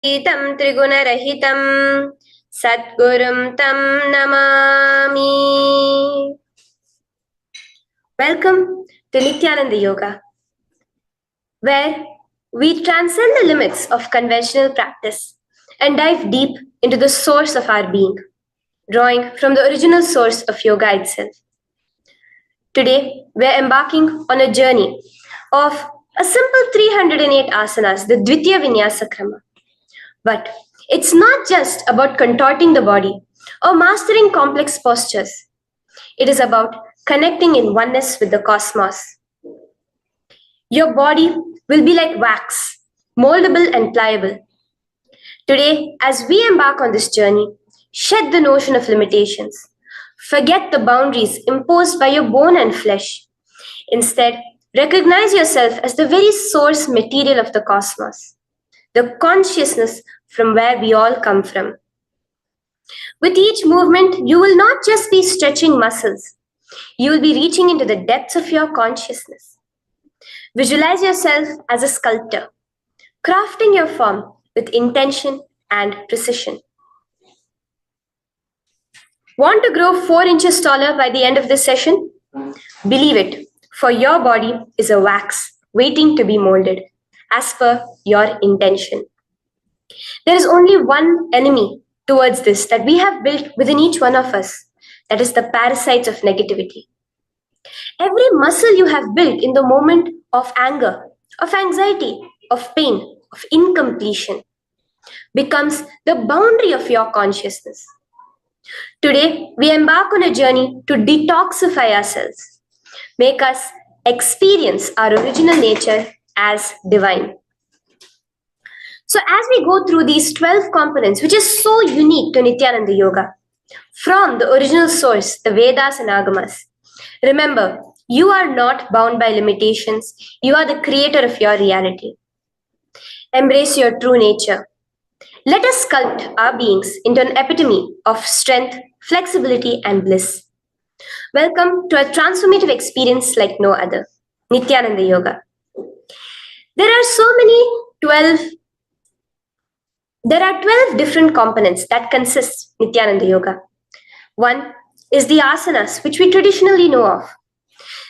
तं त्रिगुणरहितं सद्गुरुं तं Namami. Welcome to Nityanand Yoga, where we transcend the limits of conventional practice and dive deep into the source of our being, drawing from the original source of yoga itself. Today, we're embarking on a journey of a simple 308 asanas, the Dvitiya Vinyasa Krama. But it's not just about contorting the body or mastering complex postures. It is about connecting in oneness with the cosmos. Your body will be like wax, moldable and pliable. Today, as we embark on this journey, shed the notion of limitations. Forget the boundaries imposed by your bone and flesh. Instead, recognize yourself as the very source material of the cosmos, the consciousness from where we all come from. With each movement, you will not just be stretching muscles, you will be reaching into the depths of your consciousness. Visualize yourself as a sculptor, crafting your form with intention and precision. Want to grow 4 inches taller by the end of this session? Believe it, for your body is a wax waiting to be molded as per your intention. There is only one enemy towards this that we have built within each one of us, that is the parasites of negativity. Every muscle you have built in the moment of anger, of anxiety, of pain, of incompletion becomes the boundary of your consciousness. Today, we embark on a journey to detoxify ourselves, make us experience our original nature as divine. So as we go through these 12 components, which is so unique to Nityananda Yoga, from the original source, the Vedas and Agamas, remember, you are not bound by limitations. You are the creator of your reality. Embrace your true nature. Let us sculpt our beings into an epitome of strength, flexibility, and bliss. Welcome to a transformative experience like no other, Nityananda Yoga. There are 12 different components that consist Nityananda Yoga. One is the asanas, which we traditionally know of.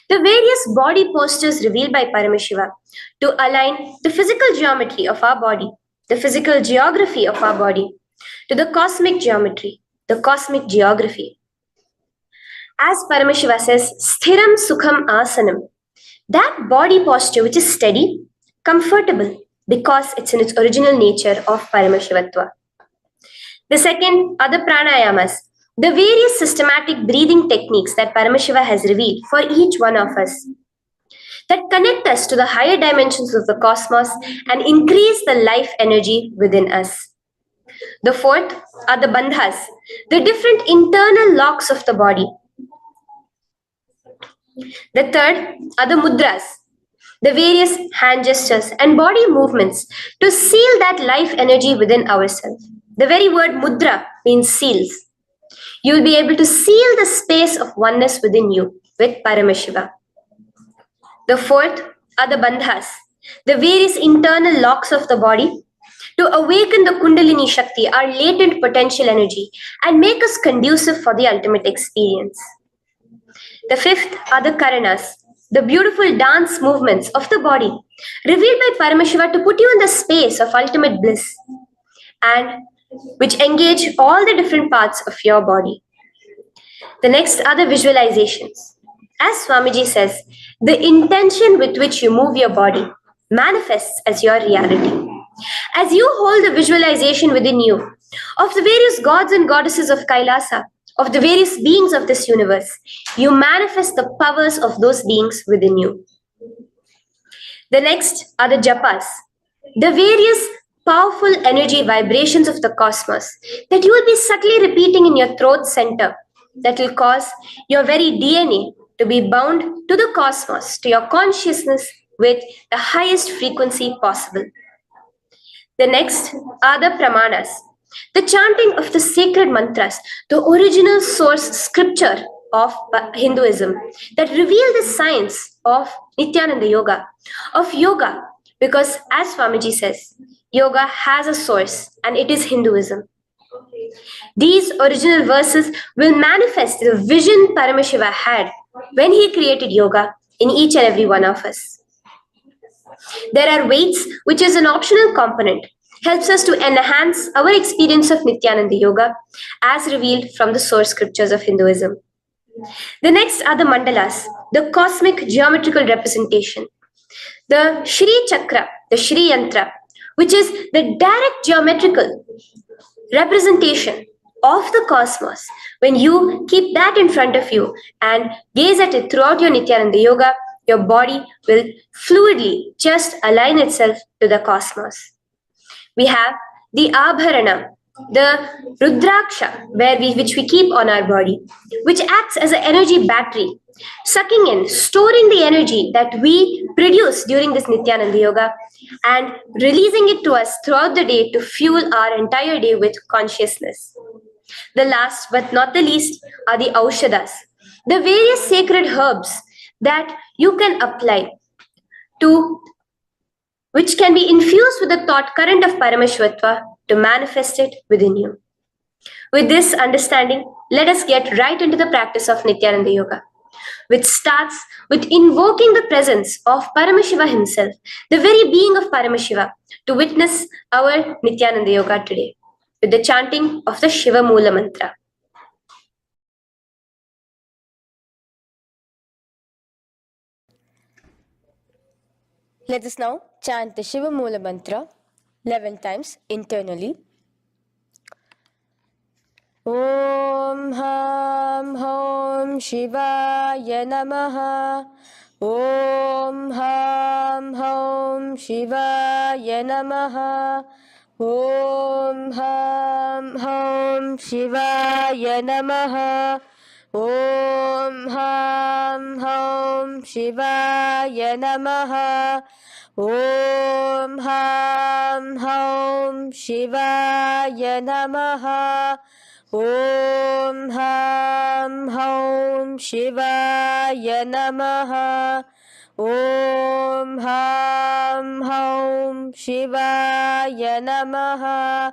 The various body postures revealed by Paramashiva to align the physical geometry of our body, the physical geography of our body, to the cosmic geometry, the cosmic geography. As Paramashiva says, sthiram sukham asanam, that body posture which is steady, comfortable, because it's in its original nature of Paramashivatva. The second are the pranayamas, the various systematic breathing techniques that Paramashiva has revealed for each one of us, that connect us to the higher dimensions of the cosmos and increase the life energy within us. The fourth are the bandhas, the different internal locks of the body. The third are the mudras, the various hand gestures and body movements to seal that life energy within ourselves. The very word mudra means seals. You will be able to seal the space of oneness within you with Paramashiva. The fourth are the bandhas, the various internal locks of the body to awaken the Kundalini Shakti, our latent potential energy, and make us conducive for the ultimate experience. The fifth are the Karanas, the beautiful dance movements of the body, revealed by Paramashiva to put you in the space of ultimate bliss, and which engage all the different parts of your body. The next are the visualizations. As Swamiji says, the intention with which you move your body manifests as your reality. As you hold the visualization within you of the various gods and goddesses of Kailasa, of the various beings of this universe, you manifest the powers of those beings within you. The next are the japas, the various powerful energy vibrations of the cosmos that you will be subtly repeating in your throat center that will cause your very DNA to be bound to the cosmos, to your consciousness with the highest frequency possible. The next are the pramanas, the chanting of the sacred mantras, the original source scripture of Hinduism that reveal the science of Nityananda Yoga, Because as Swamiji says, yoga has a source and it is Hinduism. These original verses will manifest the vision Paramashiva had when he created yoga in each and every one of us. There are weights, which is an optional component, helps us to enhance our experience of Nityananda Yoga as revealed from the source scriptures of Hinduism. The next are the mandalas, the cosmic geometrical representation. The Shri Chakra, the Shri Yantra, which is the direct geometrical representation of the cosmos. When you keep that in front of you and gaze at it throughout your Nityananda Yoga, your body will fluidly just align itself to the cosmos. We have the Abharana, the Rudraksha, which we keep on our body, which acts as an energy battery, sucking in, storing the energy that we produce during this Nityananda Yoga and releasing it to us throughout the day to fuel our entire day with consciousness. The last but not the least are the Aushadas, the various sacred herbs that you can apply to, which can be infused with the thought current of Paramashvatva to manifest it within you. With this understanding, let us get right into the practice of Nityananda Yoga, which starts with invoking the presence of Paramashiva himself, the very being of Paramashiva, to witness our Nityananda Yoga today, with the chanting of the Shiva Moola Mantra. Let us now chant the Shiva Moola Mantra 11 times internally. Om Ham Hom Shivaya Namaha. Om Ham Hom Shivaya Namaha. Om Ham Hom Shivaya Namaha. Om Ham Hom Shivaya Namaha. Om Ham Hom Shivaya Namaha. Om Ham Hom Shivaya Namaha. Om Ham Hom Shivaya Namaha.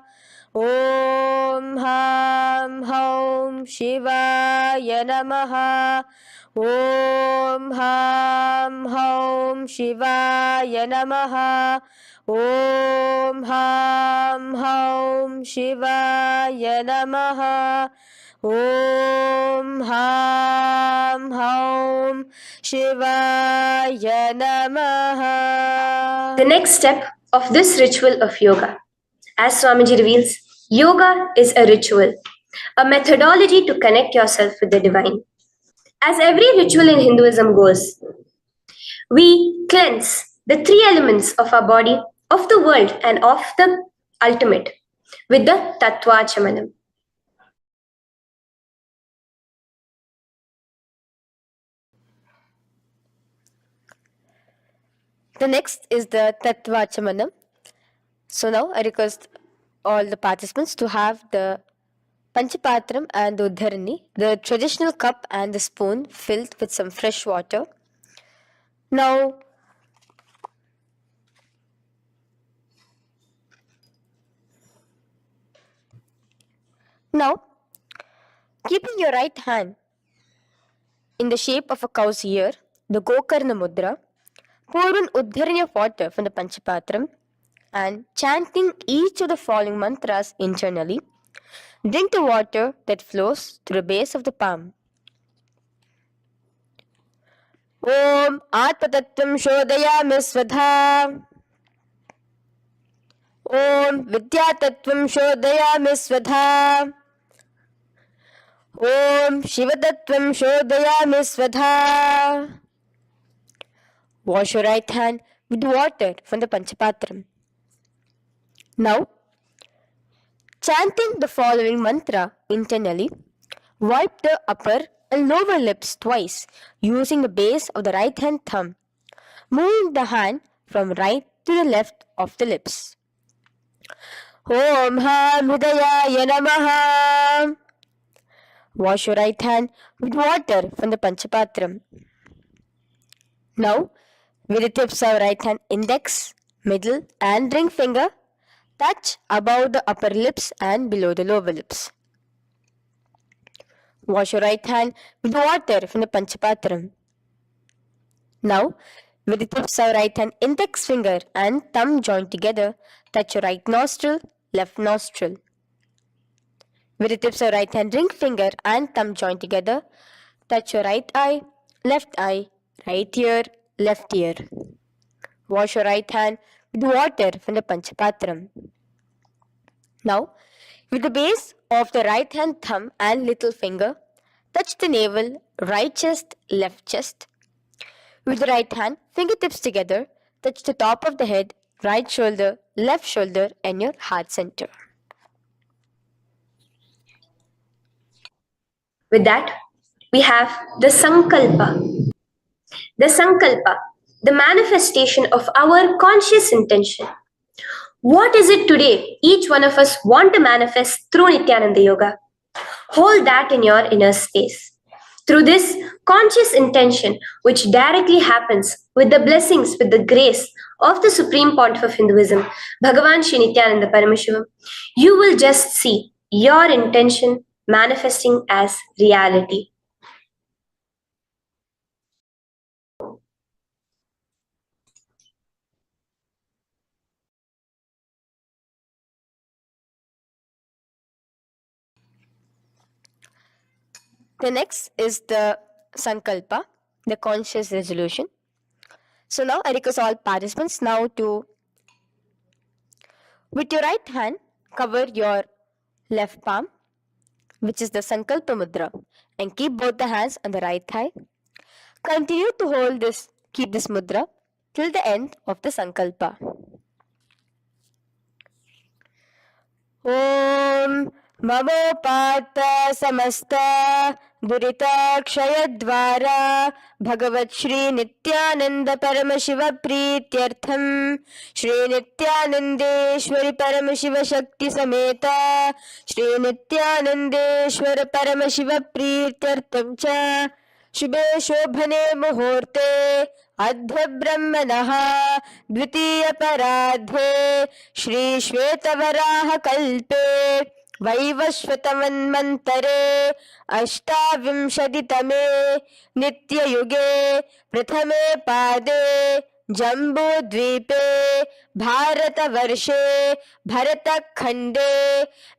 Om Ham Hom Shivaya Namaha. Om Ham Hom Shivaya Namaha. Om Ham Hom Shivaya Namaha. Om Ham Hom Shivaya Namaha. The next step of this ritual of yoga, as Swamiji reveals, yoga is a ritual, a methodology to connect yourself with the divine. As every ritual in Hinduism goes, we cleanse the three elements of our body, of the world, and of the ultimate with the Tattvachamanam. The next is the Tattvachamanam. So now I request all the participants to have the Panchapatram and the Uddharani, the traditional cup and the spoon filled with some fresh water. Now, keeping your right hand in the shape of a cow's ear, the Gokarna Mudra, pour an Uddharani of water from the Panchapatram and chanting each of the following mantras internally, drink the water that flows through the base of the palm. Om Atmatattvam Shodayami Svadha. Om Vidyatattvam Shodayami Svadha. Om Shivatattvam Shodayami Svadha. Wash your right hand with water from the Panchapatram. Now, chanting the following mantra internally, wipe the upper and lower lips twice using the base of the right hand thumb, moving the hand from right to the left of the lips. Om Ham Hridayaya Namaha. Wash your right hand with water from the Panchapatram. Now, with the tips of right hand index middle and ring finger touch above the upper lips and below the lower lips. Wash your right hand with water from the Panchapatram. Now, with the tips of right hand index finger and thumb joined together, touch your right nostril, left nostril. With the tips of right hand ring finger and thumb joined together, touch your right eye, right ear, left ear. Wash your right hand with water from the Panchapatram. Now, with the base of the right hand thumb and little finger, touch the navel, right chest, left chest. With the right hand, fingertips together, touch the top of the head, right shoulder, left shoulder, and your heart center. With that, we have the Sankalpa. The Sankalpa, the manifestation of our conscious intention. What is it today each one of us want to manifest through Nityananda Yoga? Hold that in your inner space. Through this conscious intention, which directly happens with the blessings, with the grace of the Supreme Pontiff of Hinduism, Bhagavan Sri Nityananda Paramashivoham, you will just see your intention manifesting as reality. The next is the Sankalpa, the conscious resolution. So now I request all participants now to, with your right hand, cover your left palm, which is the Sankalpa Mudra, and keep both the hands on the right thigh. Continue to keep this mudra till the end of the Sankalpa. Om Mamopata Samasta Duritakshayaddvara Bhagavat Shri Nityananda Paramashiva Prityartham Shri Nityanandeshwari Paramashiva Shakti Sameta Shri Nityanandeshwara Paramashiva Prityartham Cha शुभे शोभने मुहूर्ते अद्य ब्रह्मणः द्वितीय परार्धे श्री श्वेतवराह कल्पे वैवस्वतमन्वन्तरे अष्टाविंशतितमे नित्ययुगे प्रथमे पादे जम्बूद्वीपे भारतवर्षे भरतखण्डे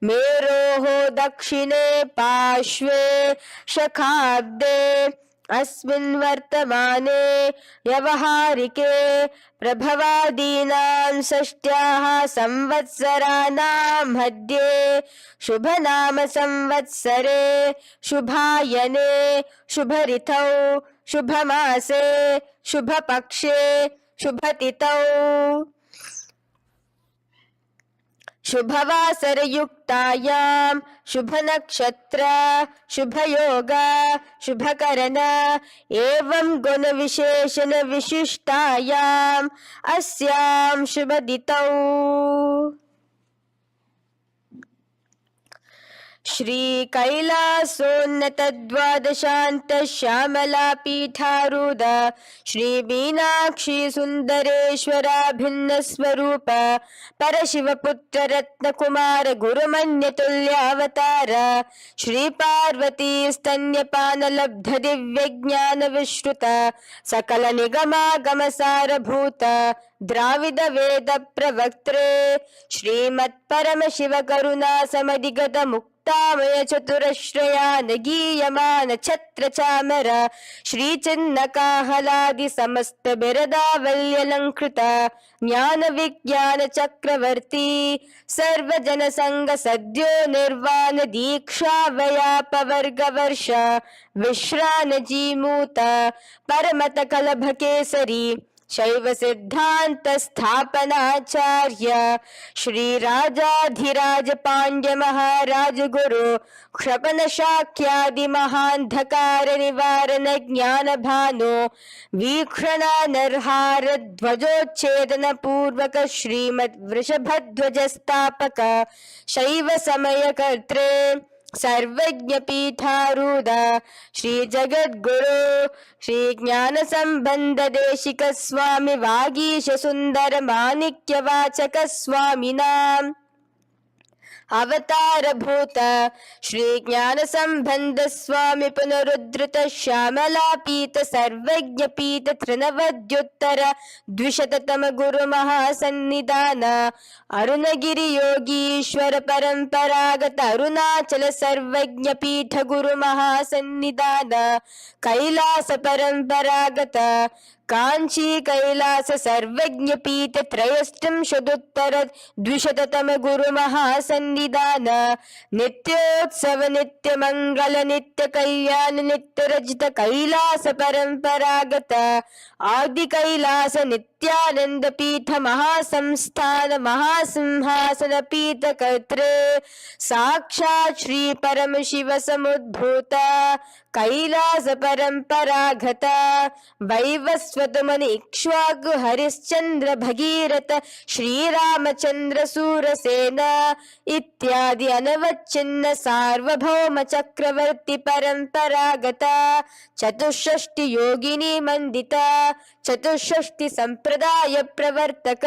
मेरोः दक्षिणे पार्श्वे शखाब्दे अस्मिन् वर्तमाने व्यवहारिके प्रभवादीनां षष्ट्याः संवत्सराणां मध्ये शुभनाम संवत्सरे शुभायने शुभऋतौ शुभमासे शुभपक्षे शुभतिथौ शुभवासरयुक्तायां शुभनक्षत्र शुभयोग शुभकरण एवं गुणविशेषण विशिष्टायाम् अस्यां शुभदितौ श्री कैलासोन्नत द्वादशांत श्यामला पीठारूढ़ श्री मीनाक्षी सुंदरेश्वरा भिन्न स्वरूप परशिव पुत्र रत्न कुमार गुरुमन्य तुल्यावतार श्री पार्वती स्तन्यपान लब्ध दिव्य ज्ञान विश्रुत सकल निगमागम सारभूत द्राविड वेद प्रवक्त्रे श्रीमत् परम शिव करुणा समधिगत मुक्तामय चतुरश्रयान गीयमान छत्र चामर श्री चिन्ह काहलादि समस्त बिरदावल्यलंकृत ज्ञान विज्ञान चक्रवर्ती सर्वजन संग सद्यो निर्वाण दीक्षा व्याप वर्ग वर्ष विश्रान जीमूत परमत कलभ केसरी शैव सिद्धांत स्थापनाचार्य श्री राजाधिराज पांड्य महाराज गुरु क्षपन शाक्यादि महांधकार निवारण ज्ञान भानु वीक्षणा नरहार ध्वजोच्छेदन पूर्वक श्रीमद वृषभध्वज स्थापक शैव समय कर्त्रे सर्वज्ञ पीठारूढ़ श्री जगद्गुरु श्री ज्ञान संबंध देशिक स्वामी वागीश सुंदर माणिक्य वाचक स्वामी नाम अवतार भूत श्री ज्ञान संबंध स्वामी पुनरुद्धृत श्यामला पीत सर्वज्ञ पीत त्रिनवद्युत्तर द्विशततम गुरु महासन्निधान अरुणगिरि योगीश्वर परंपरागत अरुणाचल सर्वज्ञ पीठ गुरु महासन्निधान कैलास परंपरागत कांची कैलास सर्वज्ञ पीठ त्रयस्त्रिंशदुत्तर द्विशततम गुरु महासन्निधान नित्योत्सव नित्य मंगल नित्य कल्याण नित्य रजित कैलास परंपरागत आदि कैलास नित्यानंद पीठ महासंस्थान महासिंहासन पीठ कर्तृ साक्षात् श्री परम शिव समुद्भूत कैलास परंपरागत वैवस्वत मुनि इक्ष्वाकु हरिश्चंद्र भगीरथ श्रीरामचंद्र सूरसेन इत्यादि अनवच्छिन्न सार्वभौम चक्रवर्ती परंपरागत चतुष्षष्टि योगिनी मंडित चतुष्षष्टि संप्रदाय प्रवर्तक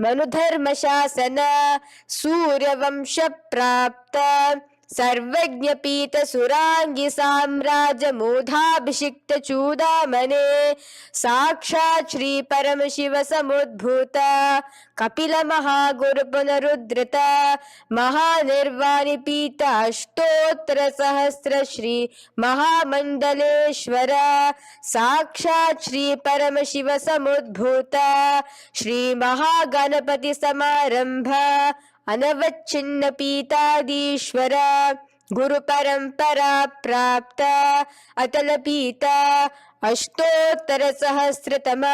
मनुधर्म शासन सूर्यवंश प्राप्त सर्वज्ञ पीठ सुरांगी साम्राज्य मूढ़ाभिषिक्त चूड़ामणे साक्षात् श्री परम शिव समुद्भूत कपिल महागुरु पुनरुद्धृत महानिर्वाणी पीठ अष्टोत्तर सहस्र श्री महामंडलेश्वर साक्षात् श्री परम शिव समुद्भूत श्री महागणपति समारंभ अनवच्छिन्न पीताधीश्वर गुरु परंपरा प्राप्त अतल पीता अष्टोत्तर सहस्रतम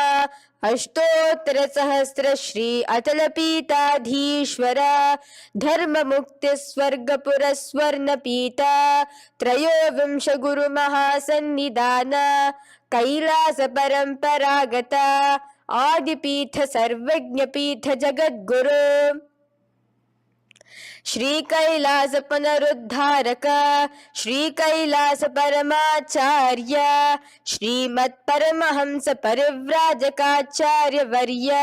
अष्टोत्तर सहस्र श्री अतल पीताधीश्वर धर्म मुक्ति स्वर्गपुर स्वर्ण पीता त्रयोविंश गुरु महासन्निधान कैलास परंपरागत आदिपीठ सर्वज्ञ पीठ जगद्गुरु श्री कैलास पुनरुद्धारक श्री कैलास परमाचार्य श्रीमत् परमहंस परिव्राजकाचार्य वर्य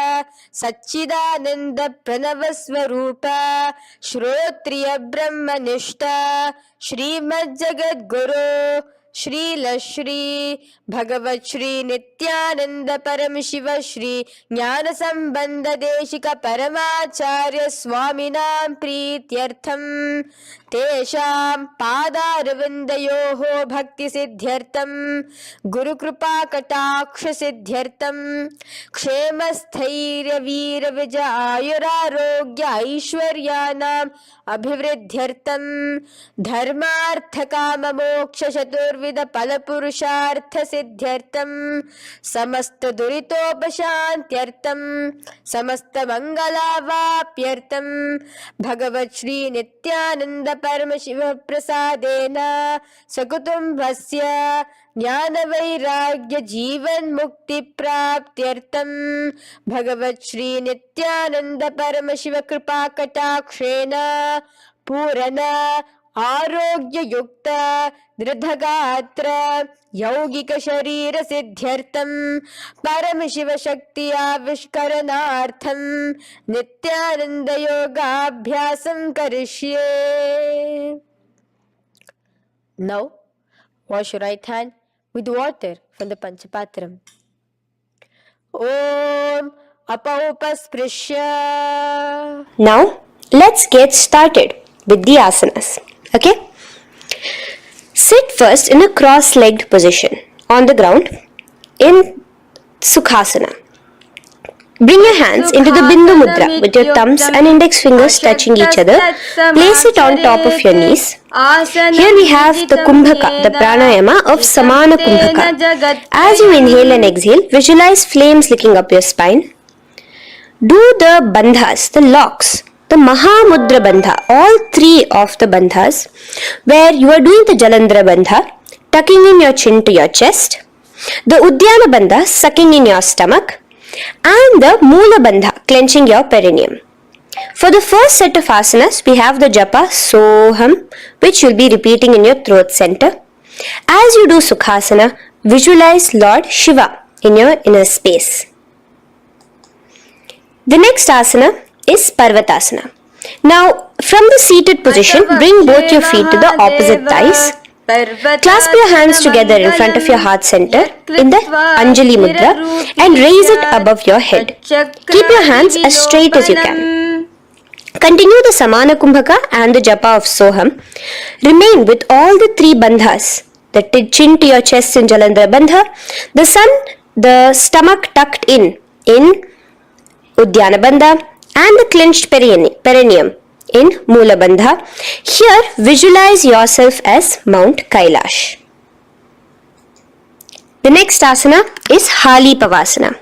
सच्चिदानंद प्रणव स्वरूप श्रोत्रिय ब्रह्मनिष्ठ श्रीमद् जगद्गुरु श्री भगवत श्री नित्यानंद परम शिव श्री ज्ञान संबंध देशिक परमाचार्य स्वामिनां प्रीत्यर्थम तेषां पादारविन्दयोः भक्ति सिद्ध्यर्थम गुरु कृपा कटाक्ष सिद्ध्यर्थम क्षेम स्थैर्य वीर विजय आयुरारोग्य ऐश्वर्यानाम् अभिवृद्ध्यर्थम धर्मार्थ काम मोक्ष चतुर्विध फल पुरुषार्थ सिद्ध्यर्थम समस्त दुरितोपशांत्यर्थम समस्त मंगलावाप्यर्थम भगवत श्री नित्यानंद परम शिव प्रसादेन सकुटुंबस्य ज्ञान वैराग्य जीवन मुक्ति प्राप्त्यर्थम भगवत श्री नित्यानंद परम शिव कृपा कटाक्षेण पूर्ण आरोग्य युक्त दृढ़गात्र यौगिक शरीर सिद्ध्यर्थम परम शिव शक्ति आविष्करणार्थम नित्यानंद योगाभ्यासं करिष्ये. Now wash your right hand with water from the Panchapatram. Om Apaupasprisya. Now let's get started with the asanas. Okay? Sit first in a cross-legged position on the ground in Sukhasana. Bring your hands into the Bindu Mudra with your thumbs and index fingers touching each other. Place it on top of your knees. Here we have the Kumbhaka, the pranayama of Samana Kumbhaka. As you inhale and exhale, visualize flames licking up your spine. Do the bandhas, the locks, the Mahamudra Bandha, all three of the bandhas, where you are doing the Jalandhara Bandha, tucking in your chin to your chest, the Udyana Bandha, sucking in your stomach, and the Moola Bandha, clenching your perineum. For the first set of asanas, we have the japa Soham, which you'll be repeating in your throat center. As you do Sukhasana, visualize Lord Shiva in your inner space. The next asana is Parvatasana. Now, from the seated position, bring both your feet to the opposite thighs. Clasp your hands together in front of your heart center in the Anjali Mudra and raise it above your head. Keep your hands as straight as you can. Continue the Samana Kumbhaka and the Japa of Soham. Remain with all the three bandhas. The chin to your chest in Jalandhara Bandha, the stomach tucked in Udyana Bandha, and the clenched perineum in Mula Bandha. Here, visualize yourself as Mount Kailash. The next asana is Hali Pavasana.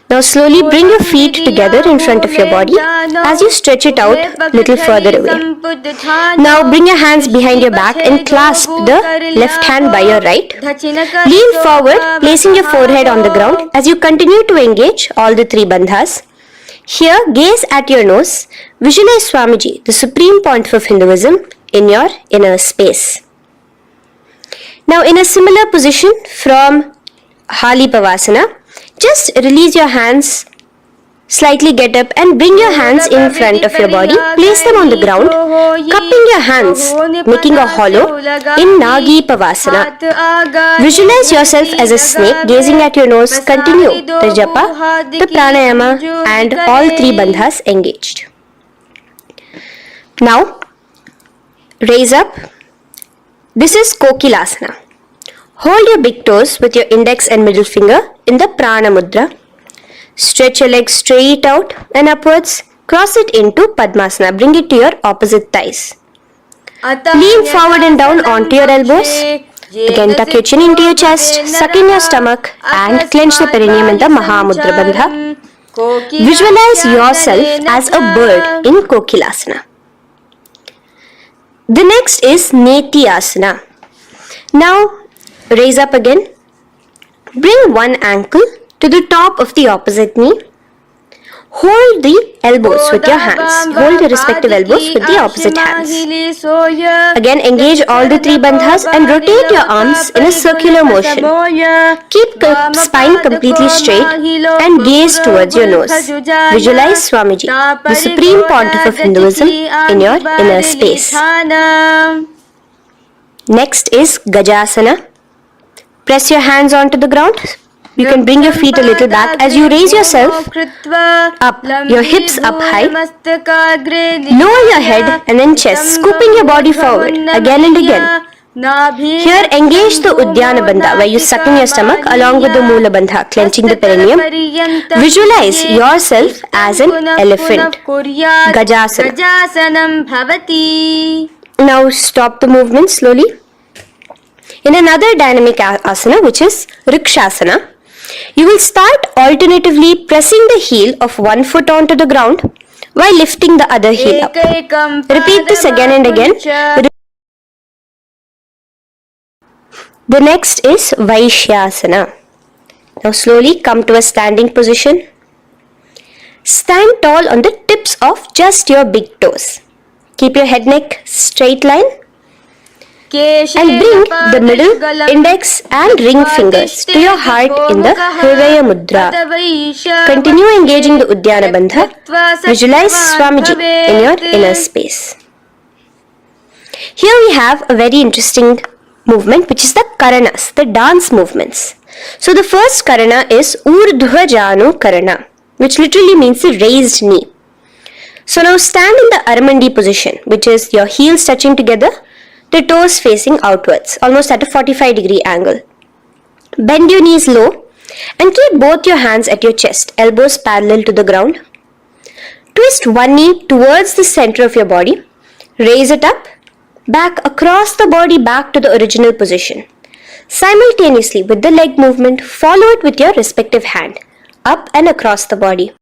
Now slowly bring your feet together in front of your body as you stretch it out a little further away. Now bring your hands behind your back and clasp the left hand by your right. Lean forward, placing your forehead on the ground as you continue to engage all the three bandhas. Here, gaze at your nose. Visualize Swamiji, the Supreme Pontiff of Hinduism, in your inner space. Now in a similar position from Hali Pavasana, just release your hands, slightly get up and bring your hands in front of your body. Place them on the ground, cupping your hands, making a hollow in Nagi Pavasana. Visualize yourself as a snake, gazing at your nose. Continue the japa, the pranayama and all three bandhas engaged. Now, raise up. This is Kokilasana. Hold your big toes with your index and middle finger in the Prana Mudra. Stretch your legs straight out and upwards. Cross it into Padmasana. Bring it to your opposite thighs. Lean forward and down onto your elbows. Again, tuck your chin into your chest, suck in your stomach and clench the perineum in the Mahamudra Bandha. Visualize yourself as a bird in Kokilasana. The next is Nityanand. Now, raise up again. Bring one ankle to the top of the opposite knee. Hold the elbows with your hands. Hold your respective elbows with the opposite hands. Again, engage all the three bandhas and rotate your arms in a circular motion. Keep the spine completely straight and gaze towards your nose. Visualize Swamiji, the Supreme Pontiff of Hinduism, in your inner space. Next is Gajasana. Press your hands onto the ground. You can bring your feet a little back as you raise yourself up, your hips up high. Lower your head and then chest, scooping your body forward again and again. Here, engage the Udyana Bandha, where you suck in your stomach along with the Mula Bandha, clenching the perineum. Visualize yourself as an elephant. Gajasana. Now stop the movement slowly. In another dynamic asana, which is Rikshasana, you will start alternatively pressing the heel of one foot onto the ground while lifting the other heel up. Repeat this again and again. The next is Vaishyasana. Now slowly come to a standing position. Stand tall on the tips of just your big toes. Keep your head neck straight line. And bring the middle, index and ring fingers to your heart in the Hridaya Mudra. Continue engaging the Udyana Bandha. Visualize Swamiji in your inner space. Here we have a very interesting movement, which is the Karanas, the dance movements. So the first Karana is Urdhva Janu Karana, which literally means the raised knee. So now stand in the Aramandi position, which is your heels touching together, the toes facing outwards, almost at a 45-degree angle. Bend your knees low and keep both your hands at your chest, elbows parallel to the ground. Twist one knee towards the center of your body. Raise it up, back across the body back to the original position. Simultaneously with the leg movement, follow it with your respective hand, up and across the body.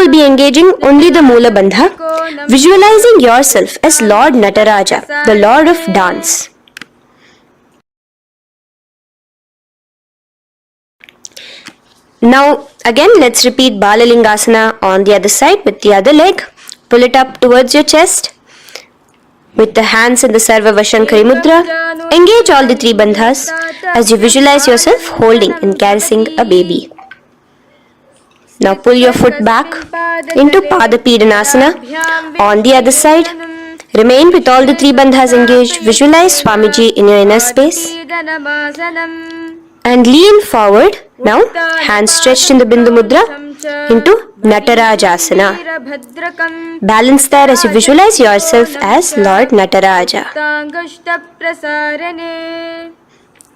will be engaging only the Moola Bandha, visualizing yourself as Lord Nataraja, the Lord of Dance. Now again let's repeat Balalingasana on the other side with the other leg. Pull it up towards your chest with the hands in the Sarva Vashankari Mudra. Engage all the three bandhas as you visualize yourself holding and caressing a baby. Now pull your foot back into Padapidanasana on the other side. Remain with all the three bandhas engaged. Visualize Swamiji in your inner space. And lean forward. Now, hands stretched in the Bindu Mudra into Natarajasana. Balance there as you visualize yourself as Lord Nataraja.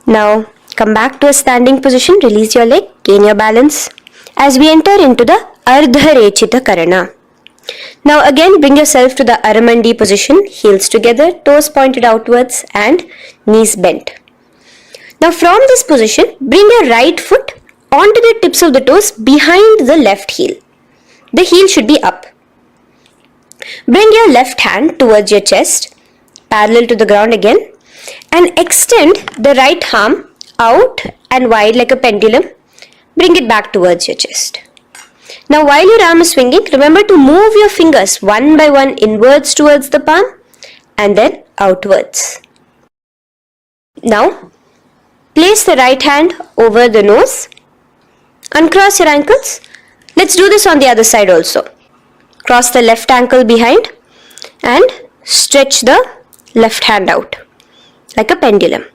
Now, come back to a standing position. Release your leg. Gain your balance. As we enter into the Ardharechita Karana. Now again bring yourself to the Aramandi position. Heels together, toes pointed outwards and knees bent. Now from this position, bring your right foot onto the tips of the toes behind the left heel. The heel should be up. Bring your left hand towards your chest, parallel to the ground again, and extend the right arm out and wide like a pendulum. Bring it back towards your chest. Now while your arm is swinging, remember to move your fingers one by one inwards towards the palm and then outwards. Now place the right hand over the nose. Uncross your ankles. Let's do this on the other side also. Cross the left ankle behind and stretch the left hand out like a pendulum.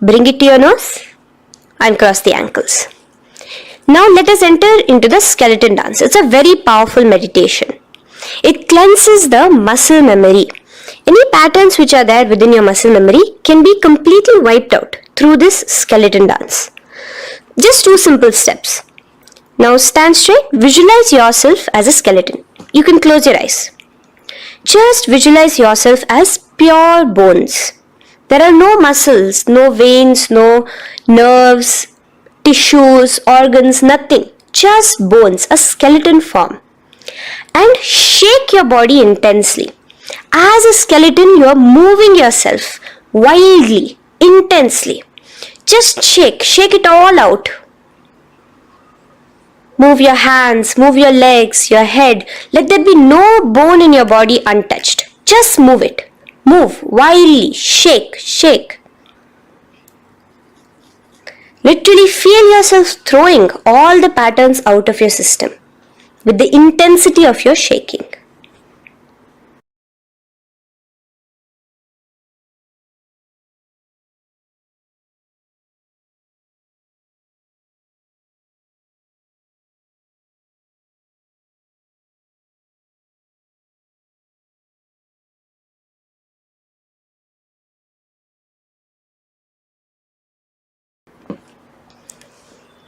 Bring it to your nose and cross the ankles. Now let us enter into the skeleton dance. It's a very powerful meditation. It cleanses the muscle memory. Any patterns which are there within your muscle memory can be completely wiped out through this skeleton dance. Just 2 simple steps. Now stand straight. Visualize yourself as a skeleton. You can close your eyes. Just visualize yourself as pure bones. There are no muscles, no veins, no nerves, tissues, organs, nothing. Just bones, a skeleton form. And shake your body intensely. As a skeleton, you are moving yourself wildly, intensely. Just shake it all out. Move your hands, move your legs, your head. Let there be no bone in your body untouched. Just move it. Move wildly, shake. Literally feel yourself throwing all the patterns out of your system with the intensity of your shaking.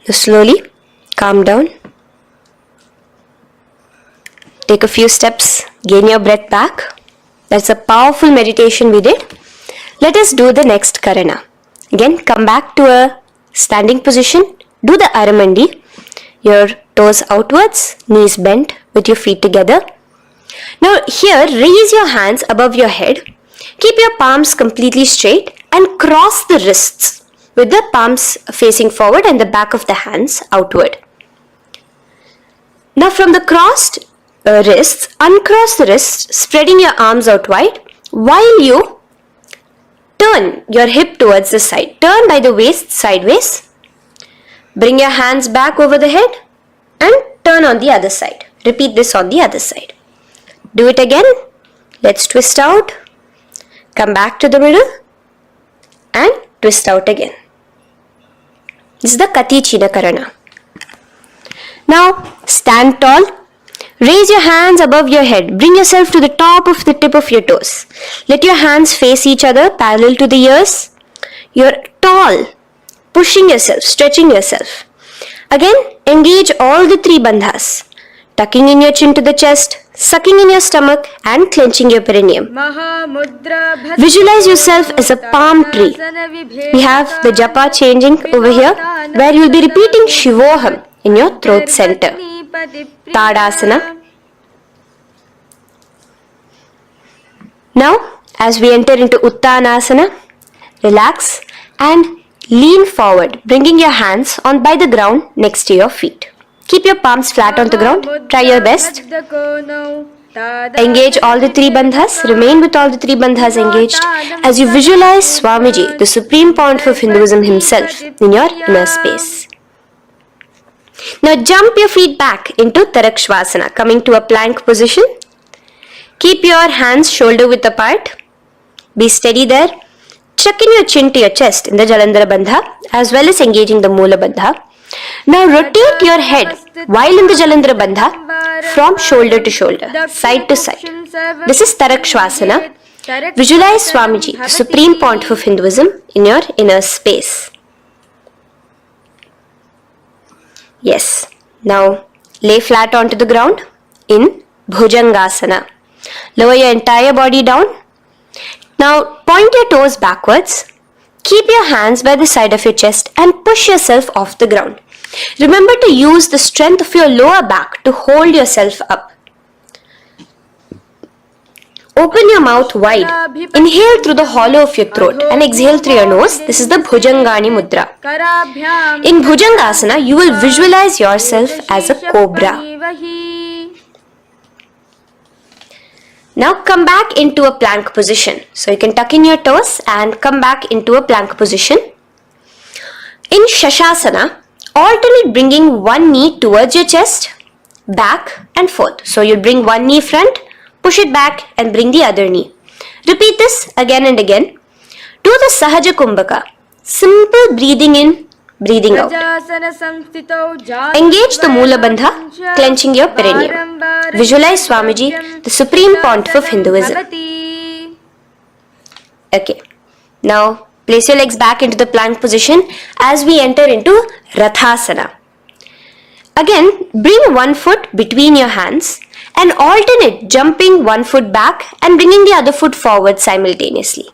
Now slowly calm down. Take a few steps, gain your breath back. That's a powerful meditation we did. Let us do the next Karana. Again, come back to a standing position. Do the Aramandi. Your toes outwards, knees bent with your feet together. Now here, raise your hands above your head. Keep your palms completely straight and cross the wrists with the palms facing forward and the back of the hands outward. Now from the crossed wrists, uncross the wrists, spreading your arms out wide while you turn your hip towards the side. Turn by the waist sideways. Bring your hands back over the head and turn on the other side. Repeat this on the other side. Do it again. Let's twist out. Come back to the middle and twist out again. This is the Kati China Karana. Now stand tall. Raise your hands above your head. Bring yourself to the top of the tip of your toes. Let your hands face each other parallel to the ears. You're tall, pushing yourself, stretching yourself. Again, engage all the 3 bandhas. tucking in your chin to the chest, sucking in your stomach and clenching your perineum. Visualize yourself as a palm tree. We have the japa changing over here, where you will be repeating Shivoham in your throat center. Tadasana. Now, as we enter into Uttanasana, relax and lean forward, bringing your hands on by the ground next to your feet. Keep your palms flat on the ground. Try your best. Engage all the three bandhas. Remain with all the three bandhas engaged as you visualize Swamiji, the Supreme Pontiff of Hinduism himself, in your inner space. Now jump your feet back into Tarakshvasana, coming to a plank position. Keep your hands shoulder width apart. Be steady there. Chuck in your chin to your chest in the Jalandhara Bandha as well as engaging the Moola Bandha. Now rotate your head while in the Jalandhara Bandha from shoulder to shoulder, side to side. This is Tarakshvasana. Visualize Swamiji, the Supreme Pontiff of Hinduism, in your inner space. Yes. Now lay flat onto the ground in Bhujangasana. Lower your entire body down. Now point your toes backwards. Keep your hands by the side of your chest and push yourself off the ground. Remember to use the strength of your lower back to hold yourself up. Open your mouth wide. Inhale through the hollow of your throat and exhale through your nose. This is the Bhujangani Mudra. In Bhujangasana, you will visualize yourself as a cobra. Now come back into a plank position. So you can tuck in your toes and come back into a plank position. In Shashasana, alternate bringing one knee towards your chest, back and forth. So you'll bring one knee front, push it back and bring the other knee. Repeat this again and again. Do the Sahaja Kumbhaka. Simple breathing in, breathing out. Engage the Moola Bandha, clenching your perineum. Visualize Swamiji, the Supreme Pontiff of Hinduism. Okay. Now place your legs back into the plank position as we enter into Rathasana. Again, bring one foot between your hands and alternate jumping one foot back and bringing the other foot forward simultaneously.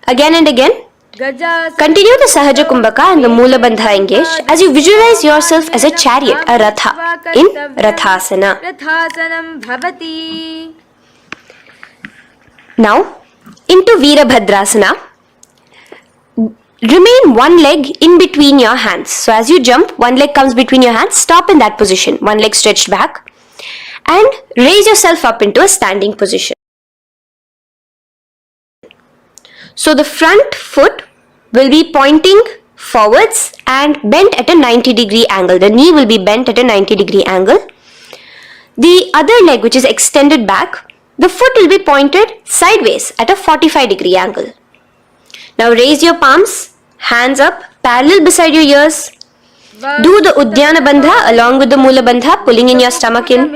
Again and again. Continue the Sahaja Kumbhaka and the Moola Bandha engaged as you visualize yourself as a chariot, a Ratha, in Rathasana. Now, into Veerabhadrasana. Remain one leg in between your hands. So as you jump, one leg comes between your hands. Stop in that position. One leg stretched back. And raise yourself up into a standing position. So the front foot will be pointing forwards and bent at a 90-degree angle. The knee will be bent at a 90-degree angle. The other leg, which is extended back, the foot will be pointed sideways at a 45-degree angle. Now raise your palms, hands up, parallel beside your ears. Do the Uddiyana Bandha along with the Moola Bandha, pulling in your stomach in.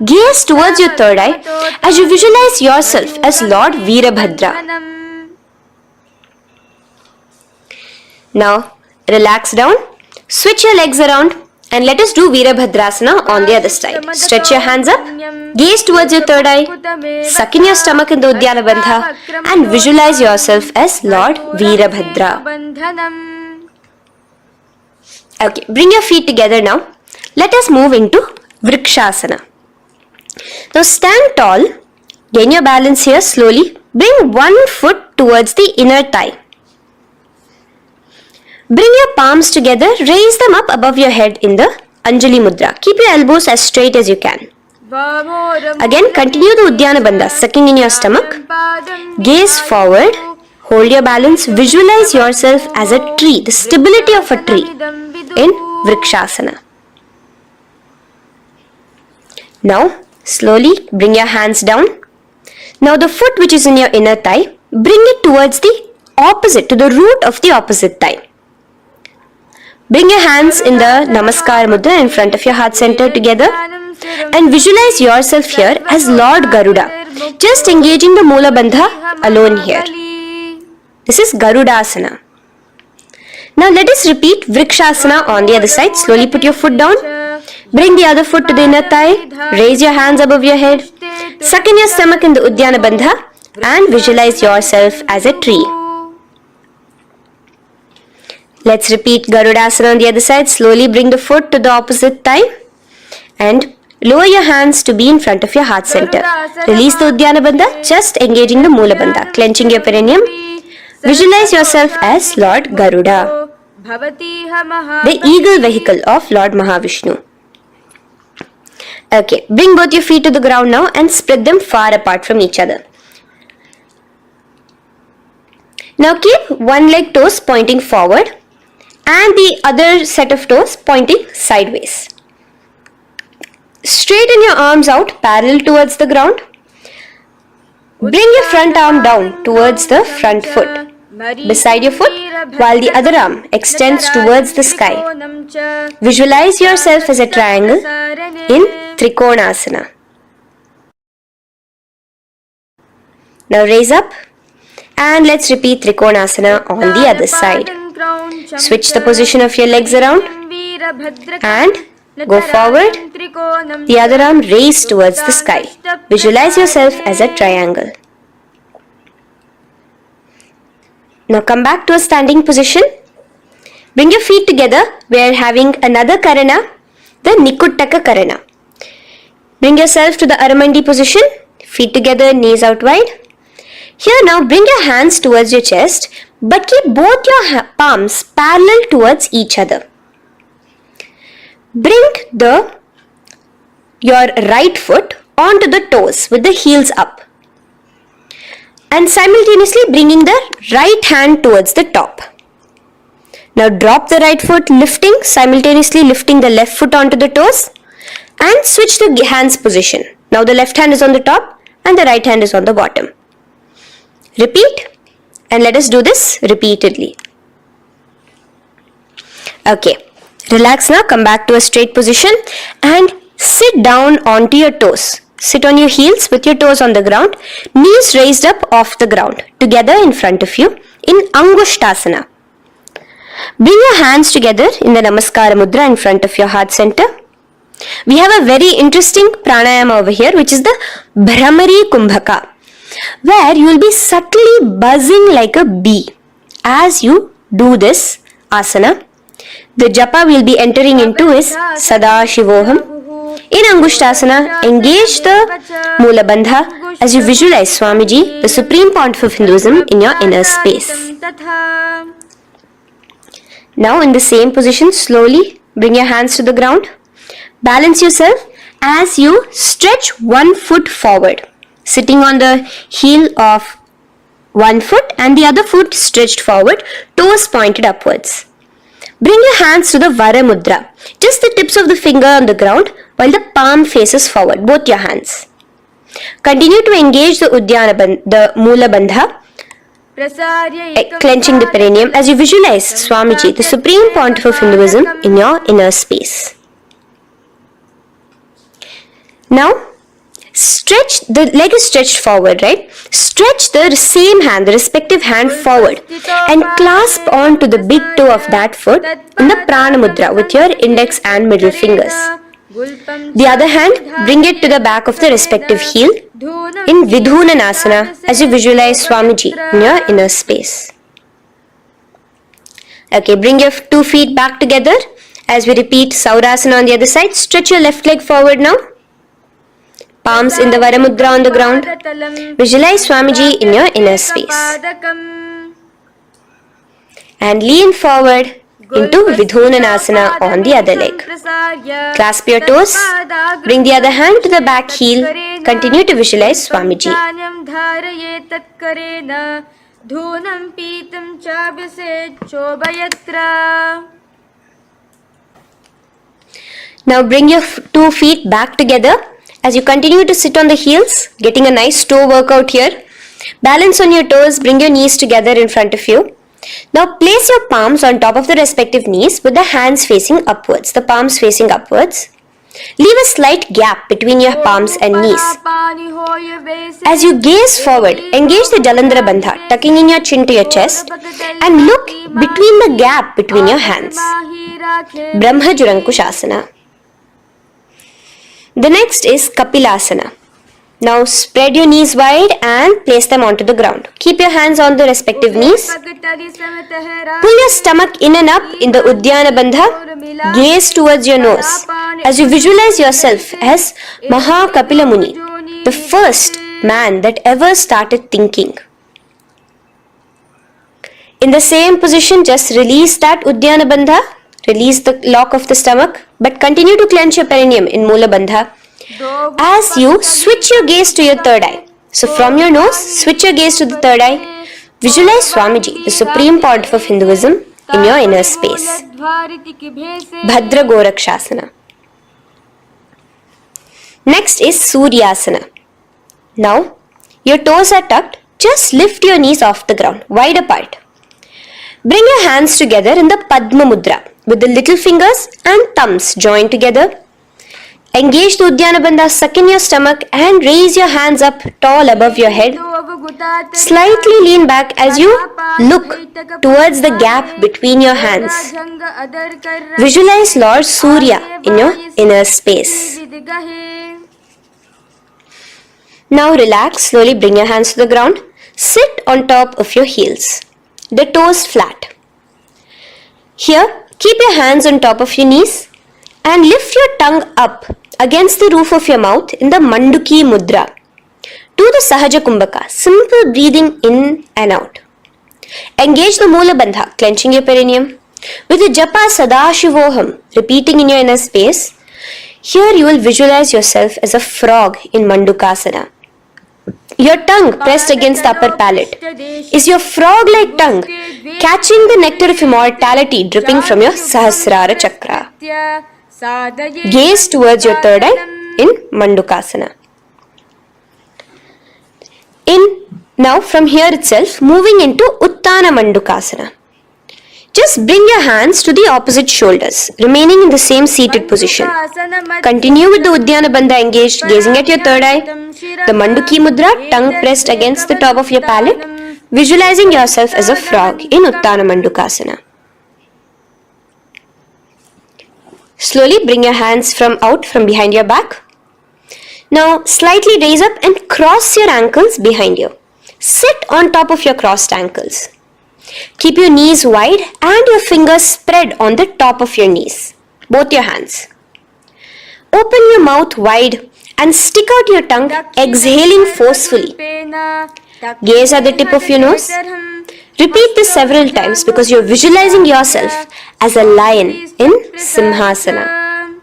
Gaze towards your third eye as you visualize yourself as Lord Veerabhadra. Now relax down, switch your legs around and let us do Veerabhadrasana on the other side. Stretch your hands up, gaze towards your third eye, suck in your stomach in the Uddiyana Bandha and visualize yourself as Lord Veerabhadra. Okay, bring your feet together now. Let us move into Vrikshasana. Now stand tall, gain your balance here slowly. Bring one foot towards the inner thigh. Bring your palms together, raise them up above your head in the Anjali Mudra. Keep your elbows as straight as you can. Again, continue the Uddiyana Bandha, sucking in your stomach. Gaze forward, hold your balance, visualize yourself as a tree, the stability of a tree in Vrikshasana. Now, slowly bring your hands down. Now the foot which is in your inner thigh, bring it towards the opposite, to the root of the opposite thigh. Bring your hands in the Namaskar Mudra in front of your heart center together and visualize yourself here as Lord Garuda. Just engaging the Moola Bandha alone here. This is Garudasana. Now let us repeat Vrikshasana on the other side. Slowly put your foot down. Bring the other foot to the inner thigh. Raise your hands above your head. Suck in your stomach in the Uddiyana Bandha and visualize yourself as a tree. Let's repeat Garudasana on the other side. Slowly bring the foot to the opposite thigh and lower your hands to be in front of your heart center. Release the Uddiyana Bandha, just engaging the Moola Bandha, clenching your perineum. Visualize yourself as Lord Garuda, the eagle vehicle of Lord Mahavishnu. Okay, bring both your feet to the ground now and spread them far apart from each other. Now keep one leg toes pointing forward and the other set of toes pointing sideways. Straighten your arms out parallel towards the ground. Bring your front arm down towards the front foot, beside your foot, while the other arm extends towards the sky. Visualize yourself as a triangle in Trikonasana. Now raise up and let's repeat Trikonasana on the other side. Switch the position of your legs around and go forward. The other arm raised towards the sky. Visualize yourself as a triangle. Now come back to a standing position. Bring your feet together. We are having another Karana, the Nikuttaka Karana. Bring yourself to the Aramandi position. Feet together, knees out wide. Here now bring your hands towards your chest, but keep both your palms parallel towards each other. Bring your right foot onto the toes with the heels up, and simultaneously bringing the right hand towards the top. Now drop the right foot, simultaneously lifting the left foot onto the toes, and switch the hands position. Now the left hand is on the top and the right hand is on the bottom. Repeat, and let us do this repeatedly. Okay, relax now, come back to a straight position and sit down onto your toes. Sit on your heels with your toes on the ground, knees raised up off the ground, together in front of you in Angushtasana. Bring your hands together in the Namaskara Mudra in front of your heart center. We have a very interesting pranayama over here, which is the Bhramari Kumbhaka, where you will be subtly buzzing like a bee as you do this asana. The japa we will be entering into is Sadashivoham. In Angushtasana, engage the Moola Bandha as you visualize Swamiji, the Supreme Pontiff of Hinduism, in your inner space. Now in the same position, slowly bring your hands to the ground. Balance yourself as you stretch one foot forward, sitting on the heel of one foot and the other foot stretched forward, toes pointed upwards. Bring your hands to the Vara Mudra, just the tips of the finger on the ground while the palm faces forward, both your hands. Continue to engage the Moola Bandha, clenching the perineum as you visualize Swamiji, the Supreme Pontiff of Hinduism, in your inner space. Now, stretch, the leg is stretched forward, right? Stretch the same hand, the respective hand forward and clasp onto the big toe of that foot in the Prana Mudra with your index and middle fingers. The other hand, bring it to the back of the respective heel in Vidhunanasana as you visualize Swamiji in your inner space. Okay, bring your 2 feet back together as we repeat Saurasana on the other side. Stretch your left leg forward now. Palms in the Vara Mudra on the ground. Visualize Swamiji in your inner space. And lean forward into Vidhunanasana on the other leg. Clasp your toes. Bring the other hand to the back heel. Continue to visualize Swamiji. Now bring your 2 feet back together as you continue to sit on the heels, getting a nice toe workout here. Balance on your toes, bring your knees together in front of you. Now place your palms on top of the respective knees with the hands facing upwards, the palms facing upwards. Leave a slight gap between your palms and knees. As you gaze forward, engage the Jalandhara Bandha, tucking in your chin to your chest, and look between the gap between your hands. Brahma Jurankushasana. The next is Kapilasana. Now spread your knees wide and place them onto the ground. Keep your hands on the respective knees. Pull your stomach in and up in the Uddiyana Bandha. Gaze towards your nose as you visualize yourself as Maha Kapila Muni, the first man that ever started thinking. In the same position, just release that Uddiyana Bandha. Release the lock of the stomach, but continue to clench your perineum in Mula Bandha as you switch your gaze to your third eye. So from your nose, switch your gaze to the third eye. Visualize Swamiji, the Supreme Pontiff of Hinduism, in your inner space. Bhadra Gorakshasana. Next is Suryasana. Now, your toes are tucked. Just lift your knees off the ground, wide apart. Bring your hands together in the Padma Mudra with the little fingers and thumbs joined together. Engage the Uddiyana Bandha, suck in your stomach and raise your hands up tall above your head. Slightly lean back as you look towards the gap between your hands. Visualize Lord Surya in your inner space. Now relax, slowly bring your hands to the ground. Sit on top of your heels, the toes flat. Here, keep your hands on top of your knees and lift your tongue up against the roof of your mouth in the Manduki Mudra. Do the Sahaja Kumbhaka, simple breathing in and out. Engage the Mula Bandha, clenching your perineum. With the Japa Sadashivoham, repeating in your inner space, here you will visualize yourself as a frog in Mandukasana. Your tongue pressed against the upper palate. Is your frog-like tongue catching the nectar of immortality dripping from your Sahasrara Chakra? Gaze towards your third eye in Mandukasana. Now from here itself, moving into Uttana Mandukasana. Just bring your hands to the opposite shoulders, remaining in the same seated position. Continue with the Uddiyana Bandha engaged, gazing at your third eye. The Manduki Mudra, tongue pressed against the top of your palate, visualizing yourself as a frog in Uttana Mandukasana. Slowly bring your hands out from behind your back. Now slightly raise up and cross your ankles behind you. Sit on top of your crossed ankles. Keep your knees wide and your fingers spread on the top of your knees, both your hands. Open your mouth wide and stick out your tongue, exhaling forcefully. Gaze at the tip of your nose. Repeat this several times because you're visualizing yourself as a lion in Simhasana.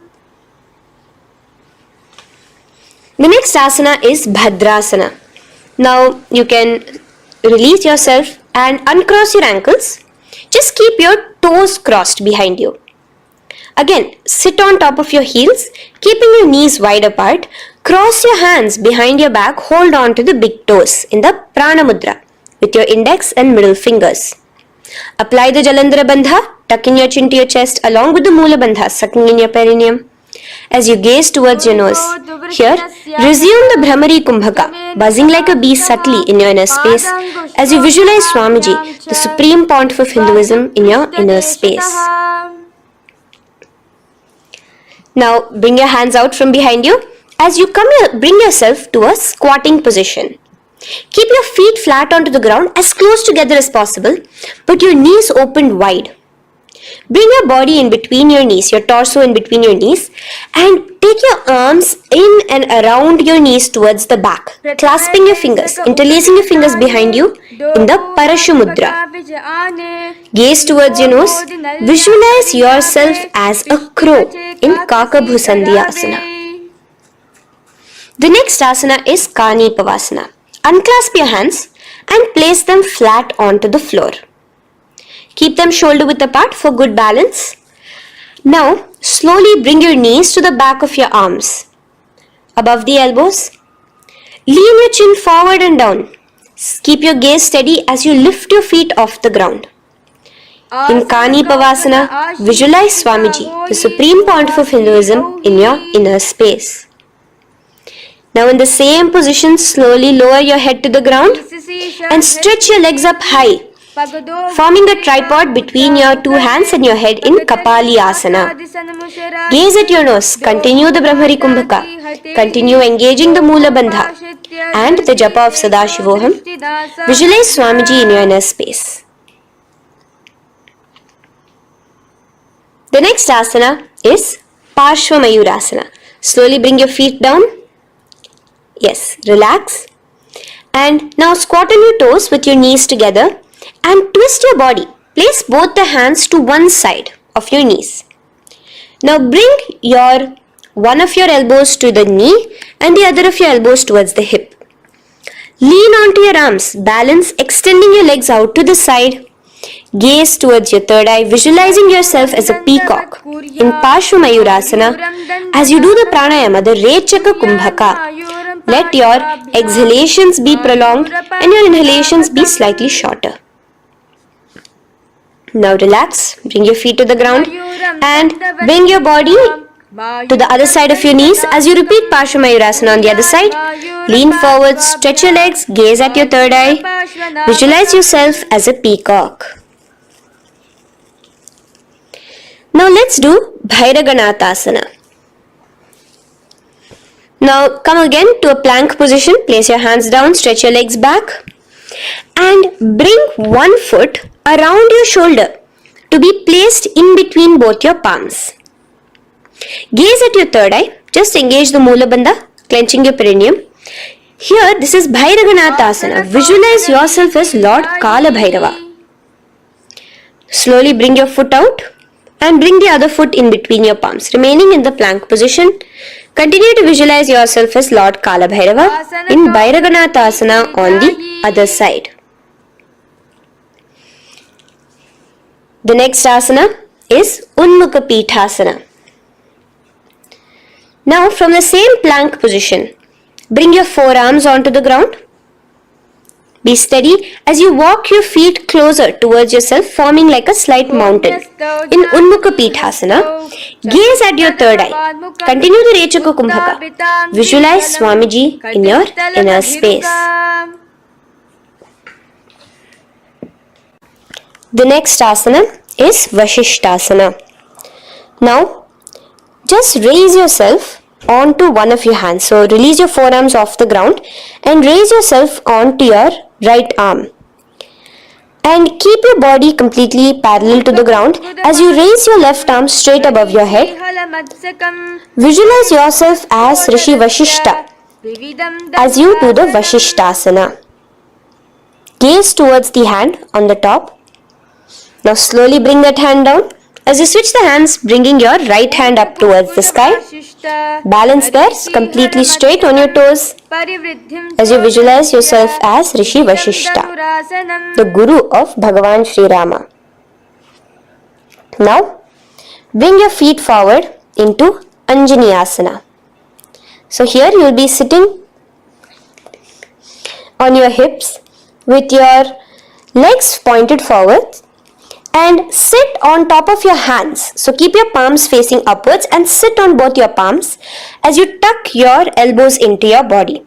The next asana is Bhadrasana. Now you can release yourself and uncross your ankles. Just keep your toes crossed behind you. Again, sit on top of your heels, keeping your knees wide apart. Cross your hands behind your back, hold on to the big toes in the Prana Mudra with your index and middle fingers. Apply the Jalandhara Bandha, tuck in your chin to your chest along with the Mula Bandha, sucking in your perineum. As you gaze towards your nose, here, resume the Brahmari Kumbhaka, buzzing like a bee subtly in your inner space as you visualize Swamiji, the Supreme Pontiff of Hinduism, in your inner space. Now, bring your hands out from behind you. As you bring yourself to a squatting position. Keep your feet flat onto the ground as close together as possible, but your knees opened wide. Bring your body in between your knees, your torso in between your knees, and take your arms in and around your knees towards the back, clasping your fingers, interlacing your fingers behind you in the Parashu Mudra. Gaze towards your nose. Visualize yourself as a crow in Kakabhusandhi Asana. The next asana is Kani Pavasana. Unclasp your hands and place them flat onto the floor. Keep them shoulder width apart for good balance. Now, slowly bring your knees to the back of your arms, above the elbows. Lean your chin forward and down. Keep your gaze steady as you lift your feet off the ground. In Kani Pavasana, visualize Swamiji, the Supreme Pontiff of Hinduism, in your inner space. Now in the same position, slowly lower your head to the ground and stretch your legs up high, forming a tripod between your two hands and your head in Kapali asana. Gaze at your nose, continue the Brahmari Kumbhaka, continue engaging the Moola Bandha and the Japa of Sadashivoham. Visualize Swamiji in your inner space. The next asana is Parshva Mayurasana. Slowly bring your feet down. Yes, relax. And now squat on your toes with your knees together and twist your body. Place both the hands to one side of your knees. Now bring one of your elbows to the knee and the other of your elbows towards the hip. Lean onto your arms, balance, extending your legs out to the side. Gaze towards your third eye, visualizing yourself as a peacock. In Parshva Mayurasana, as you do the pranayama, the Rechaka Kumbhaka, let your exhalations be prolonged and your inhalations be slightly shorter. Now relax, bring your feet to the ground and bring your body to the other side of your knees as you repeat Parshva Mayurasana on the other side. Lean forward, stretch your legs, gaze at your third eye, visualize yourself as a peacock. Now let's do Bhairaganathasana. Now come again to a plank position, place your hands down, stretch your legs back and bring one foot around your shoulder to be placed in between both your palms. Gaze at your third eye, just engage the Moola Bandha, clenching your perineum. Here this is Bhairaganathasana. Visualize yourself as Lord Kala Bhairava. Slowly bring your foot out and bring the other foot in between your palms, remaining in the plank position. Continue to visualize yourself as Lord Kala Bhairava in Bhairaganathasana on the other side. The next asana is Unmukha Pithasana. Now from the same plank position, bring your forearms onto the ground. Be steady as you walk your feet closer towards yourself, forming like a slight mountain. In Unmukha Pithasana, gaze at your third eye. Continue the Rechaka Kumbhaka. Visualize Swamiji in your inner space. The next asana is Vashishthasana. Now, just raise yourself onto one of your hands. So, release your forearms off the ground and raise yourself onto your right arm. And keep your body completely parallel to the ground as you raise your left arm straight above your head. Visualize yourself as Rishi Vashishta as you do the Vashishthasana. Gaze towards the hand on the top. Now slowly bring that hand down. As you switch the hands, bringing your right hand up towards the sky. Balance there, completely straight on your toes. As you visualize yourself as Rishi Vashishta, the Guru of Bhagavan Sri Rama. Now, bring your feet forward into Anjani Asana. So here you will be sitting on your hips with your legs pointed forward. And sit on top of your hands. So keep your palms facing upwards and sit on both your palms as you tuck your elbows into your body.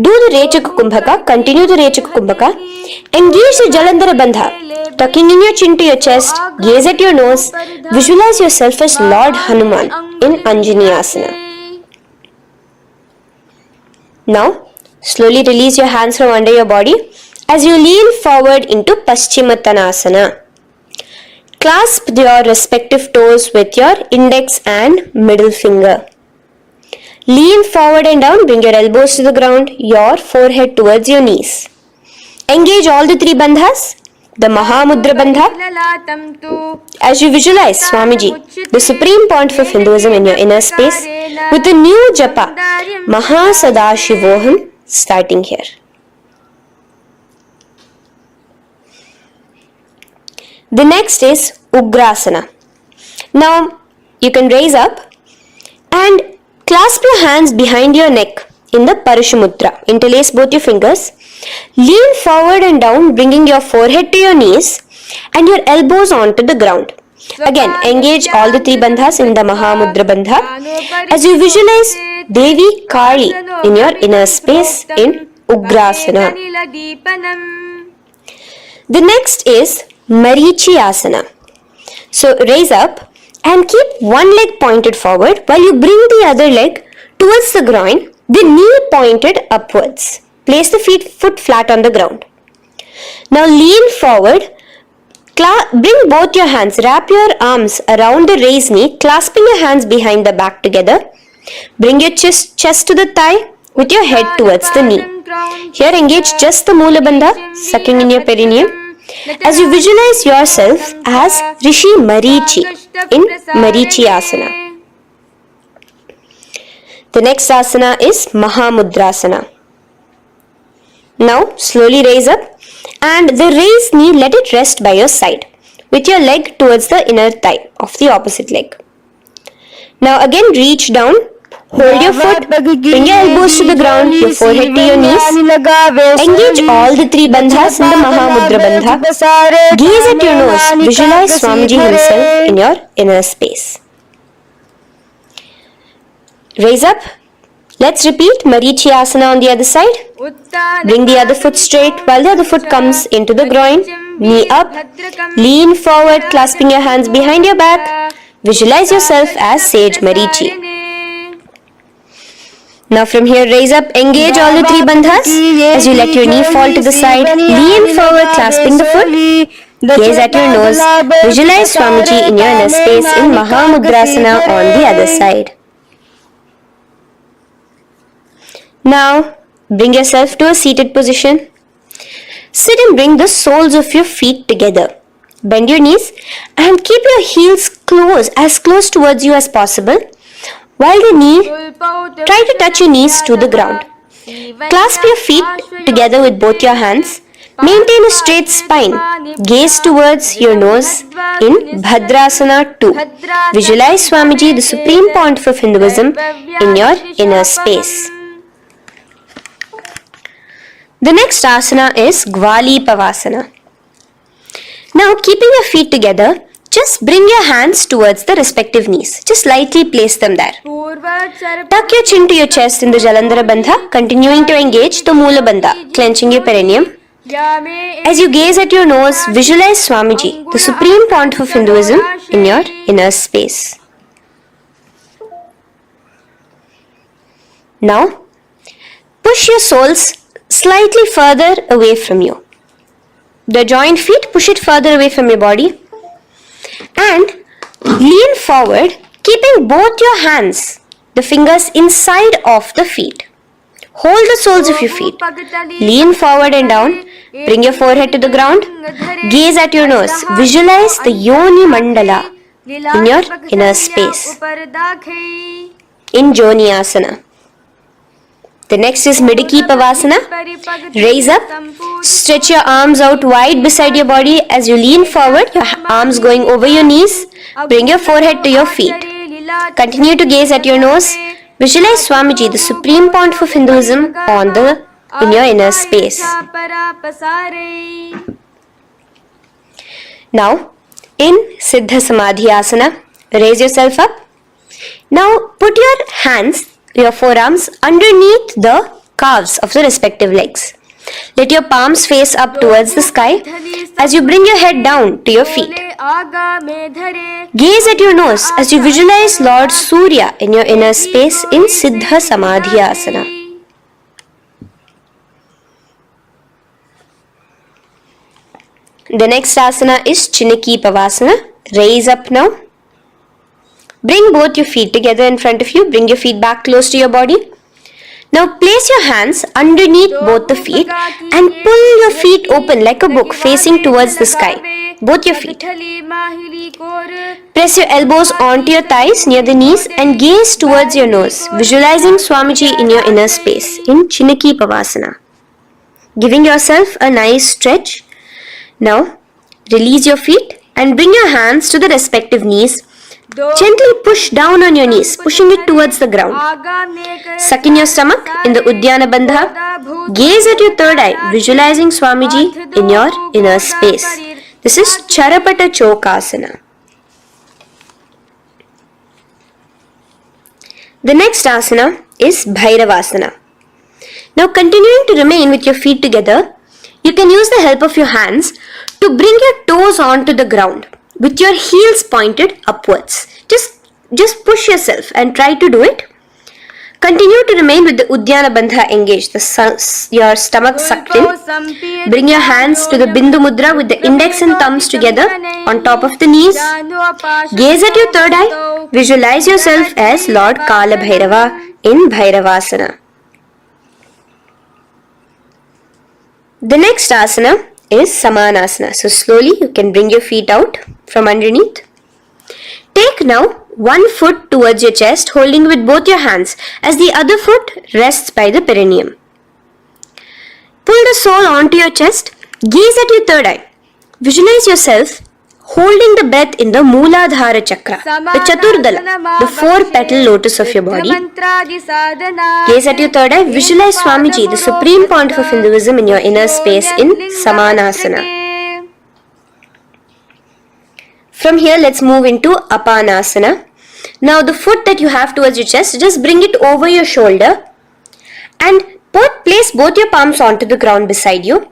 Do the Rechaka Kumbhaka, continue the Rechaka Kumbhaka. Engage the Jalandhara Bandha, tucking in your chin to your chest, gaze at your nose, visualize yourself as Lord Hanuman in Anjani Asana. Now, slowly release your hands from under your body. As you lean forward into Paschimottanasana, clasp your respective toes with your index and middle finger. Lean forward and down, bring your elbows to the ground, your forehead towards your knees. Engage all the three bandhas, the Mahamudra Bandha, as you visualize Swamiji, the Supreme Pontiff of Hinduism in your inner space, with a new japa, Mahasadashivoham, starting here. The next is Ugrasana. Now you can raise up and clasp your hands behind your neck in the Parashamudra. Interlace both your fingers. Lean forward and down, bringing your forehead to your knees and your elbows onto the ground. Again, engage all the three bandhas in the Mahamudra Bandha as you visualize Devi Kali in your inner space in Ugrasana. The next is Marichi asana. So raise up and keep one leg pointed forward while you bring the other leg towards the groin, the knee pointed upwards. Place the foot flat on the ground. Now lean forward. Bring both your hands, wrap your arms around the raised knee, clasping your hands behind the back together. Bring your chest to the thigh with your head towards the knee. Here engage just the Moola Bandha, sucking in your perineum, as you visualize yourself as Rishi Marichi in Marichi asana. The next asana is Mahamudrasana. Now slowly raise up and the raised knee, let it rest by your side with your leg towards the inner thigh of the opposite leg. Now again reach down, hold your foot, bring your elbows to the ground, your forehead to your knees. Engage all the three bandhas in the Mahamudra Bandha. Gaze at your nose, visualize Swamiji himself in your inner space. Raise up. Let's repeat Marichi asana on the other side. Bring the other foot straight while the other foot comes into the groin. Knee up. Lean forward, clasping your hands behind your back. Visualize yourself as Sage Marichi. Now from here, raise up, engage all the three bandhas as you let your knee fall to the side. Lean forward, clasping the foot. Gaze at your nose. Visualize Swamiji in your inner space in Mahamudrasana on the other side. Now, bring yourself to a seated position. Sit and bring the soles of your feet together. Bend your knees and keep your heels as close towards you as possible. While try to touch your knees to the ground. Clasp your feet together with both your hands. Maintain a straight spine. Gaze towards your nose in Bhadrasana 2. Visualize Swamiji, the Supreme Pontiff of Hinduism, in your inner space. The next asana is Gwali Pavasana. Now, keeping your feet together, just bring your hands towards the respective knees. Just lightly place them there. Tuck your chin to your chest in the Jalandhara Bandha, continuing to engage the Moola Bandha, clenching your perineum. As you gaze at your nose, visualize Swamiji, the Supreme Pontiff of Hinduism, in your inner space. Now, push your soles slightly further away from you. The joined feet, push it further away from your body. And lean forward, keeping both your hands, the fingers inside of the feet. Hold the soles of your feet. Lean forward and down. Bring your forehead to the ground. Gaze at your nose. Visualize the Yoni Mandala in your inner space. In Joni Asana. The next is Midiki Pavasana. Raise up. Stretch your arms out wide beside your body as you lean forward, your arms going over your knees. Bring your forehead to your feet. Continue to gaze at your nose. Visualize Swamiji, the Supreme Pontiff of Hinduism, in your inner space. Now, in Siddha Samadhi Asana, raise yourself up. Now, put your forearms underneath the calves of the respective legs. Let your palms face up towards the sky as you bring your head down to your feet. Gaze at your nose as you visualize Lord Surya in your inner space in Siddha Samadhi Asana. The next asana is Chiniki Pavasana. Raise up now. Bring both your feet together in front of you. Bring your feet back close to your body. Now place your hands underneath both the feet and pull your feet open like a book facing towards the sky. Both your feet. Press your elbows onto your thighs near the knees and gaze towards your nose, visualizing Swamiji in your inner space in Chiniki Pavasana. Giving yourself a nice stretch. Now release your feet and bring your hands to the respective knees. Gently push down on your knees, pushing it towards the ground. Suck in your stomach in the Uddiyana Bandha. Gaze at your third eye, visualizing Swamiji in your inner space. This is Charapata Chokasana. The next asana is Bhairavasana. Now continuing to remain with your feet together, You can use the help of your hands to bring your toes onto the ground with your heels pointed upwards. Just push yourself and try to do it. Continue to remain with the Uddiyana Bandha engaged, your stomach sucked in. Bring your hands to the Bindu Mudra with the index and thumbs together on top of the knees. Gaze at your third eye. Visualize yourself as Lord Kala Bhairava in Bhairavasana. The next asana is Samanasana. So slowly you can bring your feet out from underneath. Take now one foot towards your chest, holding with both your hands as the other foot rests by the perineum. Pull the sole onto your chest. Gaze at your third eye. Visualize yourself holding the breath in the Mooladhara Chakra, the Chaturdala, the 4-petal lotus of your body. Gaze at your third eye. Visualize Swamiji, the Supreme Pontiff of Hinduism, in your inner space in Samanasana. From here, let's move into Apanasana. Now, the foot that you have towards your chest, just bring it over your shoulder and place both your palms onto the ground beside you.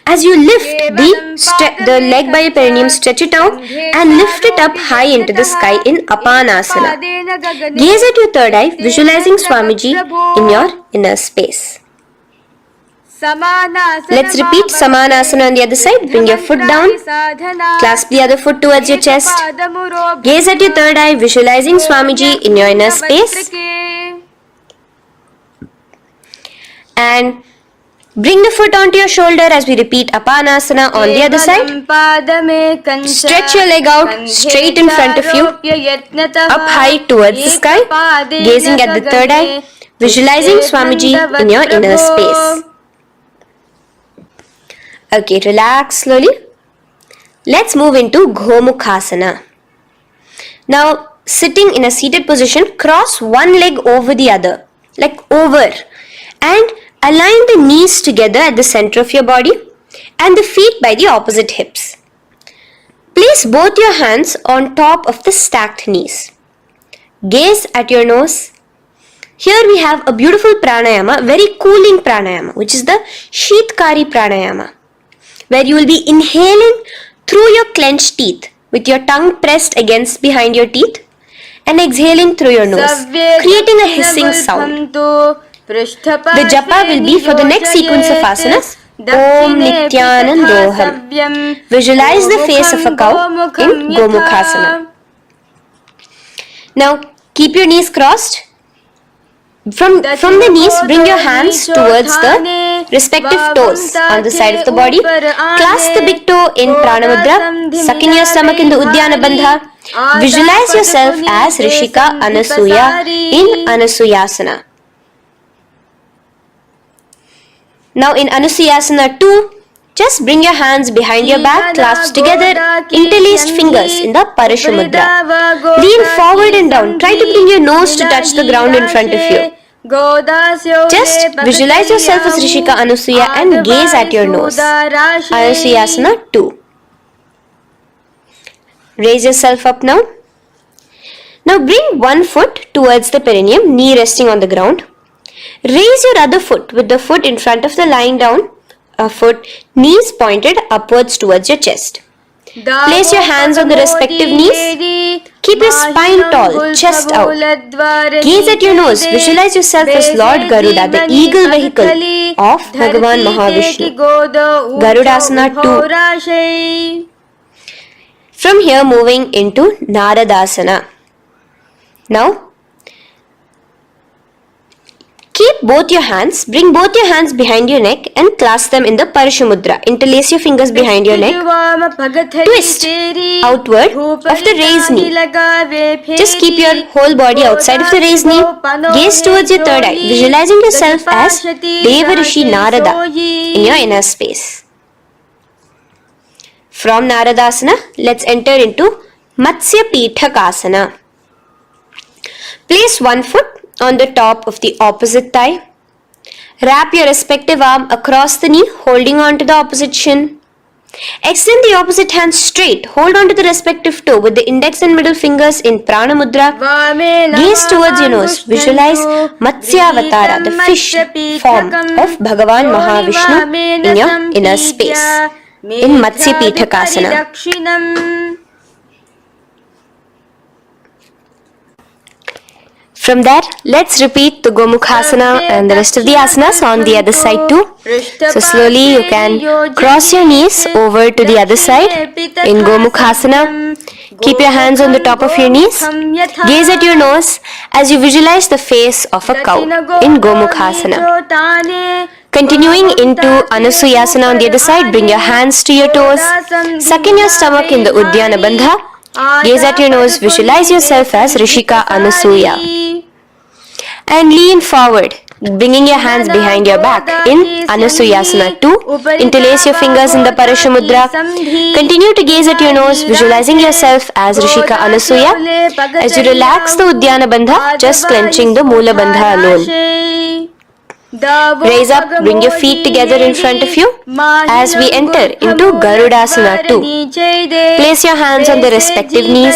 As you lift the leg by your perineum, stretch it out and lift it up high into the sky in Apanasana. Gaze at your third eye, visualizing Swamiji in your inner space. Let's repeat Samanasana on the other side. Bring your foot down. Clasp the other foot towards your chest. Gaze at your third eye, visualizing Swamiji in your inner space. And bring the foot onto your shoulder as we repeat Apanasana on the other side. Stretch your leg out straight in front of you, up high towards the sky, gazing at the third eye, visualizing Swamiji in your inner space. Okay, relax slowly. Let's move into Gomukhasana. Now, sitting in a seated position, cross one leg over the other, like over, and align the knees together at the center of your body and the feet by the opposite hips. Place both your hands on top of the stacked knees. Gaze at your nose. Here we have a beautiful pranayama, very cooling pranayama, which is the Sheetkari pranayama, where you will be inhaling through your clenched teeth with your tongue pressed against behind your teeth and exhaling through your nose, creating a hissing sound. The japa will be for the next sequence of asanas. Om Nityanand. Visualize the face of a cow in Gomukhasana. Now keep your knees crossed. From the knees, bring your hands towards the respective toes on the side of the body. Clasp the big toe in Pranamudra. Suck in your stomach in the Uddiyana Bandha. Visualize yourself as Rishika Anasuya in Anasuyasana. Now in Anusuyasana 2, just bring your hands behind your back, clasped together, interlaced fingers in the Parashamudra. Lean forward and down. Try to bring your nose to touch the ground in front of you. Just visualize yourself as Rishika Anasuya and gaze at your nose. Anusuyasana 2. Raise yourself up now. Now bring one foot towards the perineum, knee resting on the ground. Raise your other foot with the foot in front of the lying down foot, knees pointed upwards towards your chest. Place your hands on the respective knees. Keep your spine tall, chest out. Gaze at your nose. Visualize yourself as Lord Garuda, the eagle vehicle of Bhagavan Mahavishnu. Garudasana 2. From here, moving into Naradasana. Now, keep both your hands, bring both your hands behind your neck and clasp them in the Parashamudra. Interlace your fingers behind your neck. Twist outward of the raised knee. Just keep your whole body outside of the raised knee. Gaze towards your third eye, visualizing yourself as Devarishi Narada in your inner space. From Naradasana, let's enter into Matsya Pithakasana. Place one foot on the top of the opposite thigh. Wrap your respective arm across the knee, holding on to the opposite shin. Extend the opposite hand straight. Hold on to the respective toe with the index and middle fingers in Prana Mudra. Gaze towards your nose. Visualize Matsyavatara, the fish form of Bhagavan Mahavishnu in your inner space in Matsya Pitakasana. From there, let's repeat the Gomukhasana and the rest of the asanas on the other side too. So slowly you can cross your knees over to the other side in Gomukhasana. Keep your hands on the top of your knees. Gaze at your nose as you visualize the face of a cow in Gomukhasana. Continuing into Anusuyasana on the other side, bring your hands to your toes. Suck in your stomach in the Uddiyana Bandha. Gaze at your nose, visualize yourself as Rishika Anusuya. And lean forward, bringing your hands behind your back in Anusuyasana 2. Interlace your fingers in the Parashamudra. Continue to gaze at your nose, visualizing yourself as Rishika Anusuya. As you relax the Uddiyana Bandha, just clenching the Mula Bandha alone. Raise up, bring your feet together in front of you as we enter into Garudasana 2. Place your hands on the respective knees.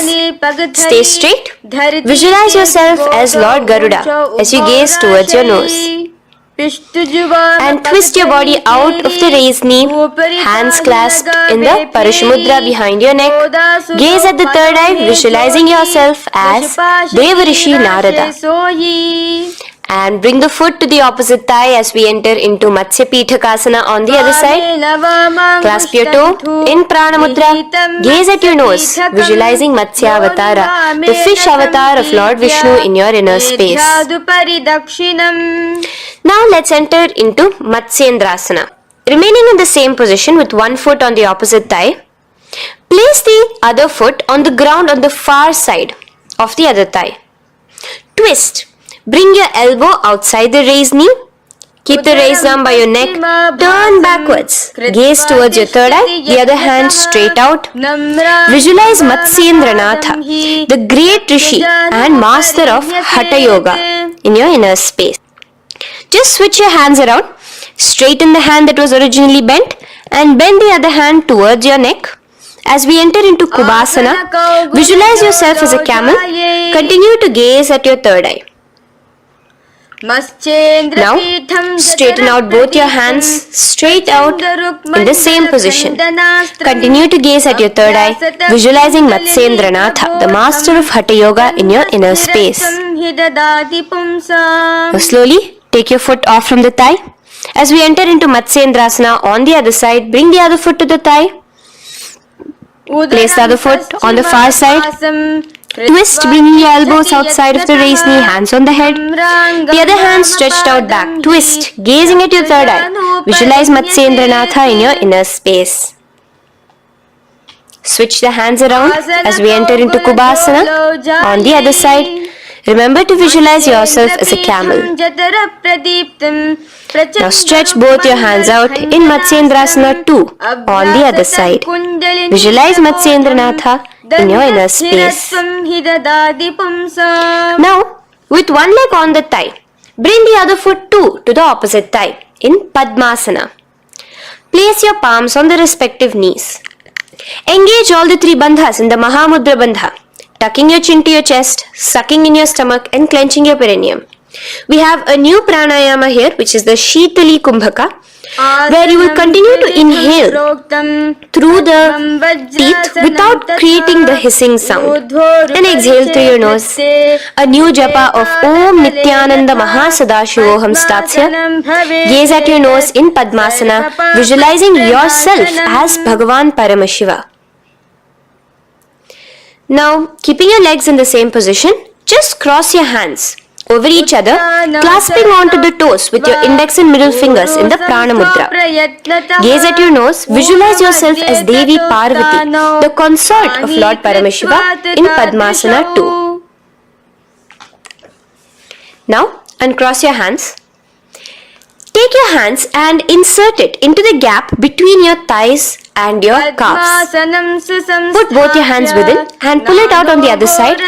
Stay straight. Visualize yourself as Lord Garuda as you gaze towards your nose. And twist your body out of the raised knee, hands clasped in the Parashamudra behind your neck. Gaze at the third eye, visualizing yourself as Devarishi Narada. And bring the foot to the opposite thigh as we enter into Matsya Pitakasana on the other side. Clasp your toe in Prana Mudra. Gaze at your nose, visualizing Matsya Avatara, the fish avatar of Lord Vishnu in your inner space. Now let's enter into Matsyendrasana. Remaining in the same position with one foot on the opposite thigh, place the other foot on the ground on the far side of the other thigh. Twist. Bring your elbow outside the raised knee. Keep the raised arm by your neck. Turn backwards. Gaze towards your third eye. The other hand straight out. Visualize Matsyendranatha, the great Rishi and master of Hatha Yoga in your inner space. Just switch your hands around. Straighten the hand that was originally bent and bend the other hand towards your neck. As we enter into Kubhasana, visualize yourself as a camel. Continue to gaze at your third eye. Now, straighten out both your hands straight out in the same position. Continue to gaze at your third eye, visualizing Matsyendranatha, the master of Hatha Yoga in your inner space. Now slowly, take your foot off from the thigh. As we enter into Matsyendrasana on the other side, bring the other foot to the thigh. Place the other foot on the far side. Twist, bringing your elbows outside of the raised knee, hands on the head. The other hand stretched out back. Twist, gazing at your third eye. Visualize Matsyendranatha in your inner space. Switch the hands around as we enter into Kubhasana on the other side. Remember to visualize yourself as a camel. Now stretch both your hands out in Matsyendrasana 2 on the other side. Visualize Matsyendranatha in your inner space. Now, with one leg on the thigh, bring the other foot too to the opposite thigh in Padmasana. Place your palms on the respective knees. Engage all the three bandhas in the Mahamudra Bandha, tucking your chin to your chest, sucking in your stomach and clenching your perineum. We have a new pranayama here, which is the Shitali Kumbhaka, where you will continue to inhale through the teeth without creating the hissing sound, and exhale through your nose. A new japa of Om Nityananda Mahasadashivoham starts here. Gaze at your nose in Padmasana, visualizing yourself as Bhagavan Paramashiva. Now, keeping your legs in the same position, just cross your hands over each other, clasping onto the toes with your index and middle fingers in the Prana Mudra. Gaze at your nose, visualize yourself as Devi Parvati, the consort of Lord Paramashiva in Padmasana 2. Now, uncross your hands. Take your hands and insert it into the gap between your thighs and your calves. Put both your hands within and pull it out on the other side.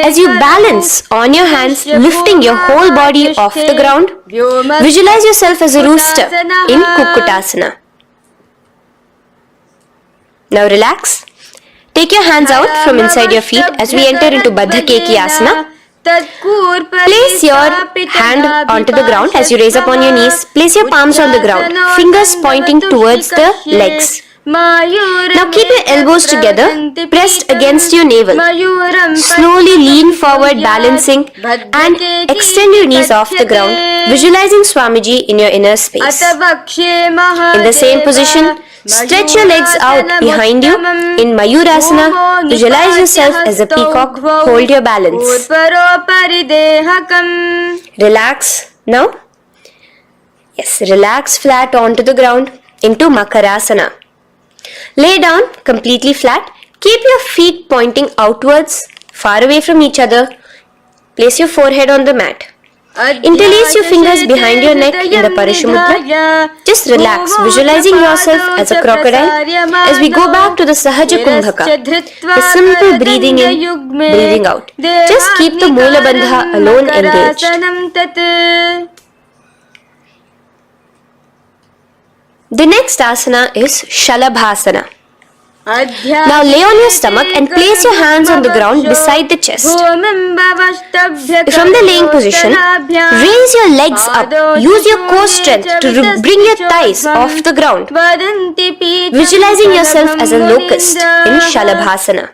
As you balance on your hands, lifting your whole body off the ground, visualize yourself as a rooster in Kukkutasana. Now relax. Take your hands out from inside your feet as we enter into Baddha Keki Asana. Place your hand onto the ground as you raise up on your knees. Place your palms on the ground, fingers pointing towards the legs. Now keep your elbows together, pressed against your navel. Slowly lean forward, balancing, and extend your knees off the ground, visualizing Swamiji in your inner space. In the same position, stretch your legs out behind you. In Mayurasana, visualize yourself as a peacock. Hold your balance. Relax now. Yes, relax flat onto the ground into Makarasana. Lay down completely flat. Keep your feet pointing outwards, far away from each other. Place your forehead on the mat. Interlace your fingers behind your neck in the Parashumudra. Just relax, visualizing yourself as a crocodile as we go back to the Sahaja Kumbhaka. The simple breathing in, breathing out. Just keep the Moola Bandha alone engaged. The next asana is Shalabhasana. Now lay on your stomach and place your hands on the ground beside the chest. From the laying position, raise your legs up. Use your core strength to bring your thighs off the ground. Visualizing yourself as a locust in Shalabhasana.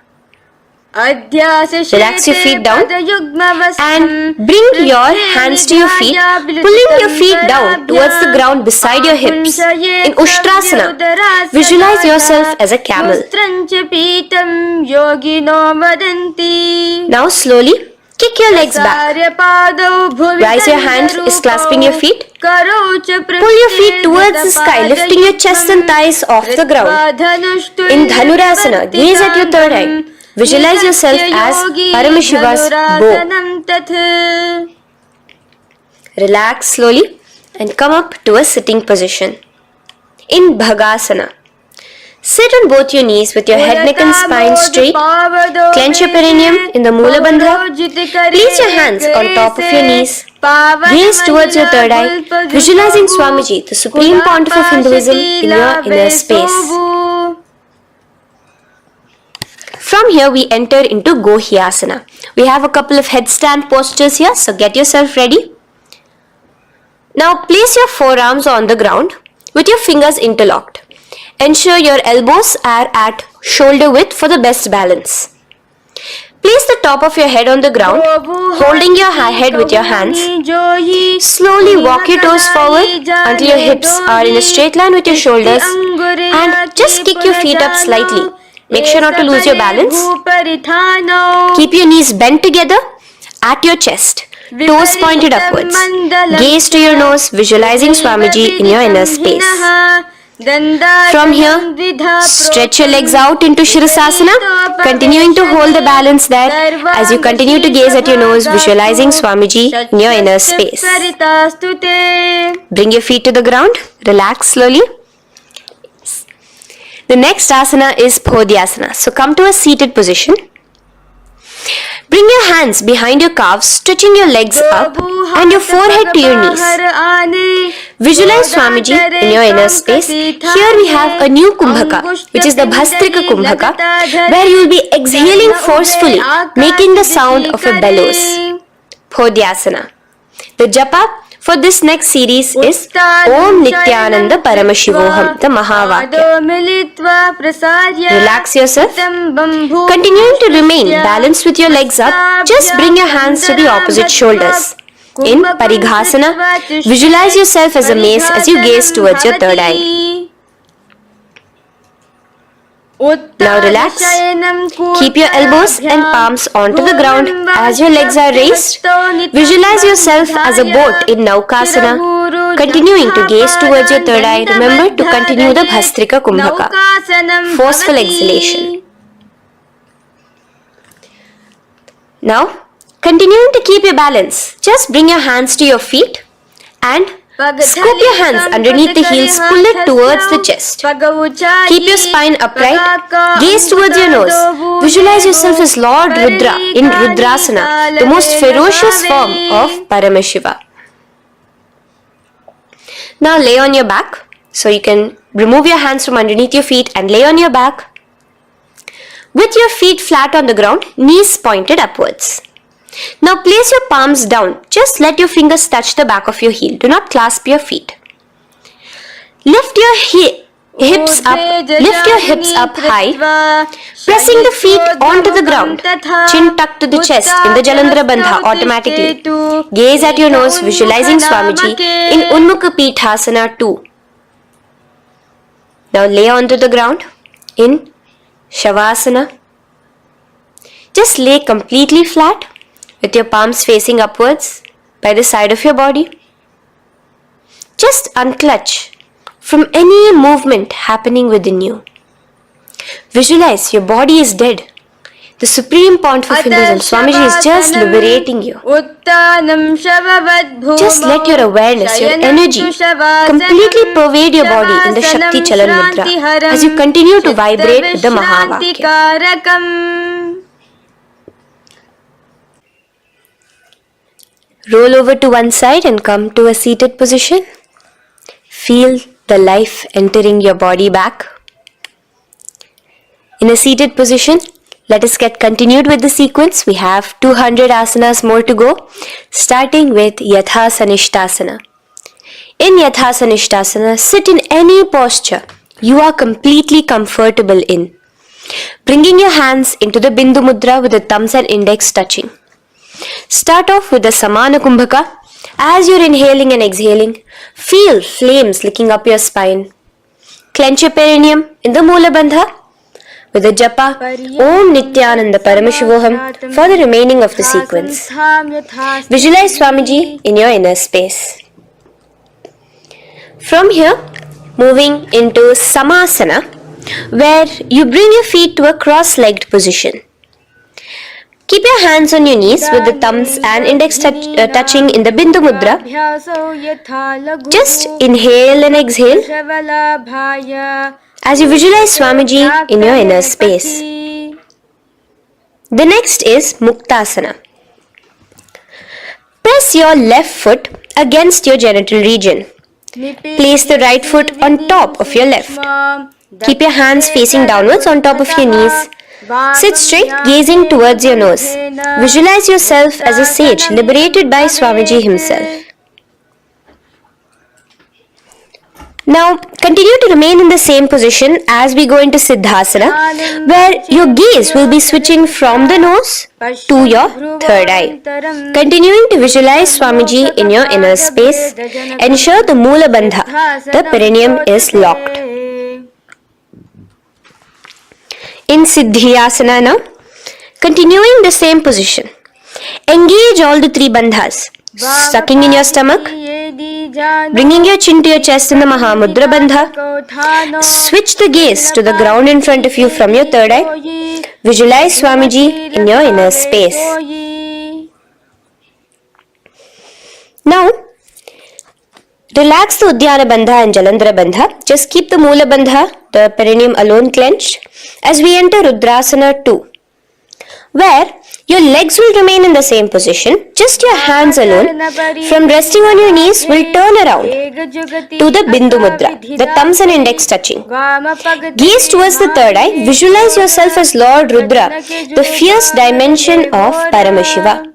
Relax your feet down and bring your hands to your feet, pulling your feet down towards the ground beside your hips. In Ushtrasana, visualize yourself as a camel. Now slowly kick your legs back. Rise your hand is clasping your feet. Pull your feet towards the sky, lifting your chest and thighs off the ground. In Dhanurasana, gaze at your third eye. Visualize yourself as Paramashiva's bow. Relax slowly and come up to a sitting position. In Bhagasana, sit on both your knees with your head, neck and spine straight. Clench your perineum in the Moola Bandha. Place your hands on top of your knees. Gaze towards your third eye, visualizing Swamiji, the Supreme Pontiff of Hinduism, in your inner space. From here we enter into Gohyasana. We have a couple of headstand postures here, so get yourself ready. Now place your forearms on the ground with your fingers interlocked. Ensure your elbows are at shoulder width for the best balance. Place the top of your head on the ground, holding your head with your hands. Slowly walk your toes forward until your hips are in a straight line with your shoulders, and just kick your feet up slightly. Make sure not to lose your balance. Keep your knees bent together at your chest. Toes pointed upwards. Gaze to your nose, visualizing Swamiji in your inner space. From here, stretch your legs out into Shirasasana, continuing to hold the balance there as you continue to gaze at your nose, visualizing Swamiji in your inner space. Bring your feet to the ground. Relax slowly. The next asana is Podhyasana. So come to a seated position. Bring your hands behind your calves, stretching your legs up and your forehead to your knees. Visualize Swamiji in your inner space. Here we have a new Kumbhaka, which is the Bhastrika Kumbhaka, where you will be exhaling forcefully, making the sound of a bellows. Podhyasana. The japa for this next series is Om Nityananda Paramashivoham, the Mahavakya. Relax yourself. Continuing to remain balanced with your legs up, just bring your hands to the opposite shoulders. In Parighasana, visualize yourself as a mace as you gaze towards your third eye. Now relax. Keep your elbows and palms onto the ground as your legs are raised. Visualize yourself as a boat in Naukasana. Continuing to gaze towards your third eye, remember to continue the Bhastrika Kumbhaka. Forceful exhalation. Now, continuing to keep your balance, just bring your hands to your feet and scoop your hands underneath the heels, pull it towards the chest. Keep your spine upright, gaze towards your nose. Visualize yourself as Lord Rudra in Rudrasana, the most ferocious form of Paramashiva. Now lay on your back. So you can remove your hands from underneath your feet and lay on your back. with your feet flat on the ground, knees pointed upwards. Now place your palms down. Just let your fingers touch the back of your heel. Do not clasp your feet. Lift your hips up. Lift your hips up high, pressing the feet onto the ground. Chin tucked to the chest in the Jalandhara Bandha automatically. Gaze at your nose, visualizing Swamiji in Unmukha Pithasana 2. Now lay onto the ground in shavasana. Just lay completely flat with your palms facing upwards by the side of your body. Just unclutch from any movement happening within you. Visualize your body is dead. The Supreme Pontiff of Hinduism, Swamiji, is just liberating you. Just let your awareness, your energy completely pervade your body in the Shakti Chalan Mudra as you continue to vibrate with the Mahavakya. Roll over to one side and come to a seated position. Feel the life entering your body back. In a seated position, let us get continued with the sequence. We have 200 asanas more to go, starting with Yathasanishtasana. In Yathasanishtasana, sit in any posture you are completely comfortable in, bringing your hands into the Bindu Mudra with the thumbs and index touching. Start off with the Samana Kumbhaka. As you're inhaling and exhaling, feel flames licking up your spine. Clench your perineum in the Moola Bandha with the japa Om Nityanand Paramashivoham for the remaining of the sequence. Visualize Swamiji in your inner space. From here, moving into Samasana, where you bring your feet to a cross-legged position. Keep your hands on your knees with the thumbs and index touching in the Bindu Mudra. Just inhale and exhale as you visualize Swamiji in your inner space. The next is Muktasana. Press your left foot against your genital region. Place the right foot on top of your left. Keep your hands facing downwards on top of your knees. Sit straight, gazing towards your nose. Visualize yourself as a sage liberated by Swamiji himself. Now, continue to remain in the same position as we go into Siddhasana, where your gaze will be switching from the nose to your third eye. Continuing to visualize Swamiji in your inner space, ensure the Moola Bandha, the perineum, is locked. In Siddhyasana now, continuing the same position. Engage all the three bandhas, sucking in your stomach, bringing your chin to your chest in the Mahamudra Bandha. Switch the gaze to the ground in front of you from your third eye. Visualize Swamiji in your inner space. Now, relax the Uddiyana Bandha and Jalandhara Bandha. Just keep the Moola Bandha, the perineum alone clenched, as we enter Rudrasana 2, where your legs will remain in the same position, just your hands alone, from resting on your knees, will turn around to the Bindu Mudra, the thumbs and index touching. Gaze towards the third eye, visualize yourself as Lord Rudra, the fierce dimension of Paramashiva.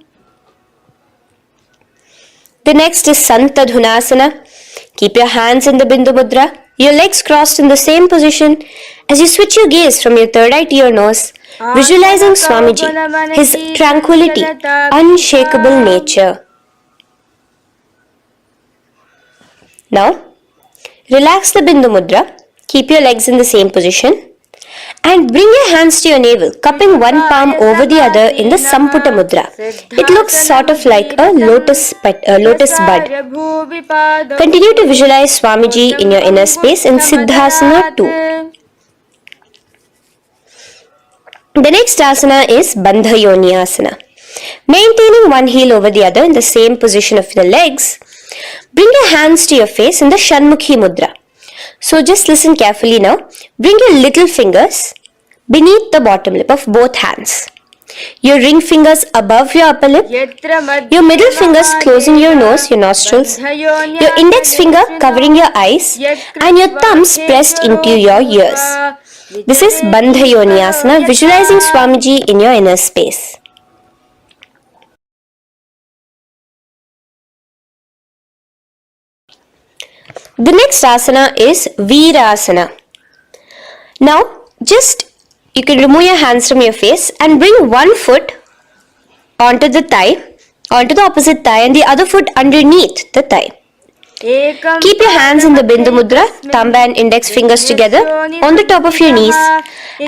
The next is Santadhunasana. Keep your hands in the Bindu Mudra, your legs crossed in the same position as you switch your gaze from your third eye to your nose, visualizing Swamiji, his tranquility, unshakable nature. Now, relax the Bindu Mudra, keep your legs in the same position, and bring your hands to your navel, cupping one palm over the other in the Samputa Mudra. It looks sort of like a lotus bud. Continue to visualize Swamiji in your inner space in Siddhasana 2. The next asana is Bandha Yoni Asana. Maintaining one heel over the other in the same position of the legs, bring your hands to your face in the Shanmukhi Mudra. So just listen carefully now. Bring your little fingers beneath the bottom lip of both hands. Your ring fingers above your upper lip. Your middle fingers closing your nose, your nostrils. Your index finger covering your eyes. And your thumbs pressed into your ears. This is Bandha Yoni Asana, visualizing Swamiji in your inner space. The next asana is Virasana. Now, you can remove your hands from your face and bring one foot onto the opposite thigh, and the other foot underneath the thigh. Keep your hands in the Bindu Mudra, thumb and index fingers together on the top of your knees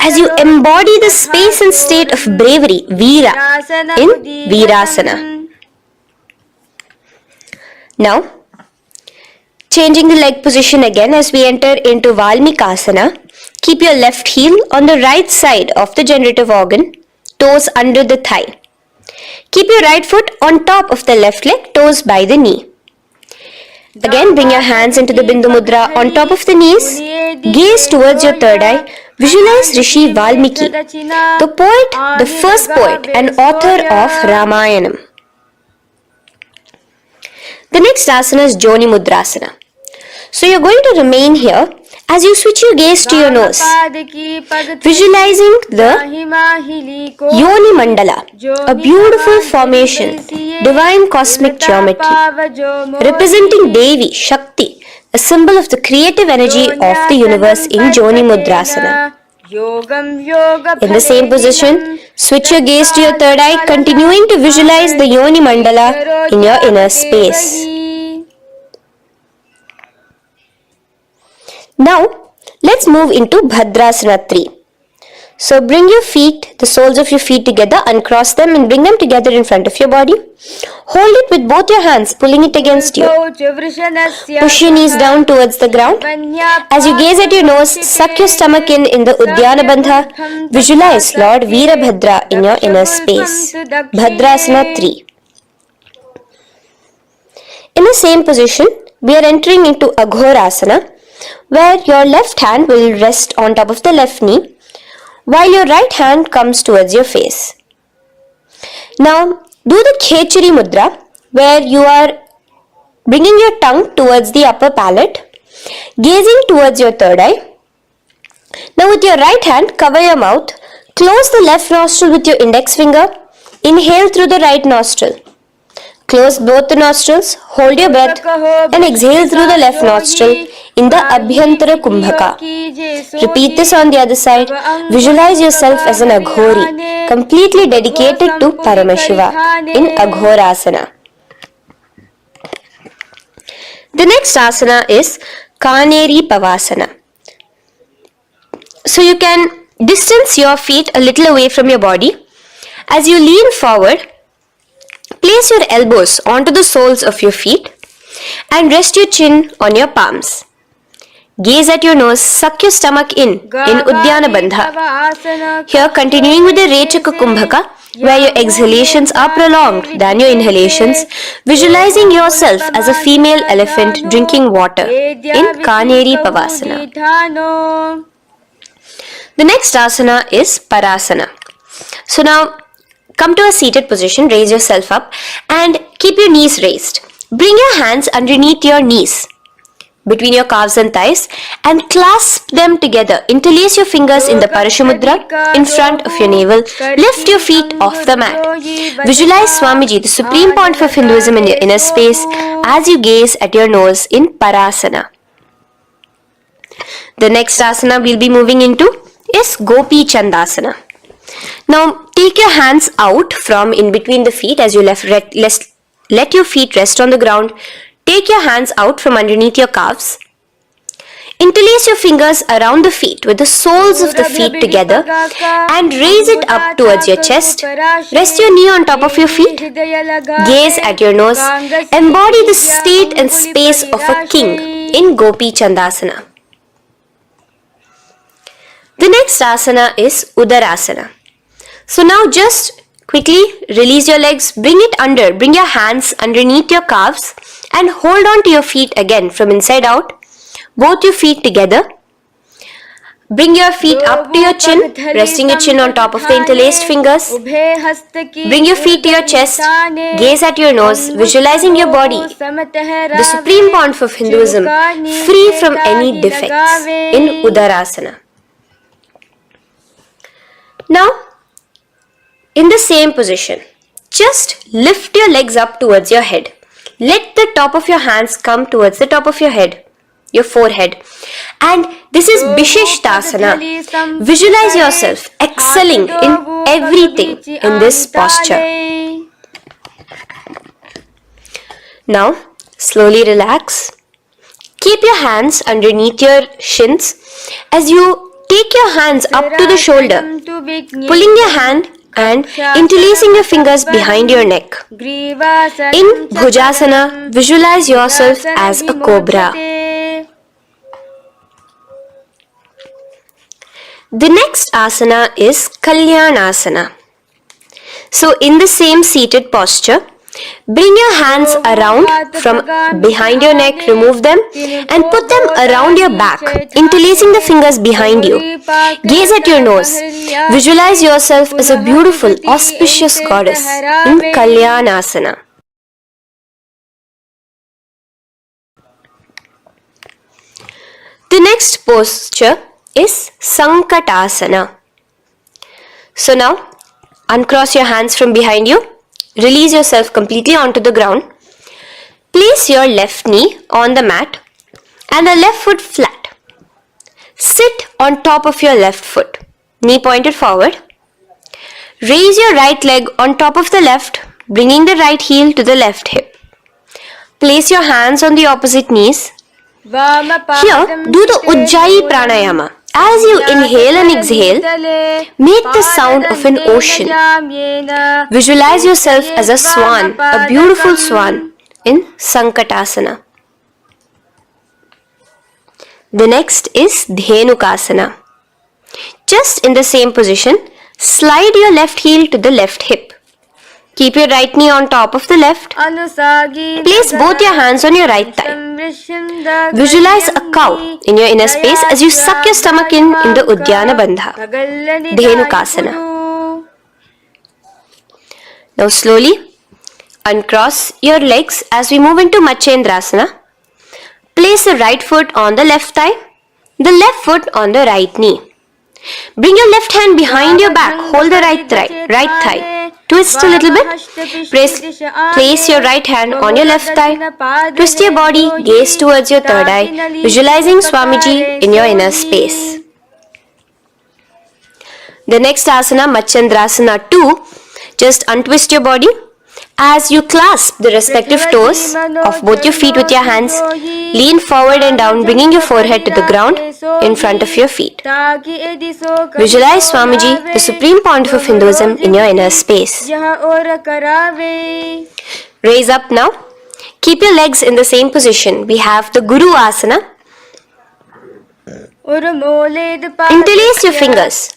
as you embody the space and state of bravery, Veera, in Virasana. Now, changing the leg position again as we enter into Valmikasana. Keep your left heel on the right side of the generative organ, toes under the thigh. Keep your right foot on top of the left leg, toes by the knee. Again, bring your hands into the Bindu Mudra on top of the knees. Gaze towards your third eye. Visualize Rishi Valmiki, the first poet and author of Ramayanam. The next asana is Joni Mudrasana. So you're going to remain here as you switch your gaze to your nose, visualizing the Yoni Mandala, a beautiful formation, divine cosmic geometry, representing Devi, Shakti, a symbol of the creative energy of the universe in Joni Mudrasana. In the same position, switch your gaze to your third eye, continuing to visualize the Yoni Mandala in your inner space. Now, let's move into Bhadrasana 3. So bring your feet, the soles of your feet together, uncross them and bring them together in front of your body. Hold it with both your hands, pulling it against you. Push your knees down towards the ground. As you gaze at your nose, suck your stomach in the Udyana Bandha. Visualize Lord Veerabhadra in your inner space. Bhadrasana 3. In the same position, we are entering into Aghorasana, where your left hand will rest on top of the left knee, while your right hand comes towards your face. Now, do the Khechari Mudra, where you are bringing your tongue towards the upper palate, gazing towards your third eye. Now, with your right hand, cover your mouth, close the left nostril with your index finger, inhale through the right nostril. Close both the nostrils, hold your breath and exhale through the left nostril in the Abhyantara Kumbhaka. Repeat this on the other side. Visualize yourself as an Aghori, completely dedicated to Paramashiva in Aghorasana. The next asana is Kaneri Pavasana. So you can distance your feet a little away from your body. As you lean forward, place your elbows onto the soles of your feet and rest your chin on your palms. Gaze at your nose, suck your stomach in Udyana Bandha. Here, continuing with the Rechaka Kumbhaka, where your exhalations are prolonged than your inhalations, visualizing yourself as a female elephant drinking water in Kaneri Pavasana. The next asana is Parasana. So now, come to a seated position, raise yourself up and keep your knees raised. Bring your hands underneath your knees, between your calves and thighs, and clasp them together. Interlace your fingers in the Parashamudra in front of your navel. Lift your feet off the mat. Visualize Swamiji, the Supreme Pontiff of Hinduism, in your inner space as you gaze at your nose in Parasana. The next asana we'll be moving into is Gopi Chandasana. Now, take your hands out from in between the feet as you let your feet rest on the ground. Take your hands out from underneath your calves. Interlace your fingers around the feet with the soles of the feet together and raise it up towards your chest. Rest your knee on top of your feet. Gaze at your nose. Embody the state and space of a king in Gopi Chandasana. The next asana is Udarasana. So now just quickly release your legs, bring your hands underneath your calves and hold on to your feet again from inside out, both your feet together. Bring your feet up to your chin, resting your chin on top of the interlaced fingers. Bring your feet to your chest, gaze at your nose, visualizing your body, the Supreme Pontiff of Hinduism, free from any defects in Udarasana. same position, just lift your legs up towards your head. Let the top of your hands come towards the top of your head, your forehead. And this is Vishishtasana. Visualize yourself excelling in everything in this posture. Now, slowly relax. Keep your hands underneath your shins as you take your hands up to the shoulder, pulling your hand and interlacing your fingers behind your neck. In Bhujasana, visualize yourself as a cobra. The next asana is Kalyanasana. So in the same seated posture, bring your hands around from behind your neck, remove them and put them around your back, interlacing the fingers behind you. Gaze at your nose. Visualize yourself as a beautiful, auspicious goddess in Kalyanasana. The next posture is Sankatasana. So now, uncross your hands from behind you. Release yourself completely onto the ground. Place your left knee on the mat and the left foot flat. Sit on top of your left foot, knee pointed forward. Raise your right leg on top of the left, bringing the right heel to the left hip. Place your hands on the opposite knees. Here, do the Ujjayi Pranayama. As you inhale and exhale, make the sound of an ocean. Visualize yourself as a swan, a beautiful swan in Sankatasana. The next is Dhenukasana. Just in the same position, slide your left heel to the left hip. Keep your right knee on top of the left. Place both your hands on your right thigh. Visualize a cow in your inner space as you suck your stomach in the Uddiyana Bandha, Dhenukasana. Now slowly uncross your legs as we move into Matsyendrasana. Place the right foot on the left thigh, the left foot on the right knee. Bring your left hand behind your back, hold the right thigh. Twist a little bit. Place your right hand on your left thigh. Twist your body, gaze towards your third eye, visualizing Swamiji in your inner space. The next asana, Matsyendrasana 2, just untwist your body. As you clasp the respective toes of both your feet with your hands, lean forward and down, bringing your forehead to the ground in front of your feet. Visualize Swamiji, the Supreme Pontiff of Hinduism, in your inner space. Raise up now. Keep your legs in the same position. We have the Guru Asana. Interlace your fingers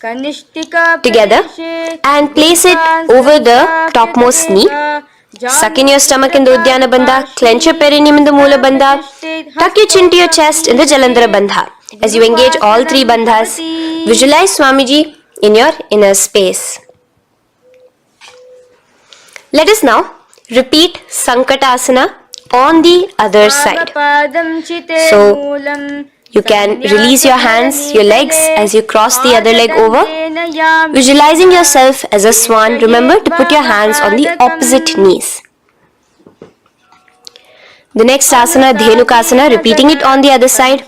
together and place it over the topmost knee. Suck in your stomach in the Uddiyana Bandha, clench your perineum in the Moola Bandha, tuck your chin to your chest in the Jalandhara Bandha. As you engage all three bandhas, visualize Swamiji in your inner space. Let us now repeat Sankatasana on the other side. So, you can release your hands, your legs as you cross the other leg over. Visualizing yourself as a swan, remember to put your hands on the opposite knees. The next asana, Dhenukasana, repeating it on the other side.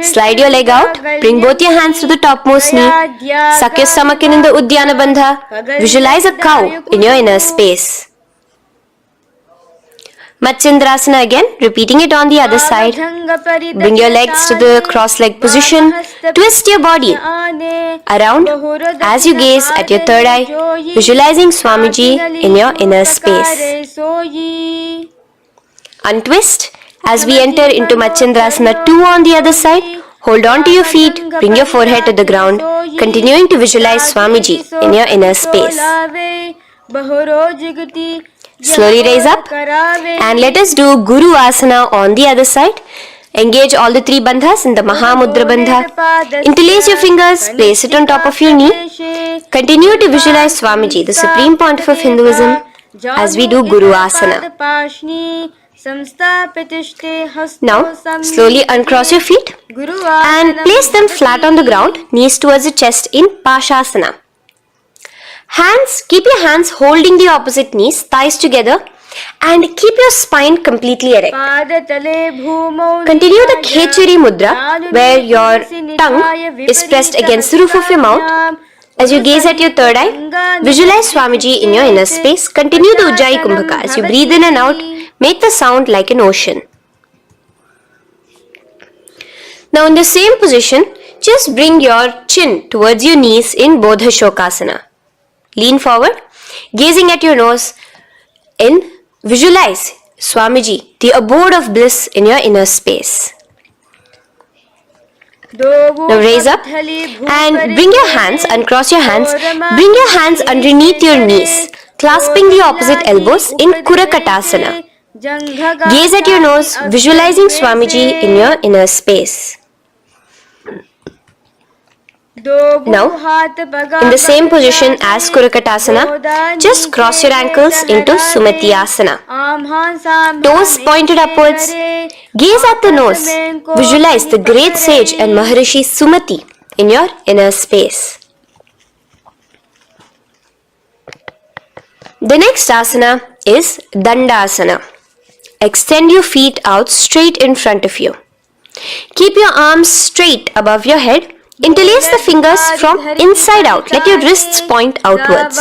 Slide your leg out, bring both your hands to the topmost knee. Suck your stomach in the Uddiyana Bandha. Visualize a cow in your inner space. Matsyendrasana again, repeating it on the other side. Bring your legs to the cross-leg position. Twist your body around as you gaze at your third eye, visualizing Swamiji in your inner space. Untwist as we enter into Matsyendrasana 2 on the other side. Hold on to your feet, bring your forehead to the ground, continuing to visualize Swamiji in your inner space. Slowly raise up and let us do Guru Asana on the other side. Engage all the three bandhas in the Mahamudra Bandha. Interlace your fingers, place it on top of your knee. Continue to visualize Swamiji, the Supreme Pontiff of Hinduism, as we do Guru Asana. Now, slowly uncross your feet and place them flat on the ground, knees towards the chest in Pashasana. Keep your hands holding the opposite knees, thighs together, and keep your spine completely erect. Continue the Khechari Mudra, where your tongue is pressed against the roof of your mouth. As you gaze at your third eye, visualize Swamiji in your inner space. Continue the Ujjayi Kumbhaka. As you breathe in and out, make the sound like an ocean. Now in the same position, just bring your chin towards your knees in Bodha Shokasana. Lean forward, gazing at your nose, in visualize Swamiji, the abode of bliss in your inner space. Now raise up and bring your hands, uncross your hands, bring your hands underneath your knees, clasping the opposite elbows in Kurakatasana. Gaze at your nose, visualizing Swamiji in your inner space. Now, in the same position as Kurakatasana, just cross your ankles into Sumati Asana. Toes pointed upwards. Gaze at the nose. Visualize the great sage and Maharishi Sumati in your inner space. The next asana is Dandasana. Extend your feet out straight in front of you. Keep your arms straight above your head. Interlace the fingers from inside out. Let your wrists point outwards.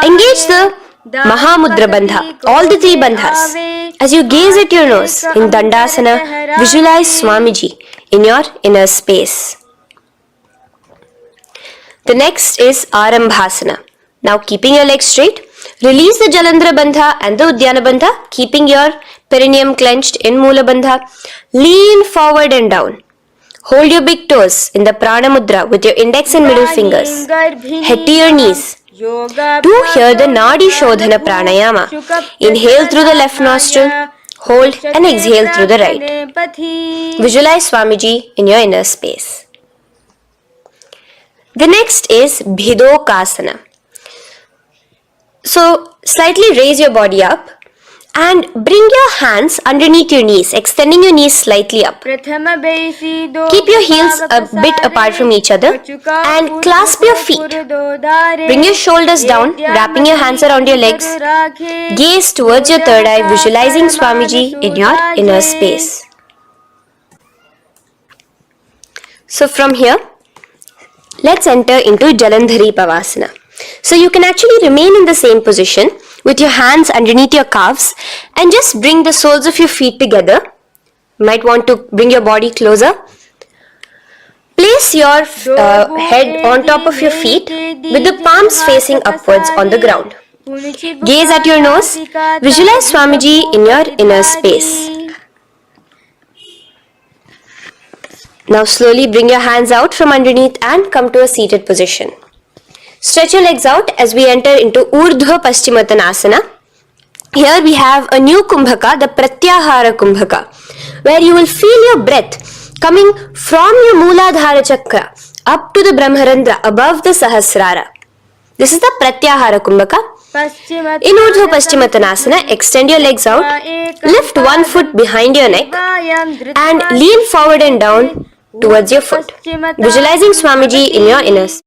Engage the Mahamudra Bandha, all the three bandhas. As you gaze at your nose in Dandasana, visualize Swamiji in your inner space. The next is Arambhasana. Now keeping your legs straight, release the Jalandhara Bandha and the Udyana Bandha, keeping your perineum clenched in Mula Bandha. Lean forward and down. Hold your big toes in the Prana Mudra with your index and middle fingers. Head to your knees. Do here the Nadi Shodhana Pranayama. Inhale through the left nostril, hold and exhale through the right. Visualize Swamiji in your inner space. The next is Bhidokasana. So slightly raise your body up and bring your hands underneath your knees, extending your knees slightly up. Keep your heels a bit apart from each other and clasp your feet. Bring your shoulders down, wrapping your hands around your legs. Gaze towards your third eye, visualizing Swamiji in your inner space. So from here, let's enter into Jalandhari Pavasana. So you can actually remain in the same position with your hands underneath your calves and just bring the soles of your feet together. You might want to bring your body closer. Place your head on top of your feet with the palms facing upwards on the ground. Gaze at your nose. Visualize Swamiji in your inner space. Now slowly bring your hands out from underneath and come to a seated position. Stretch your legs out as we enter into Urdhva Paschimottanasana. Here we have a new Kumbhaka, the Pratyahara Kumbhaka, where you will feel your breath coming from your Mooladhara Chakra up to the Brahmarandra above the Sahasrara. This is the Pratyahara Kumbhaka. In Urdhva Paschimottanasana, extend your legs out, lift one foot behind your neck and lean forward and down towards your foot, visualizing Swamiji in your inner space.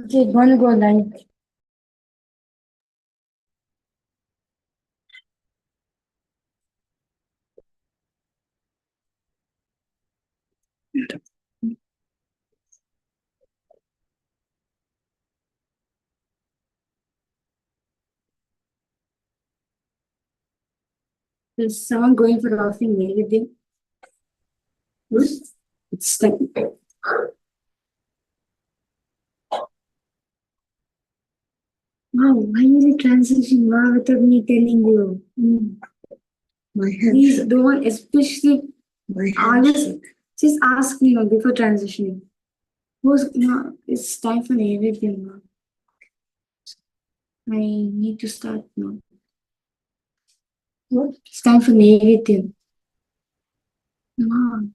Okay, gonna go live. Is someone going for offering Meditative? It's like wow, why is it transitioning wow without me telling you? My head Please shook. don't, especially My head honest. shook. Just ask me before transitioning. Who's it's time for everything now. I need to start now. What? It's time for everything. No.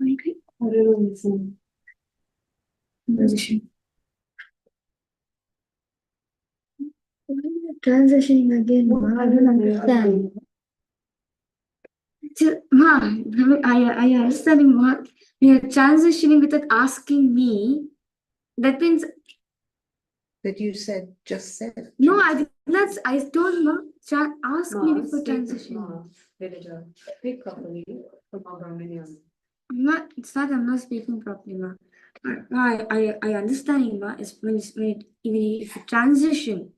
I don't know. Transition. Why are you transitioning again? Ma? I don't understand. Ma, I understand what you're transitioning without asking me. That means That you said, just said. no, I did not. I told Ma, ask me before transition. Speak properly from Armenian. It's not. I'm not speaking properly, Ma. I understand, Ma. It's when if you transition,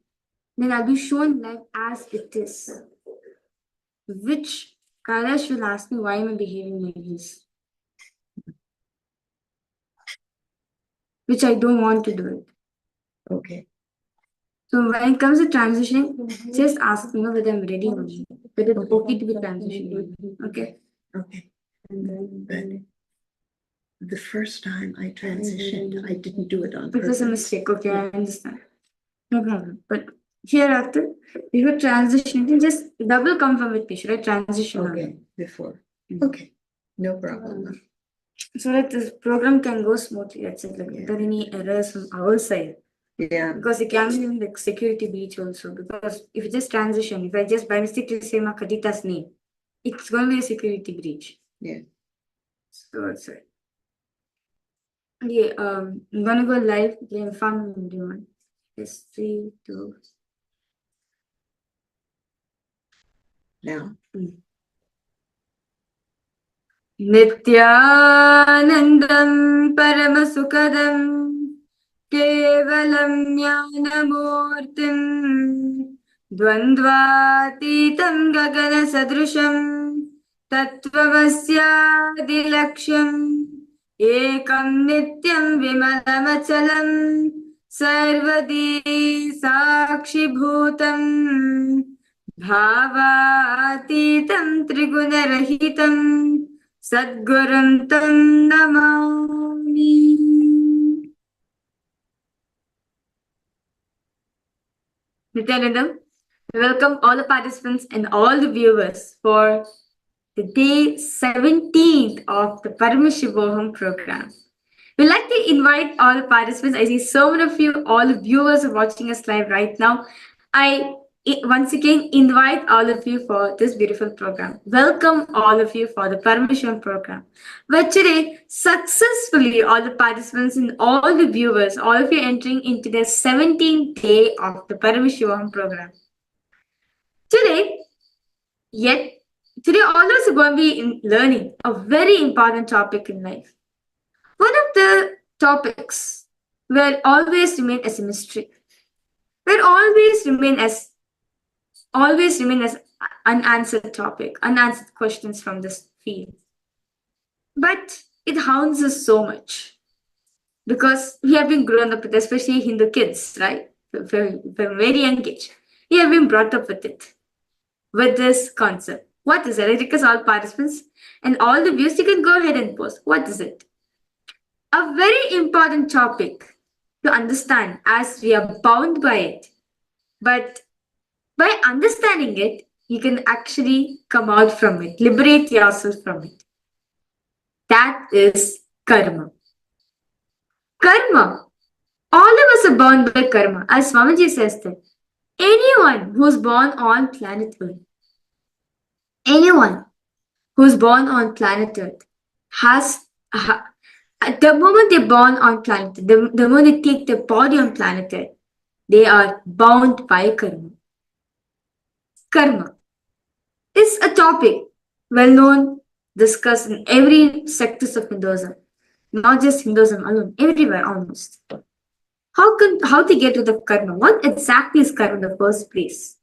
then I'll be shown life as it is. Which Kailash will ask me why am I behaving like this? Which I don't want to do it. Okay. So when it comes to transitioning, just ask me whether I'm ready or not. Whether it's okay to be transitioning. Okay. Okay. But the first time I transitioned, I didn't do it on It purpose. was a mistake. Okay, I understand. No problem. But hereafter, if you transition, then just double confirm with me. Should I transition? or Okay, not? before. Mm. Okay, no problem. So that this program can go smoothly. That's it. Like, without any errors from our side. Yeah, Because it can be like security breach also. Because if you just transition, if I just by mistake say my Kadita's name, it's going to be a security breach. yeah. So that's it. Okay, I'm gonna go live. Okay, inform everyone. Yes, 3, 2. Now, Nityanandam Paramasukadam Kevalam Jnanamurtim Dvandvatitam Gagana Sadrusham Tattvamasyadilaksham Ekam Nityam Vimalamachalam Sarvadi Sakshi Bhutam Bhavatitam Trigunarahitam Sadgurum Tam Namami. Nityanandam, welcome all the participants and all the viewers for the day 17th of the Paramashivoham program. We'd like to invite all the participants. I see so many of you, all the viewers are watching us live right now. I once again invite all of you for this beautiful program. Welcome all of you for the Paramashivoham program, where today successfully all the participants and all the viewers, all of you entering into the 17th day of the Paramashivoham program. Today, all of us are going to be learning a very important topic in life. One of the topics will always remain as a mystery, will always remain as unanswered topic, unanswered questions from this field. But it haunts us so much because we have been grown up with, especially Hindu kids, right? From very young age, we have been brought up with it, with this concept. What is it? I request all participants and all the viewers, you can go ahead and post. What is it? A very important topic to understand as we are bound by it. But by understanding it, you can actually come out from it, liberate yourself from it. That is karma. Karma. All of us are bound by karma. As Swamiji says that anyone who's born on planet Earth, anyone who's born on planet Earth has At the moment they're born on planet, the moment they take their body on planet Earth, they are bound by karma. Karma is a topic well known, discussed in every sectors of Hinduism, not just Hinduism alone, everywhere almost. How to get rid of karma? What exactly is karma in the first place?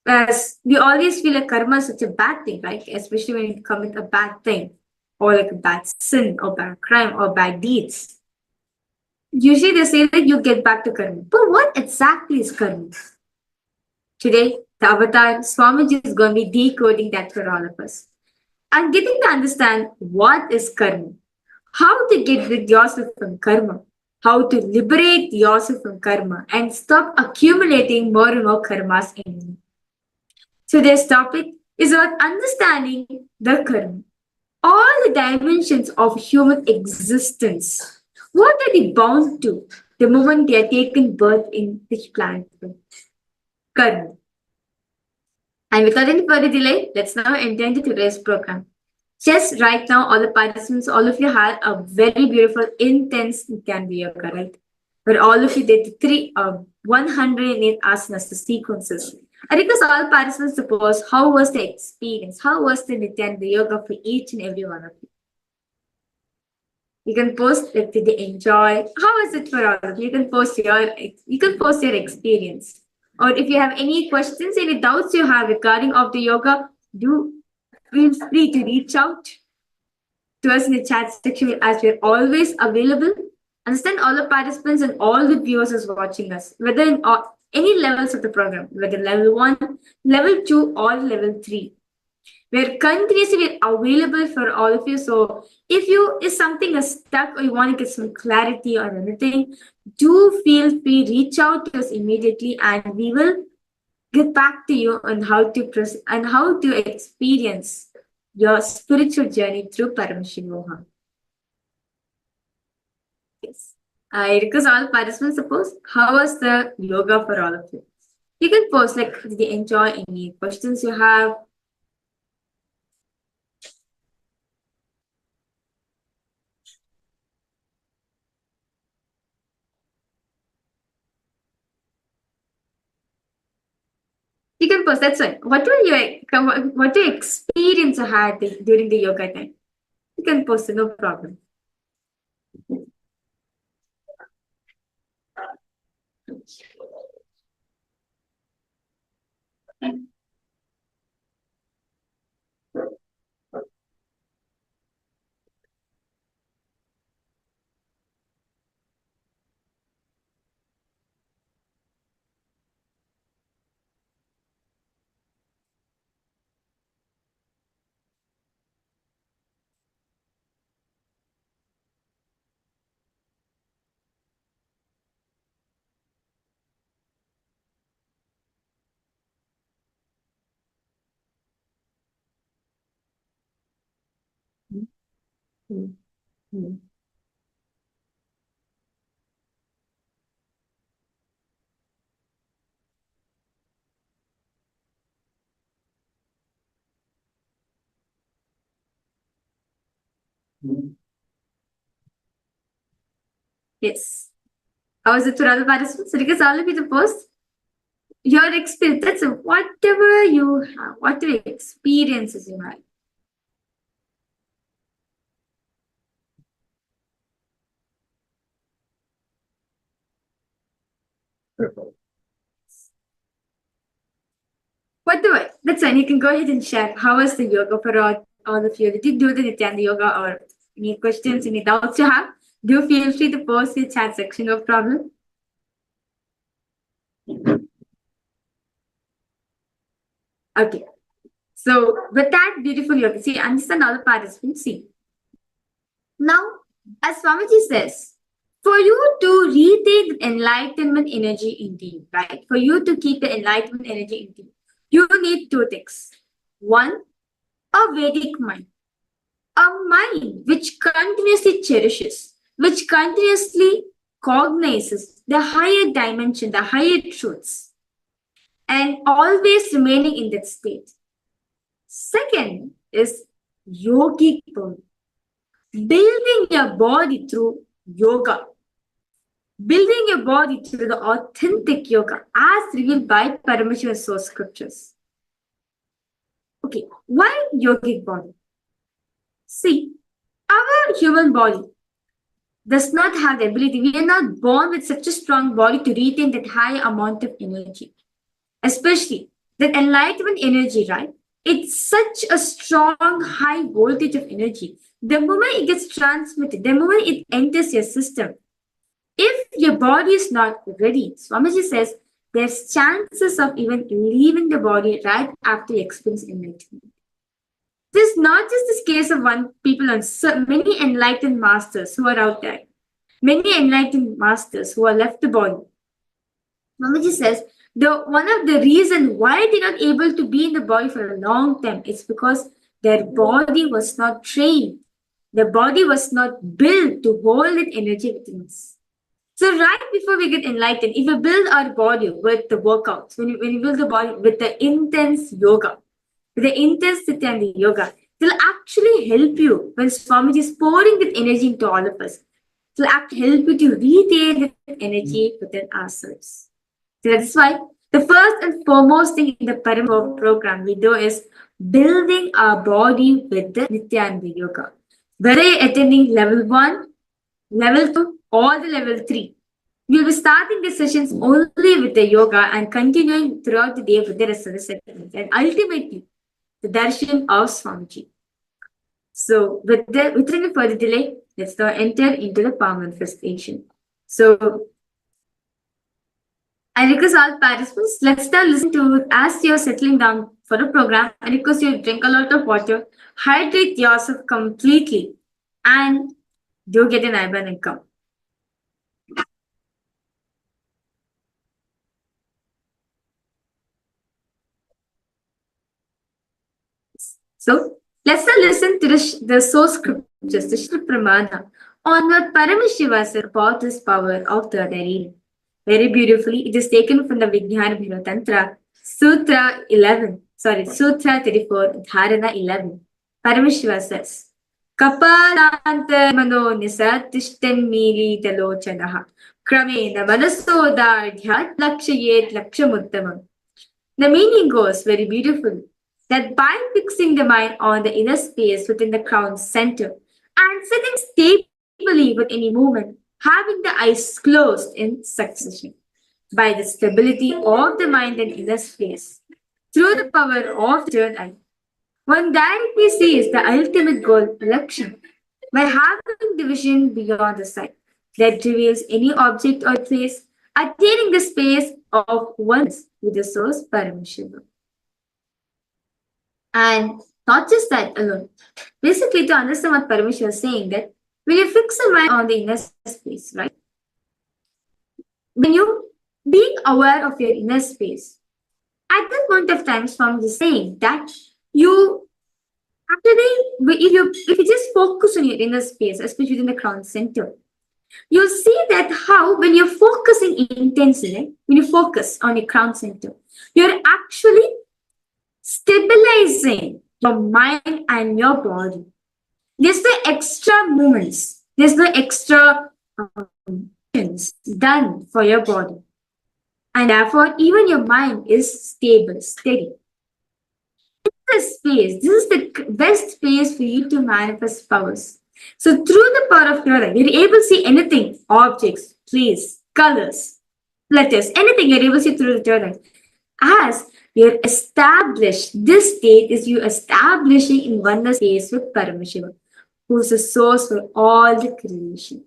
As we always feel like karma is such a bad thing, right? Especially when you commit a bad thing, or like a bad sin, or bad crime, or bad deeds. Usually they say that you get back to karma. But what exactly is karma? Today, the avatar Swamiji is going to be decoding that for all of us and getting to understand what is karma, how to get rid yourself from karma, how to liberate yourself from karma and stop accumulating more and more karmas in you. Today's topic is about understanding the karma, all the dimensions of human existence. What are they bound to the moment they are taken birth in this planet? Karma. And without any further delay, let's now enter into today's program. Just right now, all the participants, all of you had a very beautiful, intense Nityanand yoga, right? Where all of you did 108 asanas, the sequences. I request all participants to post how was the experience, how was the Nityanand yoga for each and every one of you. You can post if did they enjoy. How was it for all of you? You can post your experience. Or if you have any questions, any doubts you have regarding of the yoga, do feel free to reach out to us in the chat section as we're always available. Understand all the participants and all the viewers is watching us, whether in any levels of the program, whether level 1, level 2, or level 3. We're continuously available for all of you. So if something is stuck or you want to get some clarity or anything, do feel free, reach out to us immediately and we will get back to you on how to experience your spiritual journey through Paramashivoham. Yes. I request all participants to post how was the yoga for all of you. You can post like did you enjoy any questions you have. You can post. That's right. What your experience you had during the yoga time? You can post it, no problem. Yes. How is it for other participants? So because all of you to post your experience. That's whatever you have, whatever experiences you have. Whatever. That's fine. You can go ahead and share. How was the yoga for all of you? Did you do the Nityanand yoga or any questions, any doubts you have? Do feel free to post in the chat section, no problem. Okay. So with that beautiful yoga, see, understand all the participants. See. Now, as Swamiji says, for you to retain the enlightenment energy in you, right? For you to keep the enlightenment energy in you need two things. One, a Vedic mind. A mind which continuously cherishes, which continuously cognizes the higher dimension, the higher truths, and always remaining in that state. Second is yogic mind. building your body through yoga. Building your body through the authentic yoga as revealed by Paramashivoham's source scriptures. Okay, why yogic body? See, our human body does not have the ability, we are not born with such a strong body to retain that high amount of energy. Especially that enlightenment energy, right? It's such a strong, high voltage of energy. The moment it gets transmitted, the moment it enters your system, if your body is not ready, Swamiji says there's chances of even leaving the body right after you experience enlightenment. This is not just this case of one people and so many enlightened masters who are out there. Many enlightened masters who are left the body. Swamiji says one of the reason why they're not able to be in the body for a long time is because their body was not trained. Their body was not built to hold that energy within us. So right before we get enlightened, if we build our body with the workouts, when you build the body with the intense yoga, with the intensity and the yoga, it will actually help you when Swamiji is pouring that energy into all of us. It will actually help you to retain that energy within ourselves. So that's why the first and foremost thing in the Paramashivoham program we do is building our body with the Nityananda yoga. Whether you're attending level 1, level 2, or the level 3. We'll be starting the sessions only with the yoga and continuing throughout the day with the rest of the sessions. And ultimately, the darshan of Swamiji. So, without any further delay, let's now enter into the power manifestation. So, I request all participants, let's now listen to as you're settling down for the program. I request you drink a lot of water, hydrate yourself completely, and do get an IBAN and come. So let's now listen to the source scriptures, the Shri Pramana, on what Paramashiva said about this power of third eye reading. Very beautifully, it is taken from the Vijnana Bhiro Tantra, Sutra 34, Dharana 11. Paramashiva says, Kapalanta mano nisa tishtan mili talochanaha kramena manasodardhyat lakshayet lakshamuttamam. The meaning goes very beautifully that by fixing the mind on the inner space within the crown center and sitting stably with any movement, having the eyes closed in succession, by the stability of the mind and inner space, through the power of the third eye, one directly sees the ultimate goal, election, by having the vision beyond the sight that reveals any object or place, attaining the space of oneness with the source Paramashiva. And not just that alone. Basically, to understand what Paramashiva is saying, that when you fix your mind on the inner space, right? When you being aware of your inner space, at that point of time, Swami is saying that you actually, if you just focus on your inner space, especially within the crown center, you'll see that how when you're focusing intensely, when you focus on your crown center, you're actually stabilizing your mind and your body. There's no extra movements. There's no extra things done for your body. And therefore, even your mind is stable, steady. This is the best space for you to manifest powers. So through the power of your eye, you're able to see anything, objects, trees, colors, letters, anything you're able to see through the third eye. As you're established, this state is you establishing in oneness space with Paramashiva, who is the source for all the creation.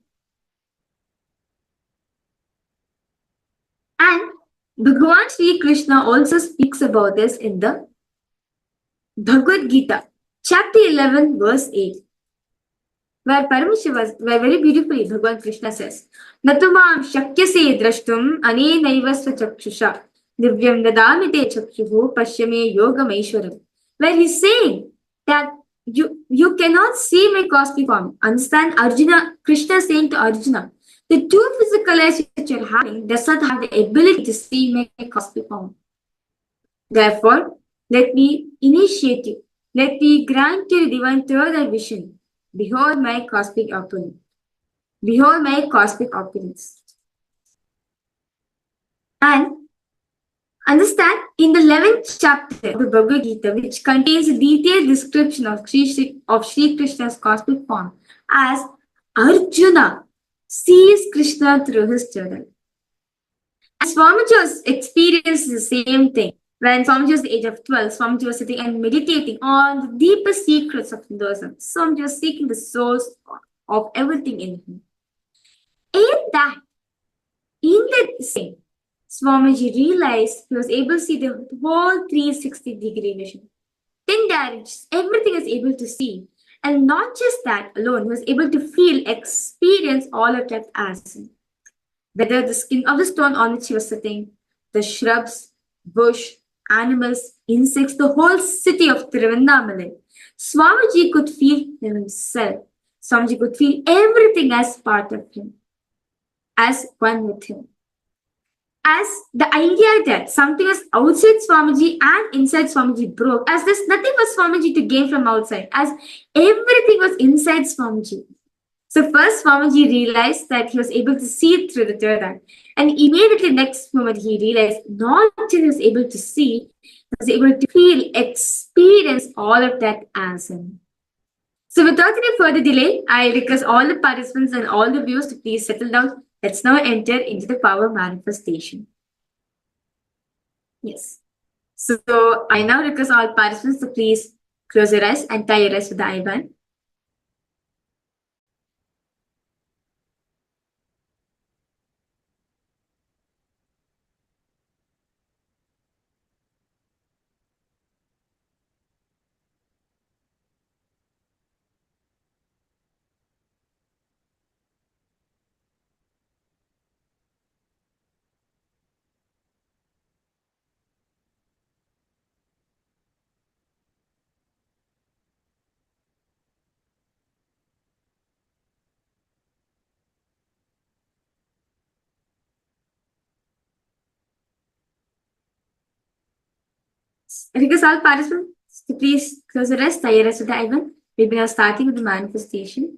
And Bhagavan Sri Krishna also speaks about this in the Bhagavad Gita, chapter 11, verse 8, where Paramashiva, where very beautifully Bhagavan Krishna says, Natumam shakyase drashtum anenaiva swachakshusha divyam dadamite chakshuhu pashyame yogam aishwaram. Where he's saying that you cannot see my cosmic form. Understand Arjuna, Krishna saying to Arjuna, the two physical eyes that you're having does not have the ability to see my cosmic form. Therefore, let me initiate you. Let me grant you divine third eye vision Behold my cosmic opulence. Behold my cosmic opulence. And understand, in the 11th chapter of the Bhagavad Gita, which contains a detailed description of Sri Krishna's cosmic form, as Arjuna sees Krishna through his journal. And Swamiji was experiencing the same thing. When Swamiji was the age of 12, Swamiji was sitting and meditating on the deepest secrets of Hinduism. Swamiji was seeking the source of everything in him. In that same, Swamiji realized he was able to see the whole 360-degree vision. 10 directions, everything was able to see. And not just that alone, he was able to feel, experience all of that asana. Whether the skin of the stone on which he was sitting, the shrubs, bush, animals, insects, the whole city of Tiruvannamalai, Swamiji could feel himself. Swamiji could feel everything as part of him, as one with him. As the idea that something was outside Swamiji and inside Swamiji broke, as there's nothing for Swamiji to gain from outside, as everything was inside Swamiji. So first Swamiji realized that he was able to see through the third. And immediately next moment he realized not just he was able to see, he was able to feel, experience all of that as him. So without any further delay, I request all the participants and all the viewers to please settle down. Let's now enter into the power manifestation. Yes. So I now request all participants to please close your eyes and tie your eyes with the eye band. I request all participants to please close your eyes, tie your eyes with the eye band. We'll be now starting with the manifestation.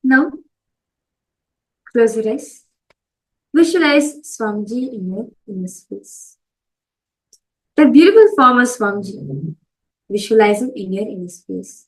Now, close your eyes. Visualize Swamiji in your space. The beautiful form of Swamiji. Visualize him in your inner space.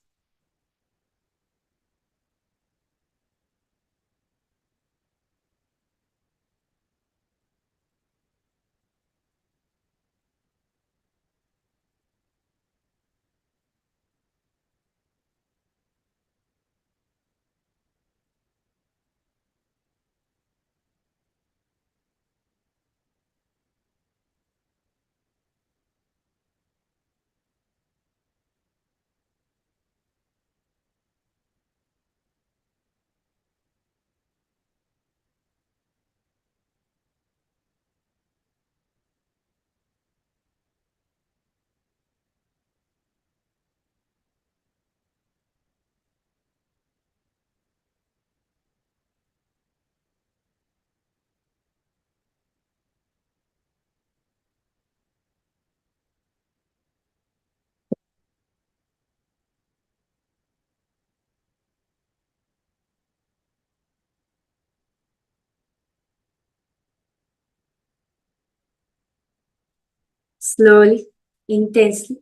Slowly, intensely,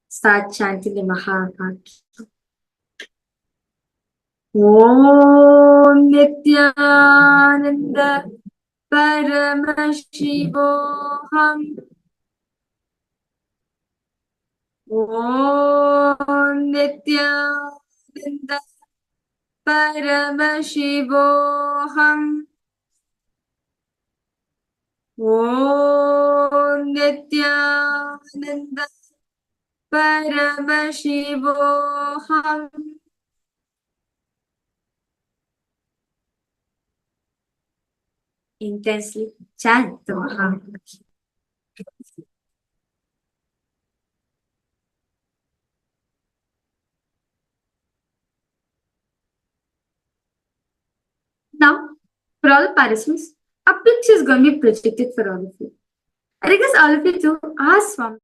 start chanting the Mahavakya. Om Nityananda Paramashivoham Om Nityananda Paramashivoham. Om Nityananda Paramashivoham. Intensely chant the Mahamantra. Now, for all the participants, a picture is going to be projected for all of you. I request all of you to ask Swami.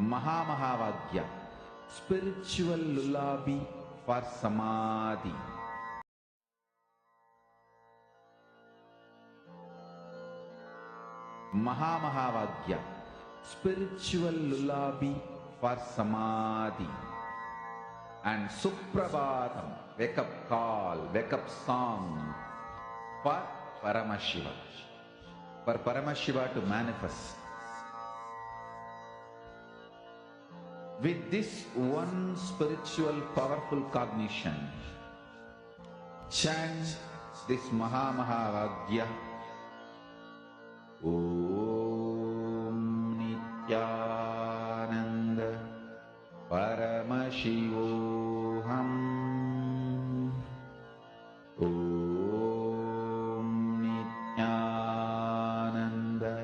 Mahavagya, spiritual lullaby for Samadhi. Mahavagya, spiritual lullaby for Samadhi. And Suprabhatam, wake up call, wake up song for Paramashiva. For Paramashiva to manifest. With this one spiritual powerful cognition, chant this Mahavagya. Om Nityananda Paramashivoham. Om Nityananda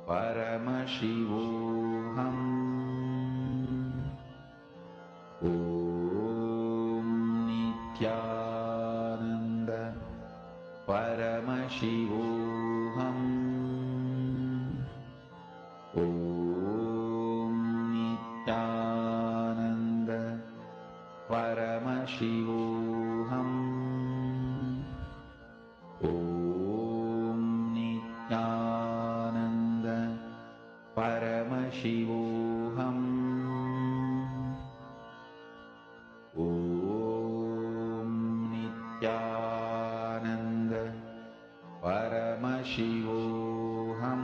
Paramashivoham. Om Nityananda Paramashivoham. Om Nityananda Paramashivoham. Om Nityananda Paramashivoham. Om Nityananda Paramashivoham.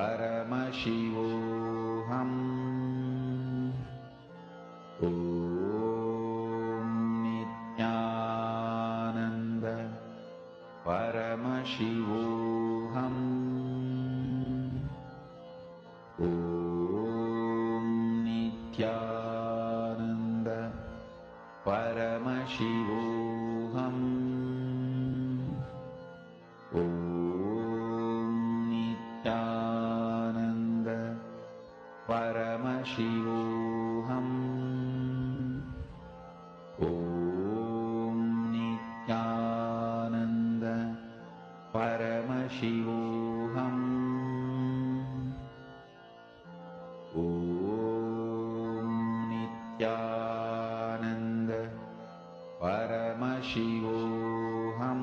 Paramashivoham. Om Nityanand Paramashivoham. Om Nityanand Paramashivoham. Om Nityanand Paramashivoham. Om Nityanand Paramashivoham. Om Nityanand Paramashivoham.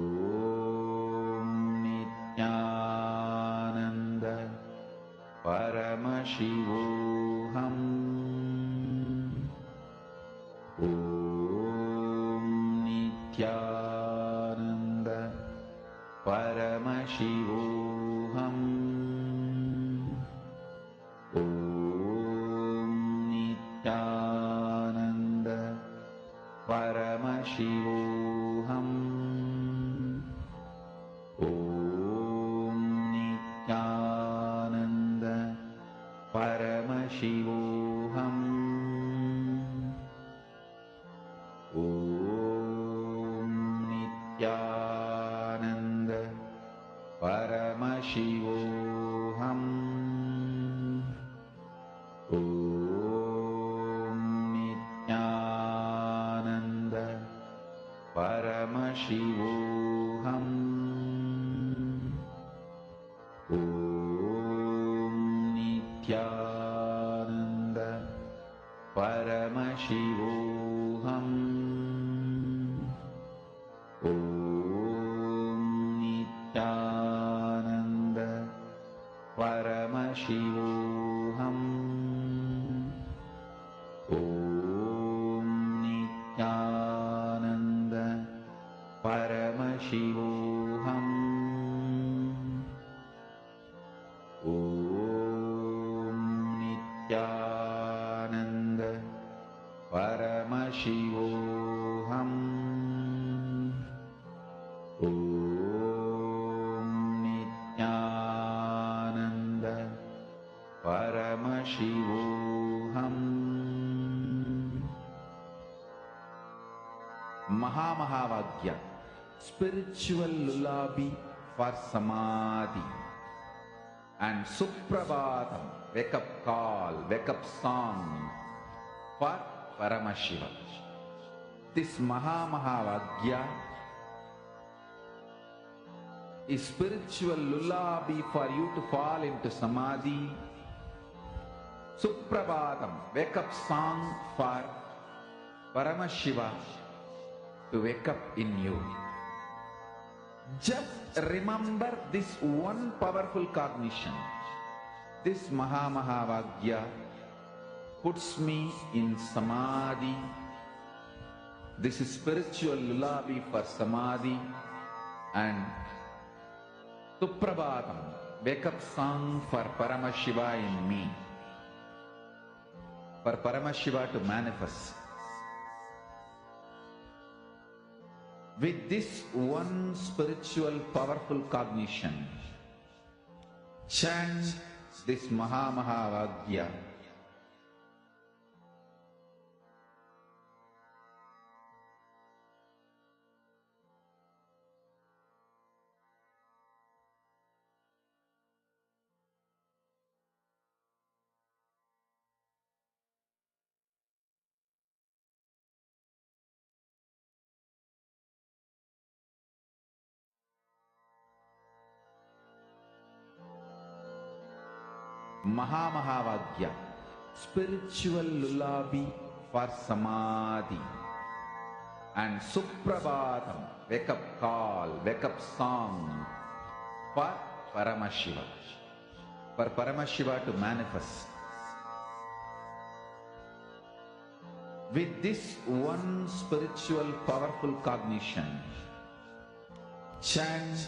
Om Nityanand Paramashivoham. Om Nityanand Paramashivoham. Om Nityanand Paramashivoham. Om Nityanand Paramashivoham. Om Nityanand Paramashivoham. Om Nityanand Paramashivoham. Om Nityanand Paramashivoham. Om Nityanand Paramashivoham. Om Nityanand Paramashivoham. Om Nityanand Paramashivoham. Om Nityanand Paramashivoham. Mahamahavagya, spiritual lullaby for samadhi, and Suprabhatam, wake up call, wake up song for Paramashiva. This Mahamahavagya is spiritual lullaby for you to fall into samadhi. Suprabhatam, wake up song for Paramashiva to wake up in you. Just remember this one powerful cognition. This Mahamahavagya puts me in samadhi. This is spiritual lullaby for samadhi, and Suprabhatam, wake up song for Paramashiva in me, for Paramashiva to manifest. With this one spiritual powerful cognition, chant this Mahamahavagya. Mahamahavagya, spiritual lullaby for samadhi, and Suprabhatam, wake up call, wake up song for Paramashiva, for Paramashiva to manifest. With this one spiritual powerful cognition, chant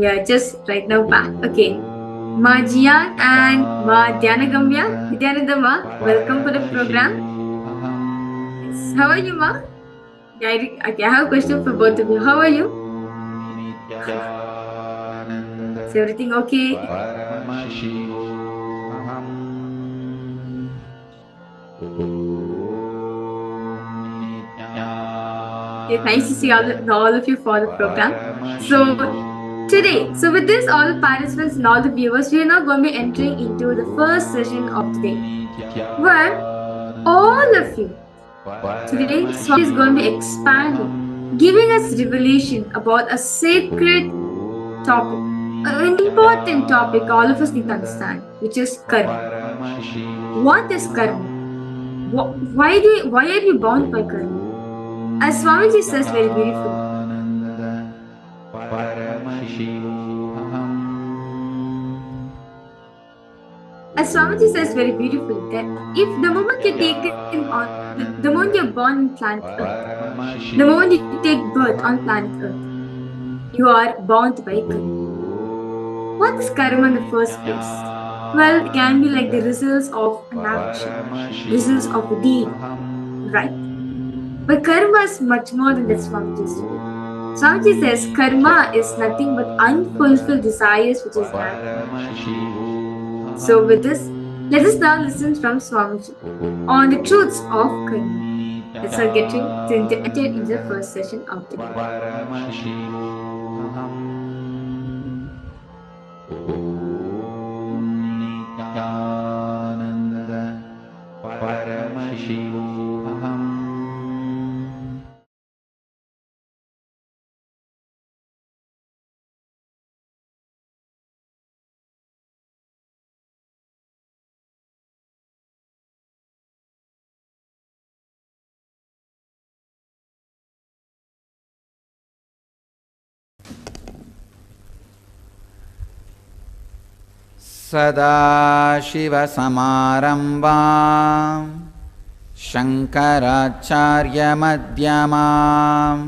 Yeah, just right now back. Okay. Ma Jian and Ma Dhyanagamya, Nityananda, welcome for the program. Yes. How are you, Ma? Okay, I have a question for both of you. How are you? Is everything okay? Yeah, nice to see all of you for the program. So with this, all the participants and all the viewers, we are now going to be entering into the first session of today, where all of you, today Swami is going to be expanding, giving us revelation about a sacred topic, an important topic all of us need to understand, which is karma. What is karma? Why are we bound by karma? As Swamiji says very beautifully, that if the moment you take it on, the moment you're born on planet Earth, the moment you take birth on planet Earth, you are bound by karma. What is karma in the first place? Well, it can be like the results of an action, results of a deed, right? But karma is much more than that, Swamiji says. Swamiji says karma is nothing but unfulfilled desires which is there. So with this, let us now listen from Swamiji on the truths of karma. Let's all get to enter into the first session of the day. सदाशिवसमारम्भां शङ्कराचार्यमध्यमाम्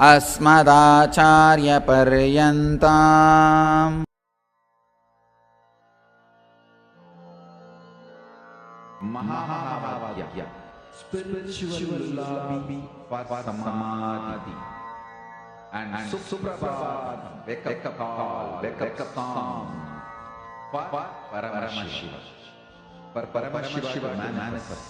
अस्मदाचार्यपर्यन्ताम् Mahavadya, spiritual lobby for samadhi, and Suprabhatam, wake up call, wake up song for Paramashiva, for Paramashiva manifest.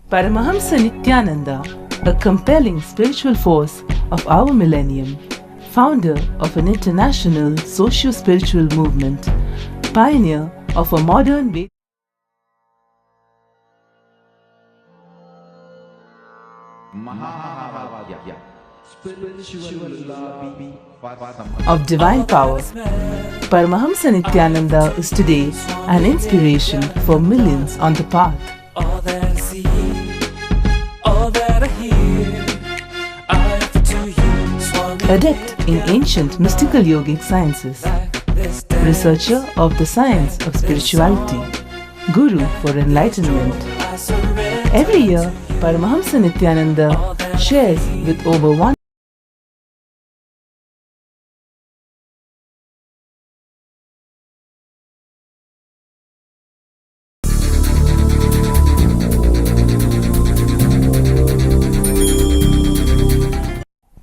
Paramahamsa Nityananda, a compelling spiritual force of our millennium, founder of an international socio-spiritual movement, pioneer of a modern way of divine power. Paramahamsa Nityananda is today an inspiration for millions on the path. All that I see, all that I hear, I offer to you, Swami. Adept in ancient mystical yogic sciences, researcher of the science of spirituality, guru for enlightenment. Every year, Paramahamsa Nityananda shares with over 1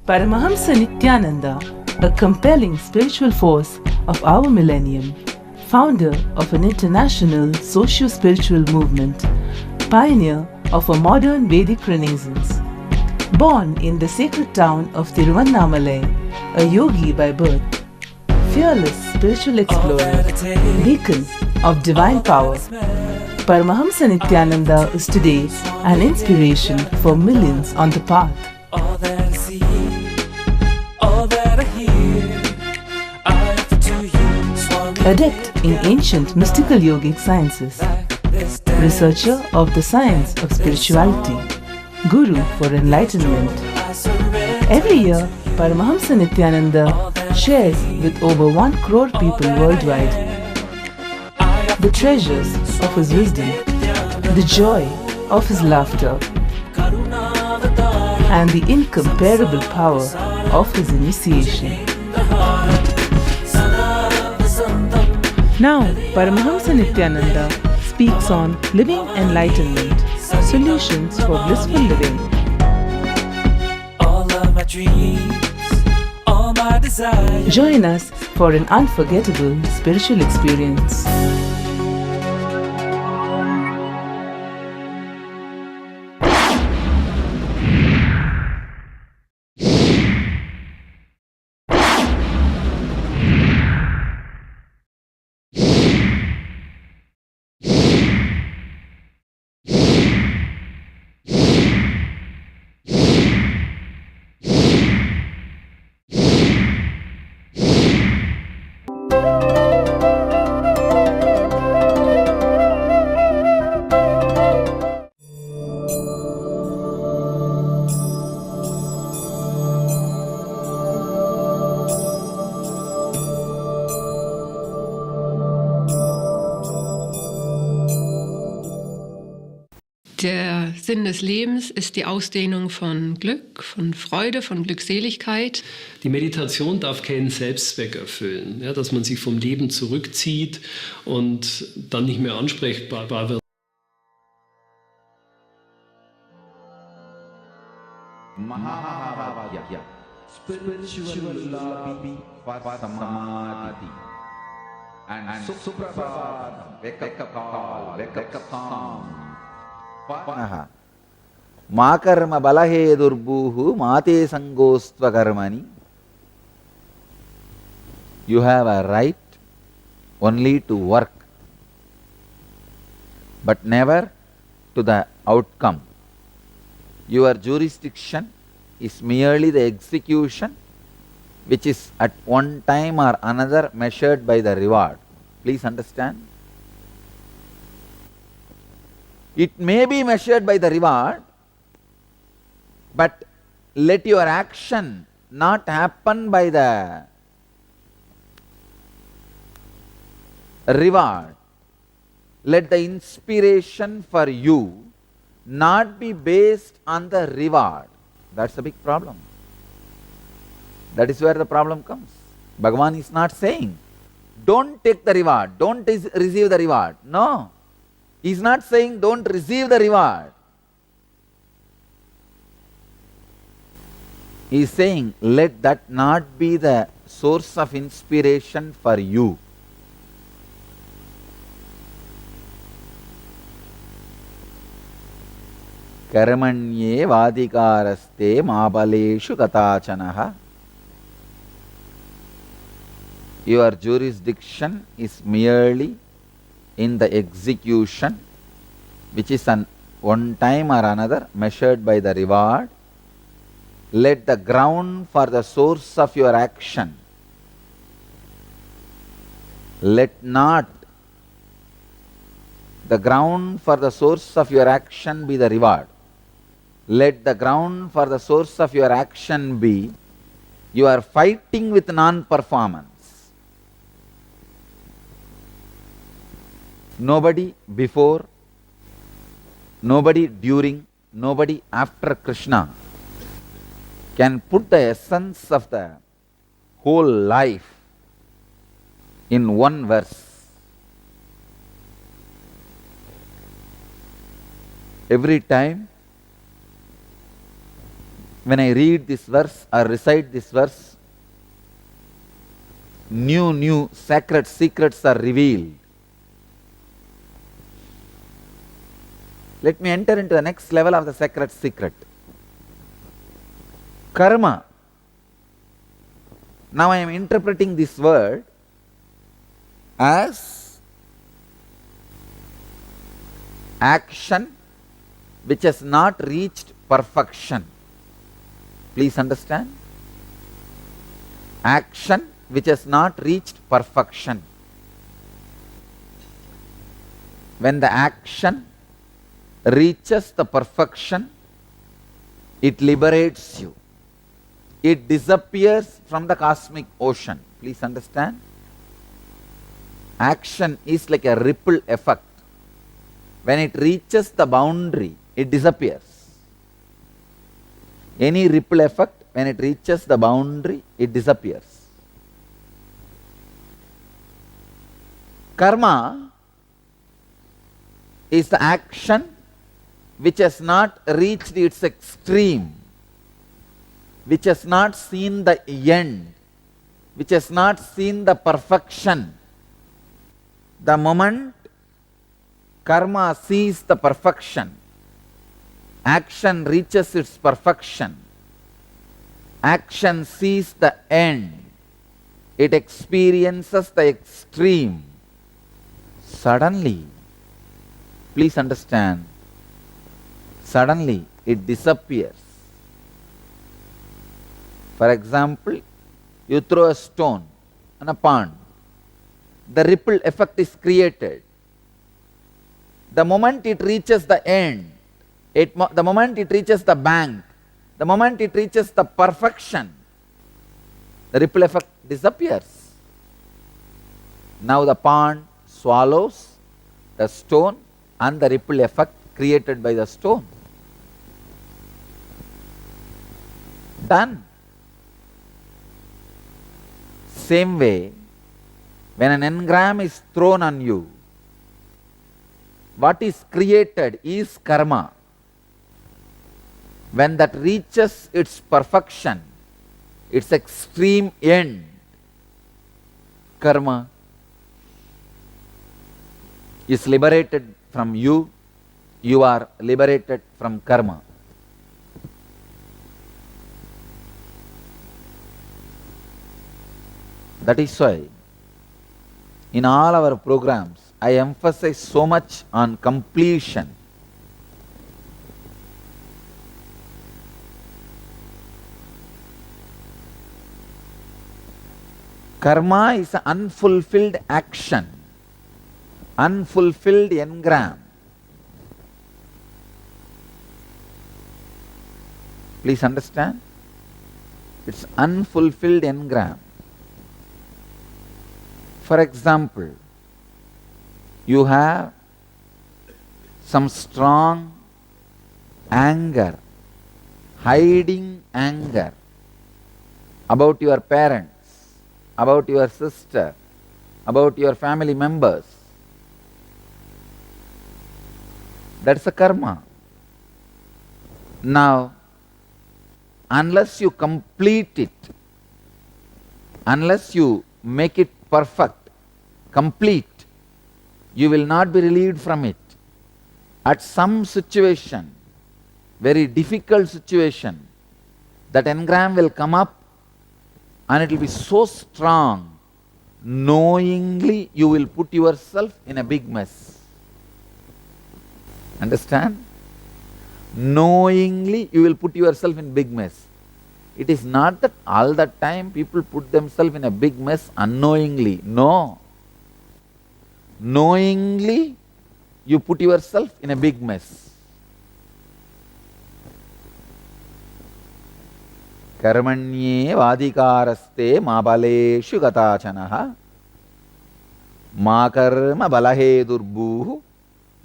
Paramahamsa Nityananda, a compelling spiritual force of our millennium, founder of an international socio-spiritual movement, pioneer of a modern Vedic renaissance. Born in the sacred town of Tiruvannamalai, a yogi by birth, fearless spiritual explorer, beacon of divine power, Paramahamsa Nityananda is today an inspiration for millions on the path. All that I see, all that I hear, I offer to you, Swami. Adept in ancient mystical yogic sciences, researcher of the science of spirituality, guru for enlightenment. Every year, Paramahamsa Nityananda shares with over 1 crore people worldwide the treasures of his wisdom, the joy of his laughter, and the incomparable power of his initiation. Now, Paramahamsa Nityananda speaks on living enlightenment, solutions for blissful living. All of my dreams, all my desires. Join us for an unforgettable spiritual experience. Der Sinn des Lebens ist die Ausdehnung von Glück, von Freude, von Glückseligkeit. Die Meditation darf keinen Selbstzweck erfüllen, ja, dass man sich vom Leben zurückzieht und dann nicht mehr ansprechbar wird. Mahavakya, spiritual lobby for samadhi, and suprabhat, wake up call, wake up song. మా కర్మ బలహేదుర్భూః మాతే సంగోస్త్వ కర్మణి. You have a right only to work, but never to the outcome. Your jurisdiction is merely the execution, which is at one time or another measured by the reward. Please understand. It may be measured by the reward, but let your action not happen by the reward. Let the inspiration for you not be based on the reward. That's a big problem. That is where the problem comes. Bhagavan is not saying, don't take the reward, don't receive the reward. No. He is not saying don't receive the reward. He is saying let that not be the source of inspiration for you. Karmanye vadikaraste mabaleshu katachanaha. Your jurisdiction is merely in the execution, which is an one time or another measured by the reward. Let the ground for the source of your action, let not the ground for the source of your action be the reward. Let the ground for the source of your action be you are fighting with non-performance. Nobody before, nobody during, nobody after Krishna can put the essence of the whole life in one verse. Every time when I read this verse or recite this verse, new sacred secrets are revealed. Let me enter into the next level of the sacred secret. Karma. Now I am interpreting this word as action which has not reached perfection. Please understand. Action which has not reached perfection. When the action reaches the perfection, it liberates you. It disappears from the cosmic ocean. Please understand. Action is like a ripple effect. When it reaches the boundary, it disappears. Any ripple effect, when it reaches the boundary, it disappears. Karma is the action which has not reached its extreme, which has not seen the end, which has not seen the perfection. The moment karma sees the perfection, action reaches its perfection, action sees the end, it experiences the extreme. Suddenly, please understand, suddenly it disappears. For example, you throw a stone in a pond, the ripple effect is created. The moment it reaches the end, the moment it reaches the bank, the moment it reaches the perfection, the ripple effect disappears. Now the pond swallows the stone and the ripple effect created by the stone. Done. Same way, when an engram is thrown on you, what is created is karma. When that reaches its perfection, its extreme end, karma is liberated from you, you are liberated from karma. That is why in all our programs I emphasize so much on completion. Karma is an unfulfilled action, unfulfilled engram. Please understand, it's unfulfilled engram. For example, you have some strong anger, hiding anger about your parents, about your sister, about your family members. That's a karma. Now, unless you complete it, unless you make it perfect, complete, you will not be relieved from it. At some situation, very difficult situation, that engram will come up and it will be so strong, knowingly you will put yourself in a big mess. Understand? Knowingly you will put yourself in big mess. It is not that all the time people put themselves in a big mess unknowingly. No. Knowingly you put yourself in a big mess. Karmanye vadikaraste ma baleshu gatachanaha ma karma balahe durbuhu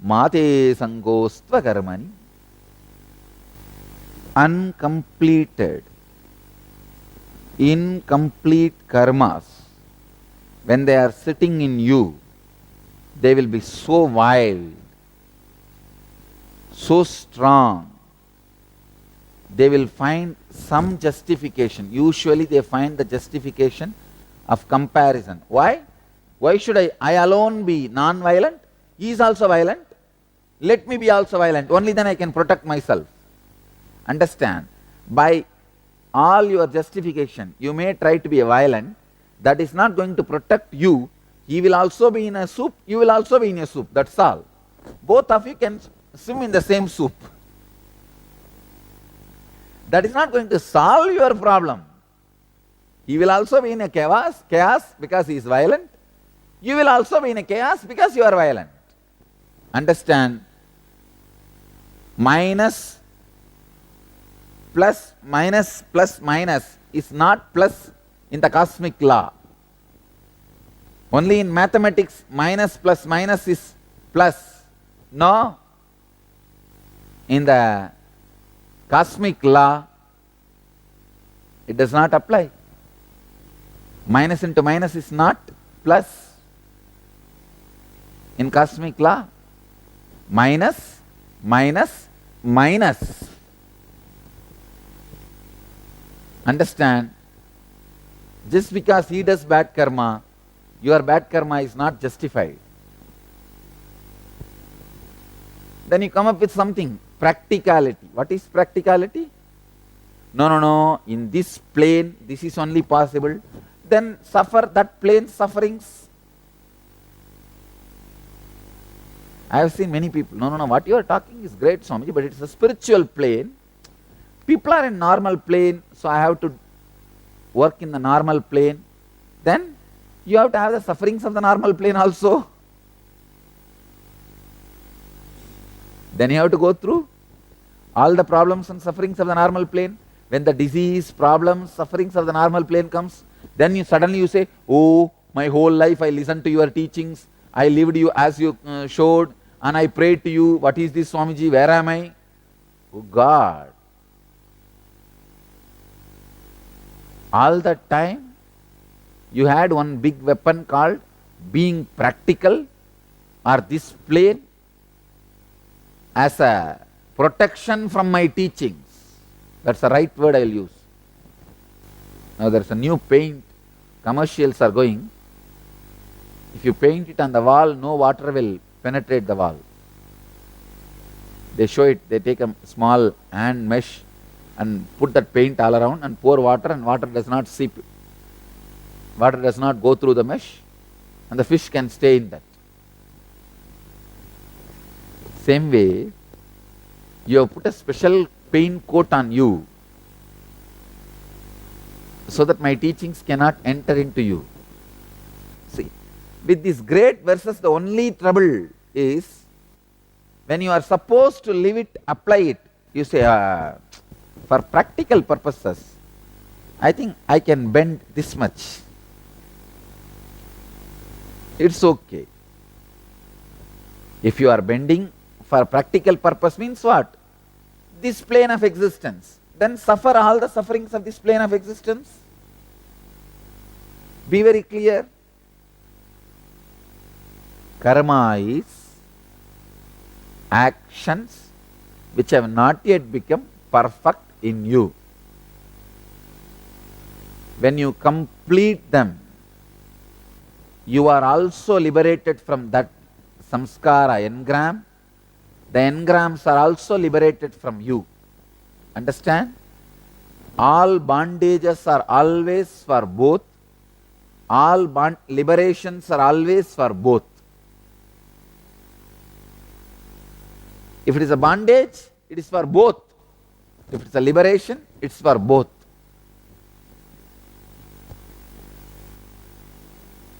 mate sankostva karmani. Uncompleted, incomplete karmas, when they are sitting in you, they will be so wild, so strong. They will find some justification. Usually they find the justification of comparison. Why? Why should I alone be non-violent? He is also violent. Let me be also violent. Only then I can protect myself. Understand? By all your justification, you may try to be violent. That is not going to protect you. He will also be in a soup, you will also be in a soup. That's all. Both of you can swim in the same soup. That is not going to solve your problem. He will also be in a chaos because he is violent. You will also be in a chaos because you are violent. Understand? Minus, plus, minus is not plus in the cosmic law. Only in mathematics, minus plus minus is plus. No. In the cosmic law, It does not apply. Minus into minus is not plus. In cosmic law, minus, minus, minus. Understand? Just because he does bad karma, your bad karma is not justified. Then you come up with something, practicality. What is practicality? No, in this plane, this is only possible. Then suffer that plane sufferings. I have seen many people, no, what you are talking is great, Swamiji, but it's a spiritual plane. People are in normal plane, so I have to work in the normal plane. Then you have to have the sufferings of the normal plane also. Then you have to go through all the problems and sufferings of the normal plane. When the disease, problems, sufferings of the normal plane comes, then you suddenly say, oh, my whole life I listened to your teachings, I lived you as you showed, and I prayed to you. What is this, Swamiji? Where am I? Oh God. All that time, you had one big weapon called being practical, or this plane as a protection from my teachings. That's the right word I will use. Now there's a new paint, commercials are going. If you paint it on the wall, no water will penetrate the wall. They show it, they take a small hand mesh and put that paint all around and pour water, and water does not seep. Water does not go through the mesh, and the fish can stay in that. Same way, you have put a special paint coat on you so that my teachings cannot enter into you. See, with this great verses, the only trouble is when you are supposed to live it, apply it, you say, for practical purposes, I think I can bend this much. It's okay. If you are bending for practical purpose, means what? This plane of existence. Then suffer all the sufferings of this plane of existence. Be very clear. Karma is actions which have not yet become perfect in you. When you complete them, you are also liberated from that samskara engram. The engrams are also liberated from you. Understand? All bondages are always for both. All liberations are always for both. If it is a bondage, it is for both. If it is a liberation, it is for both.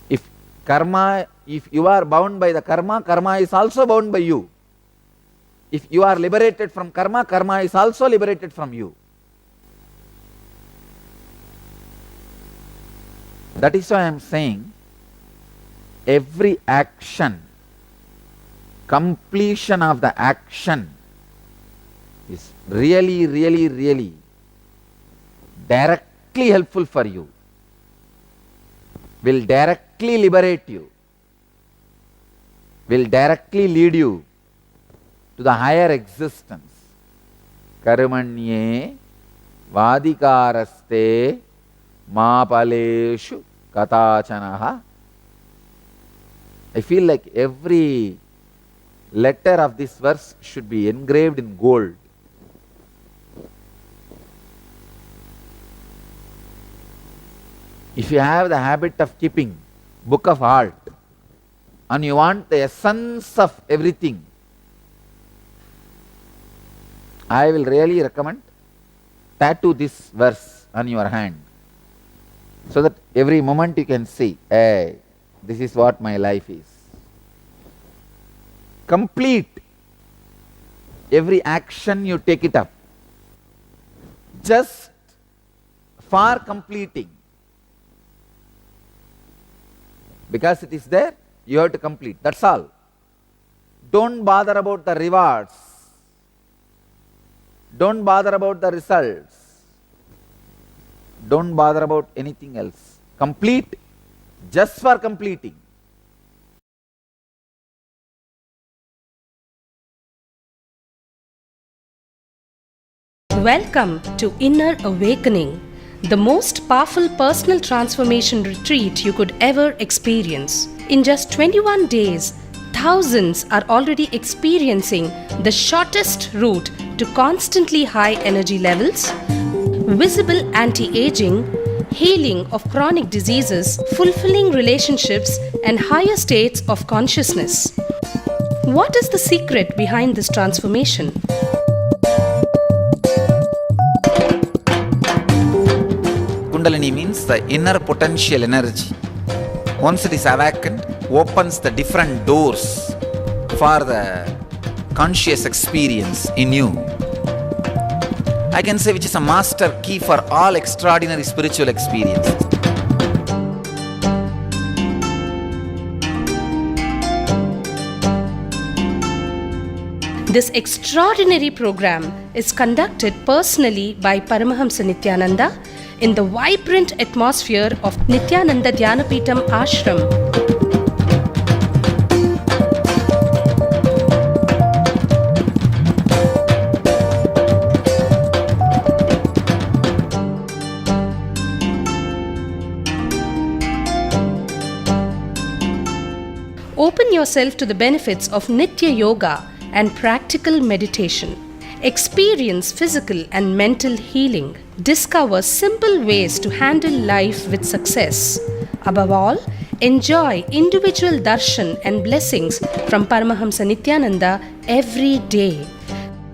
If karma, if you are bound by the karma, karma is also bound by you. If you are liberated from karma, karma is also liberated from you. That is why I am saying every action, completion of the action is really, really, really directly helpful for you, will directly liberate you, will directly lead you to the higher existence. Karmanye vadikaraste mapaleshu katachanaha. I feel like every letter of this verse should be engraved in gold. If you have the habit of keeping book of art and you want the essence of everything, I will really recommend tattoo this verse on your hand so that every moment you can see, hey, this is what my life is. Complete every action, you take it up. Just for completing. Because it is there, you have to complete. That's all. Don't bother about the rewards. Don't bother about the results. Don't bother about anything else. Complete just for completing. Welcome to Inner Awakening, the most powerful personal transformation retreat you could ever experience. In just 21 days, thousands are already experiencing the shortest route to constantly high energy levels, visible anti-aging, healing of chronic diseases, fulfilling relationships, and higher states of consciousness. What is the secret behind this transformation? Kundalini means the inner potential energy. Once it is awakened, opens the different doors for the conscious experience in you. I can say which is a master key for all extraordinary spiritual experiences. This extraordinary program is conducted personally by Paramahamsa Nityananda in the vibrant atmosphere of Nityananda Dhyanapitham Ashram. Open yourself to the benefits of Nitya Yoga and practical meditation. Experience physical and mental healing. Discover simple ways to handle life with success. Above all, enjoy individual darshan and blessings from Paramahamsa Nityananda every day.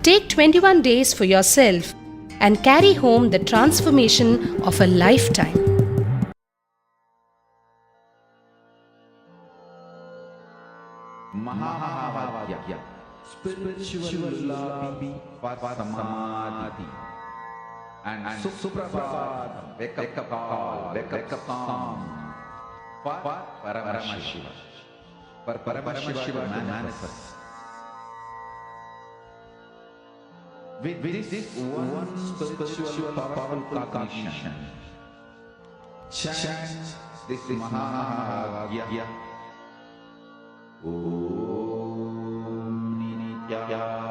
Take 21 days for yourself and carry home the transformation of a lifetime. Mahavadya, spiritual lobby for samadhi, and Suprabhatam, wake up call, wake up song for Paramashiva, for Paramashiva to manifest. With this one spiritual powerful cognition, chant this Mahavadya. Om Nityananda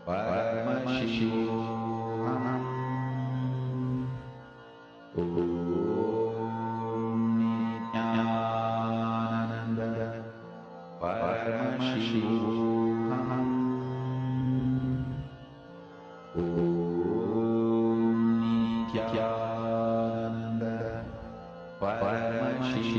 Paramashivoham. Om Nityananda Paramashivoham. Om Nityananda Paramashivoham.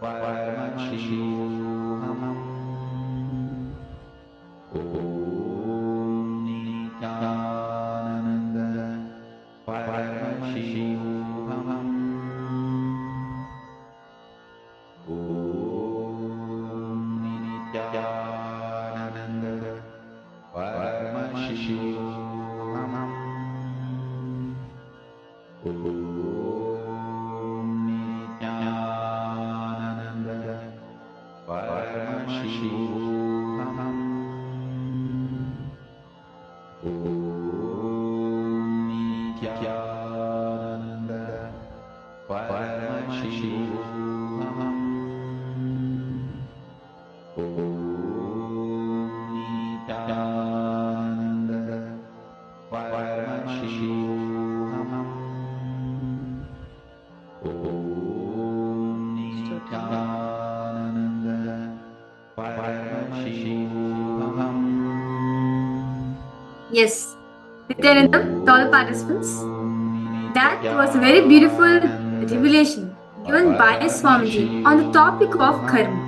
Paramashivoham Om Nityananda Paramashivoham Om Nityananda Paramashivoham Om Nityananda Paramashivoham Om Nityananda Paramashivoham Om Nityananda Paramashivoham Om Nityananda Paramashivoham. Yes, Nityanandam, to all participants, that was a very beautiful revelation given by Swamiji on the topic of karma.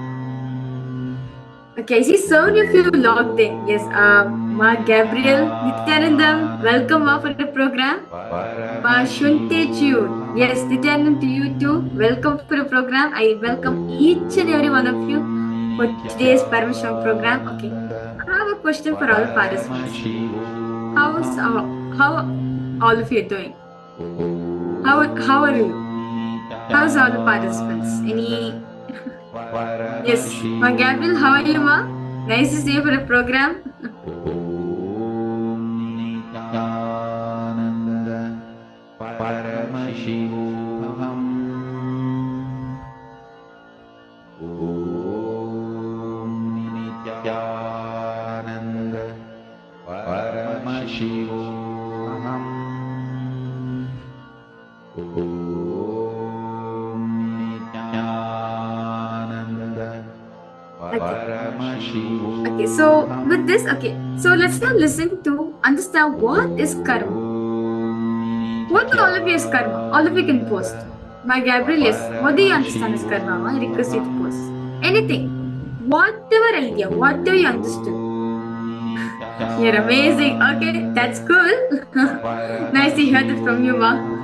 Okay, I see so many of you logged in. Yes, Ma Gabriel, Nityanandam, welcome Ma for the program. Ma Shunte Chiyur, yes, Nityanandam to you too. Welcome for the program. I welcome each and every one of you for today's Paramashivoham program. Okay, I have a question for all participants. How all of you doing? How are you? How's all the participants? Any? Yes, Ma Gabriel, how are you, Ma? Nice to see you for the program. Paramashivoham Om Nityananda Paramashivoham Om Nityananda Paramashivoham. Okay, so with this, so let's now listen to understand what is karma. What do all of you is karma? All of you can post. My Gabriel, yes. What do you understand as karma? I request you to post. Anything. Whatever idea, whatever you understood. You're amazing. Okay, that's cool. Nice to hear that from you, Ma.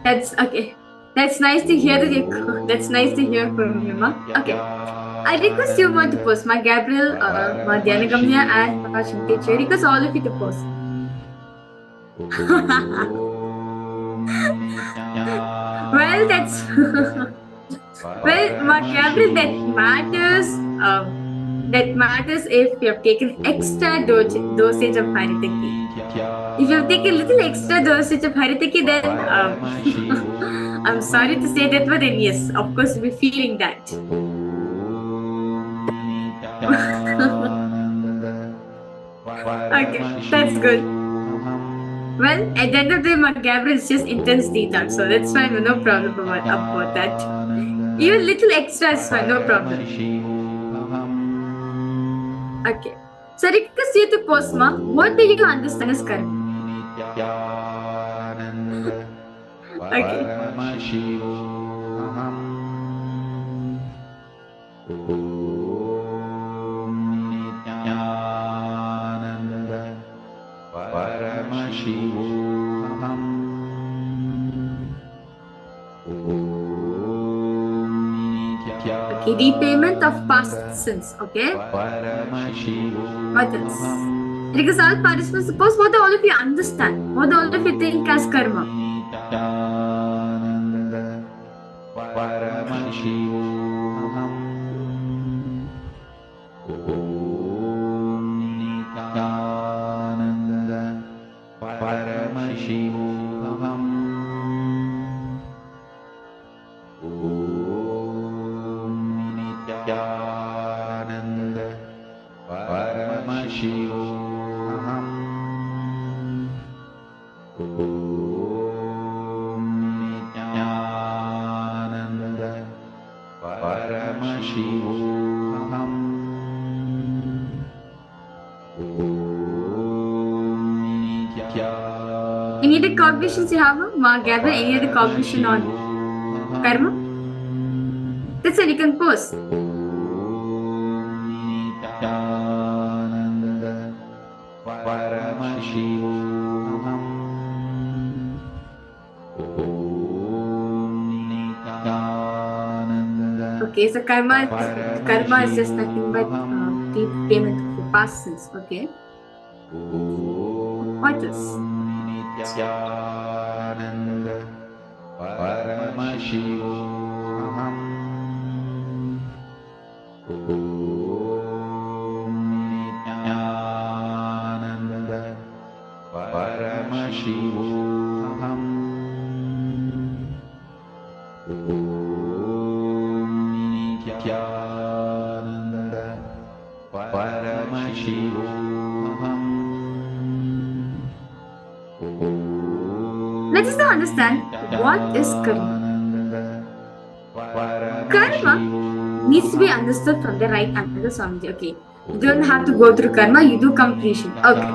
That's okay. That's nice to hear that you. That's nice to hear from you, Ma. Okay. I request you Ma to post. Ma Gabriel, Ma Dhyanagamiya and Ma Shinteche. Request all of you to post. Well, that's well, Ma Gabriel, that matters. That matters if you have taken extra dosage of Haritaki. If you have taken little extra dosage of Haritaki, then I'm sorry to say that, but then yes, of course, we'll be feeling that. Okay, that's good. Well, at the end of the day, Ma Gabriel is just intense detox, so that's fine, no problem about that. Even little extra is fine, no problem. Okay. So I request you to post, Ma. What do you understand as karma? Okay. Okay, repayment of past sins, okay? What else? Because all participants, suppose what do all of you understand? What do all of you think as karma? other cognitions you have, Gabriel? Any other cognition on karma? That's what you can post. Okay, so karma is just nothing but repayment of your past sins. Okay. What else? Let us now understand what is karma. Karma needs to be understood from the right angle, Swamiji. Okay, you don't have to go through karma, you do completion. Okay.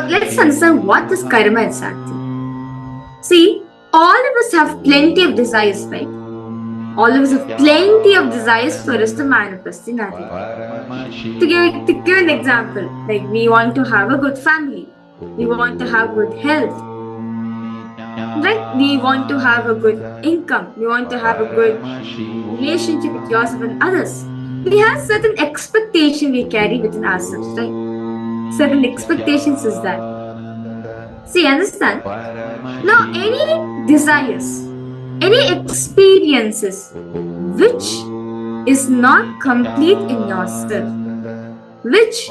Let's understand what is karma exactly. See, all of us have plenty of desires, right? All of us have plenty of desires for us to manifest in our life. To give an example, like we want to have a good family, we want to have good health, right? We want to have a good income, we want to have a good relationship with yourself and others. We have certain expectation we carry within ourselves, right? Certain expectations is that. See, understand? Now, any desires, any experiences which is not complete in yourself, which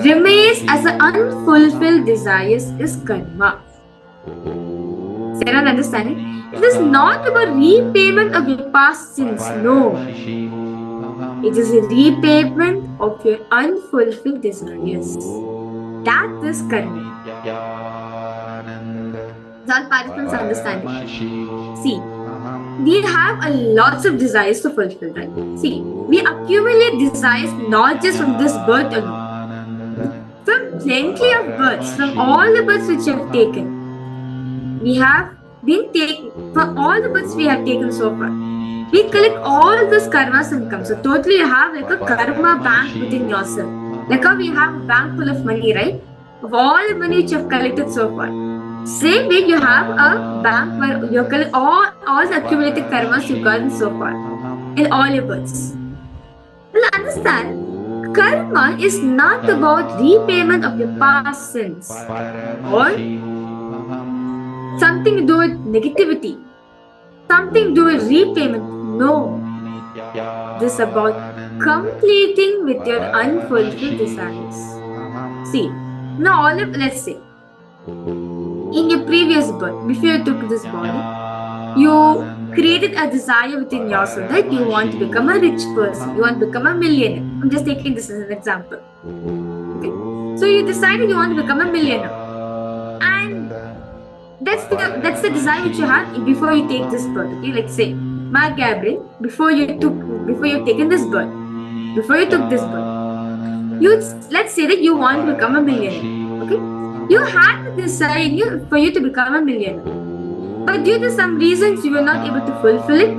remains as an unfulfilled desires, is karma. Sarah, understand it? It is not about repayment of your past sins, no. It is a repayment of your unfulfilled desires. That is karma. All participants understand it. See, we have a lots of desires to fulfill, right? See, we accumulate desires not just from this birth alone, from plenty of births, from all the births which we have taken. We have been taken, from all the births we have taken so far. We collect all this karmas and comes. So totally you have like a karma bank within yourself. Like how we have a bank full of money, right? Of all the money which you have collected so far. Same way you have a bank where you collect all the accumulated karmas you've gotten so far in all your births. Well, understand, karma is not about repayment of your past sins or something to do with negativity, something to do with repayment. No. This is about completing with your unfulfilled desires. See, now let's say, in your previous birth, before you took this body, you created a desire within yourself that you want to become a rich person, you want to become a millionaire. I'm just taking this as an example. Okay. So you decided you want to become a millionaire. And that's the desire which you had before you take this birth. Okay, like say, Mark Gabriel, before you've taken this birth, before you took this birth, let's say that you want to become a millionaire. Okay, you had the desire for you to become a millionaire, but due to some reasons you were not able to fulfill it.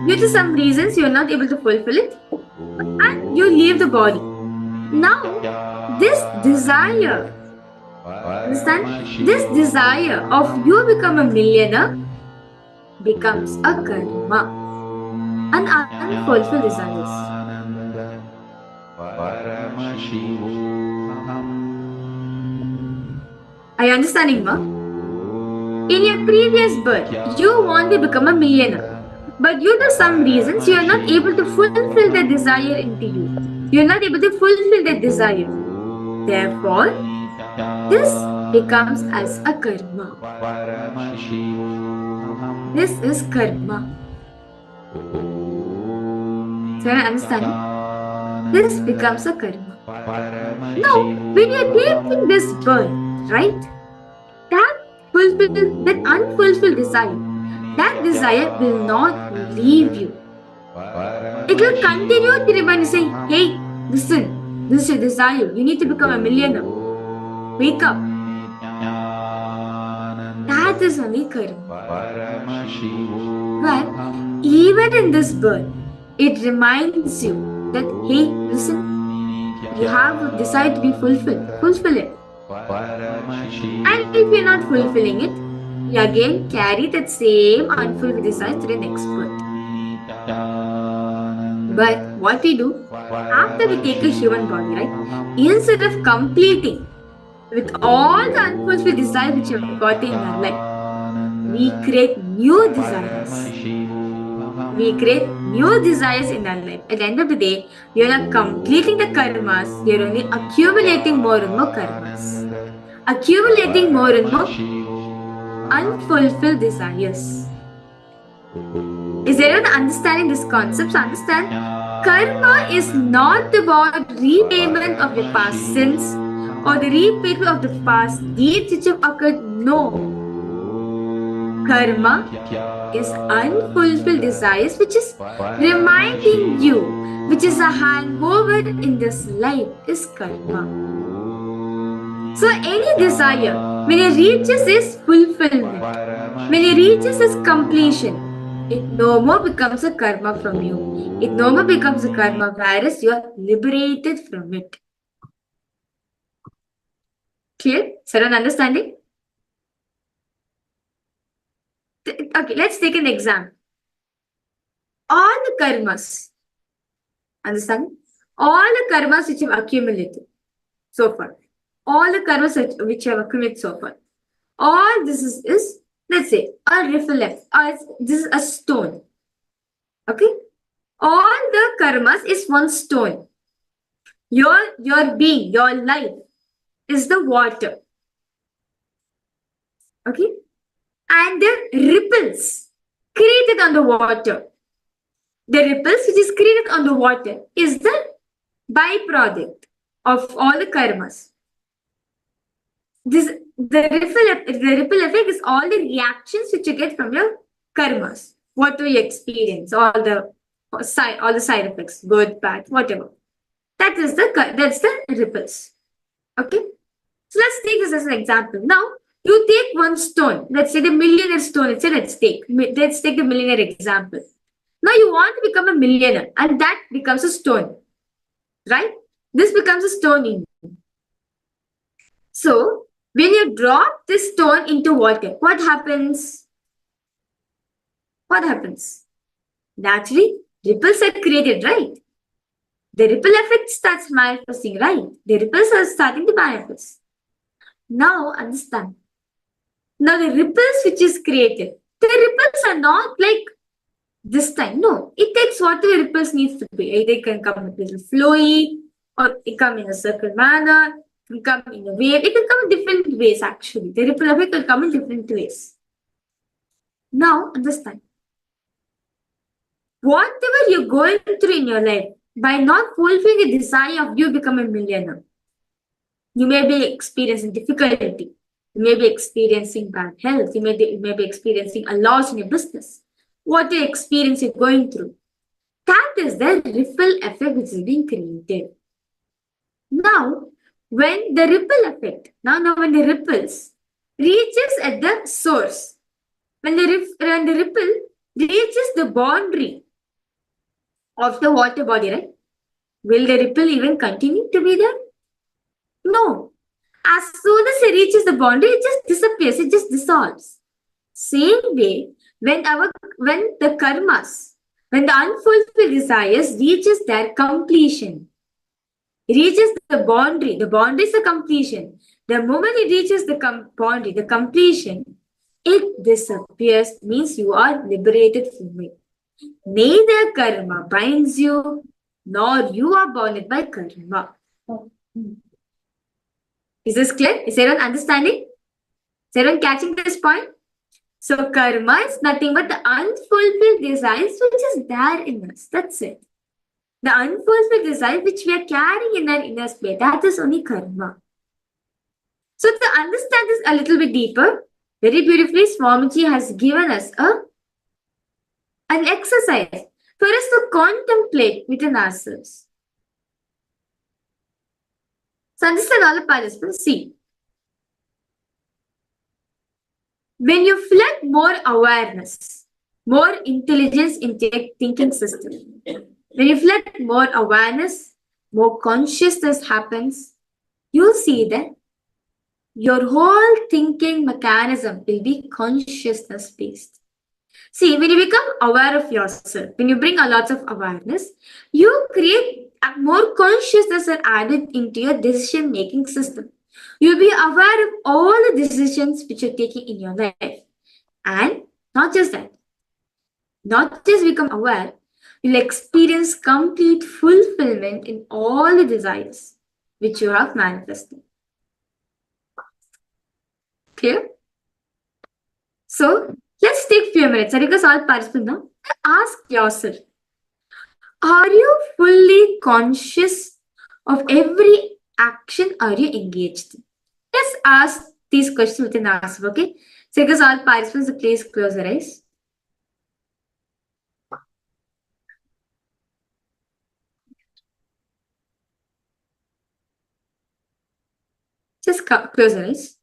Due to some reasons you are not able to fulfill it, and you leave the body. Now, this desire, understand? This desire of you become a millionaire becomes a karma, an unfulfilled desires. Are you understanding, ma? In your previous birth, you want to become a millionaire, but due to some reasons, you are not able to fulfill the desire into you. You are not able to fulfill that desire. Therefore, this becomes as a karma. This is karma. So you understand? This becomes a karma. Now, when you are taking this birth, right? That unfulfilled desire, that desire will not leave you. It will continue to remain saying, hey, listen, This is your desire. You need to become a millionaire. Wake up. That is only karma. But even in this birth, it reminds you that, hey, listen, you have a desire to be fulfilled. Fulfill it. And if you're not fulfilling it, you again carry that same unfulfilled desire to the next birth. But what we do, after we take a human body, right, instead of completing with all the unfulfilled desires which you have got in our life, we create new desires. We create new desires in our life. At the end of the day, we are not completing the karmas, we are only accumulating more and more karmas. Accumulating more and more unfulfilled desires. Is everyone understanding this concept? So understand, karma is not about repayment of your past sins or the repayment of the past deeds which have occurred. No. Karma is unfulfilled desires which is reminding you, which is a hangover in this life, is karma. So any desire, when it reaches its fulfillment, when it reaches its completion, it no more becomes a karma from you. It no more becomes a karma, whereas you are liberated from it. Clear? Is everyone understanding? Okay, let's take an example. All the karmas, understand? All the karmas which you have accumulated so far, all the karmas which you have accumulated so far, all this is let's say a reflex, or this is a stone. Okay? All the karmas is one stone. Your being, your life is the water. Okay? And the ripples created on the water. The ripples which is created on the water is the byproduct of all the karmas. The ripple effect is all the reactions which you get from your karmas. What do you experience? All the side effects, good, bad, whatever. That's the ripples. Okay. So let's take this as an example. Now you take one stone. Let's say the millionaire stone. Let's take the millionaire example. Now you want to become a millionaire, and that becomes a stone, right? This becomes a stone in you. So when you drop this stone into water, what happens? What happens? Naturally, ripples are created, right? The ripple effect starts manifesting, right? The ripples are starting to manifest. Now understand. Now the ripples which is created, the ripples are not like this time. No, it takes whatever ripples needs to be. Either it can come a little flowy, or it come in a circle manner. It can come in a wave. It can come in different ways actually. The ripple effect will come in different ways. Now understand. Whatever you're going through in your life, by not fulfilling the desire of you become a millionaire, you may be experiencing difficulty. You may be experiencing bad health. You may be experiencing a loss in your business. What you experience you're going through. That is the ripple effect which is being created. Now, when the ripple effect, when the ripples reaches at the source, when the ripple reaches the boundary of the water body, right? Will the ripple even continue to be there? No. As soon as it reaches the boundary, it just disappears, it just dissolves. Same way, when the karmas, when the unfulfilled desires reaches their completion, reaches the boundary is the completion. The moment it reaches the boundary, the completion, it disappears, means you are liberated from it. Neither karma binds you, nor you are bounded by karma. Is this clear? Is everyone understanding? Is everyone catching this point? So karma is nothing but the unfulfilled desires which is there in us. That's it. The unfulfilled desire which we are carrying in our inner space, that is only karma. So to understand this a little bit deeper, very beautifully, Swamiji has given us an exercise for us to contemplate within ourselves. So understand all the participants. See, when you flood more awareness, more intelligence into your thinking system, when you flood more awareness, more consciousness happens, you'll see that your whole thinking mechanism will be consciousness based. See, when you become aware of yourself, when you bring a lot of awareness, you create more consciousness and added into your decision making system. You'll be aware of all the decisions which you're taking in your life. And not just that, not just become aware, you'll experience complete fulfillment in all the desires which you have manifested. Clear? So let's take few minutes. I request all participants now. Ask yourself, are you fully conscious of every action are you engaged in? Let's ask these questions within ourselves, okay? So request all participants to please close their eyes. Just close your eyes.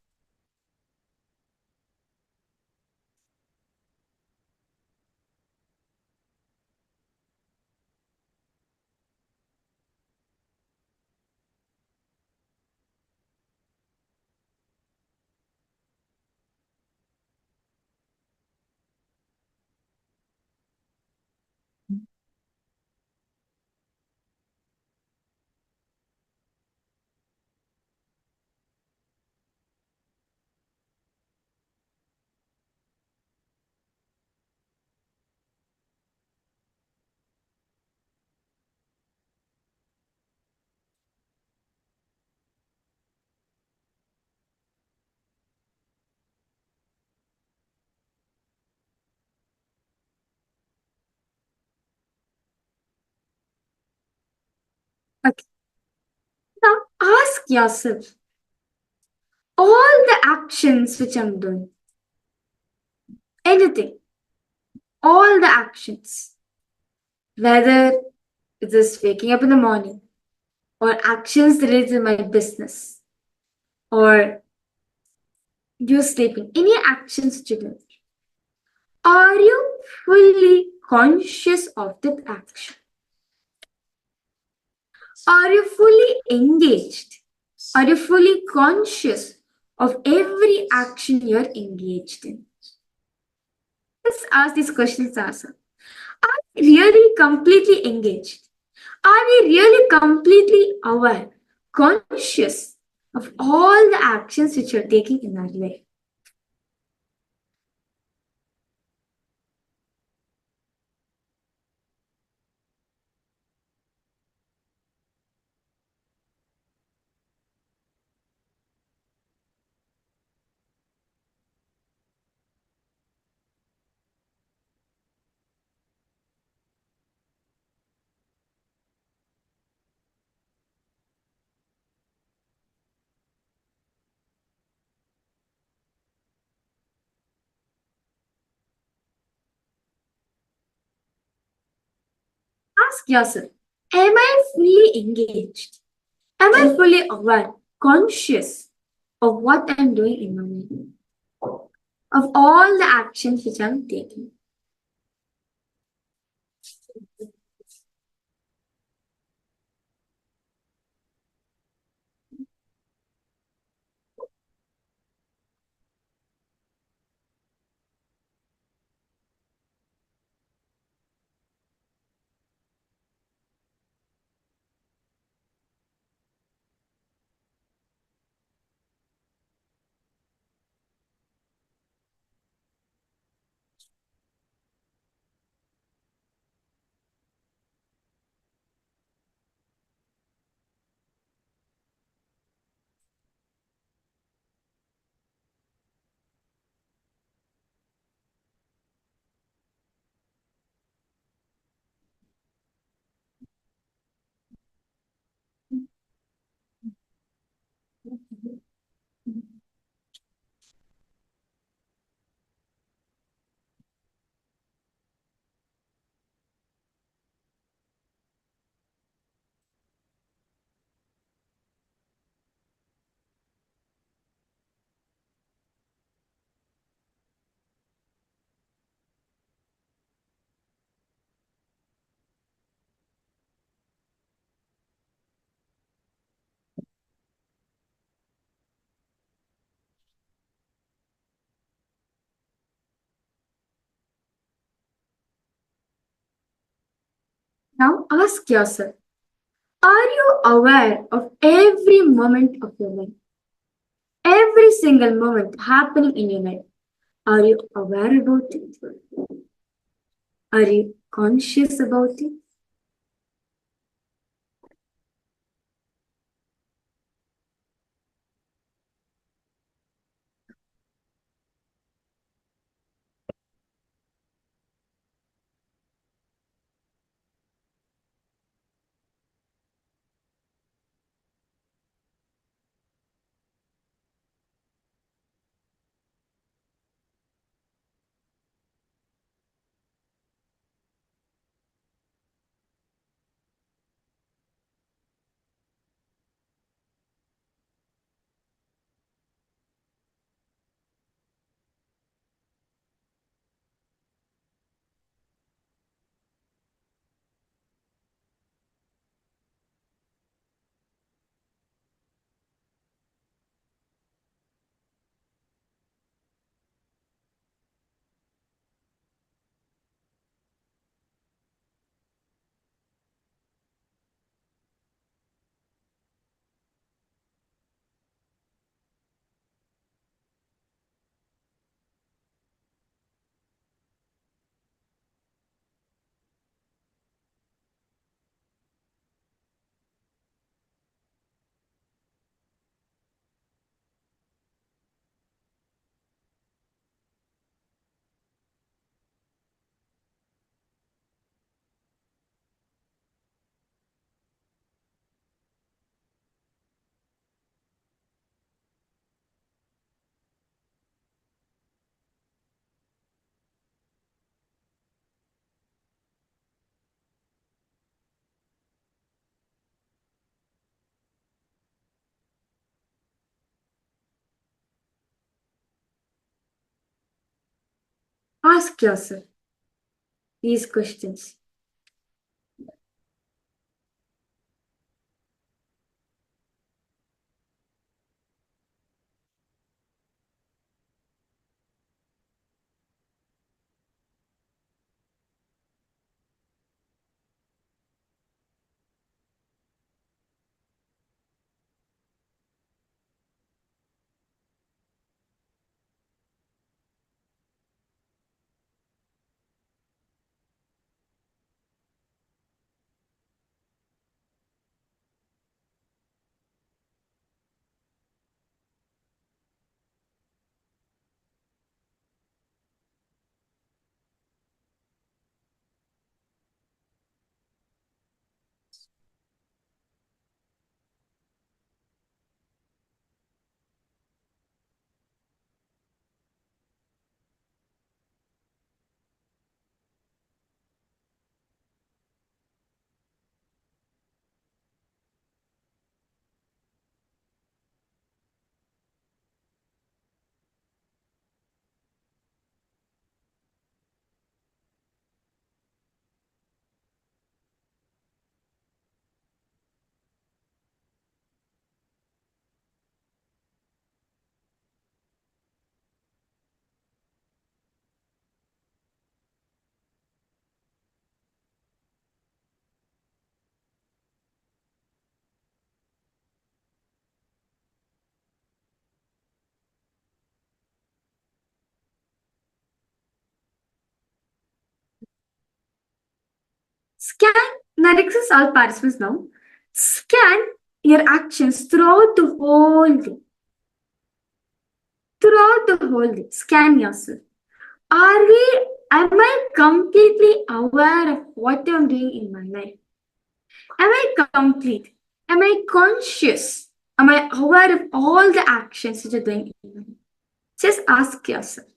Okay. Now ask yourself, all the actions which I'm doing, anything, all the actions, whether it is waking up in the morning, or actions related to my business, or you sleeping, any actions which you do, are you fully conscious of that action? Are you fully engaged? Are you fully conscious of every action you're engaged in? Let's ask these questions ourselves. Are we really completely engaged? Are we really completely aware, conscious of all the actions which you're taking in our life? Ask yourself, am I fully engaged? Am I fully aware, conscious of what I'm doing in my life? Of all the actions which I'm taking? Now ask yourself, are you aware of every moment of your life? Every single moment happening in your life. Are you aware about it? Are you conscious about it? Ask yourself these questions. Scan, that exists all participants now. Scan your actions throughout the whole day. Throughout the whole day, scan yourself. Am I completely aware of what I'm doing in my life? Am I complete? Am I conscious? Am I aware of all the actions that you're doing in my life? Just ask yourself.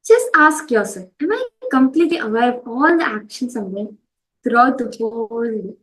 Just ask yourself, am I completely aware of all the actions I'm doing throughout the whole day?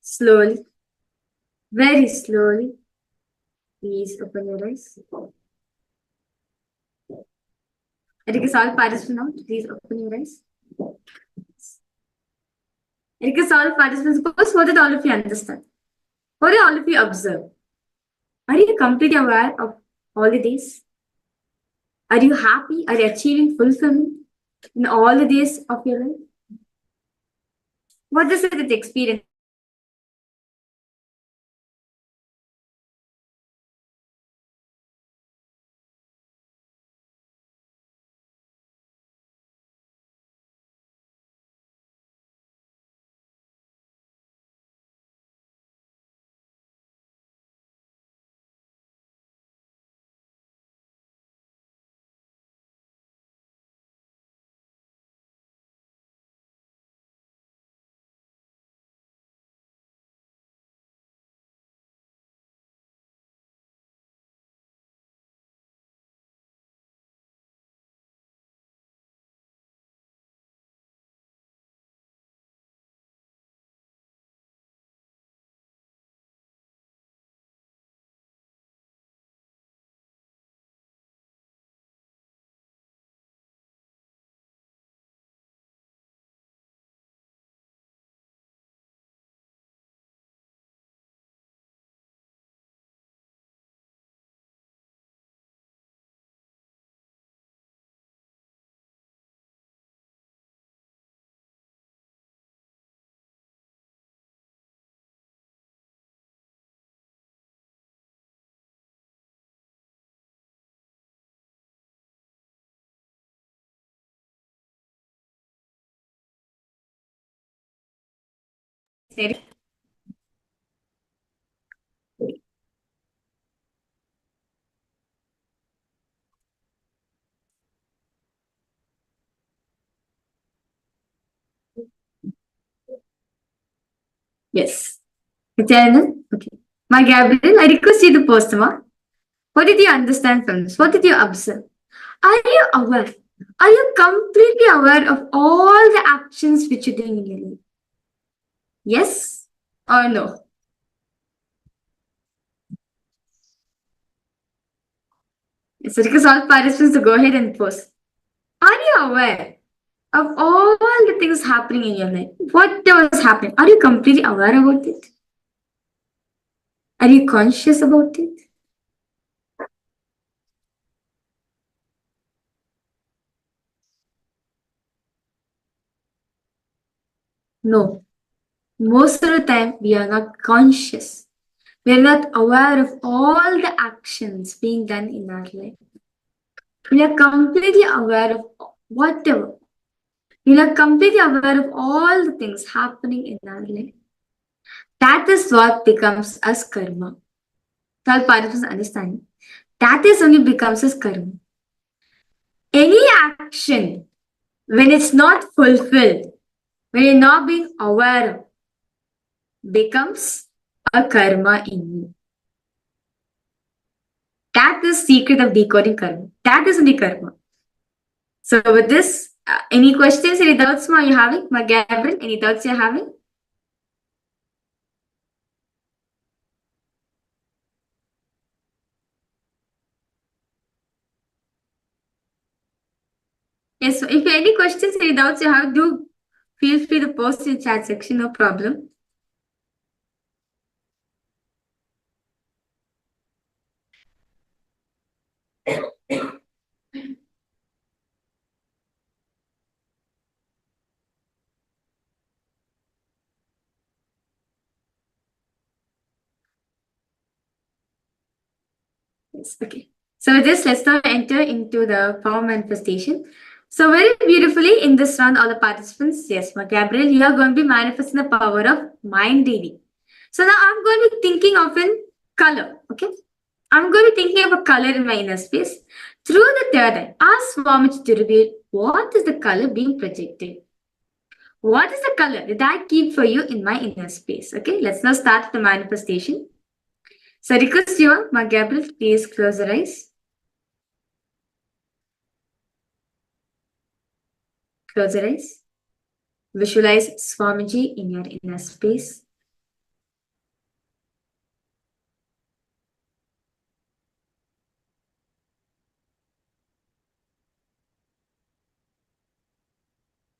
Slowly, very slowly, please open your eyes. I request all participants now to please open your eyes. I request all participants, first, what did all of you understand? What did all of you observe? Are you completely aware of all the days? Are you happy? Are you achieving fulfillment in all the days of your life? What is it experience? Yes. Nityanand? Okay. My Gabriel, I request you to post them up. What did you understand from this? What did you observe? Are you aware? Are you completely aware of all the actions which you're doing in your life? Yes or no? Yes, I request all participants to go ahead and post. Are you aware of all the things happening in your life? What was happening? Are you completely aware about it? Are you conscious about it? No. Most of the time, we are not conscious. We are not aware of all the actions being done in our life. We are completely aware of whatever. We are completely aware of all the things happening in our life. That is what becomes as karma. All participants understand. That is only becomes as karma. Any action, when it's not fulfilled, when you're not being aware of, becomes a karma in me. That is secret of decoding karma. That is only karma. So with this, any questions, any doubts are you having? Ma Gabriel, any doubts you're having? Yes, so if you have any questions, any doubts you have, do feel free to post in the chat section, no problem. Yes, okay. So with this, let's now enter into the power manifestation. So very beautifully in this round, all the participants, yes, Ma Gabriel, you are going to be manifesting the power of mind reading. So now I'm going to be thinking of a color, okay? I'm going to be thinking of a color in my inner space. Through the third eye, ask Swamiji to reveal what is the color being projected. What is the color that I keep for you in my inner space? Okay, let's now start the manifestation. So I request you, Ma Gabriel, please close your eyes. Close your eyes. Visualize Swamiji in your inner space.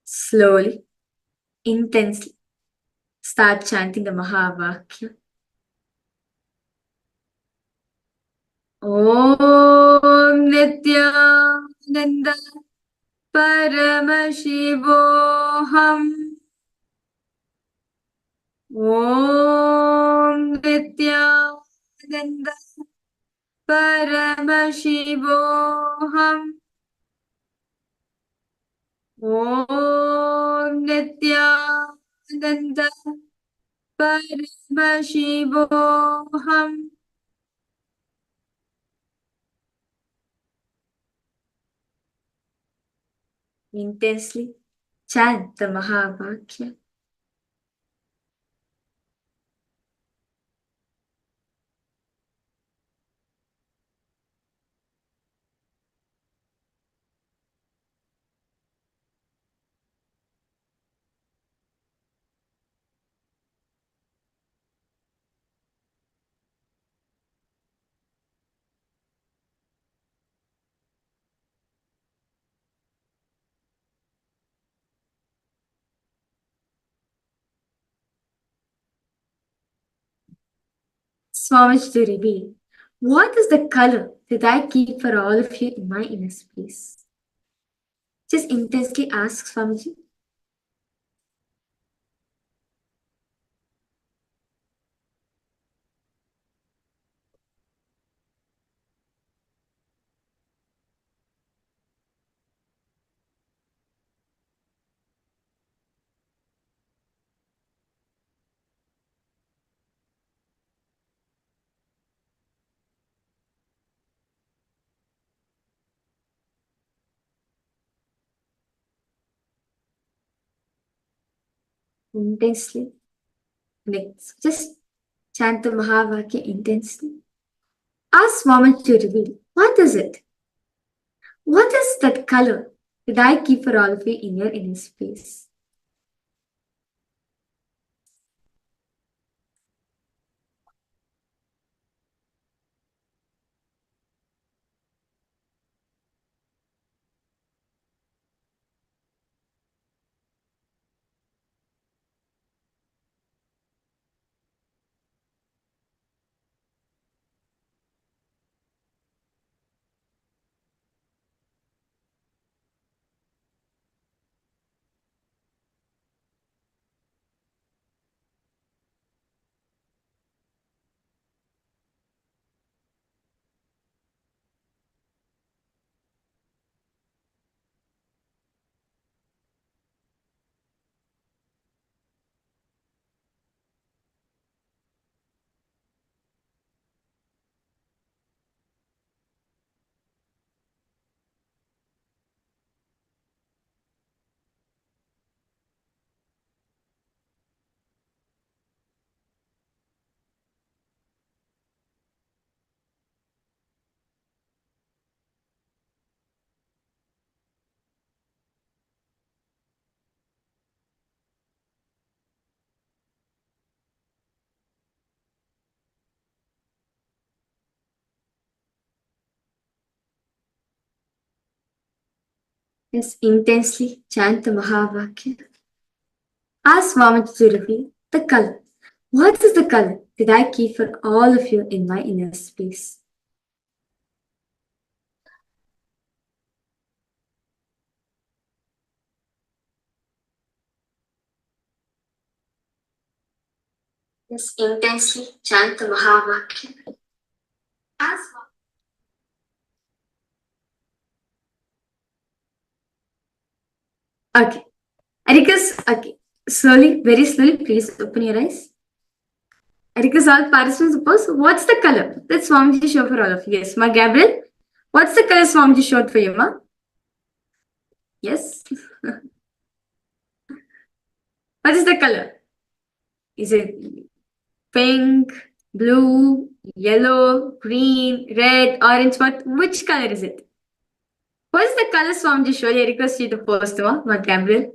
Slowly, intensely, start chanting the Mahavakya. Om Nityananda Paramashivoham. Om Nityananda Paramashivoham. Om Nityananda Paramashivoham. Intensely chant the Mahavakya. Swamiji to reveal, what is the color that I keep for all of you in my inner space? Just intensely ask Swamiji. Intensely. Next, just chant the Mahavakya intensely. Ask Swamiji to reveal, what is it? What is that color that I keep for all of you in your inner space? Yes, intensely chant the Mahavakya. Ask Swamiji to reveal the color. What is the color that I keep for all of you in my inner space? Yes, intensely chant the Mahavakya. Ask Okay. I request, okay. Slowly, very slowly, please open your eyes. I request all participants to pose. What's the color? That's Swamiji showed for all of you. Yes, Ma Gabriel. What's the color Swamiji showed for you, Ma? Yes. What is the color? Is it pink, blue, yellow, green, red, orange? Which color is it? What is the color Swamiji showed? I request you to post, Ma Gabriel.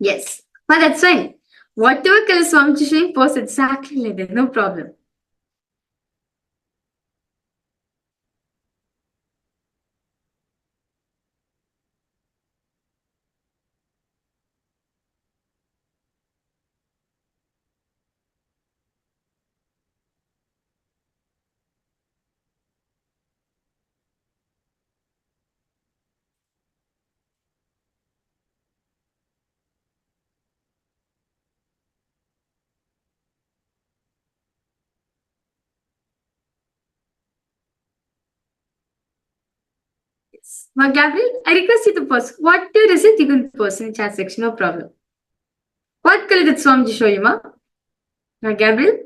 Yes. But that's fine. Whatever color Swamiji showing, post exactly like that. No problem. Yes. Ma Gabriel, I request you to post. Whatever is it, you can post in the chat section. No problem. What color did Swamiji show you, Ma? Ma Gabriel?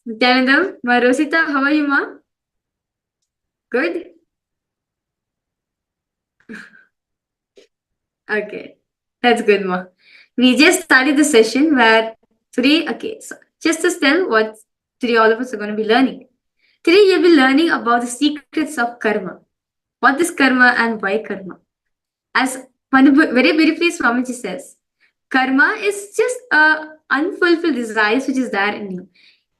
Nityanandam, Ma Rosita, how are you, Ma? Good? Okay. That's good, Ma. We just started the session where today, okay, so just to tell what today all of us are going to be learning. Today you'll be learning about the secrets of karma. What is karma and why karma? As very beautifully Swamiji says, karma is just unfulfilled desires which is there in you.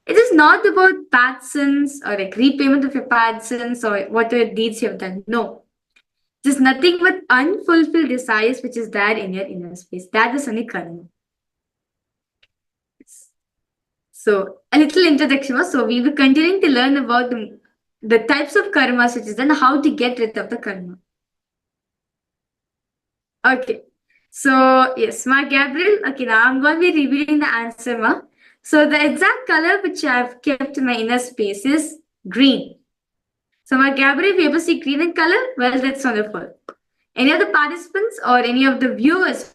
It is not about bad sins or like repayment of your bad sins or whatever deeds you have done. No. It is nothing but unfulfilled desires which is there in your inner space. That is only karma. So a little introduction. So we will continuing to learn about the types of karmas which is then how to get rid of the karma. Okay. So yes, Ma Gabriel. Okay, now I'm going to be revealing the answer, Ma. So the exact color which I've kept in my inner space is green. So Ma Gabriel, if you ever see green in color, well, that's wonderful. Any of the participants or any of the viewers?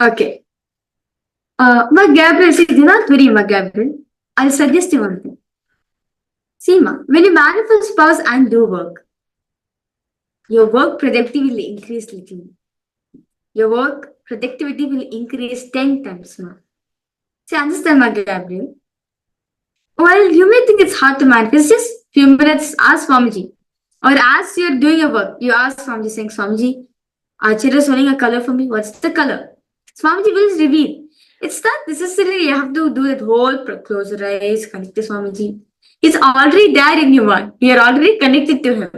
Okay. Ma Gabriel, see, do not worry, Ma Gabriel. I'll suggest you one thing. See, Ma, when you manifest powers and do work, your work productivity will increase little. Your work productivity will increase 10 times more. See, understand, Ma Gabriel? Well, you may think it's hard to manifest. Just few minutes, ask Swamiji. Or as you're doing your work, you ask Swamiji, saying, Swamiji, Acharya is showing a color for me. What's the color? Swamiji will reveal. It's not necessarily you have to do that whole close your eyes, connect to Swamiji. He's already there in your mind. You're already connected to him.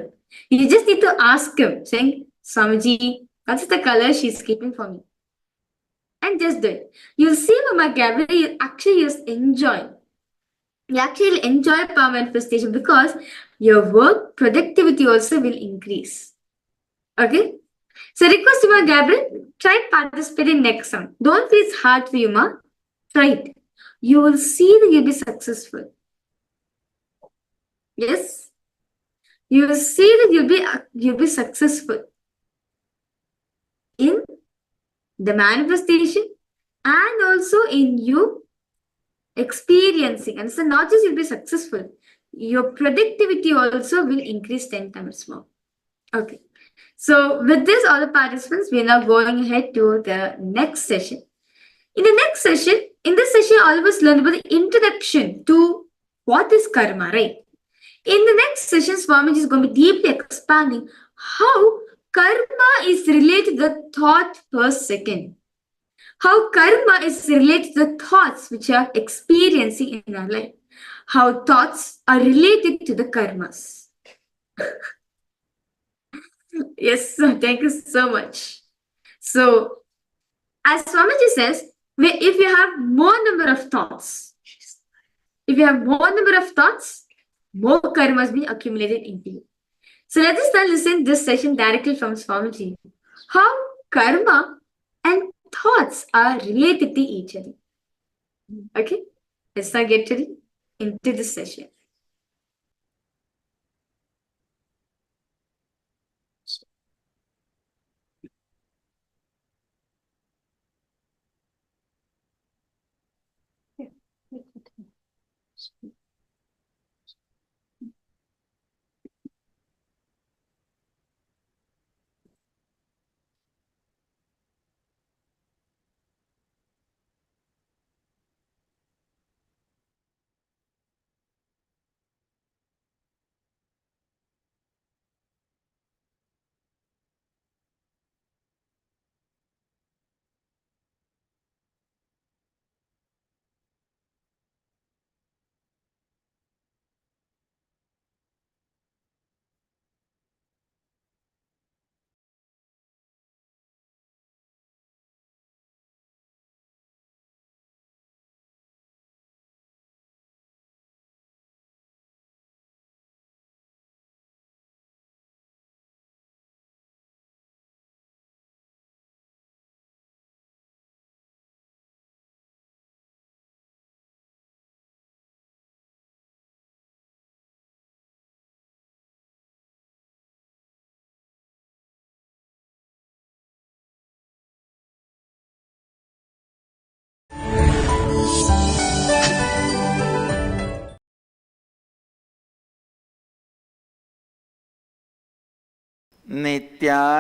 You just need to ask him, saying, Swamiji, what's the color she's keeping for me? And just do it. You'll see, Mama Gabriel, you actually just enjoy. You actually enjoy power manifestation because your work productivity also will increase. Okay? So request you, Ma Gabriel, try to participate in next one. Don't feel it's hard for you, Ma. Try it. You will see that you'll be successful. Yes? You will see that you'll be successful in the manifestation and also in you experiencing. And so not just you'll be successful, your productivity also will increase 10 times more. Okay. So with this, all the participants, we are now going ahead to the next session. In this session, all of us learned about the introduction to what is karma, right? In the next session, Swamiji is going to be deeply expanding how karma is related to the thought per second. How karma is related to the thoughts which are experiencing in our life. How thoughts are related to the karmas. Yes, thank you so much. So, as Swamiji says, if you have more number of thoughts, more karmas being accumulated into you. So let us now listen this session directly from Swamiji. How karma and thoughts are related to each other. Okay, let's now get into this session.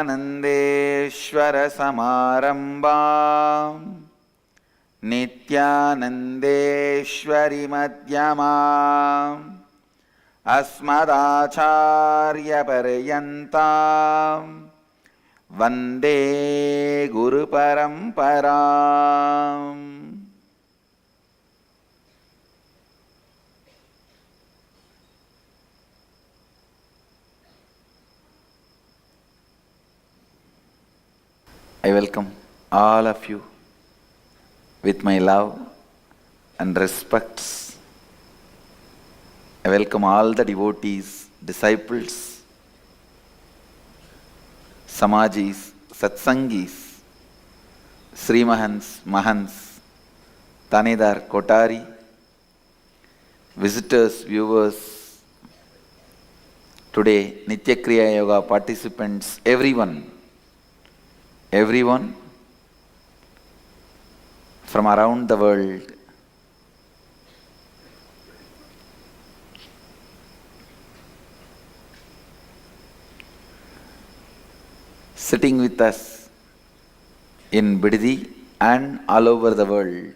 नित्यानन्देश्वर समारम्भाम् नित्यानन्देश्वरि मध्यमाम् अस्मदाचार्यपर्यन्ताम् वन्दे गुरुपरम्पराम्. I welcome all of you with my love and respects. I welcome all the devotees, disciples, Samajis, Satsangis, Srimahans, Mahans, Tanedar, Kotari, visitors, viewers, today Nitya Kriya Yoga participants, everyone from around the world. Sitting with us in Bididi and all over the world.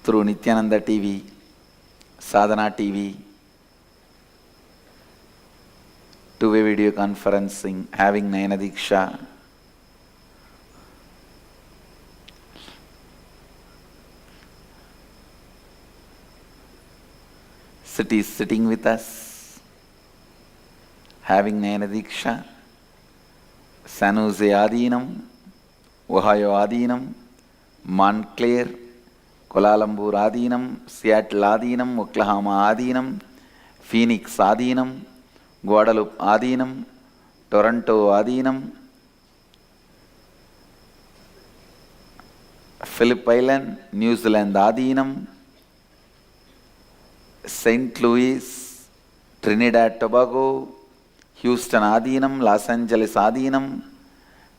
Through Nityananda TV, Sadhana TV, two-way video conferencing, having Nayana Diksha, cities sitting with us, having Nayana Diksha, San Jose Adinam, Ohio Adinam, Montclair, Kuala Lumpur Adinam, Seattle Adinam, Oklahoma Adinam, Phoenix Adinam, Guadalupe Adinam, Toronto Adinam, Phillip Island, New Zealand Adinam, St. Louis, Trinidad Tobago, Houston Adinam, Los Angeles Adinam,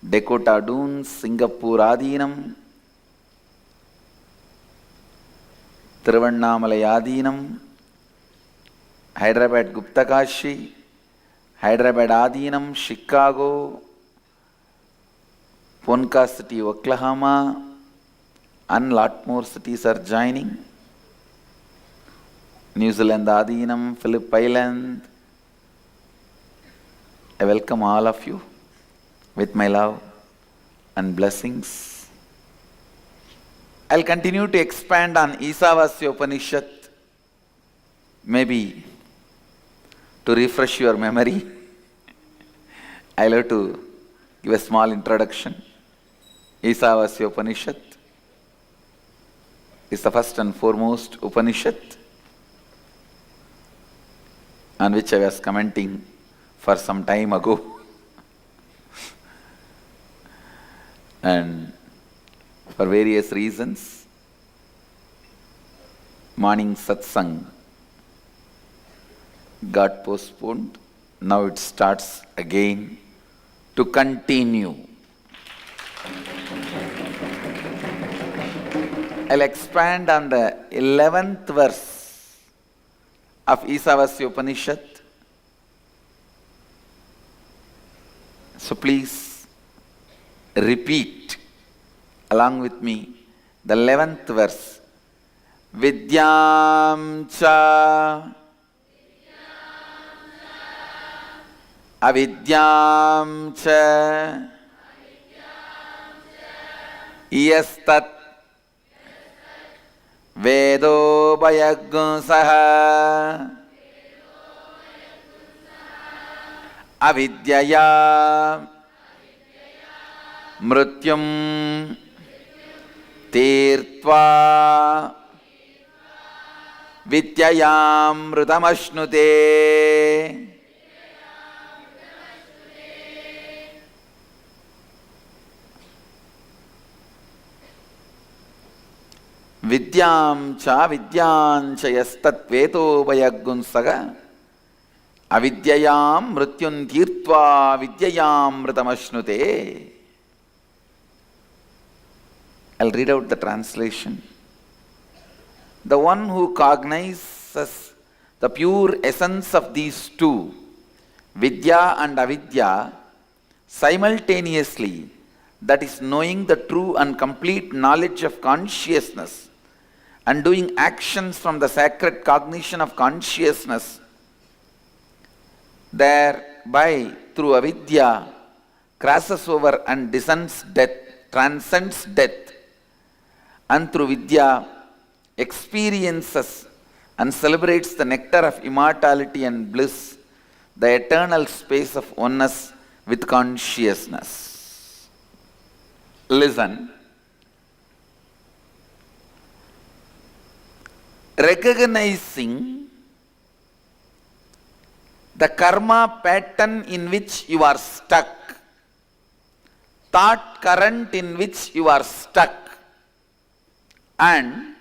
Dakota Dunes, Singapore Adinam, Tiruvannamalai Adinam, Hyderabad Guptakashi, Hyderabad Adinam, Chicago, Ponca City, Oklahoma, and lot more cities are joining. New Zealand Adinam, Phillip Island. I welcome all of you with my love and blessings. I'll continue to expand on Isavasya Upanishad, maybe to refresh your memory. I'll have to give a small introduction. Isavasya Upanishad is the first and foremost Upanishad on which I was commenting for some time ago. And for various reasons, morning Satsang got postponed. Now it starts again to continue. I'll expand on the 11th verse of Isavasya Upanishad. So please repeat along with me the 11th verse. Vidyam cha avidyam cha yastat Vedo Bhayaggunsaha Avidyaya Mrutyum Tirtva Vidyayam Mrutamashnute. Vidyam cha vidyancha yastat vedo bhayaggunsaga avidyayam mrutyun tirtva vidyayam mritamashnute. I'll read out the translation. The one who cognizes the pure essence of these two, vidya and avidya, simultaneously, that is knowing the true and complete knowledge of consciousness and doing actions from the sacred cognition of consciousness, thereby through avidya crosses over and transcends death, and through vidya experiences and celebrates the nectar of immortality and bliss, the eternal space of oneness with consciousness. Listen. Recognizing the karma pattern in which you are stuck, thought current in which you are stuck, and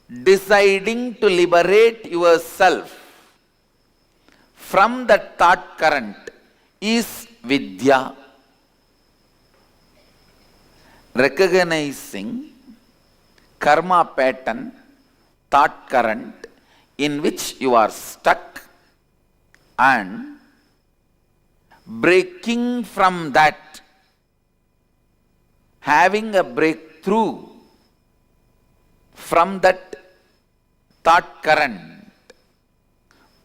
deciding to liberate yourself from that thought current is vidya. Recognizing karma pattern, thought current in which you are stuck and breaking from that, having a breakthrough from that thought current.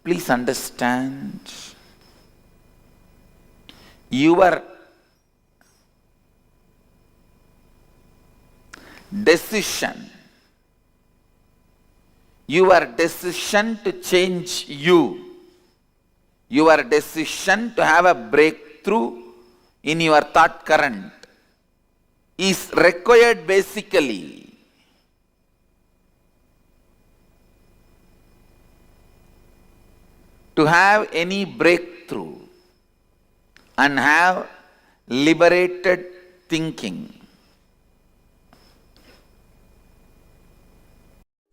Please understand, your decision to change you, your decision to have a breakthrough in your thought current is required basically to have any breakthrough and have liberated thinking.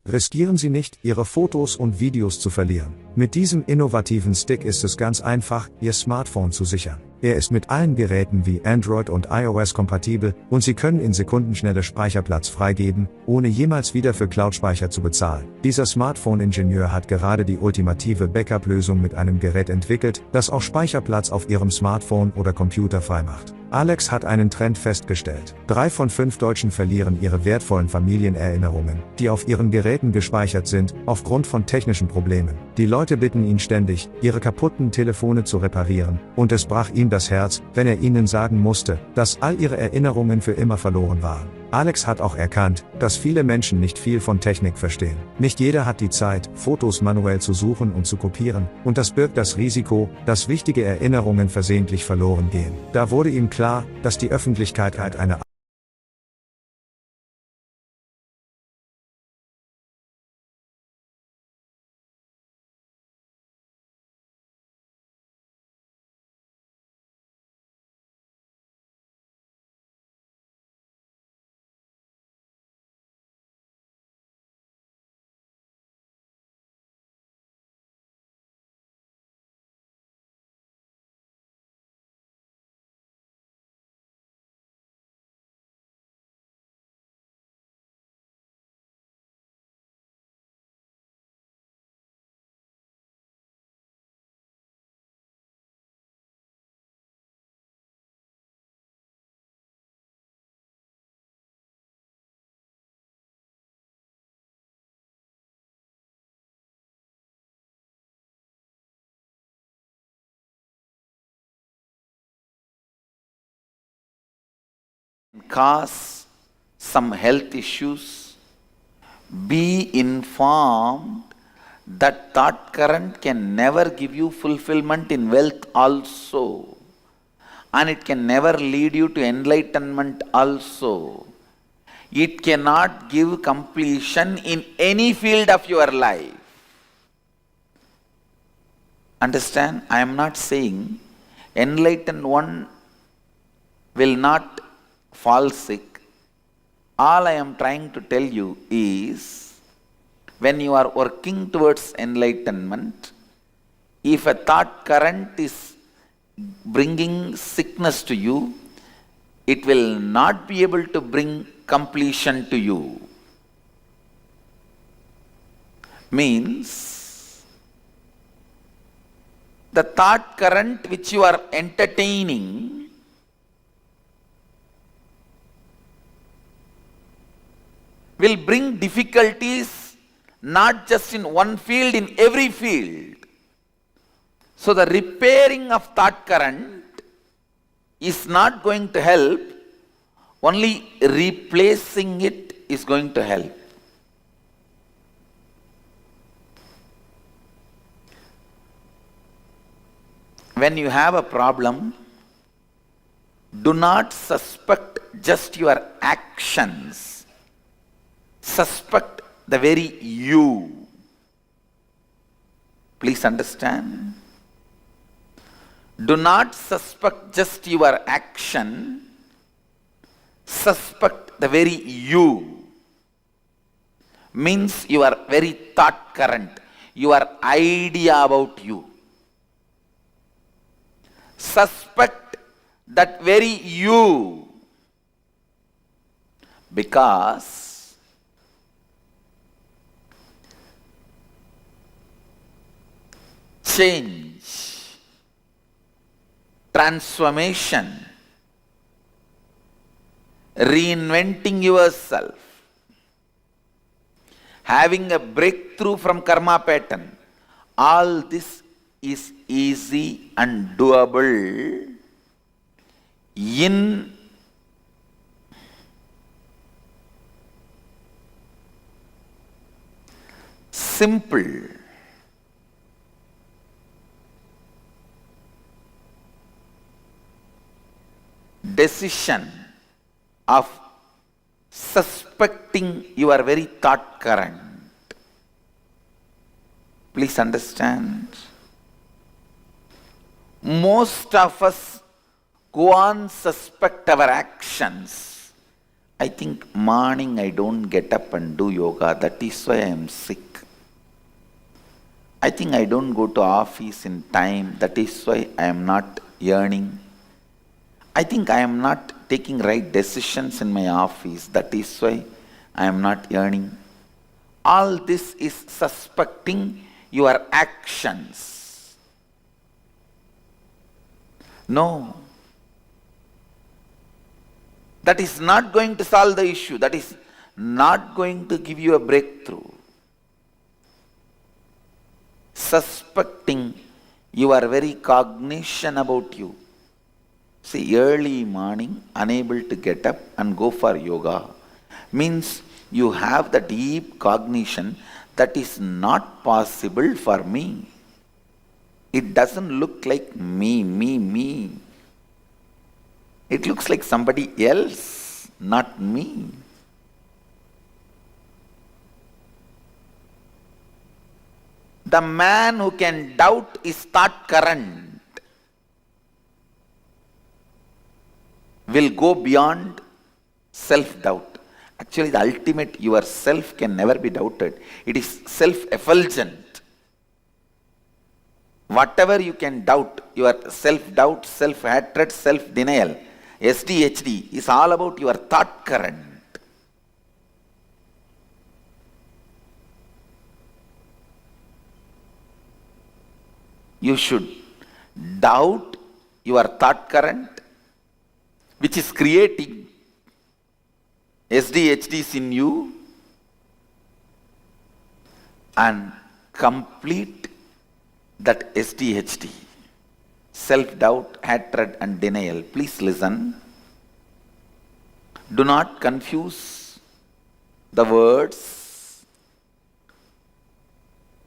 Riskieren Sie nicht, Ihre Fotos und Videos zu verlieren. Mit diesem innovativen Stick ist es ganz einfach, Ihr Smartphone zu sichern. Er ist mit allen Geräten wie Android und iOS kompatibel und Sie können in Sekundenschnelle Speicherplatz freigeben, ohne jemals wieder für Cloud-Speicher zu bezahlen. Dieser Smartphone-Ingenieur hat gerade die ultimative Backup-Lösung mit einem Gerät entwickelt, das auch Speicherplatz auf Ihrem Smartphone oder Computer freimacht. Alex hat einen Trend festgestellt. 3 von 5 Deutschen verlieren ihre wertvollen Familienerinnerungen, die auf ihren Geräten gespeichert sind, aufgrund von technischen Problemen. Die Leute bitten ihn ständig, ihre kaputten Telefone zu reparieren, und es brach ihm das Herz, wenn er ihnen sagen musste, dass all ihre Erinnerungen für immer verloren waren. Alex hat auch erkannt, dass viele Menschen nicht viel von Technik verstehen. Nicht jeder hat die Zeit, Fotos manuell zu suchen und zu kopieren, und das birgt das Risiko, dass wichtige Erinnerungen versehentlich verloren gehen. Da wurde ihm klar, dass die Öffentlichkeit eine cause some health issues. Be informed that thought current can never give you fulfillment in wealth also, and it can never lead you to enlightenment also. It cannot give completion in any field of your life. Understand? I am not saying enlightened one will not fall sick. All I am trying to tell you is, when you are working towards enlightenment, if a thought current is bringing sickness to you, it will not be able to bring completion to you. Means, the thought current which you are entertaining will bring difficulties not just in one field, in every field. So the repairing of thought current is not going to help, only replacing it is going to help. When you have a problem, do not suspect just your actions. Suspect the very you. Please understand. Do not suspect just your action. Suspect the very you. means your very thought current, your idea about you. Suspect that very you, because change, transformation, reinventing yourself, having a breakthrough from karma pattern, all this is easy and doable in simple decision of suspecting your very thought current. Please understand. Most of us go on suspect our actions. I think morning I don't get up and do yoga, that is why I am sick. I think I don't go to office in time, that is why I am not earning. I think I am not taking right decisions in my office, that is why I am not earning. All this is suspecting your actions. No. That is not going to solve the issue. That is not going to give you a breakthrough. Suspecting your very cognition about you. See, early morning, unable to get up and go for yoga, means you have the deep cognition that is not possible for me. It doesn't look like me. It looks like somebody else, not me. The man who can doubt his thought current will go beyond self-doubt. Actually, the ultimate yourself can never be doubted. It is self-effulgent. Whatever you can doubt, your self-doubt, self-hatred, self-denial, SDHD is all about your thought current. You should doubt your thought current, which is creating SDHDs in you, and complete that SDHD. Self-doubt, hatred and denial. Please listen. Do not confuse the words.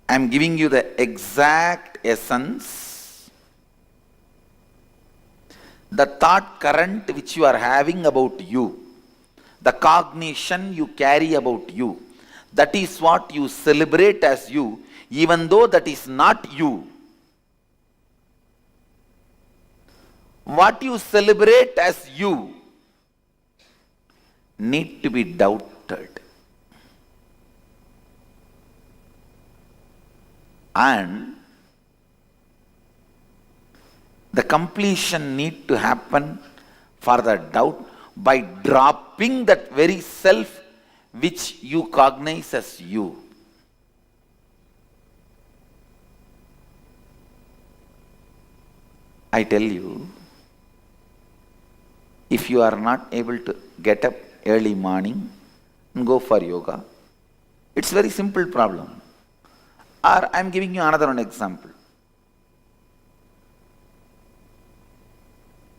I am giving you the exact essence. The thought current which you are having about you, the cognition you carry about you, that is what you celebrate as you, even though that is not you. What you celebrate as you need to be doubted. And the completion need to happen for the doubt by dropping that very self which you cognize as you. I tell you, if you are not able to get up early morning and go for yoga, it's a very simple problem. Or I am giving you another one example.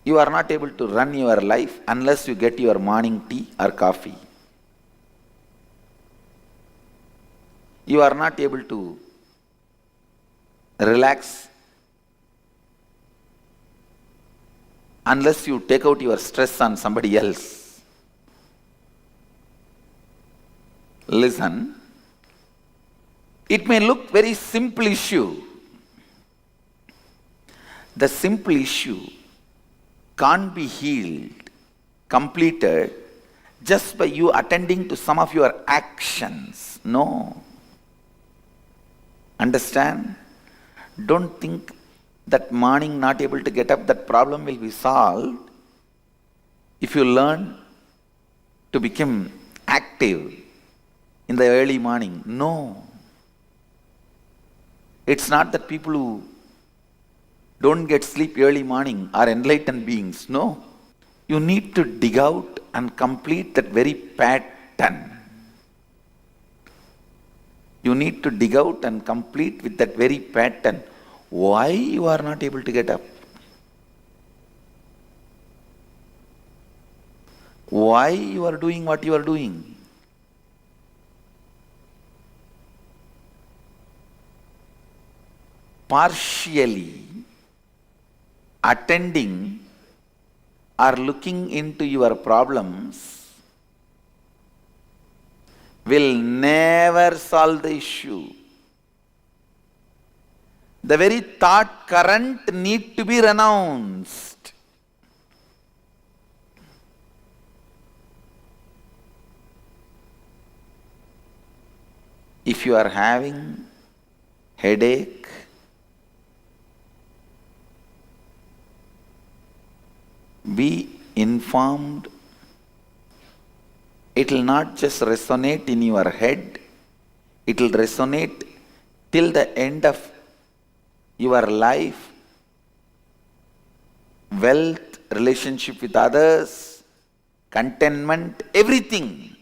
You are not able to run your life unless you get your morning tea or coffee. You are not able to relax unless you take out your stress on somebody else. Listen, it may look very simple issue. The simple issue can't be healed, completed, just by you attending to some of your actions. No. Understand? Don't think that morning not able to get up, that problem will be solved if you learn to become active in the early morning. No. It's not that people who don't get sleep early morning are enlightened beings. No. You need to dig out and complete that very pattern. You need to dig out and complete with that very pattern. Why you are not able to get up? Why you are doing what you are doing? Partially attending or looking into your problems will never solve the issue. The very thought current need to be renounced. If you are having headache, be informed. It will not just resonate in your head, it will resonate till the end of your life. Wealth, relationship with others, contentment, everything.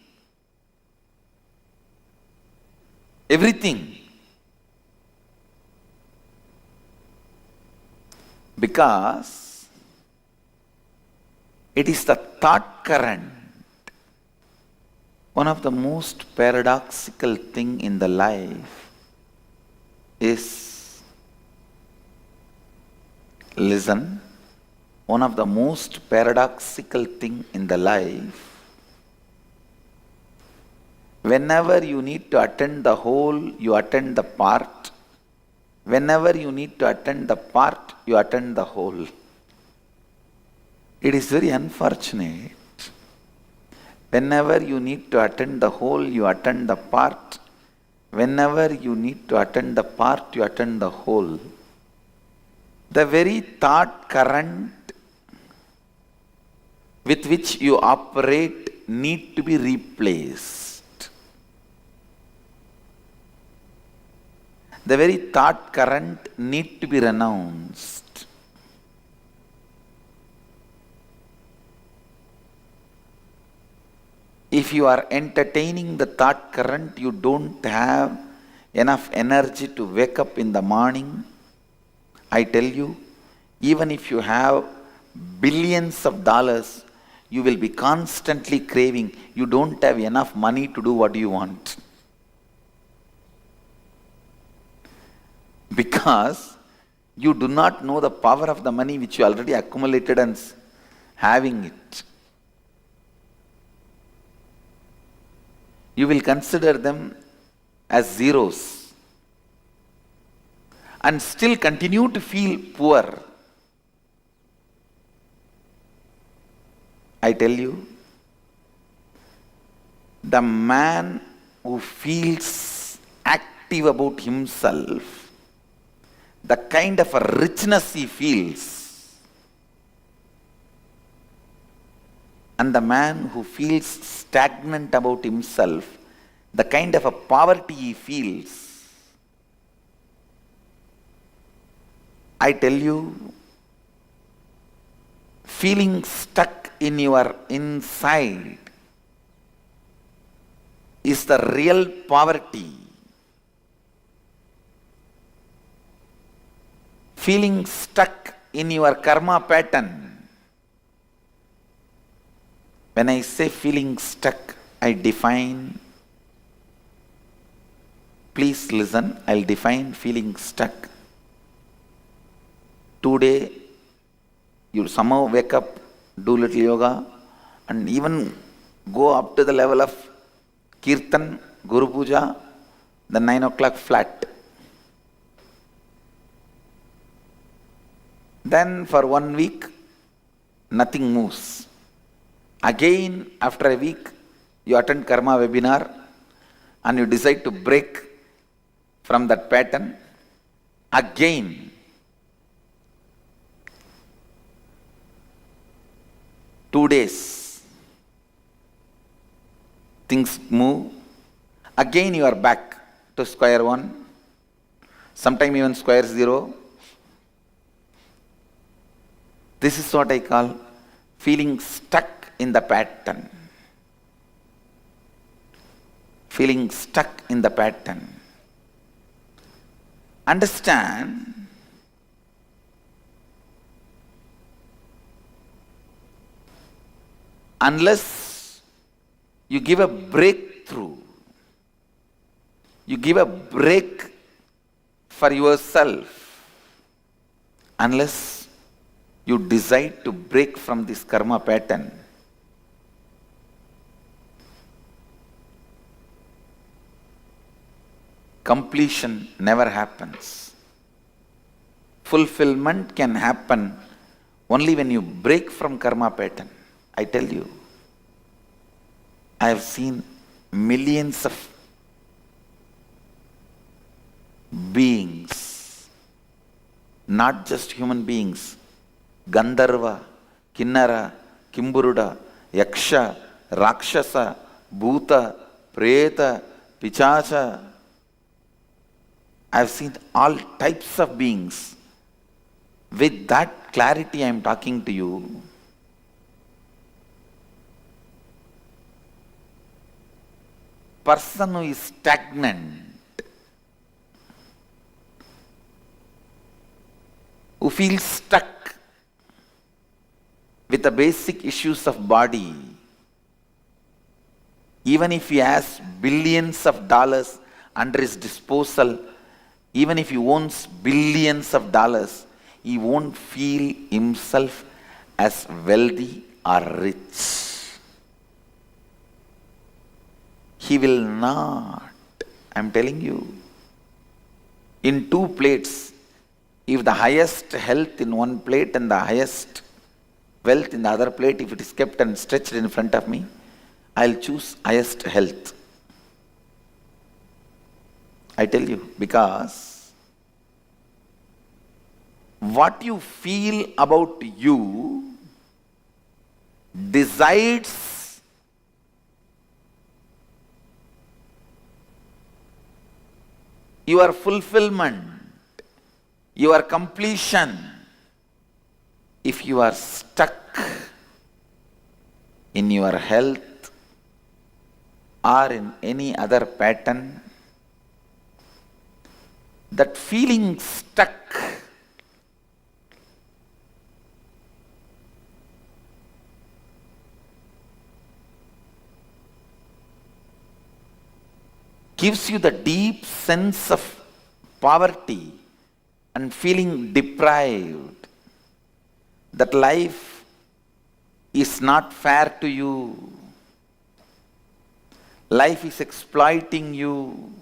Everything. Because it is the thought current. One of the most paradoxical thing in the life is, listen, one of the most paradoxical thing in the life, whenever you need to attend the whole, you attend the part. Whenever you need to attend the part, you attend the whole. It is very unfortunate. Whenever you need to attend the whole, you attend the part. Whenever you need to attend the part, you attend the whole. The very thought current with which you operate need to be replaced. The very thought current need to be renounced. If you are entertaining the thought current, you don't have enough energy to wake up in the morning. I tell you, even if you have billions of dollars, you will be constantly craving. You don't have enough money to do what you want. Because you do not know the power of the money which you already accumulated and having it. You will consider them as zeros and still continue to feel poor. I tell you, the man who feels active about himself, the kind of a richness he feels, and the man who feels stagnant about himself, the kind of a poverty he feels, I tell you, feeling stuck in your inside is the real poverty. Feeling stuck in your karma pattern. When I say feeling stuck, I define, please listen, I'll define feeling stuck. Today, you somehow wake up, do little yoga, and even go up to the level of Kirtan, Guru Puja, then 9 o'clock flat. Then for 1 week, nothing moves. Again, after a week, you attend karma webinar and you decide to break from that pattern. Again, two days, things move. Again, you are back to square one, sometime even square zero. This is what I call feeling stuck in the pattern. Feeling stuck in the pattern. Understand, unless you give a breakthrough, you give a break for yourself, unless you decide to break from this karma pattern, completion never happens. Fulfillment can happen only when you break from karma pattern. I tell you, I have seen millions of beings, not just human beings, Gandharva, Kinnara, Kimburuda, Yaksha, Rakshasa, Bhuta, Preta, Pichacha. I have seen all types of beings. With that clarity I am talking to you. Person who is stagnant, who feels stuck with the basic issues of body, even if he has billions of dollars under his disposal, even if he owns billions of dollars, he won't feel himself as wealthy or rich. He will not. I am telling you. In two plates, if the highest health in one plate and the highest wealth in the other plate, if it is kept and stretched in front of me, I'll choose highest health. I tell you, because what you feel about you decides your fulfillment, your completion. If you are stuck in your health or in any other pattern, that feeling stuck gives you the deep sense of poverty and feeling deprived, that life is not fair to you, life is exploiting you.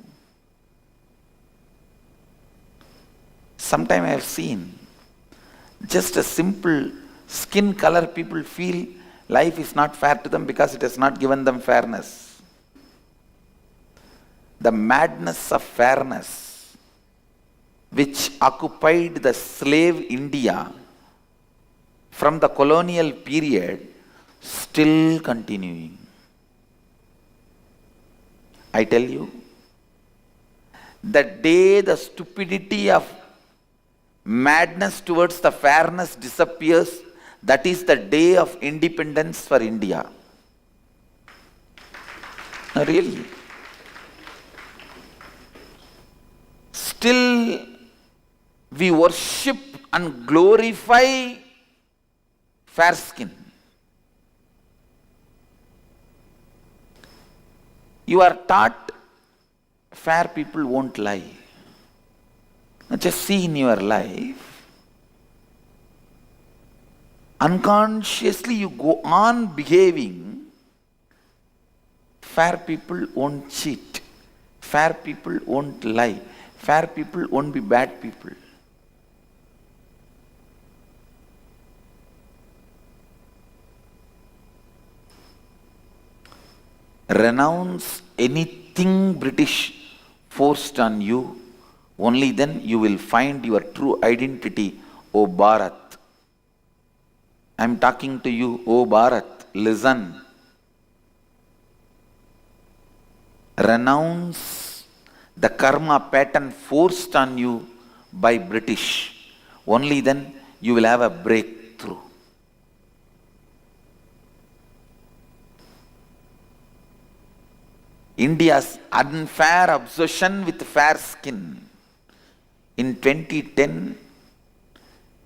Sometimes I have seen just a simple skin color, people feel life is not fair to them because it has not given them fairness. The madness of fairness which occupied the slave India from the colonial period still continuing. I tell you, the day the stupidity of madness towards the fairness disappears, that is the day of independence for India. No, really. Still, we worship and glorify fair skin. You are taught fair people won't lie. Now just see in your life, unconsciously you go on behaving, fair people won't cheat, fair people won't lie, fair people won't be bad people. Renounce anything British forced on you. Only then you will find your true identity, O Bharat. I am talking to you, O Bharat. Listen. Renounce the karma pattern forced on you by British. Only then you will have a breakthrough. India's unfair obsession with fair skin. In 2010,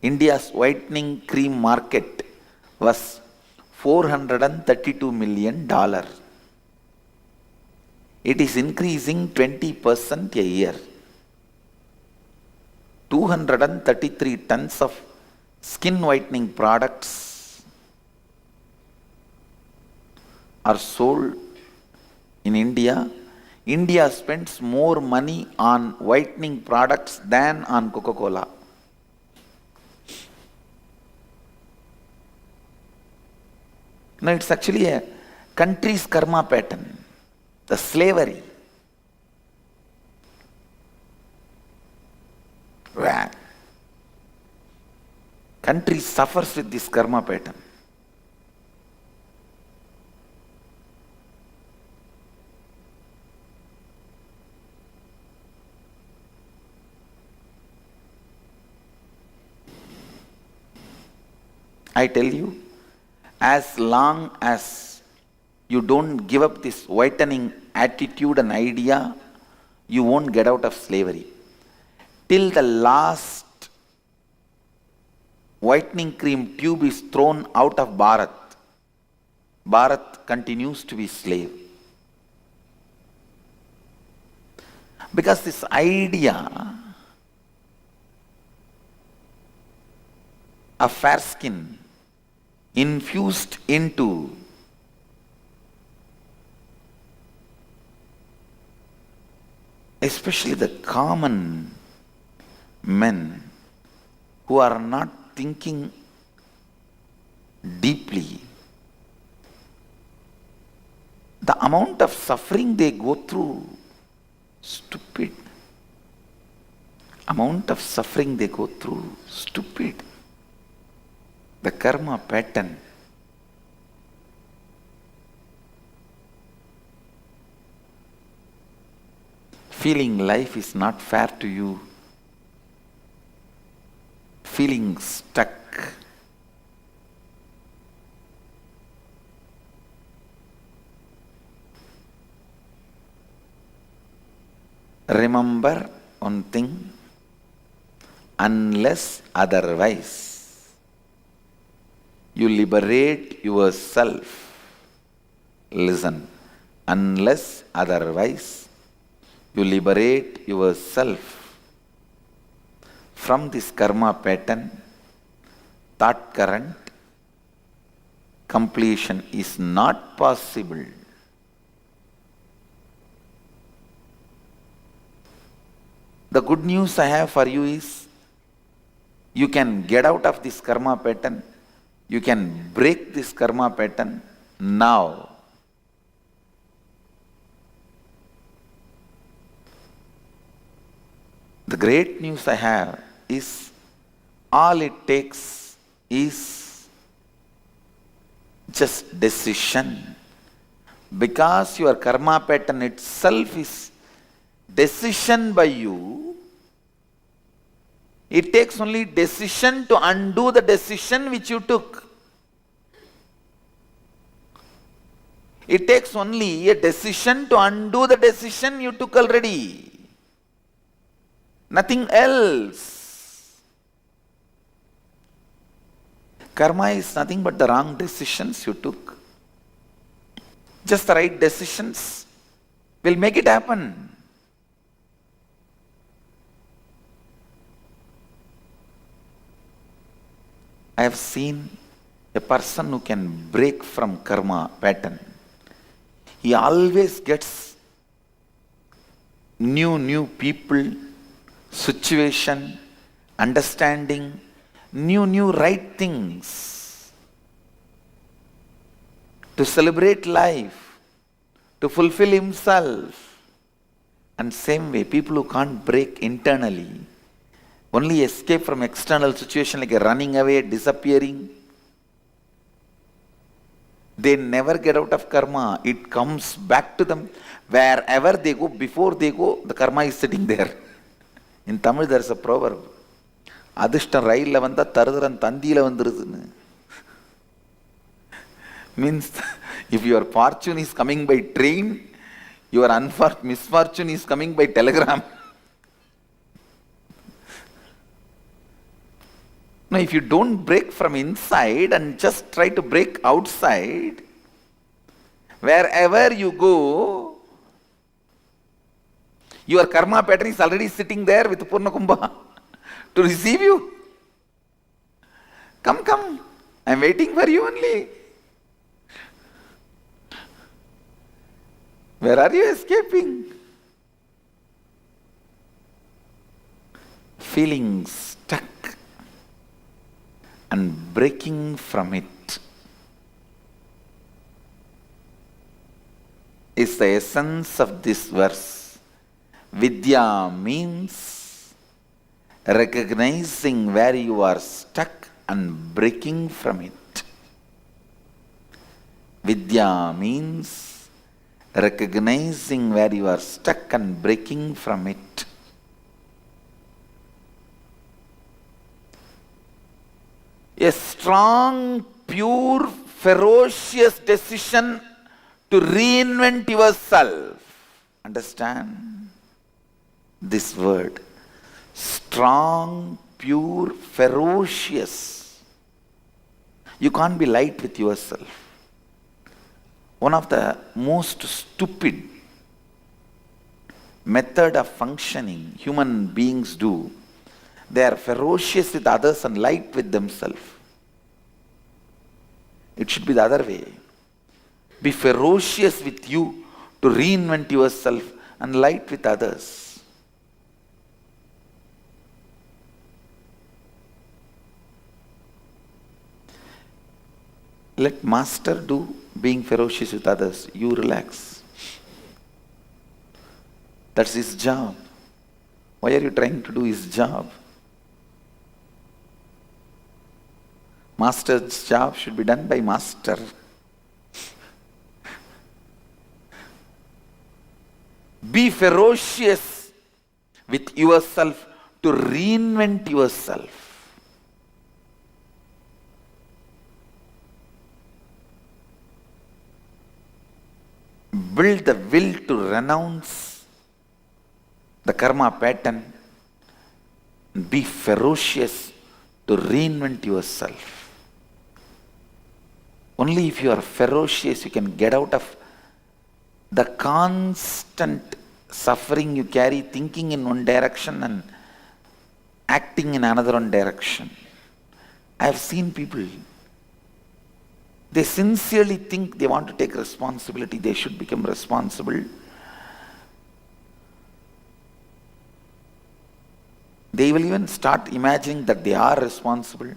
India's whitening cream market was $432 million. It is increasing 20% a year. 233 tons of skin whitening products are sold in India. India spends more money on whitening products than on Coca-Cola. No, it's actually a country's karma pattern, the slavery. Country suffers with this karma pattern. I tell you, as long as you don't give up this whitening attitude and idea, you won't get out of slavery. Till the last whitening cream tube is thrown out of Bharat, Bharat continues to be slave. Because this idea of fair skin infused into especially the common men who are not thinking deeply, the amount of suffering they go through, stupid. Amount of suffering they go through, stupid. The karma pattern. Feeling life is not fair to you. Feeling stuck. Remember one thing, unless otherwise you liberate yourself. Listen, unless otherwise you liberate yourself from this karma pattern, thought current, completion is not possible. The good news I have for you is, you can get out of this karma pattern, you can break this karma pattern now. The great news I have is, all it takes is just decision. Because your karma pattern itself is decision by you, it takes only decision to undo the decision which you took. It takes only a decision to undo the decision you took already. Nothing else. Karma is nothing but the wrong decisions you took. Just the right decisions will make it happen. I have seen a person who can break from karma pattern. He always gets new people, situation, understanding, new right things to celebrate life, to fulfill himself. And same way, people who can't break internally, only escape from external situation like a running away, disappearing, they never get out of karma. It comes back to them. Wherever they go, before they go, the karma is sitting there. In Tamil, there is a proverb. Adishtam raila vanda tarudaran tandila vandrudunu. Means, if your fortune is coming by train, your misfortune is coming by telegram. Now, if you don't break from inside and just try to break outside, wherever you go, your karma pattern is already sitting there with Purna Kumbha to receive you. Come, come, I am waiting for you only. Where are you escaping? Feeling stuck and breaking from it is the essence of this verse. Vidya means recognizing where you are stuck and breaking from it. Vidya means recognizing where you are stuck and breaking from it. A strong, pure, ferocious decision to reinvent yourself. Understand this word. Strong, pure, ferocious. You can't be light with yourself. One of the most stupid method of functioning human beings do, they are ferocious with others and light with themselves. It should be the other way. Be ferocious with you to reinvent yourself and light with others. Let master do being ferocious with others. You relax. That's his job. Why are you trying to do his job? Master's job should be done by master. Be ferocious with yourself to reinvent yourself. Build the will to renounce the karma pattern. Be ferocious to reinvent yourself. Only if you are ferocious, you can get out of the constant suffering you carry, thinking in one direction and acting in another one direction. I have seen people, they sincerely think they want to take responsibility, they should become responsible. They will even start imagining that they are responsible.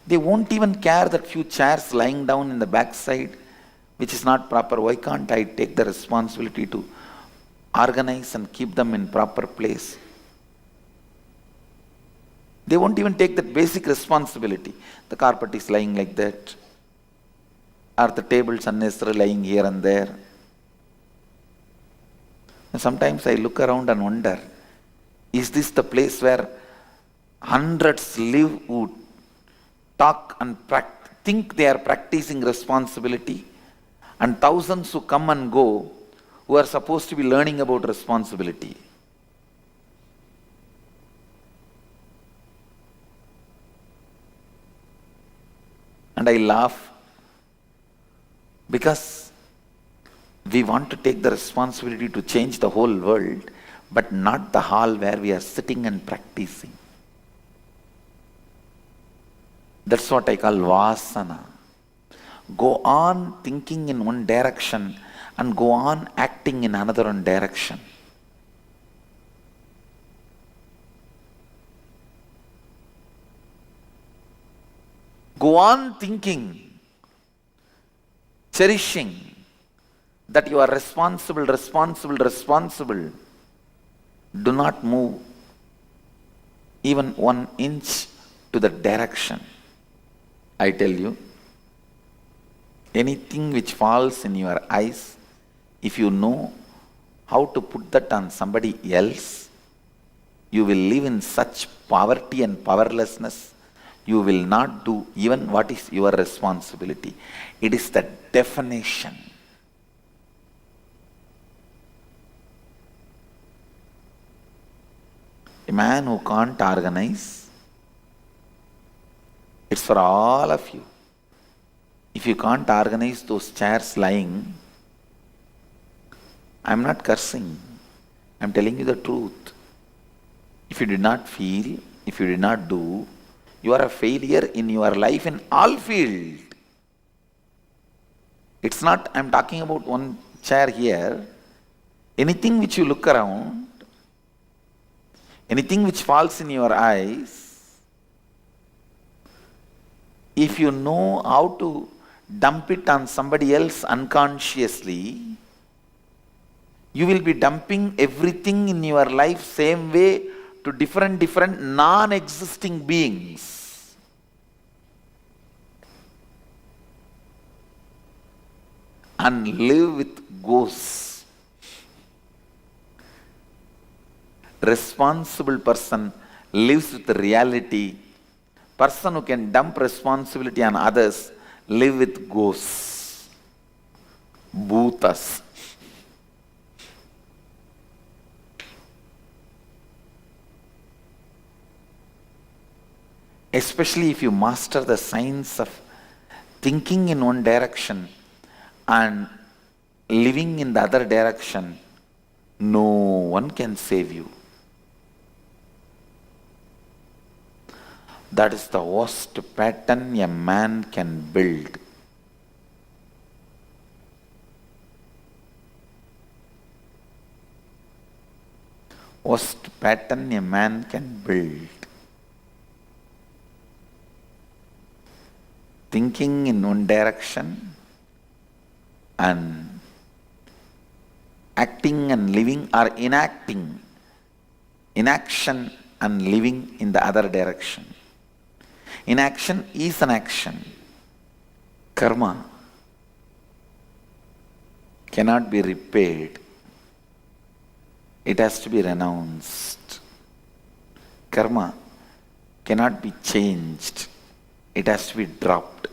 They won't even care that few chairs lying down in the backside, which is not proper. Why can't I take the responsibility to organize and keep them in proper place? They won't even take that basic responsibility. The carpet is lying like that. Or the tables unnecessarily lying here and there. And sometimes I look around and wonder, is this the place where hundreds live who talk and think they are practicing responsibility, and thousands who come and go who are supposed to be learning about responsibility? And I laugh because we want to take the responsibility to change the whole world, but not the hall where we are sitting and practicing. That's what I call vasana. Go on thinking in one direction and go on acting in another one direction. Go on thinking, cherishing, that you are responsible, do not move even 1 inch to the direction. I tell you, anything which falls in your eyes, if you know how to put that on somebody else, you will live in such poverty and powerlessness, you will not do even what is your responsibility. It is the definition. A man who can't organize, it's for all of you. If you can't organize those chairs lying, I'm not cursing, I'm telling you the truth. If you did not feel, if you did not do, you are a failure in your life in all fields. It's not, I'm talking about one chair here. Anything which you look around, anything which falls in your eyes, if you know how to dump it on somebody else unconsciously, you will be dumping everything in your life same way to different non-existing beings. And live with ghosts. Responsible person lives with reality. Person who can dump responsibility on others live with ghosts, bhutas. Especially if you master the science of thinking in one direction and living in the other direction, no one can save you. That is the worst pattern a man can build. Worst pattern a man can build. Thinking in one direction and acting and living, or enacting, inaction and living in the other direction. Inaction is an action. Karma cannot be repaired. It has to be renounced. Karma cannot be changed. It has to be dropped.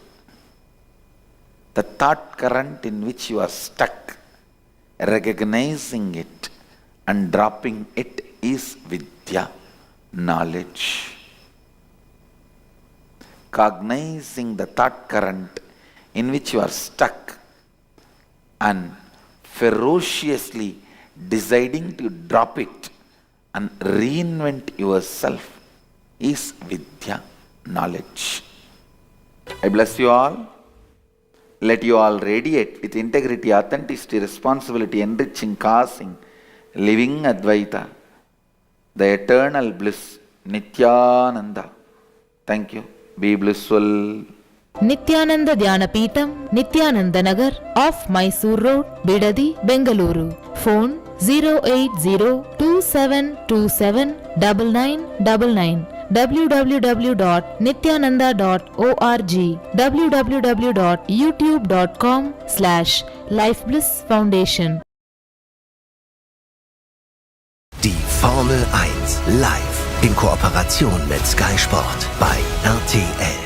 The thought current in which you are stuck, recognizing it and dropping it is vidya, knowledge. Cognizing the thought current in which you are stuck and ferociously deciding to drop it and reinvent yourself is vidya, knowledge. I bless you all. Let you all radiate with integrity, authenticity, responsibility, enriching, causing, living Advaita, the eternal bliss, Nityananda. Thank you. Be blissful. Nityananda Dhyanapītam, Nityananda Nagar, off Mysore Road, Bidadi, Bengaluru. Phone 08027279999. www.nityananda.org, www.youtube.com/Life Bliss Foundation. Die Formel 1 live in Kooperation mit Sky Sport bei RTL.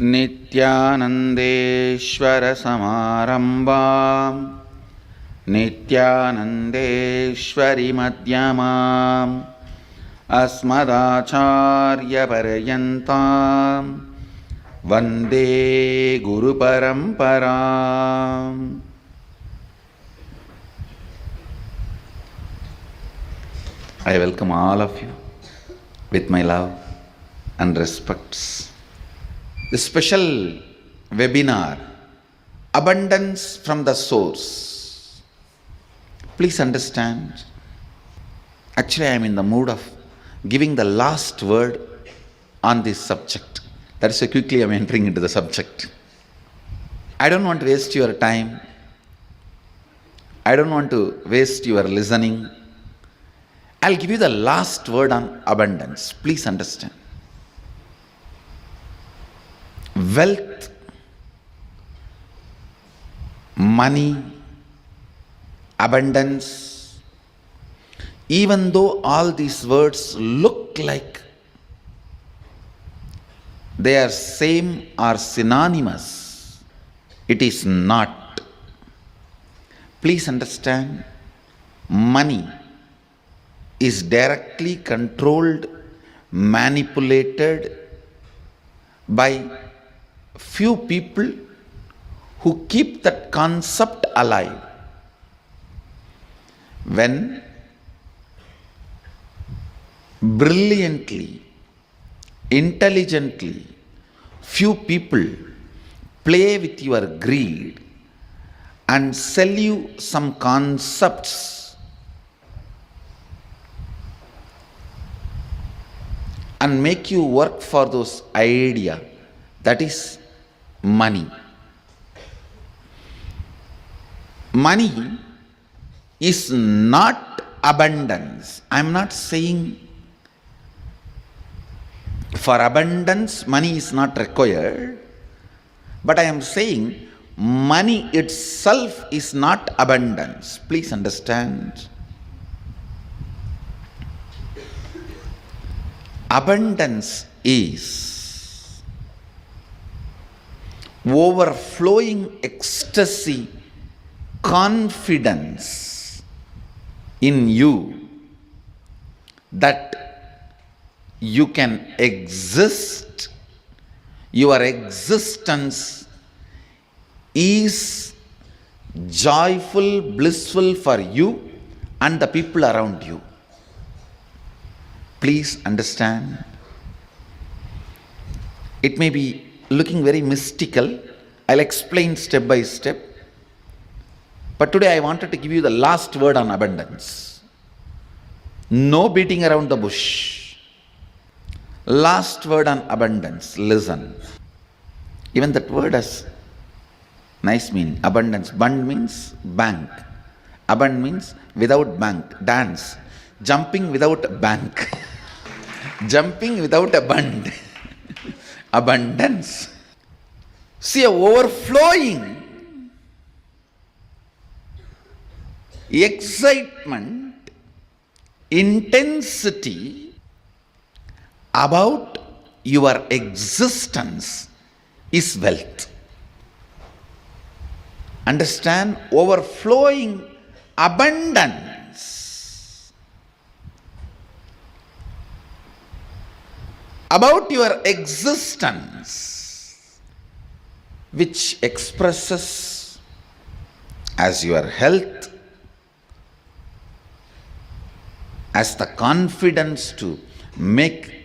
Nityanandeshwara Samarambam, Nityanandeshwari Madhyamam, Asmadacharya Parayantam, Vande Guru Paramparam. I welcome all of you with my love and respects. The special webinar, Abundance from the Source. Please understand, Actually, I am in the mood of giving the last word on this subject. That's why quickly I am entering into the subject. I don't want to waste your time. I don't want to waste your listening. I'll give you the last word on abundance. Please understand. Wealth, money, abundance, even though all these words look like they are same or synonymous, it is not. Please understand, money is directly controlled, manipulated by few people who keep that concept alive. When brilliantly, intelligently, few people play with your greed and sell you some concepts and make you work for those ideas, that is money. Money is not abundance. I am not saying for abundance money is not required, but I am saying money itself is not abundance. Please understand. Abundance is overflowing ecstasy, confidence in you that you can exist. Your existence is joyful, blissful for you and the people around you. Please understand. It may be looking very mystical. I'll explain step by step. But today I wanted to give you the last word on abundance. No beating around the bush. Last word on abundance. Listen. Even that word has nice meaning. Abundance. Bund means bank. Abund means without bank. Dance. Jumping without bank. Jumping without a bund. Abundance. See, a overflowing excitement, intensity about your existence is wealth. Understand? Overflowing abundance about your existence, which expresses as your health, as the confidence to make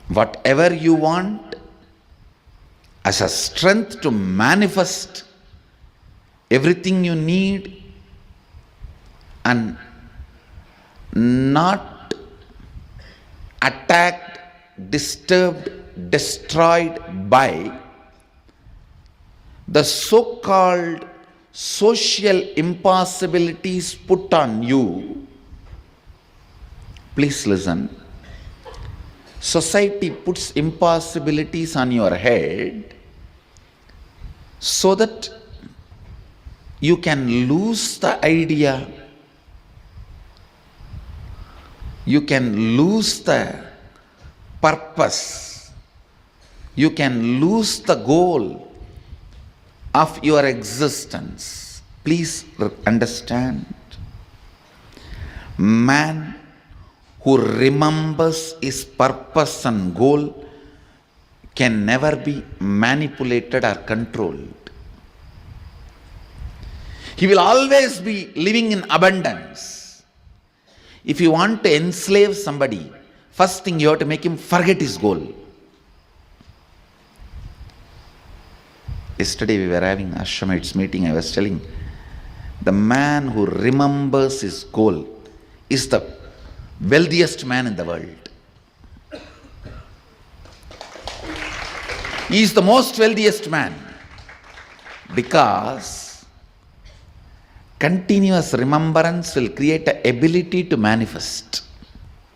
whatever you want, as a strength to manifest everything you need, and not attacked, disturbed, destroyed by the so-called social impossibilities put on you. Please listen. Society puts impossibilities on your head so that you can lose the idea, you can lose the purpose, you can lose the goal of your existence. Please understand. Man who remembers his purpose and goal can never be manipulated or controlled. He will always be living in abundance. If you want to enslave somebody, first thing you have to make him forget his goal. Yesterday we were having Ashramites meeting. I was telling, the man who remembers his goal is the wealthiest man in the world. He is the most wealthiest man because continuous remembrance will create an ability to manifest.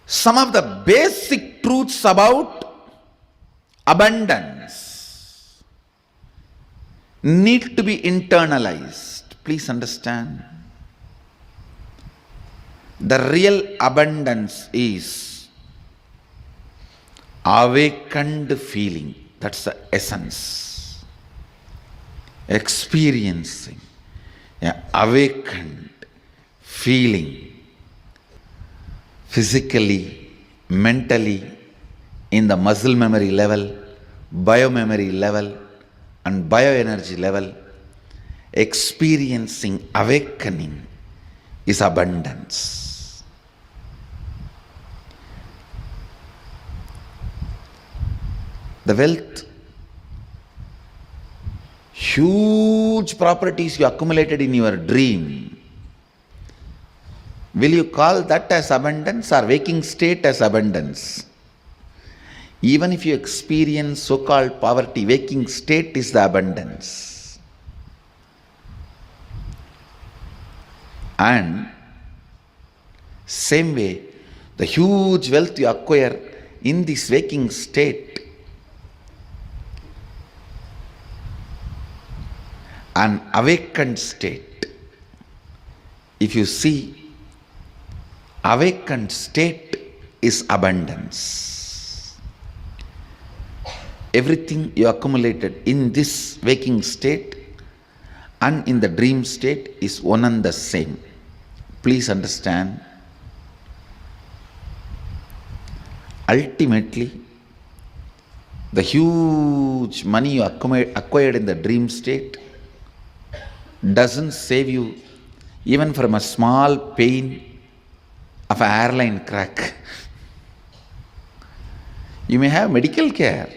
Some of the basic truths about abundance need to be internalized. Please understand. The real abundance is awakened feeling. That's the essence. Experiencing an awakened feeling physically, mentally, in the muscle memory level, biomemory level, and bioenergy level. Experiencing awakening is abundance. The wealth, huge properties you accumulated in your dream, will you call that as abundance or waking state as abundance? Even if you experience so-called poverty, waking state is the abundance. And same way, the huge wealth you acquire in this waking state, an awakened state. If you see, awakened state is abundance. Everything you accumulated in this waking state and in the dream state is one and the same. Please understand. Ultimately, the huge money you acquired in the dream state doesn't save you even from a small pain of an airline crack. You may have medical care,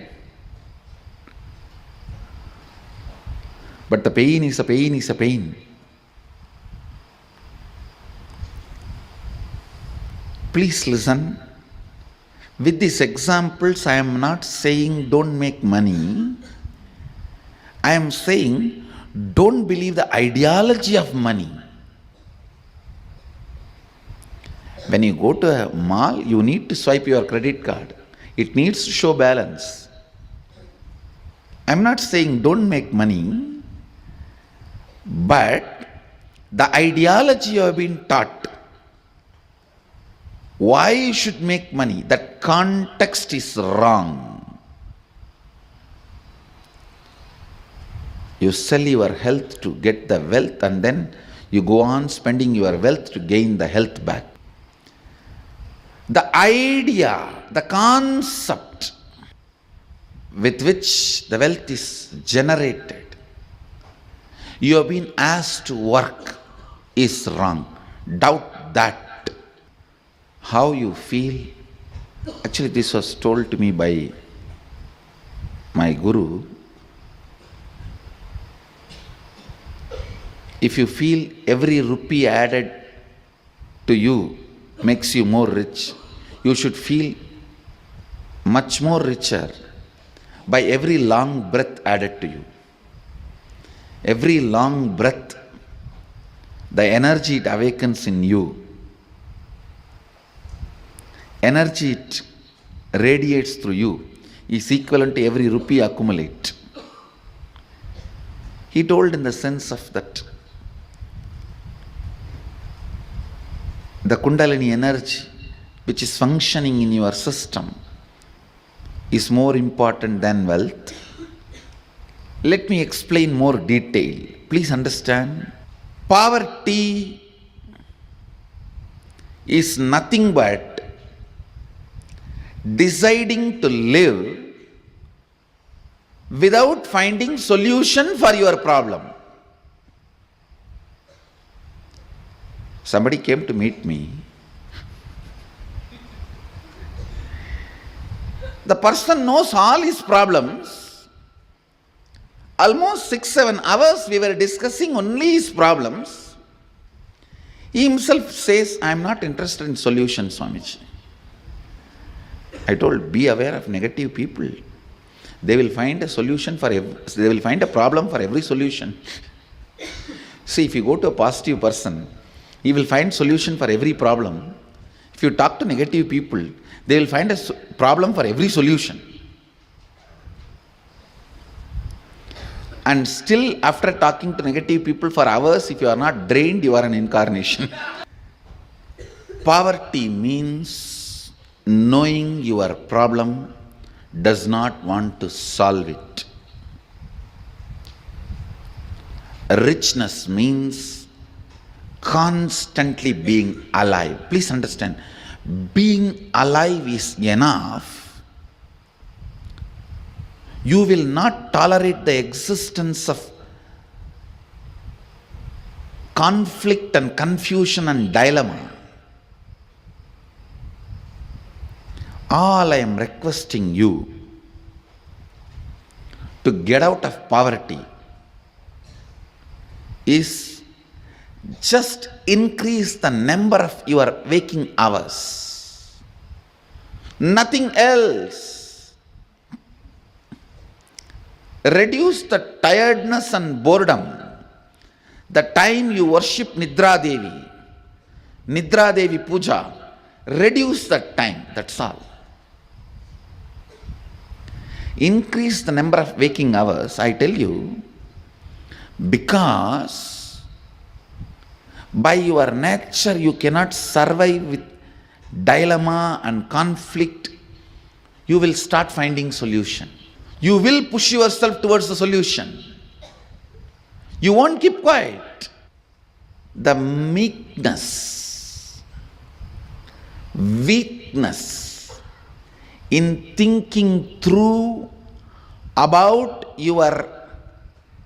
but the pain is a pain is a pain. Please listen. With these examples, I am not saying don't make money. I am saying don't believe the ideology of money. When you go to a mall, you need to swipe your credit card. It needs to show balance. I'm not saying don't make money, but the ideology you have been taught, why you should make money, that context is wrong. You sell your health to get the wealth, and then you go on spending your wealth to gain the health back. The idea, the concept with which the wealth is generated, you have been asked to work, is wrong. Doubt that. How you feel. Actually, this was told to me by my guru. If you feel every rupee added to you makes you more rich, you should feel much more richer by every long breath added to you. Every long breath, the energy it awakens in you, energy it radiates through you, is equivalent to every rupee accumulate. He told in the sense of that the Kundalini energy which is functioning in your system is more important than wealth. Let me explain more detail. Please understand. Poverty is nothing but deciding to live without finding solution for your problem. Somebody came to meet me. The person knows all his problems. Almost 6-7 hours we were discussing only his problems. He himself says, I am not interested in solutions, Swamiji. I told, be aware of negative people. They will find a solution for they will find a problem for every solution. See, if you go to a positive person, he will find solution for every problem. If you talk to negative people, they will find a problem for every solution. And still, after talking to negative people for hours, if you are not drained, you are an incarnation. Poverty means knowing your problem, does not want to solve it. Richness means constantly being alive. Please understand, being alive is enough. You will not tolerate the existence of conflict and confusion and dilemma. All I am requesting you to get out of poverty is just increase the number of your waking hours. Nothing else. Reduce the tiredness and boredom. The time you worship Nidra Devi Puja, reduce that time, that's all. Increase the number of waking hours, I tell you, because by your nature you cannot survive with dilemma and conflict. You will start finding solution. You will push yourself towards the solution. You won't keep quiet. The meekness, weakness in thinking through about your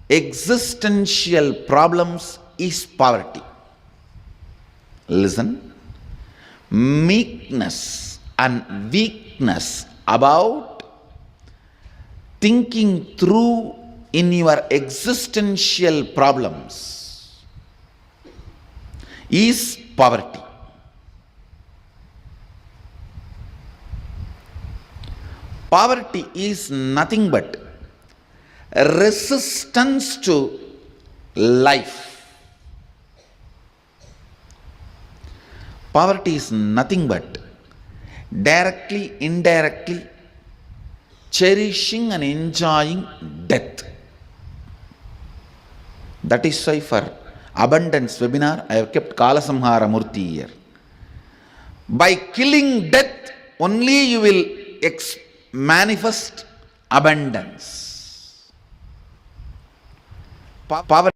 existential problems is poverty. Listen, meekness and weakness about thinking through in your existential problems is poverty. Poverty is nothing but resistance to life. Poverty is nothing but directly, indirectly cherishing and enjoying death. That is why for abundance webinar, I have kept Kalasamhara Murti here. By killing death, only you will manifest abundance. Poverty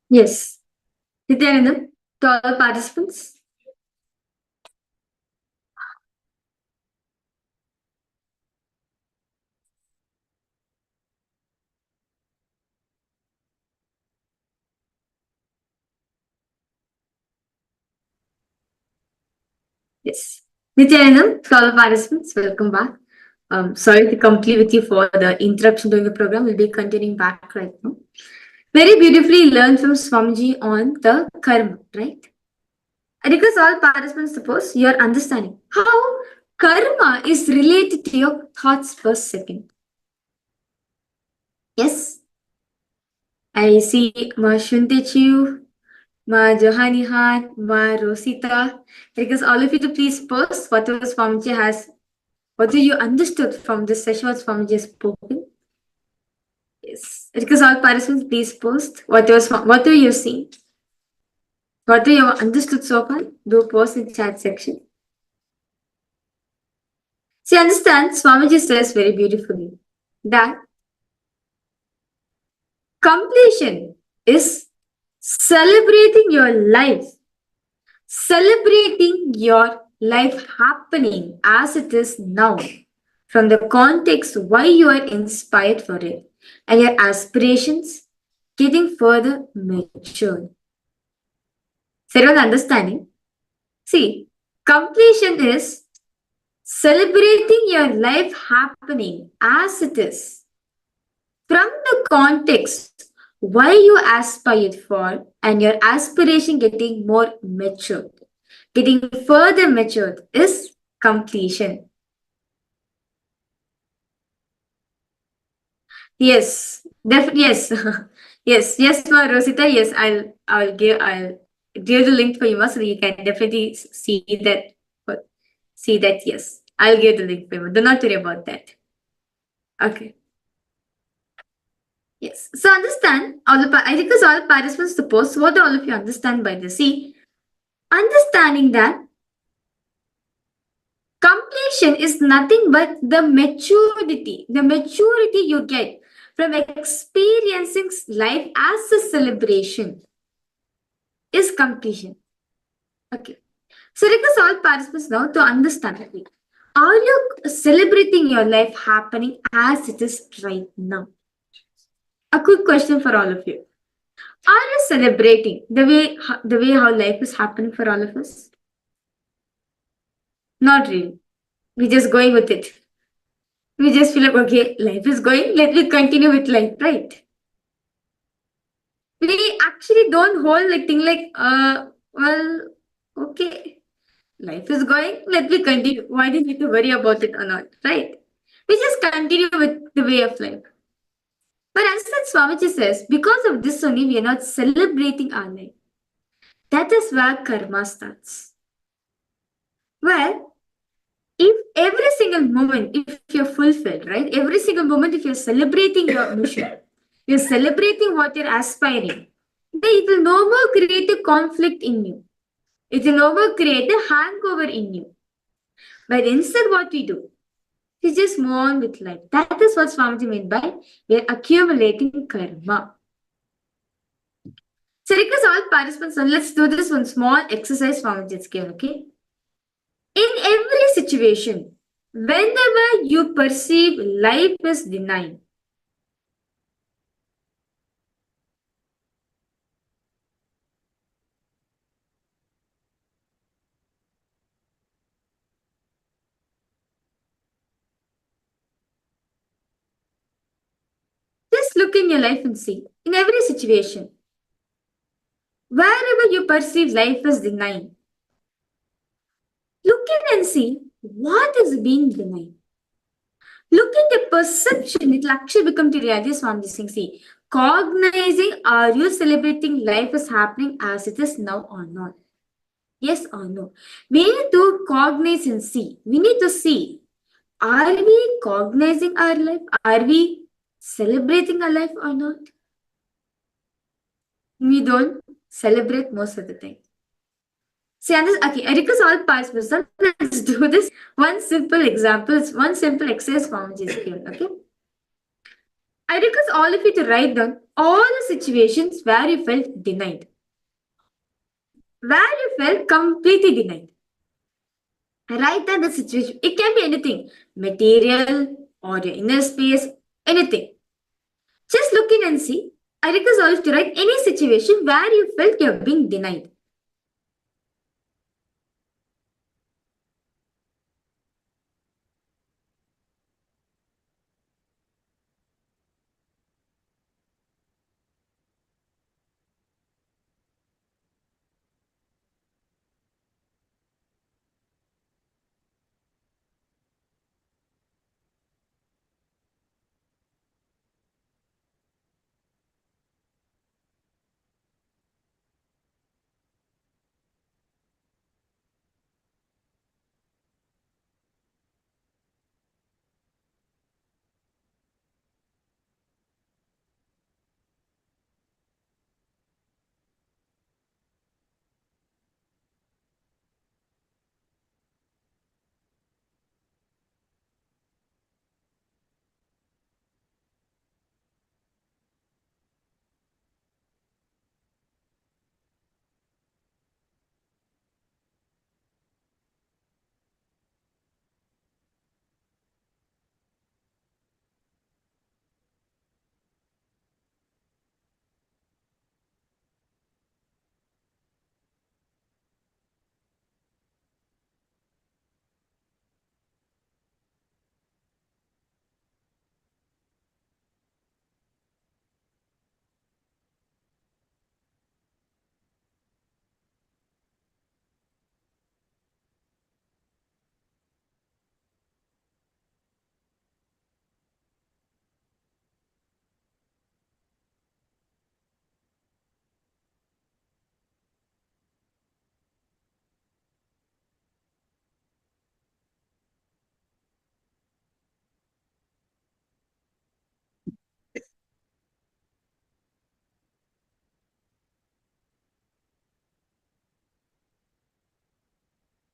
Yes. Nityanand, to all participants. Yes. Nityanand, to all participants, welcome back. Sorry to complete with you for the interruption during the program. We'll be continuing back right now. Very beautifully learned from Swamiji on the karma, right? I request all participants suppose you are understanding how karma is related to your thoughts per second. Yes? I see Ma Shuntechu, Ma Johanihan, Ma Rosita. I request all of you to please post whatever Swamiji has, whatever you understood from this session, what Swamiji has spoken. Yes. Because all participants, please post whatever you've seen, whatever you have understood so far, do post in the chat section. See, understand, Swamiji says very beautifully that completion is celebrating your life, celebrating your life happening as it is now, from the context why you are inspired for it, and your aspirations getting further matured. So, everyone understanding? See, completion is celebrating your life happening as it is, from the context why you aspired for, and your aspiration getting more matured, getting further matured is completion. Yes, definitely. Yes, yes, Ma Rosita. Yes, I'll give the link for you, Ma, so that you can definitely see that. Yes, I'll give the link for you. Do not worry about that. Okay. Yes. So understand I request all participants to post what all of you understand by this. See, understanding that completion is nothing but the maturity you get from experiencing life as a celebration is completion. Okay. So request all participants now to understand it. Are you celebrating your life happening as it is right now? A quick question for all of you. Are you celebrating the way how life is happening for all of us? Not really. We're just going with it. We just feel like, okay, life is going, let me continue with life, right? We actually don't hold like thing like, well, okay, life is going, let me continue. Why do you need to worry about it or not, right? We just continue with the way of life. But as Swamiji says, because of this only, we are not celebrating our life. That is where karma starts. Well, if every single moment, if you're fulfilled, right? Every single moment, if you're celebrating your mission, you're celebrating what you're aspiring, then it will no more create a conflict in you. It will no more create a hangover in you. But instead, what we do, we just move on with life. That is what Swamiji meant by we're accumulating karma. So request all participants, and let's do this one small exercise Swamiji just gave, okay? In every situation, whenever you perceive life is denied, just look in your life and see. In every situation, wherever you perceive life is denied, look in and see what is being denied. Look at the perception, it will actually become the reality from this thing. See, cognizing, are you celebrating life is happening as it is now or not? Yes or no? We need to cognize and see. We need to see, are we cognizing our life? Are we celebrating our life or not? We don't celebrate most of the time. See, and this, okay, I request all participants, let's do this. One simple example, one simple exercise form is here, okay? I request all of you to write down all the situations where you felt denied. Where you felt completely denied. Write down the situation. It can be anything. Material or your inner space, anything. Just look in and see. I request all of you to write any situation where you felt you're being denied.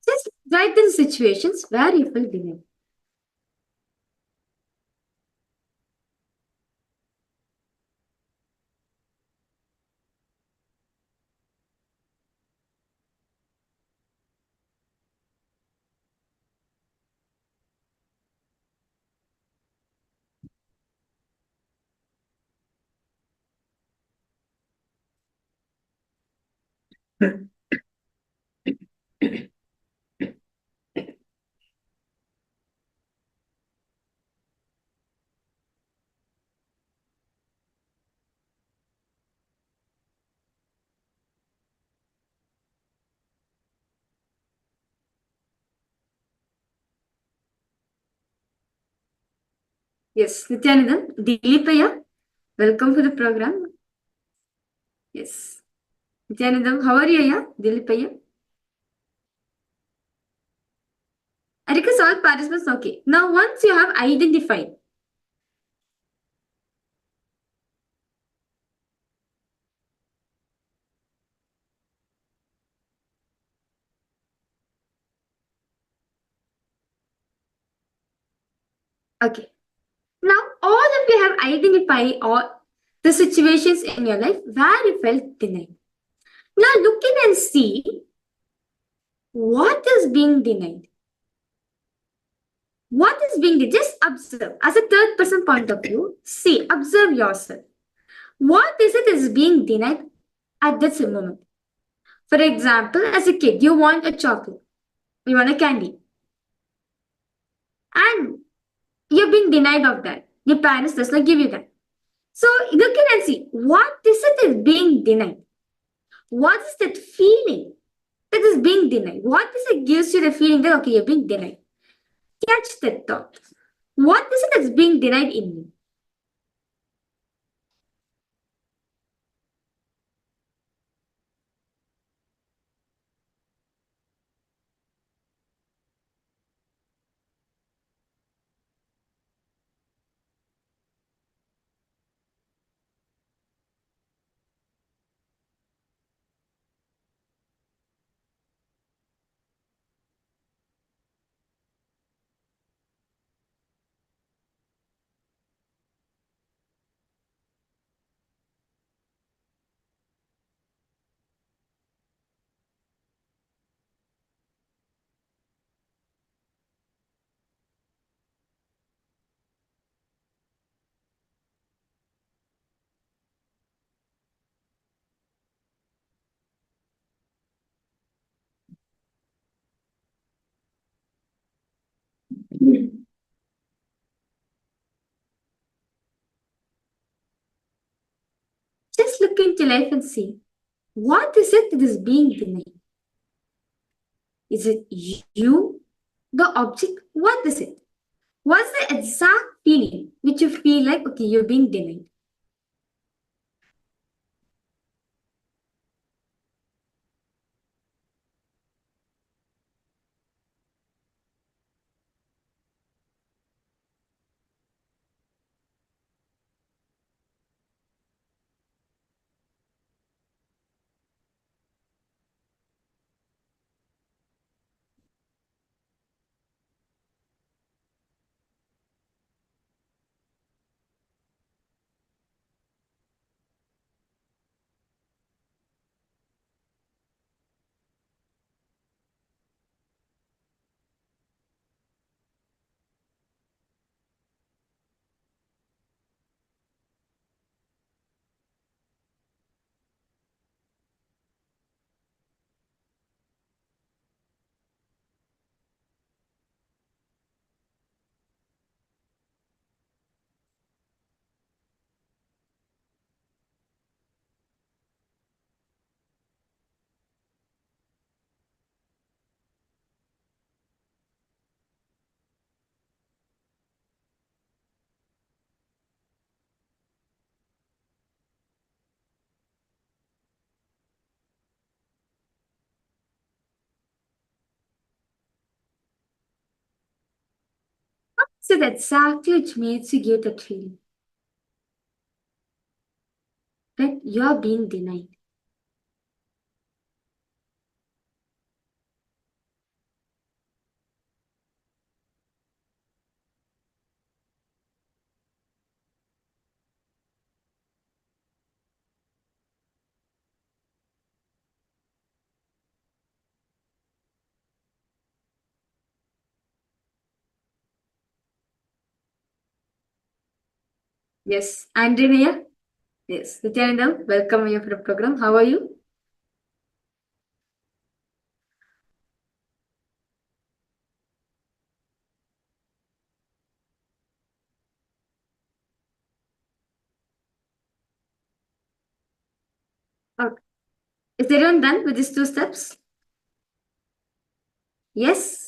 Just write the situations where you felt denied. Yes, Nityanand, Dilipaya, welcome to the program. Yes. Nityanandam, how are you, yeah? Dilipaya? I request all participants, okay. Now, once you have identified okay. Now, all of you have identified all the situations in your life where you felt denied. Now, look in and see what is being denied. What is being denied? Just observe. As a third person point of view, see, observe yourself. What is it is being denied at this moment? For example, as a kid, you want a chocolate, you want a candy, and you're being denied of that. Your parents does not give you that. So look in and see what is it is being denied. What is that feeling that is being denied? What is it gives you the feeling that okay, you're being denied? Catch that thought. What is it that's being denied in me? Just look into life and see, what is it that is being denied? Is it you, the object? What is it? What's the exact feeling which you feel like, okay, you're being denied? So that's exactly which makes you give that feeling that you're being denied. Yes, Andrea. Yes, Nityanand, welcome here for the program. How are you? Okay. Is everyone done with these two steps? Yes?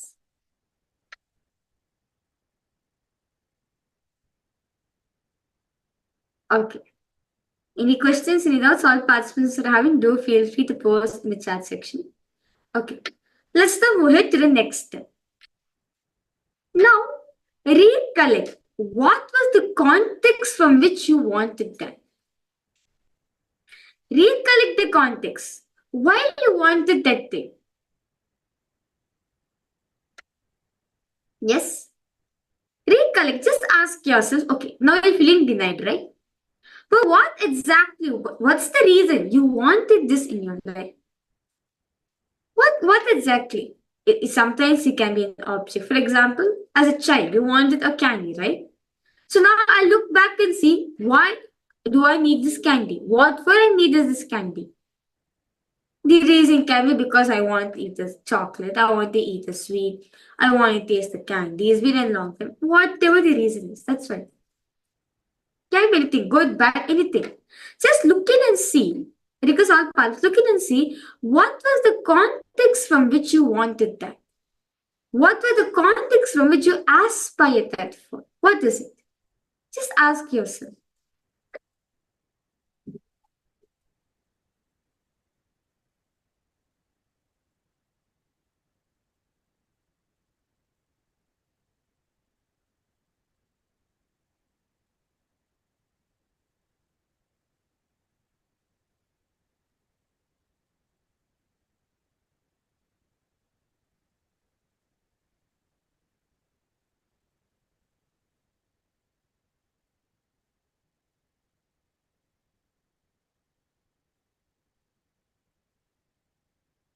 Okay. Any questions, any doubts all participants are having, do feel free to post in the chat section. Okay. Let's now move ahead to the next step. Now, recollect what was the context from which you wanted that. Recollect the context. Why you wanted that thing. Yes? Recollect. Just ask yourself, okay, now you're feeling denied, right? But what exactly, what's the reason you wanted this in your life? What exactly? Sometimes it can be an object. For example, as a child, you wanted a candy, right? So now I look back and see, why do I need this candy? What for I need this candy? The reason can be because I want to eat this chocolate, I want to eat the sweet, I want to taste the candy. It's been a long time. Whatever the reason is, that's right. Can be anything, good, bad, anything. Just look in and see, because all parts, look in and see what was the context from which you wanted that. What were the contexts from which you aspired that for? What is it? Just ask yourself.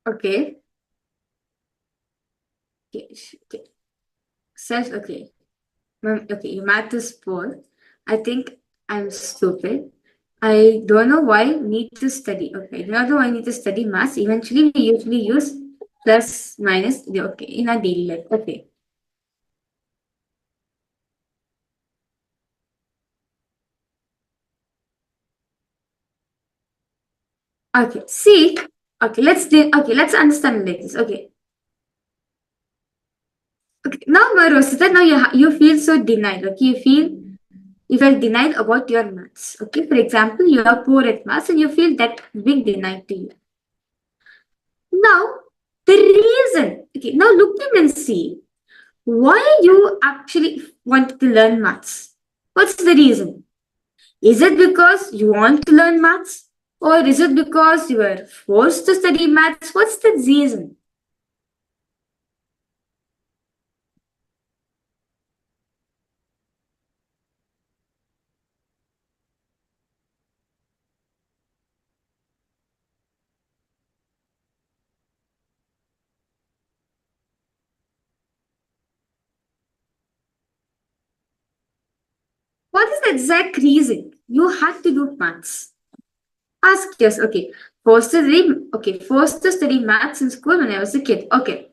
Okay. Okay. Okay. Okay. Okay, your math is poor. I think I'm stupid. I don't know why I need to study. Okay, I don't know why I need to study maths. Eventually, we usually use plus, minus, okay, in our daily life. Okay. Okay, see, okay, let's understand like this. Okay. Okay, now Rosita, now you feel so denied. Okay, you feel denied about your maths. Okay, for example, you are poor at maths and you feel that being denied to you. Now, the reason, okay, now look in and see why you actually want to learn maths. What's the reason? Is it because you want to learn maths? Or is it because you are forced to study maths? What's the reason? What is the exact reason you had to do maths? Ask yourself, forced to study maths in school when I was a kid. Okay.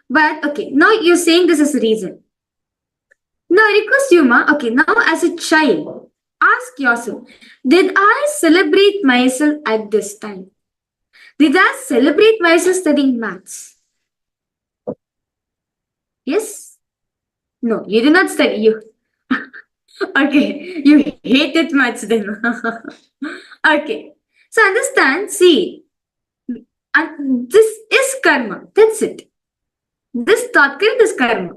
But okay, now you're saying this is the reason. Now I request you, Ma, okay, now as a child, ask yourself, did I celebrate myself at this time? Did I celebrate myself studying maths? Yes? No, you did not study. You okay, you hated maths then. Okay. So understand, see, and this is karma. That's it. This tatkal is karma.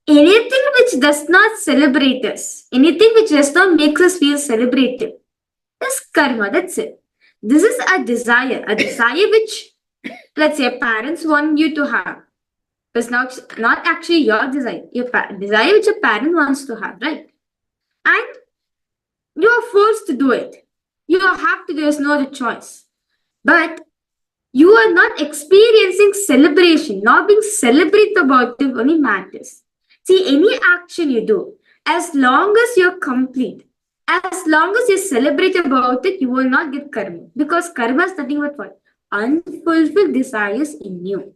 Anything which does not celebrate us, anything which does not make us feel celebrated, is karma. That's it. This is a desire which, let's say, parents want you to have. It's not actually your desire, desire which a parent wants to have, right? And you are forced to do it. You have to, there's no other choice. But you are not experiencing celebration, not being celebrated about it only matters. See, any action you do, as long as you're complete, as long as you celebrate about it, you will not get karma. Because karma is nothing but what? Unfulfilled desires in you.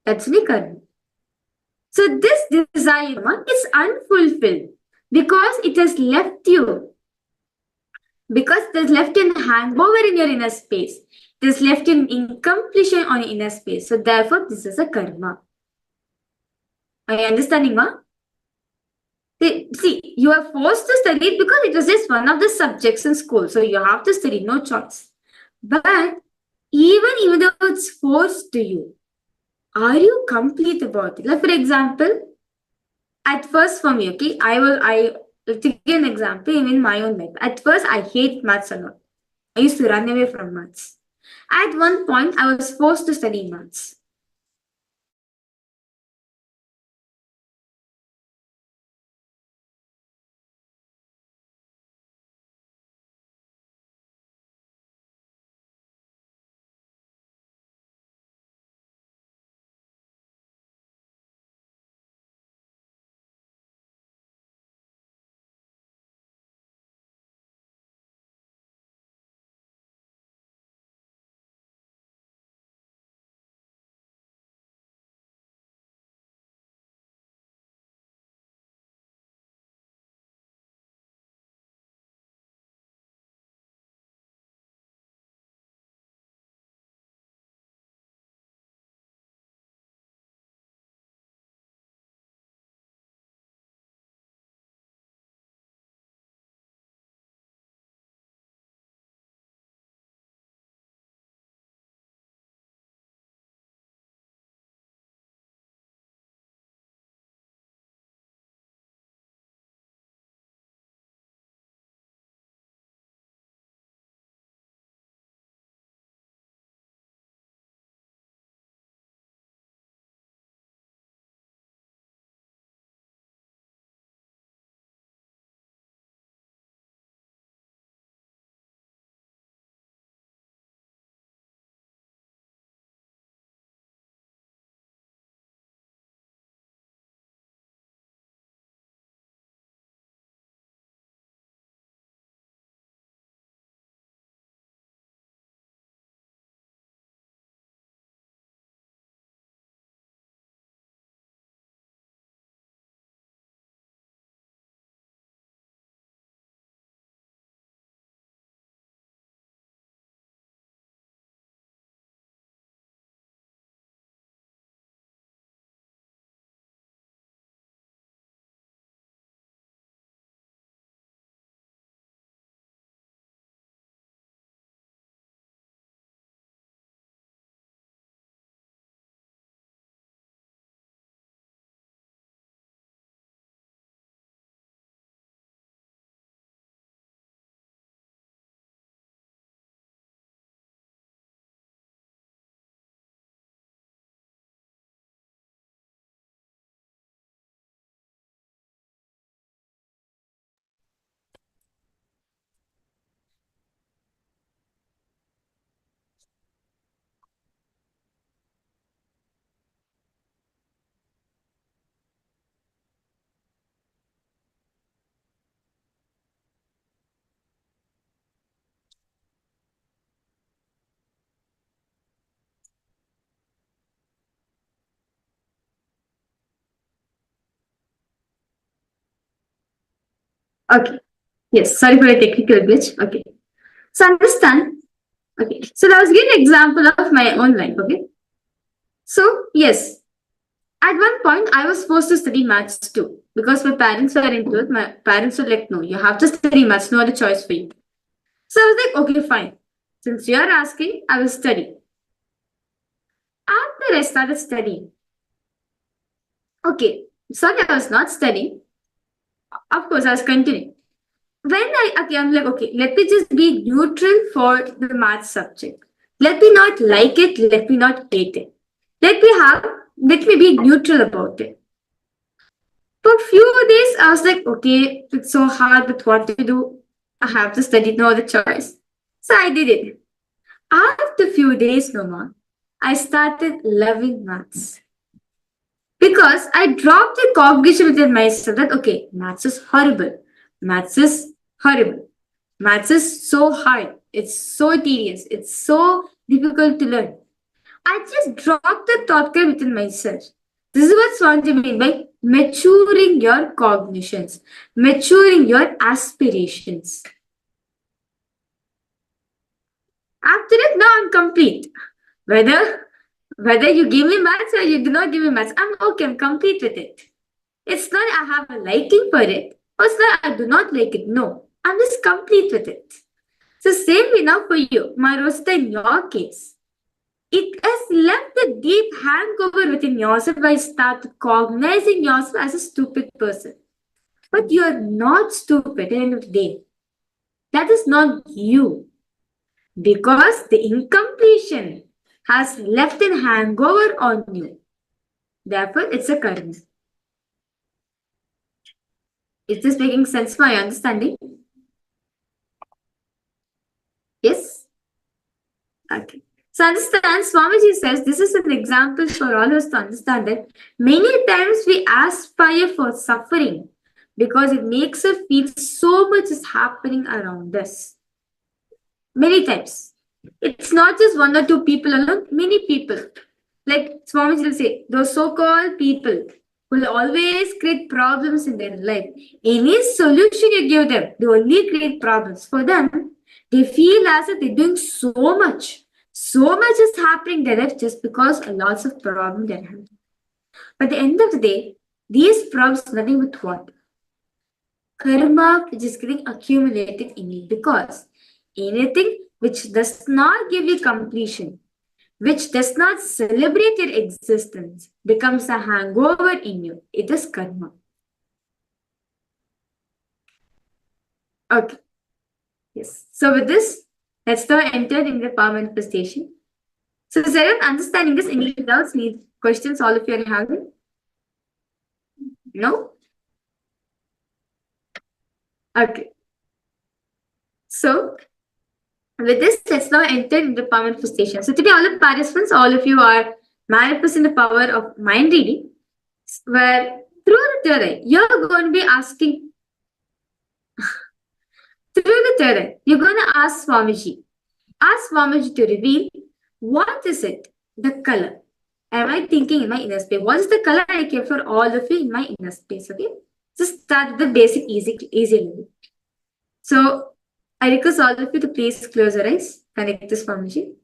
That's the karma. So this desire is unfulfilled because it has left you. Because it has left in hangover in your inner space. It is left in incompletion on your inner space. So therefore, this is a karma. Are you understanding, Ma? See, you are forced to study it because it was just one of the subjects in school. So you have to study, no choice. But even though it's forced to you, are you complete about it? Like for example, at first for me, okay, I to give an example in my own life. At first, I hate maths a lot. I used to run away from maths. At one point, I was forced to study maths. Okay. Yes, sorry for a technical glitch. Okay. So understand. Okay. So I was giving an example of my own life. Okay. So yes, at one point I was forced to study maths too because my parents were into it. My parents were like, no, you have to study maths, no other choice for you. So I was like, okay, fine. Since you are asking, I will study. After I started studying, okay, sorry, I was not studying. Of course, I was continuing. I'm like, okay, let me just be neutral for the math subject. Let me not like it, let me not hate it. Let me be neutral about it. For a few days, I was like, okay, it's so hard, but what to do? I have to study, no other choice. So I did it. After a few days, no more, I started loving maths. Because I dropped the cognition within myself that, okay, maths is horrible. Maths is horrible. Maths is so hard. It's so tedious. It's so difficult to learn. I just dropped the thought within myself. This is what Swami mean by maturing your cognitions, maturing your aspirations. After it, now I'm complete. Whether you give me maths or you do not give me maths, I'm okay, I'm complete with it. It's not I have a liking for it, or it's not I do not like it. No, I'm just complete with it. So same way now for you, my Rosita, in your case. It has left a deep hangover within yourself by start cognizing yourself as a stupid person. But you are not stupid at the end of the day. That is not you. Because the incompletion has left a hangover on you. Therefore, it's a karma. Is this making sense for your understanding? Yes? Okay. So understand, Swamiji says this is an example for all of us to understand that many times we aspire for suffering because it makes us feel so much is happening around us. Many times. It's not just one or two people alone, many people. Like Swamiji will say, those so-called people will always create problems in their life. Any solution you give them, they only create problems. For them, they feel as if they're doing so much. So much is happening in their life just because lots of problems they're having. But at the end of the day, these problems nothing but what? Karma which is getting accumulated in you. Because anything which does not give you completion, which does not celebrate your existence, becomes a hangover in you. It is karma. Okay. Yes. So with this, let's now enter in the power manifestation. So is everyone understanding this? Any doubts, any questions all of you are having? No? Okay. So with this, let's now enter into power manifestation. So today, all the participants, all of you are manifesting the power of mind reading, where through the third eye, you're going to be asking, through the third eye, you're going to ask Swamiji. Ask Swamiji to reveal what is it, the color. Am I thinking in my inner space? What is the color I kept for all of you in my inner space? Okay, just start with the basic, easy level. So I request all of you to please close your eyes, connect this Swamiji.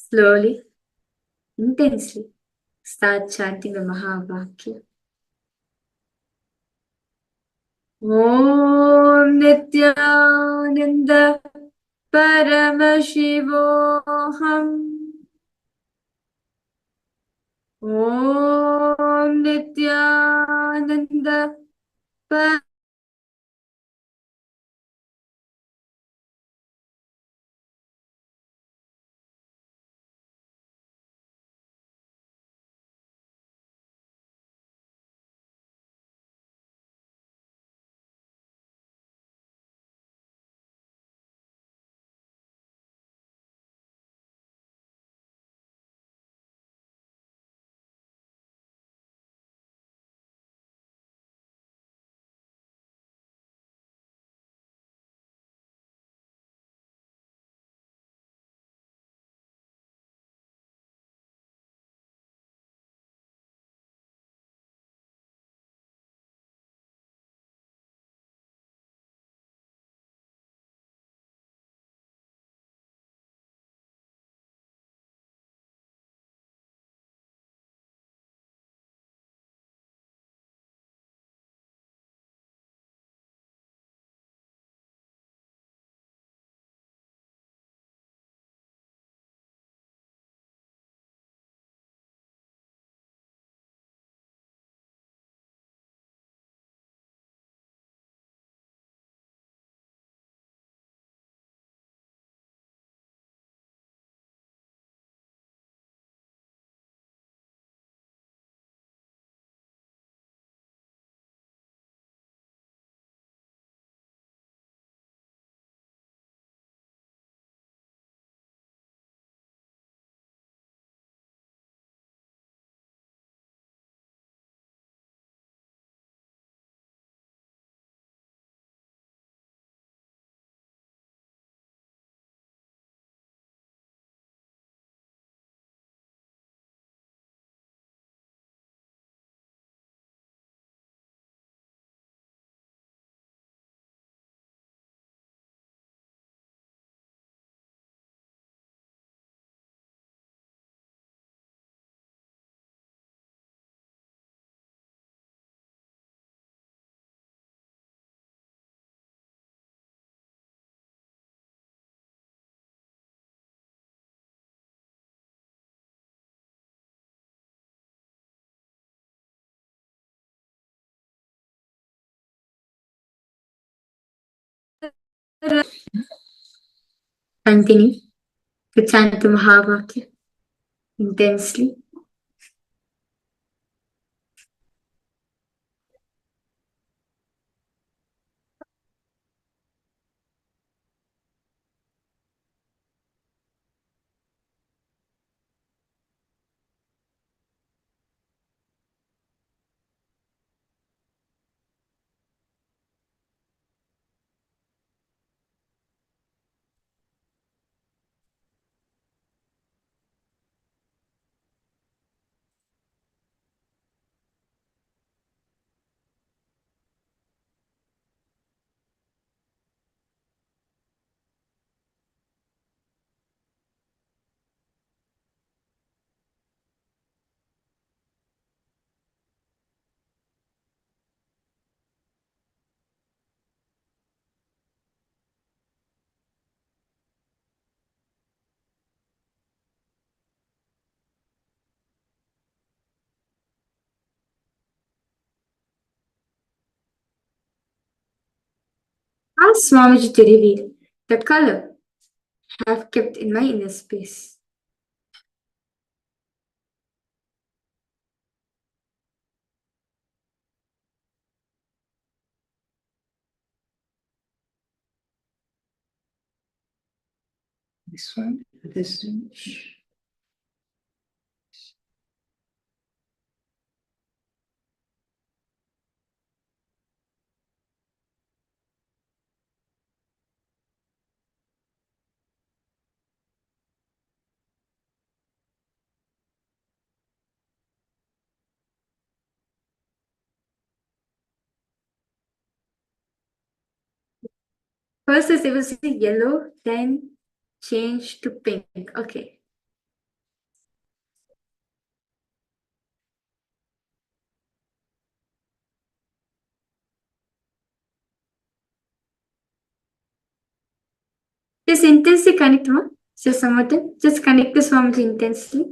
Slowly, intensely, start chanting the Mahavakya. Om Nityananda Paramashivoham. Om Nityananda Continue to chant the Mahavakya intensely. Ask Swamiji to reveal the color I have kept in my inner space. This one, this image. First is it was yellow, then change to pink. Okay. Just intensely connect, ma. Just somewhat. Just connect the Swamiji intensely.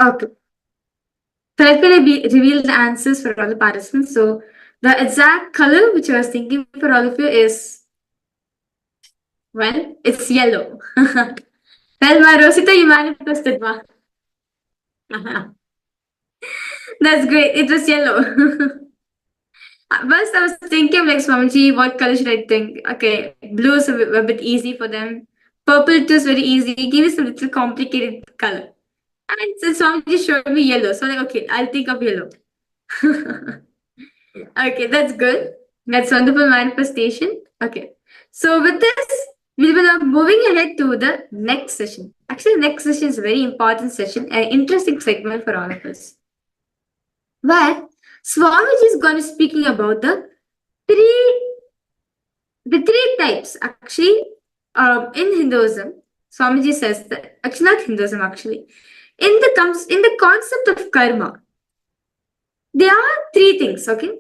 Okay. So let me reveal the answers for all the participants. So the exact color which I was thinking for all of you is, well, it's yellow. Well, my Rosita, you manifested, ma. That's great. It was yellow. First, I was thinking like Swamiji, what color should I think? Okay, blue is a bit easy for them. Purple too is very easy. Give us a little complicated color. And so Swamiji showed me yellow. So like, okay, I'll think of yellow. Okay, that's good. That's wonderful manifestation. Okay. So with this, we will be moving ahead to the next session. Actually, the next session is a very important session, an interesting segment for all of us. Where Swamiji is going to be speaking about the three types. Actually, in Hinduism, Swamiji says that actually not Hinduism actually. In the concept of karma, there are three things, okay,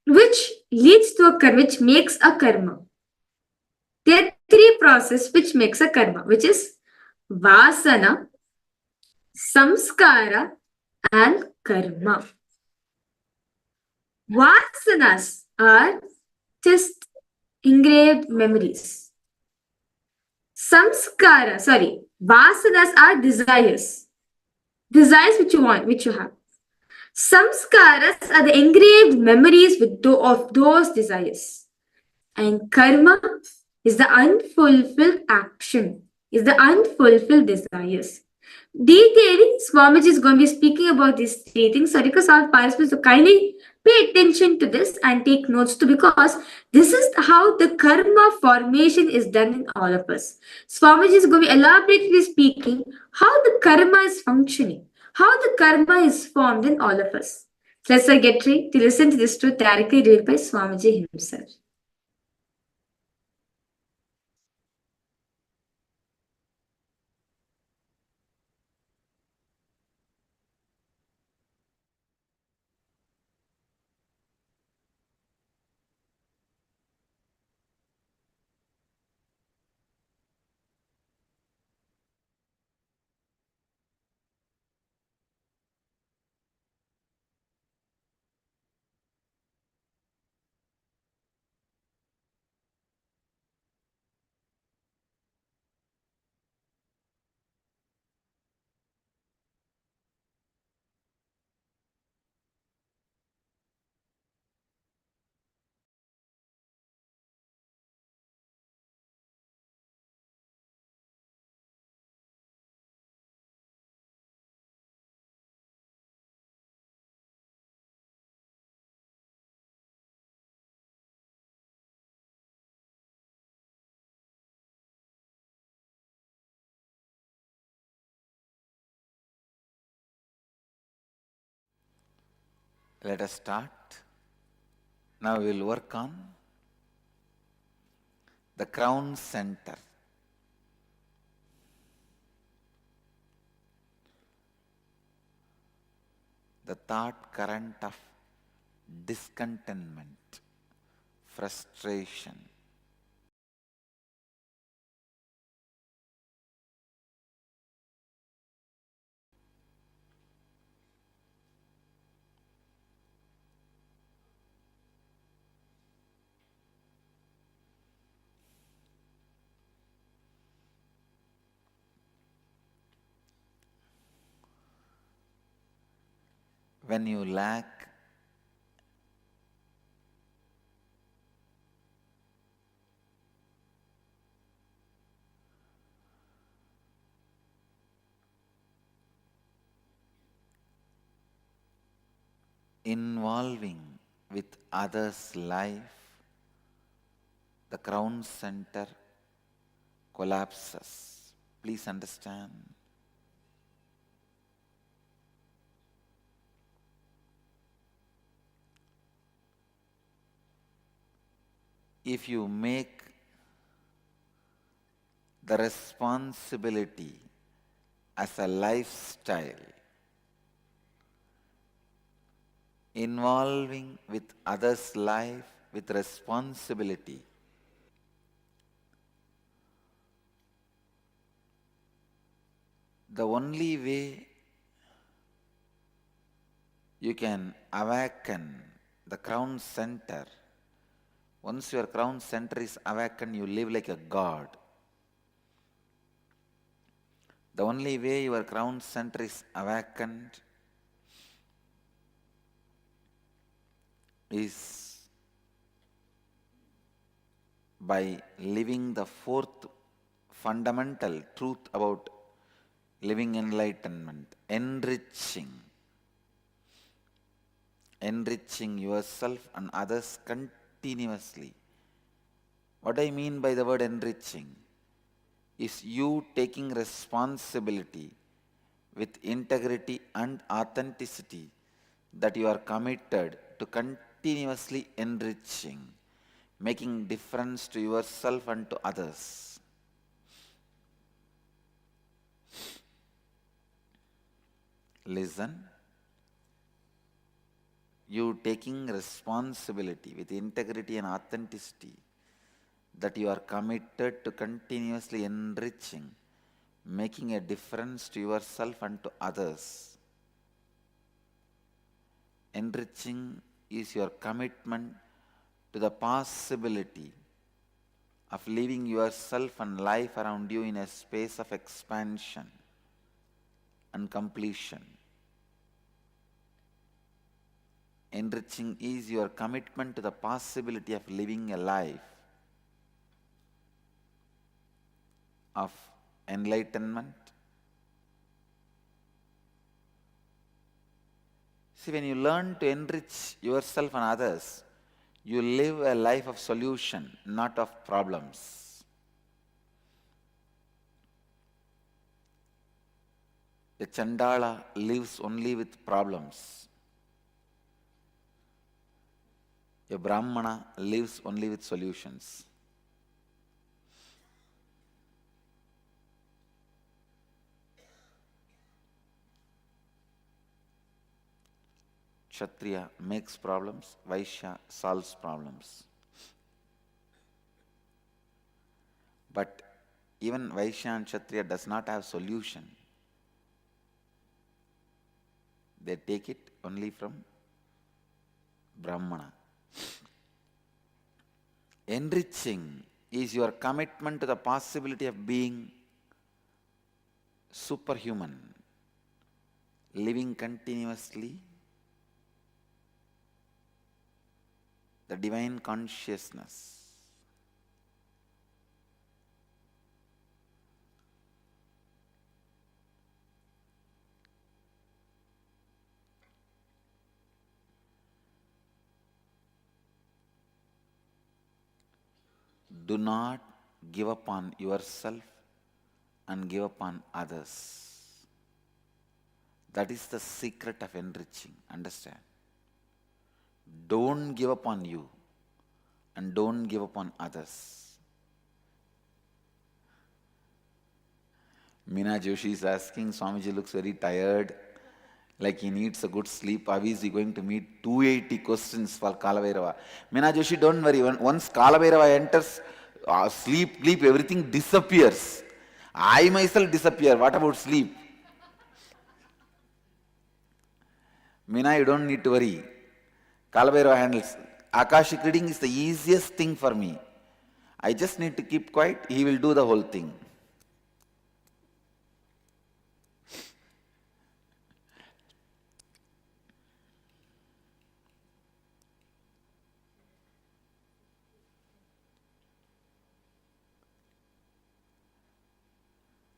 which leads to a karma, which makes a karma. There are three processes which makes a karma, which is vasana, samskara, and karma. Vasanas are just engraved memories. Vasanas are desires. Desires which you want, which you have. Samskaras are the engraved memories of those desires. And karma is the unfulfilled action, is the unfulfilled desires. Detailing, Swamiji is going to be speaking about these three things. So because all participants to kindly pay attention to this and take notes too, because this is how the karma formation is done in all of us. Swamiji is going to be elaborately speaking how the karma is functioning, how the karma is formed in all of us. Let's get ready to listen to this truth directly read by Swamiji himself. Let us start. Now we will work on the crown center. The thought current of discontentment, frustration. When you lack involving with others' life, the crown center collapses. Please understand. If you make the responsibility as a lifestyle, involving with others' life with responsibility, the only way you can awaken the crown center, once your crown center is awakened, you live like a god. The only way your crown center is awakened is by living the fourth fundamental truth about living enlightenment, enriching yourself and others continuously. What I mean by the word enriching is you taking responsibility with integrity and authenticity that you are committed to continuously enriching, making difference to yourself and to others. Listen. You taking responsibility with integrity and authenticity that you are committed to continuously enriching, making a difference to yourself and to others. Enriching is your commitment to the possibility of living yourself and life around you in a space of expansion and completion. Enriching is your commitment to the possibility of living a life of enlightenment. See, when you learn to enrich yourself and others, you live a life of solution, not of problems. A Chandala lives only with problems. A Brahmana lives only with solutions. Kshatriya makes problems, Vaishya solves problems. But even Vaishya and Kshatriya does not have solution. They take it only from Brahmana. Enriching is your commitment to the possibility of being superhuman, living continuously the divine consciousness. Do not give up on yourself and give up on others. That is the secret of enriching. Understand? Don't give up on you and don't give up on others. Meena Joshi is asking, Swamiji looks very tired, like he needs a good sleep. How is he going to meet 280 questions for Kalabhairava? Meena Joshi, don't worry. Once Kalabhairava enters, sleep, everything disappears. I myself disappear. What about sleep? Meena, you don't need to worry. Kalabhairava handles. Akashic reading is the easiest thing for me. I just need to keep quiet. He will do the whole thing.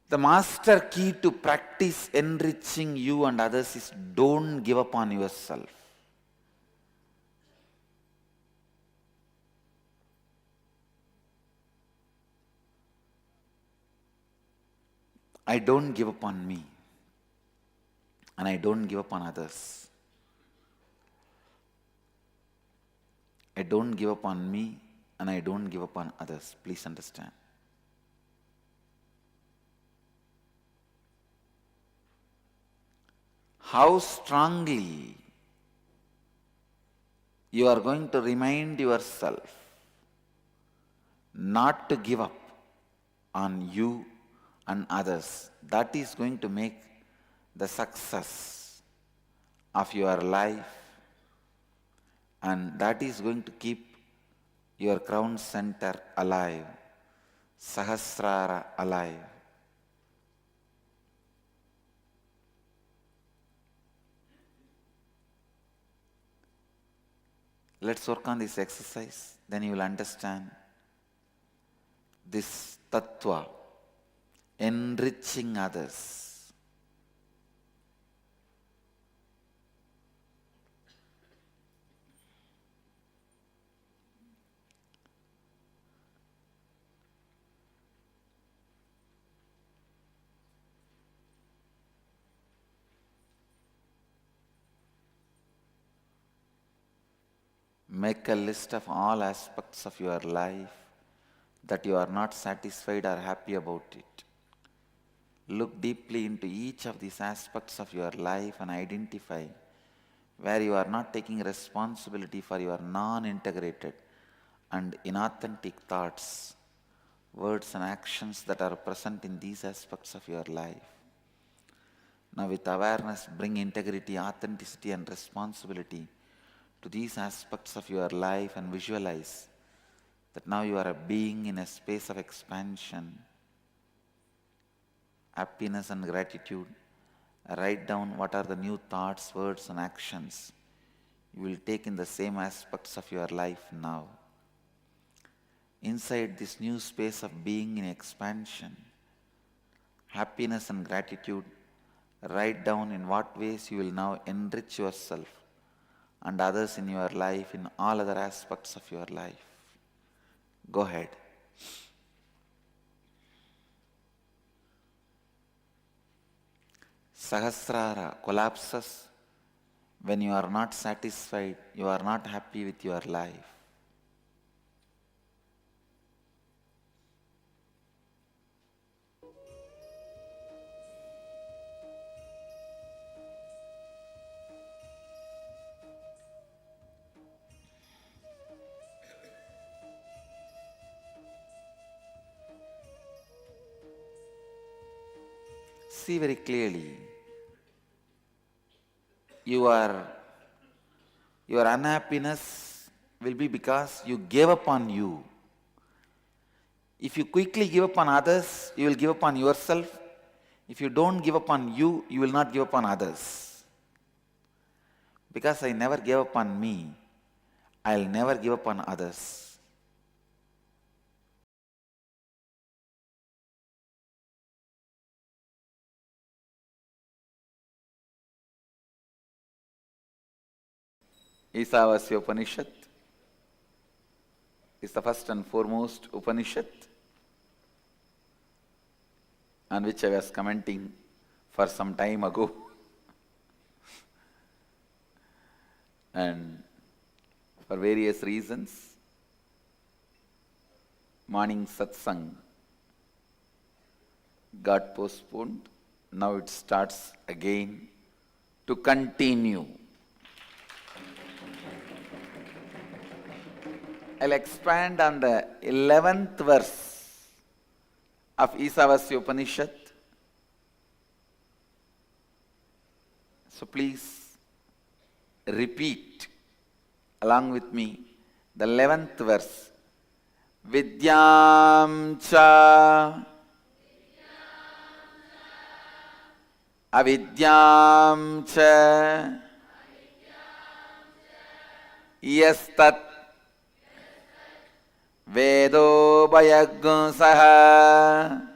The master key to practice enriching you and others is don't give up on yourself. I don't give up on me and I don't give up on others. I don't give up on me and I don't give up on others. Please understand. How strongly you are going to remind yourself not to give up on you and others, that is going to make the success of your life, and that is going to keep your crown center alive, Sahasrara alive. Let's work on this exercise, then you will understand this tattva, enriching others. Make a list of all aspects of your life that you are not satisfied or happy about it. Look deeply into each of these aspects of your life and identify where you are not taking responsibility for your non-integrated and inauthentic thoughts, words and actions that are present in these aspects of your life. Now with awareness, bring integrity, authenticity and responsibility to these aspects of your life and visualize that now you are a being in a space of expansion, happiness and gratitude. Write down what are the new thoughts, words and actions you will take in the same aspects of your life now. Inside this new space of being in expansion, happiness and gratitude, write down in what ways you will now enrich yourself and others in your life, in all other aspects of your life. Go ahead. Sahasrara collapses when you are not satisfied, you are not happy with your life. See very clearly, your unhappiness will be because you gave up on you. If you quickly give up on others, you will give up on yourself. If you don't give up on you, you will not give up on others. Because I never gave up on me, I'll never give up on others. Isavasya Upanishad is the first and foremost Upanishad on which I was commenting for some time ago. And for various reasons, morning Satsang got postponed. Now it starts again to continue. I'll expand on the 11th verse of Isavasya Upanishad. So please repeat along with me the 11th verse. Vidyam cha avidyam cha yastat Vedo Bhayaggunsaha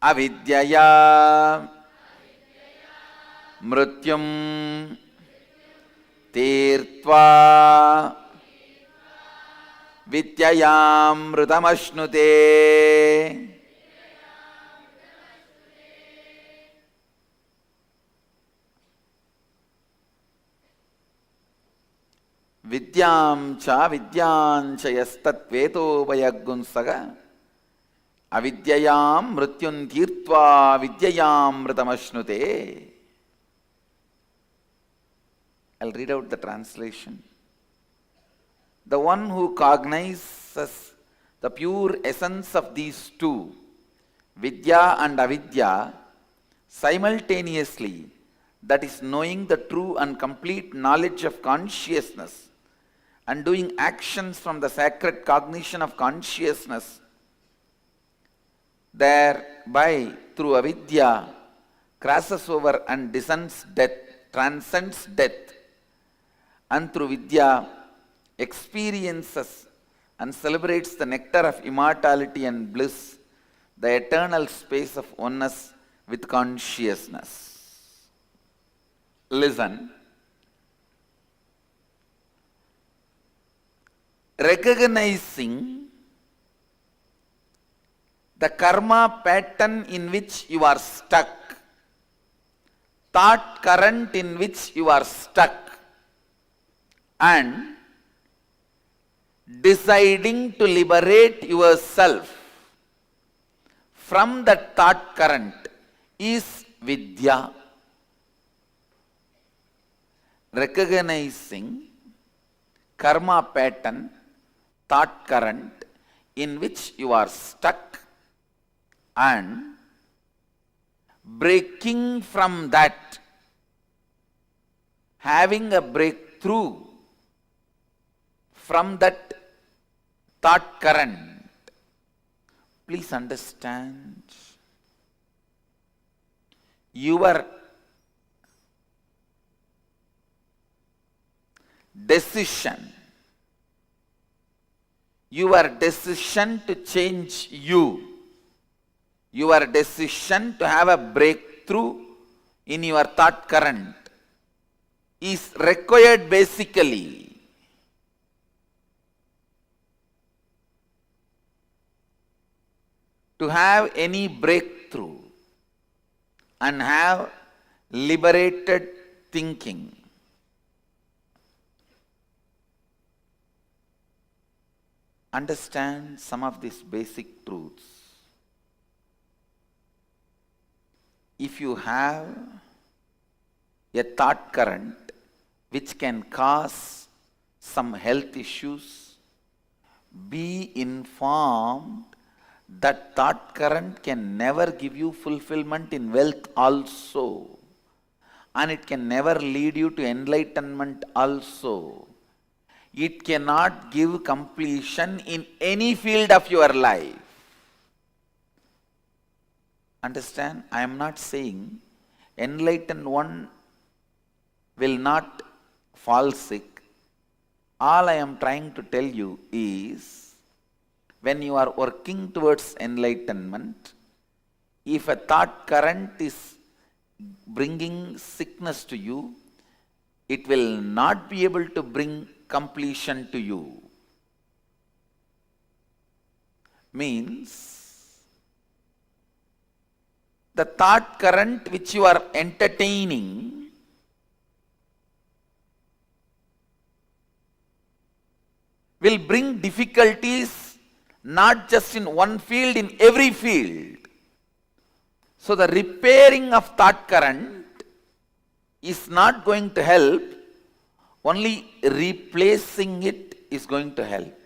Avidyaya Mrityum Tirtva Vidyayam Mritamashnute. Vidyam cha vidyancha yastat veto bhayaggunsaga avidyayam mrityun tirtva vidyayam mritamashnute. I'll read out the translation. The one who cognizes the pure essence of these two, vidya and avidya, simultaneously, that is knowing the true and complete knowledge of consciousness, and doing actions from the sacred cognition of consciousness, thereby through avidya crosses over and descends death, transcends death, and through vidya experiences and celebrates the nectar of immortality and bliss, the eternal space of oneness with consciousness. Listen. Recognizing the karma pattern in which you are stuck, thought current in which you are stuck, and deciding to liberate yourself from that thought current is vidya. Recognizing karma pattern, thought current in which you are stuck, and breaking from that, having a breakthrough from that thought current. Please understand, your decision to change you, your decision to have a breakthrough in your thought current is required basically to have any breakthrough. and have liberated thinking. Understand some of these basic truths. If you have a thought current which can cause some health issues, be informed that thought current can never give you fulfillment in wealth also, and it can never lead you to enlightenment also. It cannot give completion in any field of your life. Understand? I am not saying enlightened one will not fall sick. All I am trying to tell you is, when you are working towards enlightenment, if a thought current is bringing sickness to you, it will not be able to bring completion to you. Means, the thought current which you are entertaining will bring difficulties not just in one field, in every field. So the repairing of thought current is not going to help, only replacing it is going to help.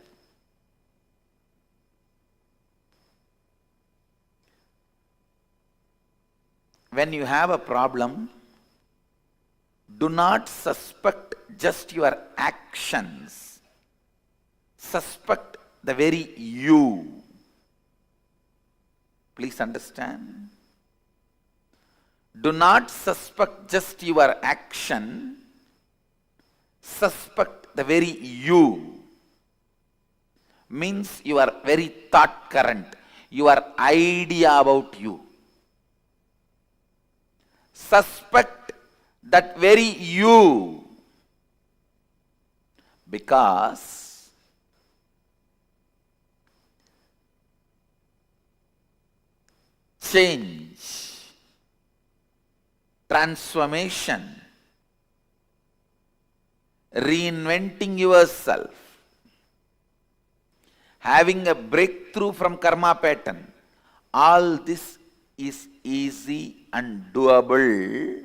When you have a problem, do not suspect just your actions. Suspect the very you. Please understand. Do not suspect just your action. Suspect the very you. Means your very thought current, your idea about you. Suspect that very you, because change, transformation, reinventing yourself, having a breakthrough from karma pattern, all this is easy and doable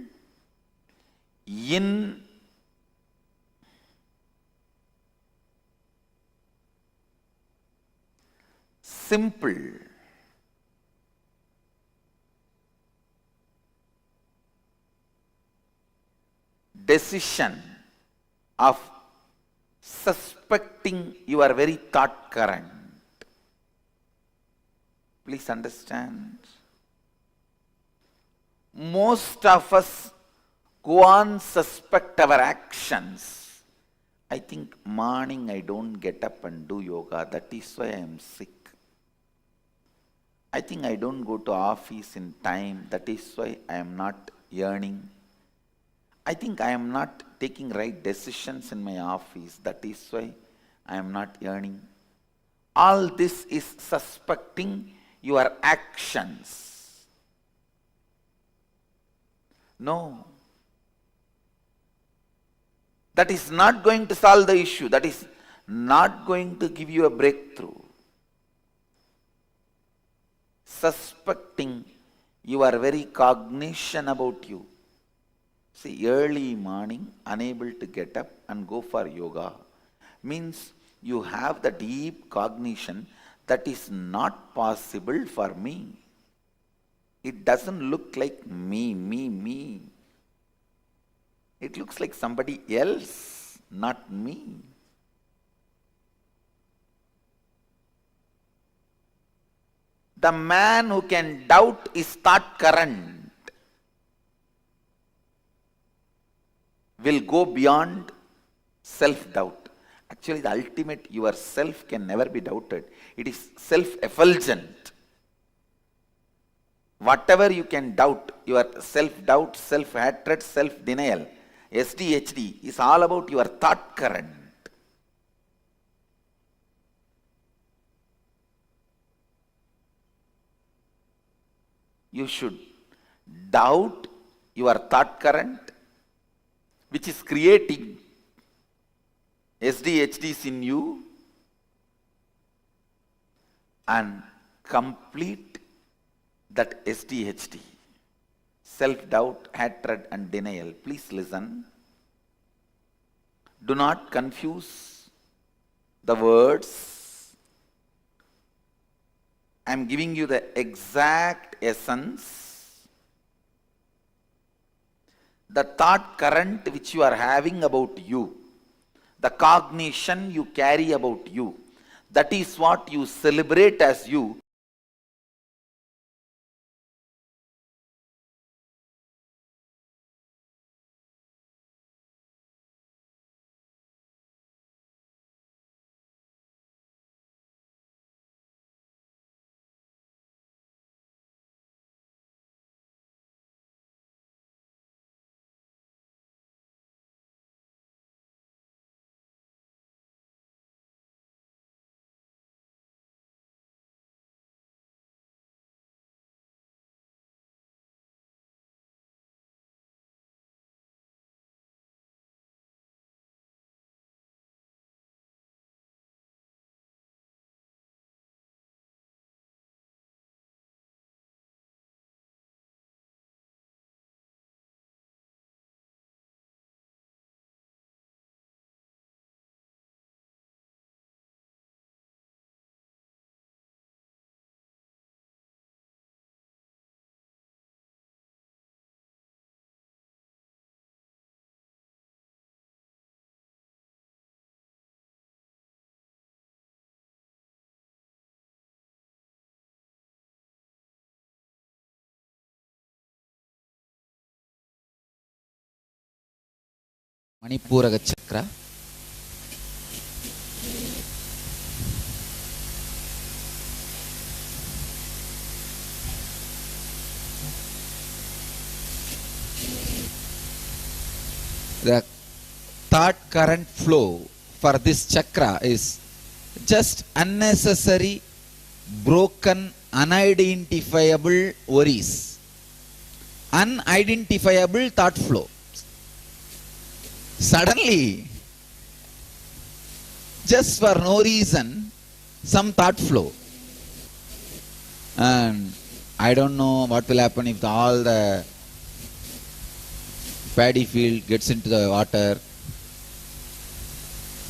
in simple, decision of suspecting your very thought current. Please understand. Most of us go on suspect our actions. I think morning I don't get up and do yoga, that is why I am sick. I think I don't go to office in time, that is why I am not earning. I think I am not taking right decisions in my office, that is why I am not earning. All this is suspecting your actions. No. That is not going to solve the issue. That is not going to give you a breakthrough. Suspecting your very cognition about you. See, early morning, unable to get up and go for yoga, means you have the deep cognition that is not possible for me. It doesn't look like me. It looks like somebody else, not me. The man who can doubt his thought current will go beyond self-doubt. Actually, the ultimate yourself can never be doubted. It is self-effulgent. Whatever you can doubt, your self-doubt, self-hatred, self-denial, SDHD, is all about your thought current. You should doubt your thought current, which is creating SDHDs in you, and complete that SDHD. Self-doubt, hatred and denial. Please listen. Do not confuse the words. I am giving you the exact essence. The thought current which you are having about you, the cognition you carry about you, that is what you celebrate as you. Manipura chakra. The thought current flow for this chakra is just unnecessary, broken, unidentifiable worries. Unidentifiable thought flow. Suddenly, just for no reason, some thought flow. And I don't know what will happen if all the paddy field gets into the water.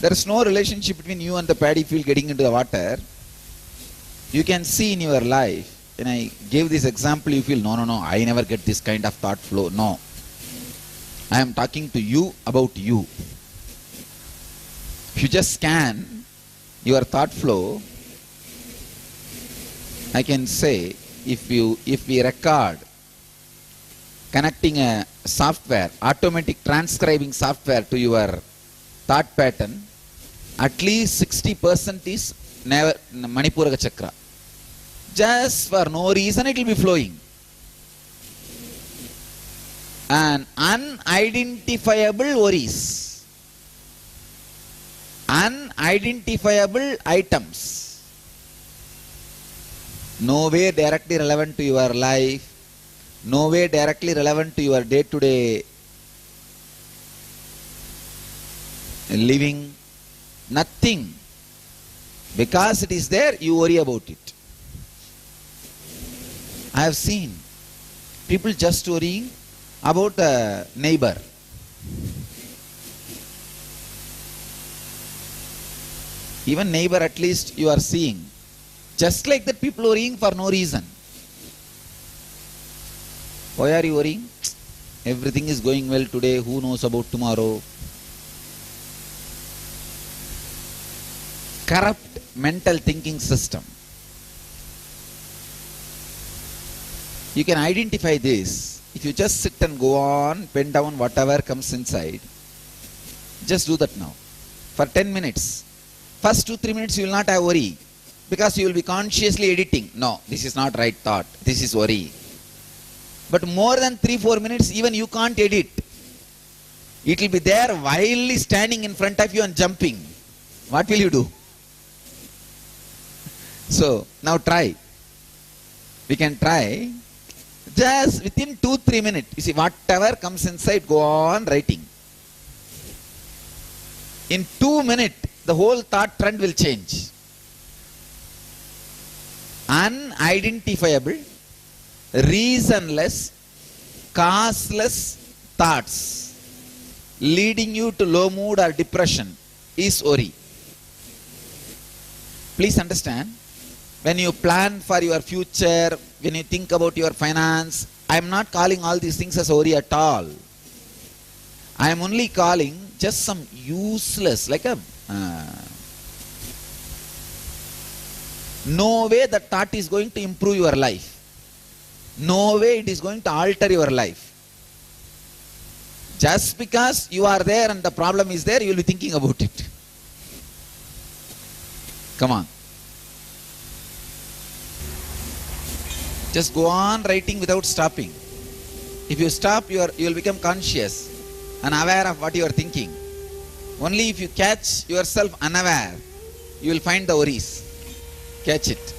There is no relationship between you and the paddy field getting into the water. You can see in your life, when I gave this example, you feel, no, I never get this kind of thought flow. No. I am talking to you about you. If you just scan your thought flow, I can say, if we record connecting a software, automatic transcribing software to your thought pattern, at least 60% is Manipura chakra. Just for no reason it will be flowing. And unidentifiable worries, unidentifiable items, no way directly relevant to your life, no way directly relevant to your day-to-day living, nothing. Because it is there, you worry about it. I have seen people just worrying about the neighbor. Even neighbor, at least you are seeing. Just like that, people worrying for no reason. Why are you worrying? Everything is going well today, who knows about tomorrow? Corrupt mental thinking system. You can identify this. If you just sit and go on, pen down whatever comes inside, just do that now. For 10 minutes. First 2-3 minutes you will not have worry. Because you will be consciously editing. No, this is not right thought. This is worry. But more than 3-4 minutes, even you can't edit. It will be there wildly standing in front of you and jumping. What will you do? So, now try. We can try. Just within 2-3 minutes, you see, whatever comes inside, go on writing. In 2 minutes, the whole thought trend will change. Unidentifiable, reasonless, causeless thoughts leading you to low mood or depression is worry. Please understand, when you plan for your future, when you think about your finance, I am not calling all these things as worry at all. I am only calling just some useless, like a no way that thought is going to improve your life. No way it is going to alter your life. Just because you are there and the problem is there, you will be thinking about it. Come on. Just go on writing without stopping. If you stop, you will become conscious and aware of what you are thinking. Only if you catch yourself unaware, you will find the worries. Catch it.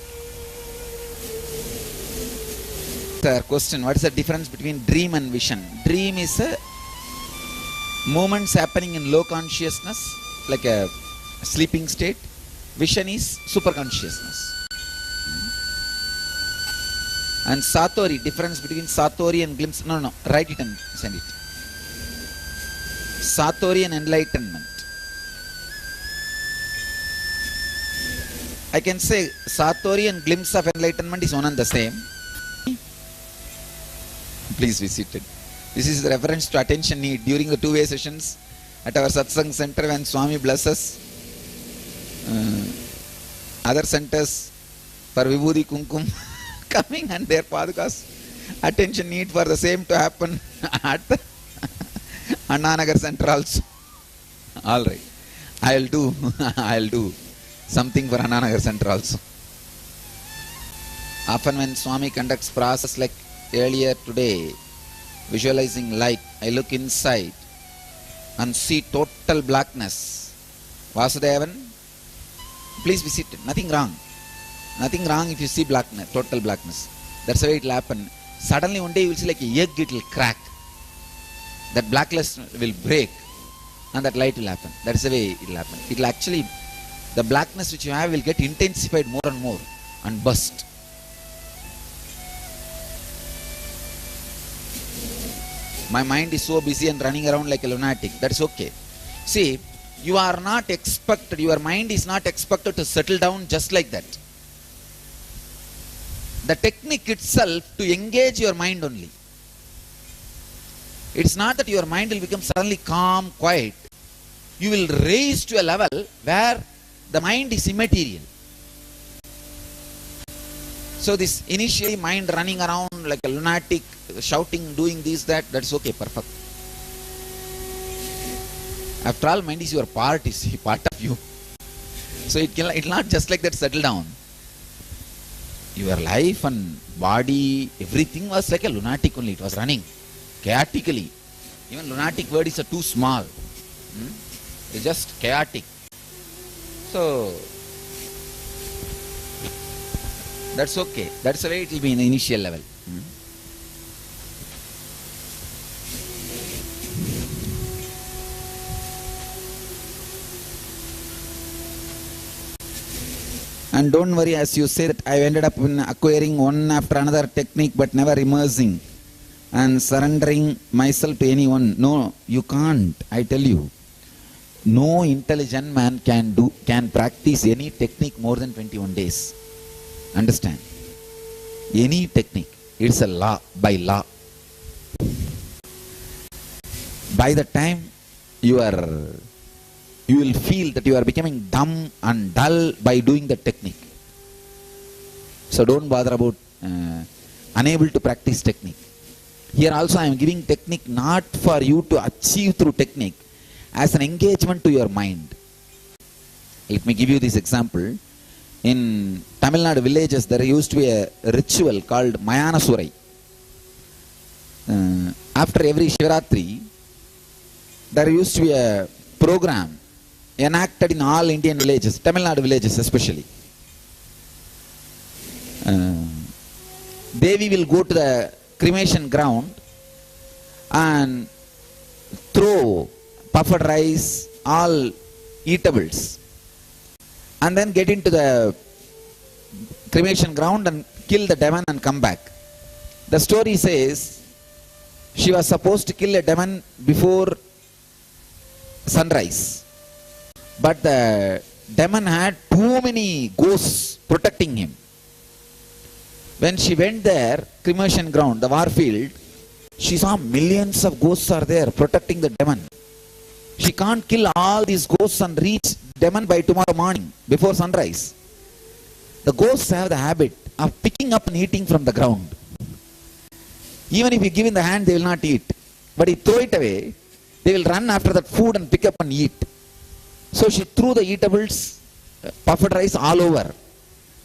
The question, what is the difference between dream and vision? Dream is a moments happening in low consciousness, like a sleeping state. Vision is super consciousness. And Satori, difference between Satori and glimpse. No, write it and send it. Satori and enlightenment. I can say Satori and glimpse of enlightenment is one and the same. Please be seated. This is the reference to attention need during the two-way sessions at our Satsang center when Swami blesses. Other centers for Vibhuti Kumkum coming and their padukas. Attention need for the same to happen at the Annanagar center also. Alright. I'll do something for Annanagar center also. Often when Swami conducts process like earlier today, visualizing light, I look inside and see total blackness. Vasudevan, please be seated. Nothing wrong. Nothing wrong if you see blackness, total blackness. That's the way it will happen. Suddenly one day you will see like a egg, it will crack. That blackness will break and that light will happen. That's the way it will happen. It will actually, the blackness which you have will get intensified more and more and burst. My mind is so busy and running around like a lunatic. That's okay. See, you are not expected, your mind is not expected to settle down just like that. The technique itself to engage your mind only. It's not that your mind will become suddenly calm, quiet. You will raise to a level where the mind is immaterial. So this initially mind running around like a lunatic, shouting, doing this, that, that's okay, perfect. After all, mind is your part, is part of you. So it will not just like that settle down. Your life and body, everything was like a lunatic only. It was running chaotically. Even lunatic word is too small. It's just chaotic. So that's okay. That's the way it will be in the initial level. And don't worry, as you say that I ended up in acquiring one after another technique but never immersing and surrendering myself to anyone. No, you can't, I tell you. No intelligent man can practice any technique more than 21 days. Understand? Any technique. It's a law, by law. By the time you will feel that you are becoming dumb and dull by doing the technique. So don't bother about unable to practice technique. Here also I am giving technique not for you to achieve through technique, as an engagement to your mind. Let me give you this example. In Tamil Nadu villages there used to be a ritual called Mayana Surai. After every Shivaratri there used to be a program enacted in all Indian villages, Tamil Nadu villages especially. Devi will go to the cremation ground and throw puffed rice, all eatables, and then get into the cremation ground and kill the demon and come back. The story says she was supposed to kill a demon before sunrise, but the demon had too many ghosts protecting him. When she went there, cremation ground, the war field, she saw millions of ghosts are there protecting the demon. She can't kill all these ghosts and reach demon by tomorrow morning before sunrise. The ghosts have the habit of picking up and eating from the ground. Even if you give in the hand, they will not eat. But if you throw it away, they will run after that food and pick up and eat. So she threw the eatables, puffed rice all over.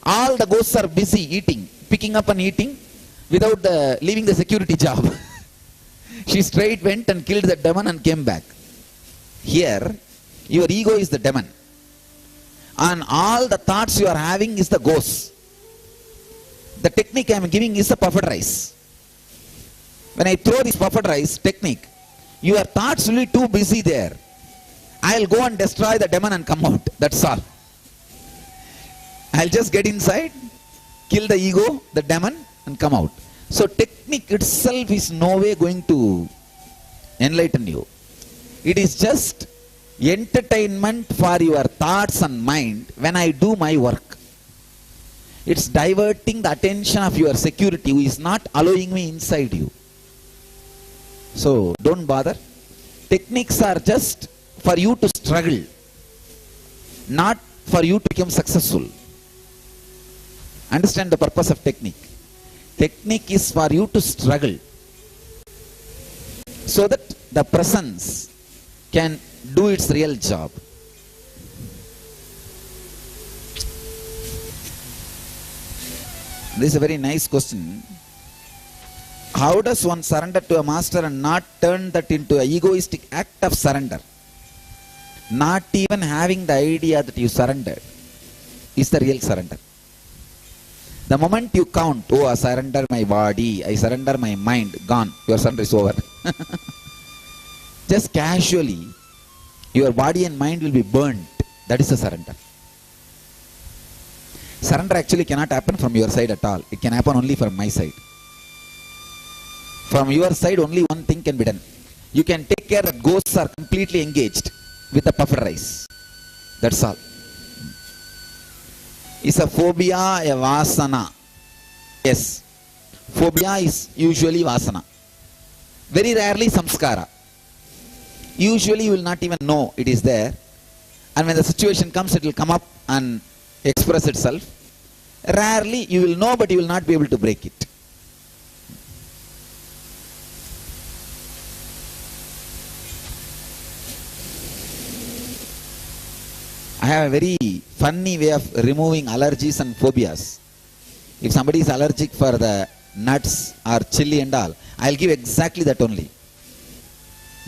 All the ghosts are busy eating, picking up and eating without leaving the security job. She straight went and killed the demon and came back. Here, your ego is the demon. And all the thoughts you are having is the ghosts. The technique I am giving is the puffed rice. When I throw this puffed rice technique, your thoughts will be too busy there. I'll go and destroy the demon and come out. That's all. I'll just get inside, kill the ego, the demon, and come out. So technique itself is no way going to enlighten you. It is just entertainment for your thoughts and mind when I do my work. It's diverting the attention of your security who is not allowing me inside you. So don't bother. Techniques are just for you to struggle, not for you to become successful. Understand the purpose of technique. Technique is for you to struggle so that the presence can do its real job. This is a very nice question. How does one surrender to a master and not turn that into an egoistic act of surrender? Not even having the idea that you surrendered is the real surrender. The moment you count, oh, I surrender my body, I surrender my mind, gone, your surrender is over. Just casually, your body and mind will be burnt. That is the surrender. Surrender actually cannot happen from your side at all. It can happen only from my side. From your side, only one thing can be done. You can take care that ghosts are completely engaged with the puffed rice. That's all. Is a phobia a vasana? Yes. Phobia is usually vasana. Very rarely samskara. Usually you will not even know it is there. And when the situation comes, it will come up and express itself. Rarely you will know, but you will not be able to break it. I have a very funny way of removing allergies and phobias. If somebody is allergic for the nuts or chili and all, I'll give exactly that only.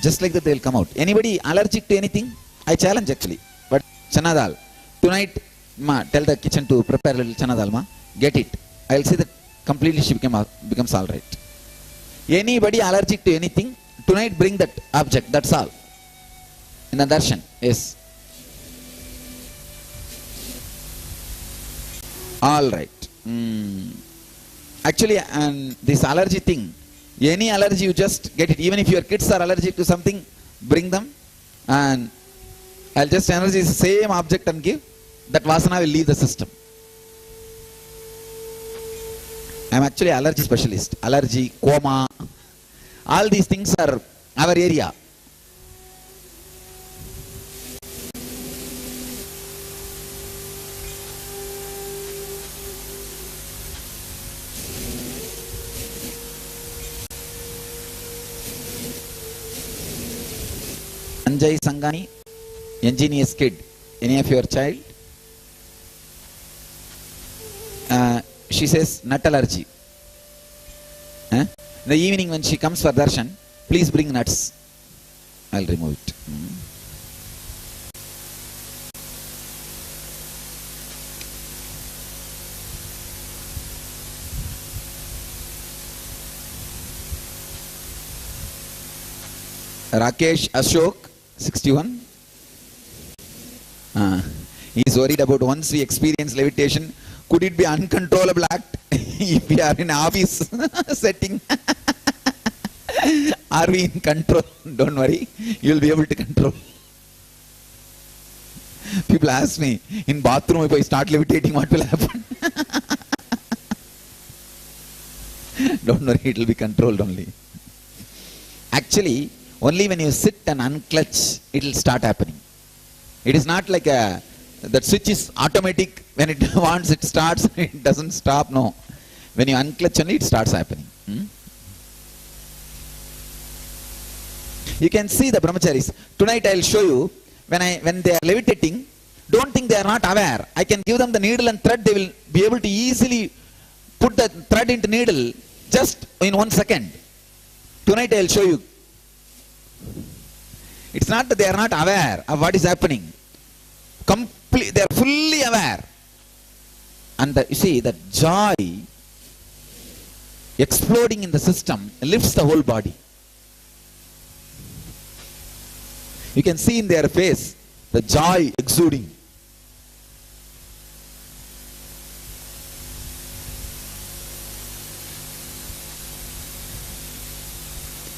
Just like that they will come out. Anybody allergic to anything? I challenge actually. But chana dal. Tonight, ma, tell the kitchen to prepare a little chana dal, ma. Get it. I'll say that completely she becomes alright. Anybody allergic to anything, tonight bring that object. That's all. In the darshan. Yes. All right. Actually, and this allergy thing, any allergy you just get it. Even if your kids are allergic to something, bring them and I'll just energize the same object and give. That vasana will leave the system. I am actually allergy specialist. Allergy, coma, all these things are our area. Anjay Sangani, ingenious kid. Any of your child? She says nut allergy. In the evening when she comes for darshan, please bring nuts. I'll remove it. Rakesh Ashok, 61. He's worried about once we experience levitation, could it be uncontrollable act if we are in office setting? Are we in control? Don't worry, you'll be able to control. People ask me, in bathroom if I start levitating, what will happen? Don't worry, it will be controlled only. Actually, only when you sit and unclutch, it will start happening. It is not like that switch is automatic. When it wants, it starts. It doesn't stop. No. When you unclutch only, it starts happening. You can see the brahmacharis. Tonight I will show you, when they are levitating, don't think they are not aware. I can give them the needle and thread. They will be able to easily put the thread into needle just in 1 second. Tonight I will show you. It's not that they are not aware of what is happening. They are fully aware. And you see that joy exploding in the system lifts the whole body. You can see in their face the joy exuding.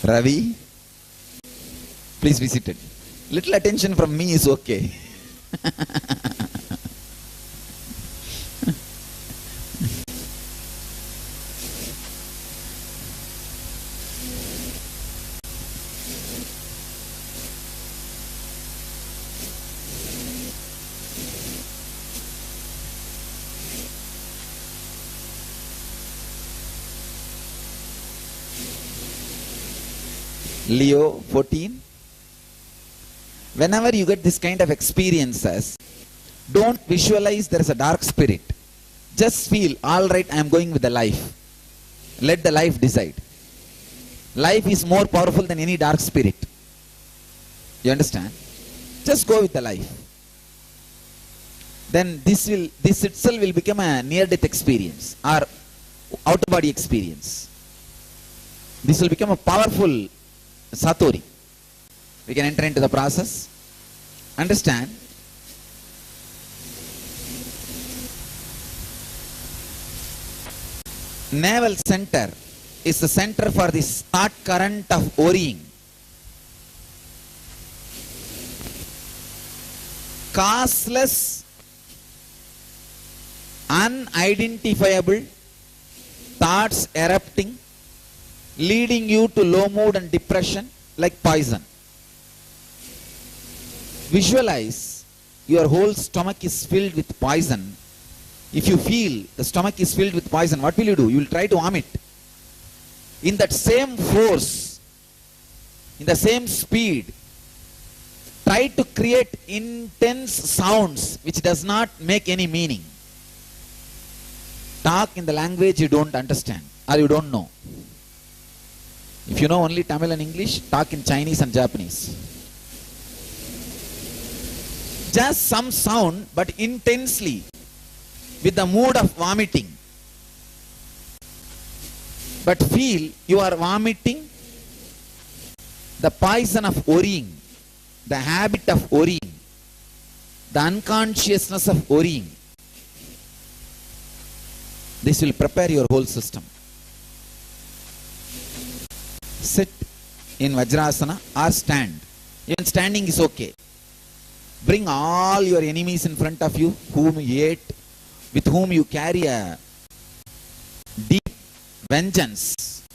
Ravi, please be seated. Little attention from me is okay. Leo 14. Whenever you get this kind of experiences, don't visualize there is a dark spirit. Just feel, all right, I am going with the life. Let the life decide. Life is more powerful than any dark spirit. You understand? Just go with the life. Then this itself will become a near-death experience or out-of-body experience. This will become a powerful satori. We can enter into the process. Understand? Navel center is the center for this thought current of worrying. Causeless, unidentifiable thoughts erupting, leading you to low mood and depression like poison. Visualize your whole stomach is filled with poison. If you feel the stomach is filled with poison, what will you do? You will try to vomit. In that same force, in the same speed, try to create intense sounds which does not make any meaning. Talk in the language you don't understand or you don't know. If you know only Tamil and English, talk in Chinese and Japanese. Just some sound, but intensely, with the mood of vomiting. But feel you are vomiting the poison of worrying, the habit of worrying, the unconsciousness of worrying. This will prepare your whole system. Sit in Vajrasana or stand. Even standing is okay. Bring all your enemies in front of you, whom you hate, with whom you carry a deep vengeance.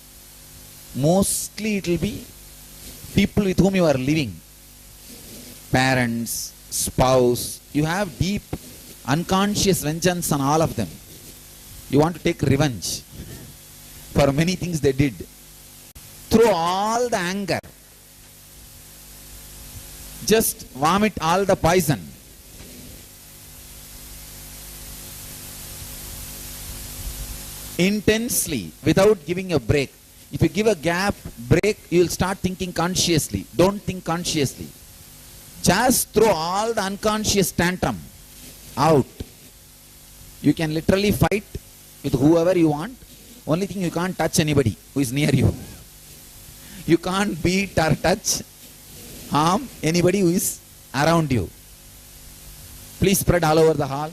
Mostly it will be people with whom you are living. Parents, spouse. You have deep unconscious vengeance on all of them. You want to take revenge for many things they did. Throw all the anger. Just vomit all the poison. Intensely, without giving a break. If you give a gap, break, you will start thinking consciously. Don't think consciously. Just throw all the unconscious tantrum out. You can literally fight with whoever you want. Only thing, you can't touch anybody who is near you. You can't beat or touch harm anybody who is around you. Please spread all over the hall.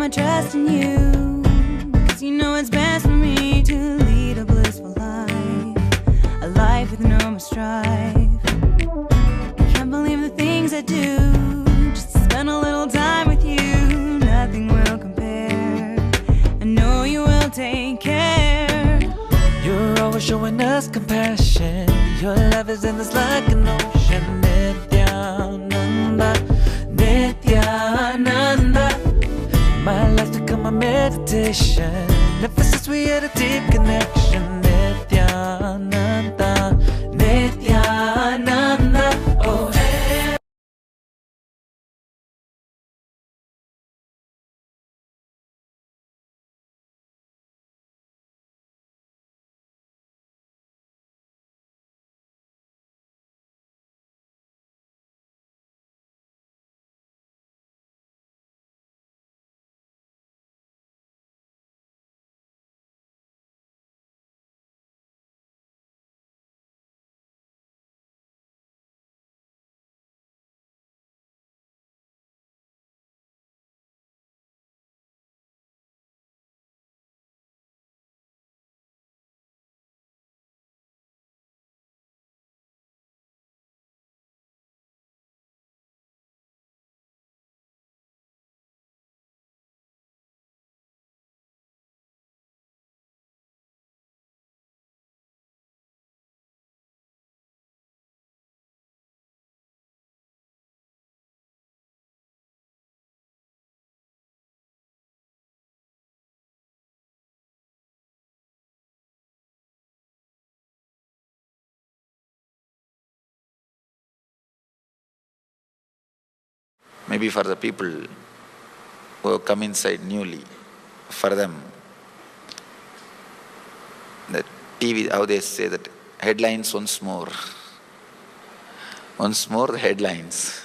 Trust in you, 'cause you know it's best for me to lead a blissful life, a life with no more strife. I can't believe the things I do, just to spend a little time with you. Nothing will compare, I know you will take care. You're always showing us compassion. Your love is endless like an ocean. Nityananda, Nityananda. My life's become a meditation. Ever since we had a deep connection. Nityananda, Nityananda. Oh, hey. Maybe for the people who have come inside newly, for them, the TV, how they say that, headlines once more. Once more the headlines.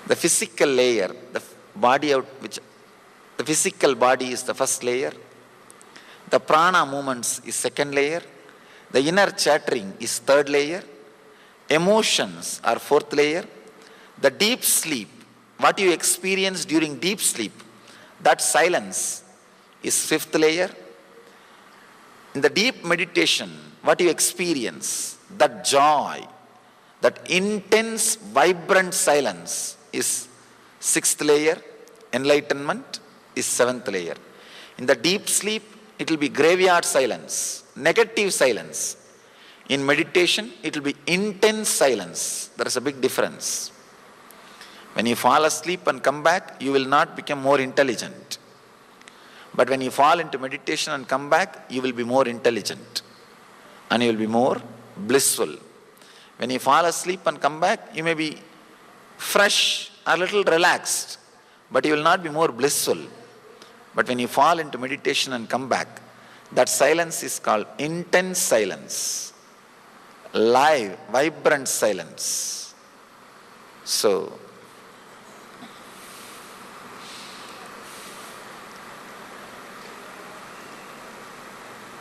The physical layer, the physical body is the first layer. The prana movements is second layer. The inner chattering is third layer. Emotions are fourth layer. The deep sleep, what you experience during deep sleep, that silence is fifth layer. In the deep meditation, what you experience, that joy, that intense, vibrant silence is sixth layer. Enlightenment is seventh layer. In the deep sleep, it will be graveyard silence, negative silence. In meditation, it will be intense silence. There is a big difference. When you fall asleep and come back, you will not become more intelligent. But when you fall into meditation and come back, you will be more intelligent. And you will be more blissful. When you fall asleep and come back, you may be fresh, a little relaxed, but you will not be more blissful. But when you fall into meditation and come back, that silence is called intense silence, live, vibrant silence. So,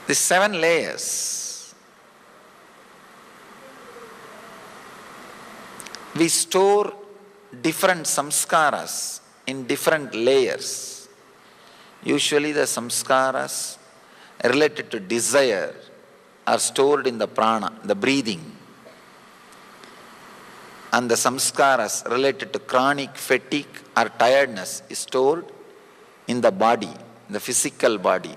the 7 layers, we store different samskaras in different layers. Usually the samskaras related to desire are stored in the prana, the breathing. and the samskaras related to chronic fatigue or tiredness is stored in the body, the physical body.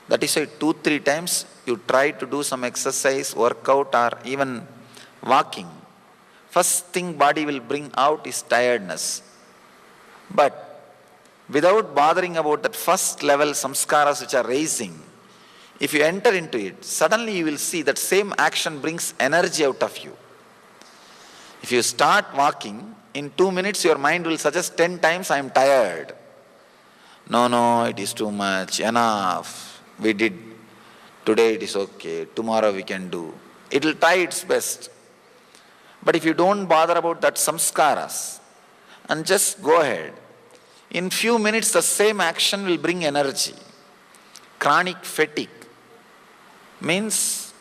That is why 2-3 times you try to do some exercise, workout or even walking. First thing body will bring out is tiredness. But without bothering about that first level samskaras which are raising, if you enter into it, suddenly you will see that same action brings energy out of you. If you start walking, in 2 minutes your mind will suggest 10 times, I am tired. No, it is too much, enough. We did, today it is okay, tomorrow we can do. It will try its best. But if you don't bother about that samskaras and just go ahead, in few minutes the same action will bring energy. Chronic fatigue means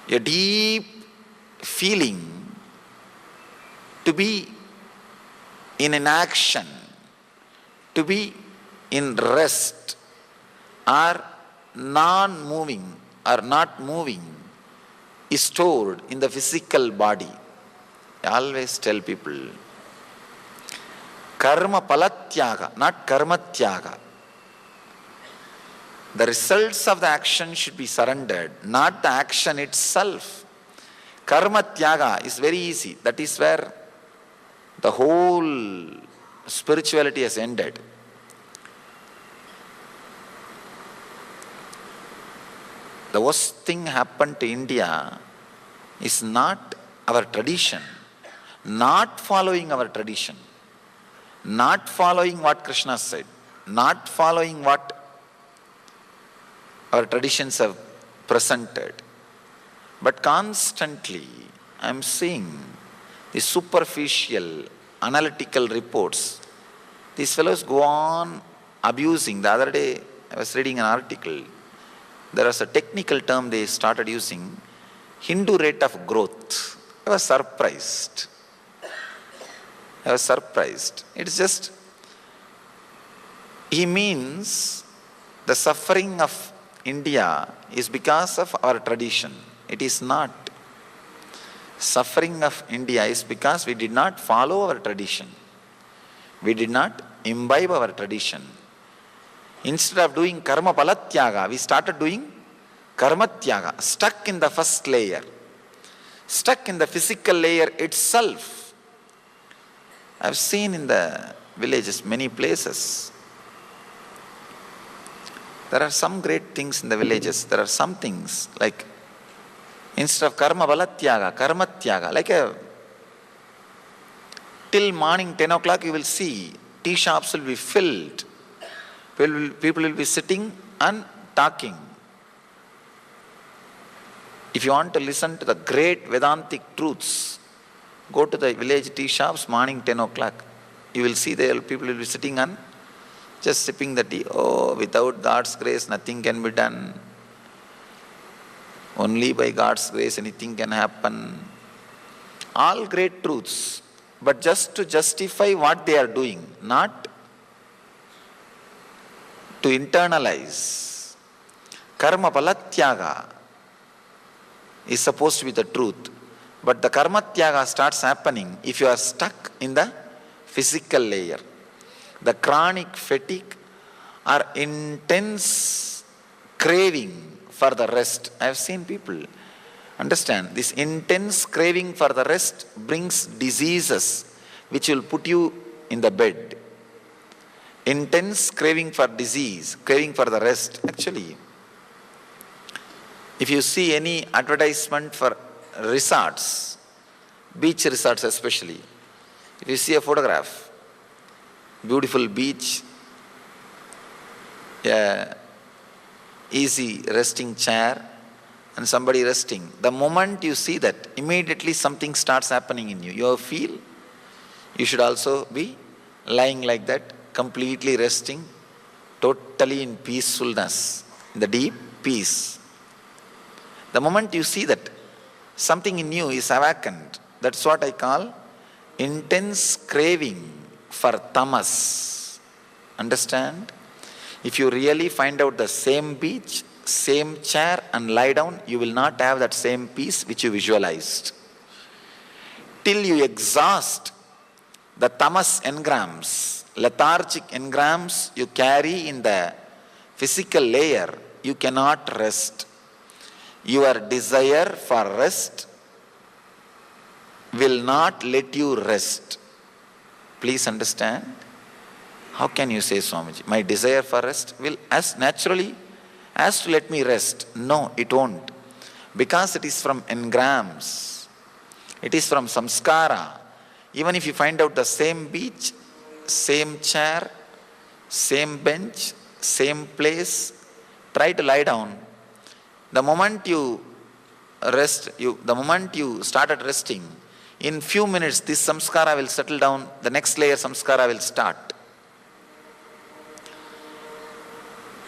a deep feeling to be in inaction, to be in rest, or non-moving or not moving is stored in the physical body. I always tell people, karma palatyaga, not karma tyaga. The results of the action should be surrendered, not the action itself. Karma tyaga is very easy. That is where the whole spirituality has ended. The worst thing happened to India is not our tradition, not following our tradition, not following what Krishna said, not following what our traditions have presented. But constantly I am seeing the superficial analytical reports. These fellows go on abusing. The other day I was reading an article. There was a technical term they started using, Hindu rate of growth. I was surprised. It's just, he means the suffering of India is because of our tradition. It is not. Suffering of India is because we did not follow our tradition. We did not imbibe our tradition. Instead of doing karma palatyaga, we started doing karma tyaga, stuck in the first layer, stuck in the physical layer itself. I've seen in the villages, many places. There are some great things in the villages. There are some things like, instead of karma balatyaga, karma tyaga, like till morning 10 o'clock you will see tea shops will be filled. People will be sitting and talking. If you want to listen to the great Vedantic truths, go to the village tea shops morning 10 o'clock. You will see there people will be sitting and just sipping the tea. Oh, without God's grace nothing can be done. Only by God's grace anything can happen. All great truths. But just to justify what they are doing, not to internalize. Karma palatyaga is supposed to be the truth. But the karma tyaga starts happening if you are stuck in the physical layer. The chronic fatigue or intense craving for the rest. I have seen people understand this intense craving for the rest brings diseases which will put you in the bed. Intense craving for disease, craving for the rest. Actually, if you see any advertisement for resorts, beach resorts especially, if you see a photograph, beautiful beach, easy resting chair and somebody resting, the moment you see that, immediately something starts happening in you. You feel you should also be lying like that, completely resting, totally in peacefulness, in the deep peace. The moment you see that, something in you is awakened. That's what I call intense craving for tamas. Understand? If you really find out the same beach, same chair and lie down, you will not have that same peace which you visualized. till you exhaust the tamas engrams, lethargic engrams you carry in the physical layer, you cannot rest. Your desire for rest will not let you rest. Please understand. How can you say, Swamiji, my desire for rest will as naturally as to let me rest? No, it won't. Because it is from engrams. It is from samskara. Even if you find out the same beach, same chair, same bench, same place, try to lie down. The moment you rest, the moment you started resting, in few minutes this samskara will settle down, the next layer samskara will start.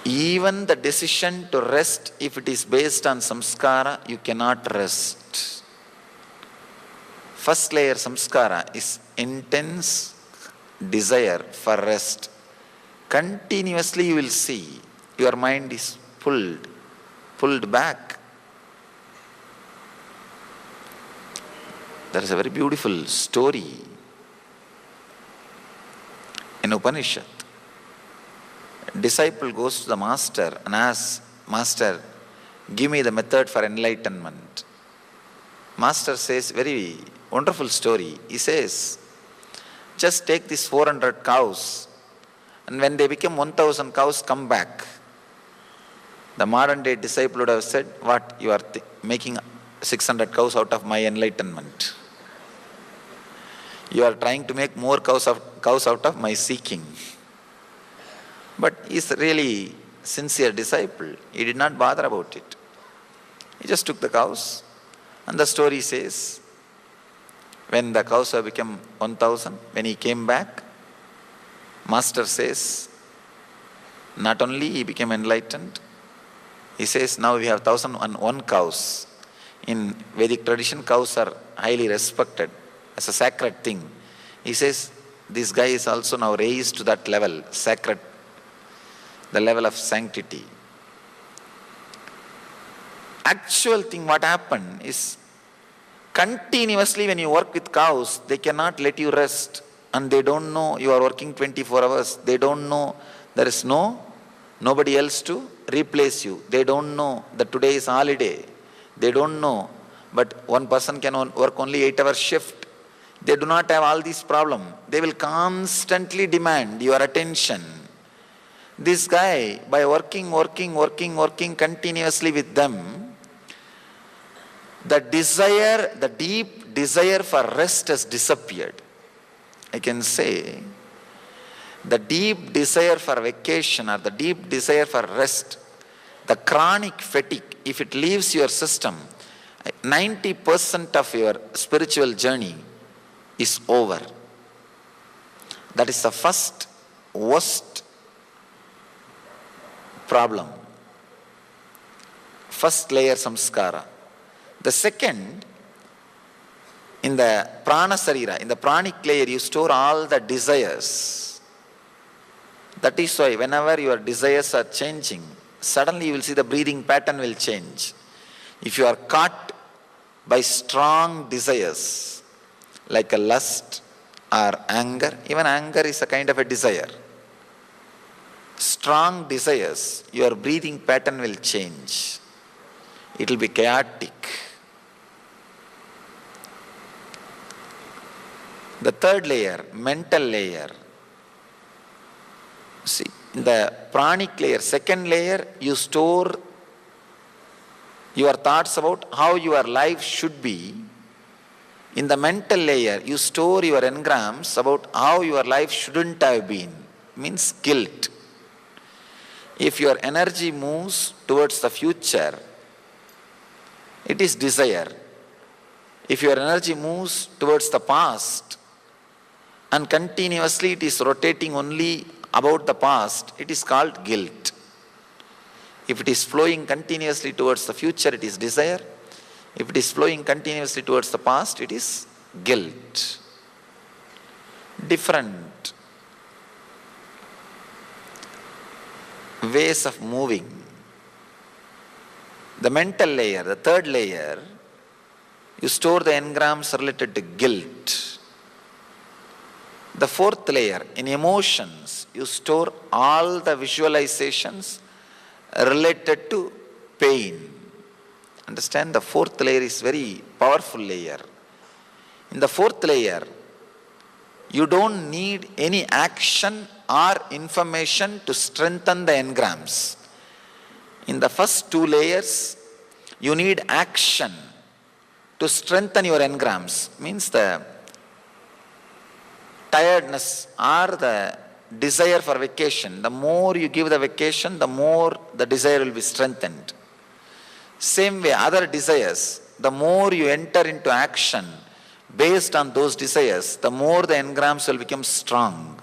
Even the decision to rest, if it is based on samskara, you cannot rest. First layer samskara is intense desire for rest. Continuously you will see your mind is pulled back. There is a very beautiful story in Upanishad. Disciple goes to the master and asks, Master, give me the method for enlightenment. Master says, very wonderful story. He says, just take these 400 cows and when they become 1000 cows, come back. The modern day disciple would have said, what, you are making 600 cows out of my enlightenment. You are trying to make more cows out of my seeking. But he is really sincere disciple. He did not bother about it. He just took the cows. And the story says, when the cows have become 1000, when he came back, Master says, not only he became enlightened, he says, now we have 1001 cows. In Vedic tradition, cows are highly respected as a sacred thing. He says, this guy is also now raised to that level, sacred, the level of sanctity. Actual thing what happened is, continuously when you work with cows, they cannot let you rest and they don't know you are working 24 hours. They don't know there is nobody else to replace you. They don't know that today is holiday. They don't know, but one person can work only 8-hour shift. They do not have all these problems. They will constantly demand your attention. This guy, by working continuously with them, the deep desire for rest has disappeared. I can say, the deep desire for vacation or the deep desire for rest, the chronic fatigue, if it leaves your system, 90% of your spiritual journey is over. That is the first worst problem. First layer samskara. The second, in the prana sarira, in the pranic layer, you store all the desires. That is why whenever your desires are changing, suddenly you will see the breathing pattern will change. If you are caught by strong desires, like a lust or anger, even anger is a kind of a desire. Strong desires, your breathing pattern will change. It will be chaotic. The third layer, mental layer. See, in the pranic layer, second layer, you store your thoughts about how your life should be. In the mental layer, you store your engrams about how your life shouldn't have been. Means guilt. If your energy moves towards the future, it is desire. If your energy moves towards the past and continuously it is rotating only about the past, it is called guilt. If it is flowing continuously towards the future, it is desire. If it is flowing continuously towards the past, it is guilt. Different ways of moving. The mental layer, the third layer, You store the engrams related to guilt. The fourth layer, in emotions, you store all the visualizations related to pain. Understand, the fourth layer is very powerful layer. In the fourth layer, you don't need any action or information to strengthen the engrams. In the first two layers, you need action to strengthen your engrams. Means the tiredness or the desire for vacation. The more you give the vacation, the more the desire will be strengthened. Same way, other desires, the more you enter into action based on those desires, the more the engrams will become strong.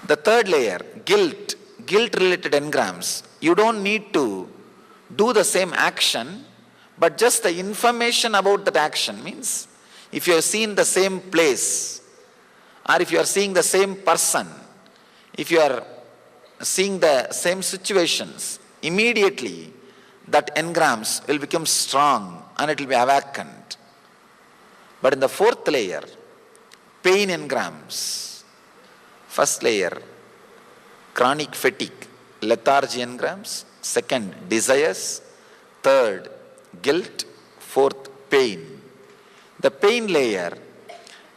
The third layer, guilt related engrams. You don't need to do the same action, but just the information about that action. Means if you have seen the same place, or if you are seeing the same person, if you are seeing the same situations, immediately that engrams will become strong and it will be awakened. But in the fourth layer, pain engrams. First layer, chronic fatigue, lethargy engrams. Second, desires. Third, guilt. Fourth, pain. The pain layer,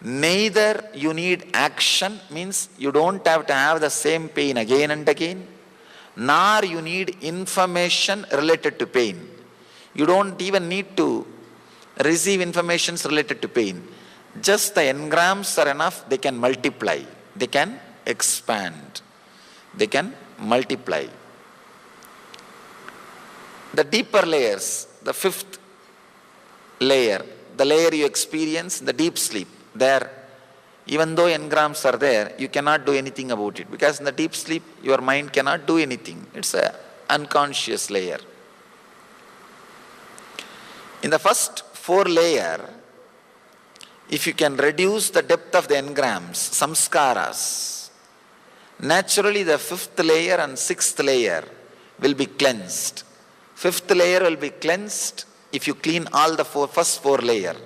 neither you need action, means you don't have to have the same pain again and again, nor you need information related to pain. You don't even need to receive information related to pain. Just the engrams are enough, they can multiply, they can expand, they can multiply. The deeper layers, the fifth layer, the layer you experience in the deep sleep, there, even though engrams are there, you cannot do anything about it, because in the deep sleep, your mind cannot do anything. It's an unconscious layer. In the first four layer, if you can reduce the depth of the engrams, samskaras, naturally the fifth layer and sixth layer will be cleansed. Fifth layer will be cleansed if you clean all the first four layers.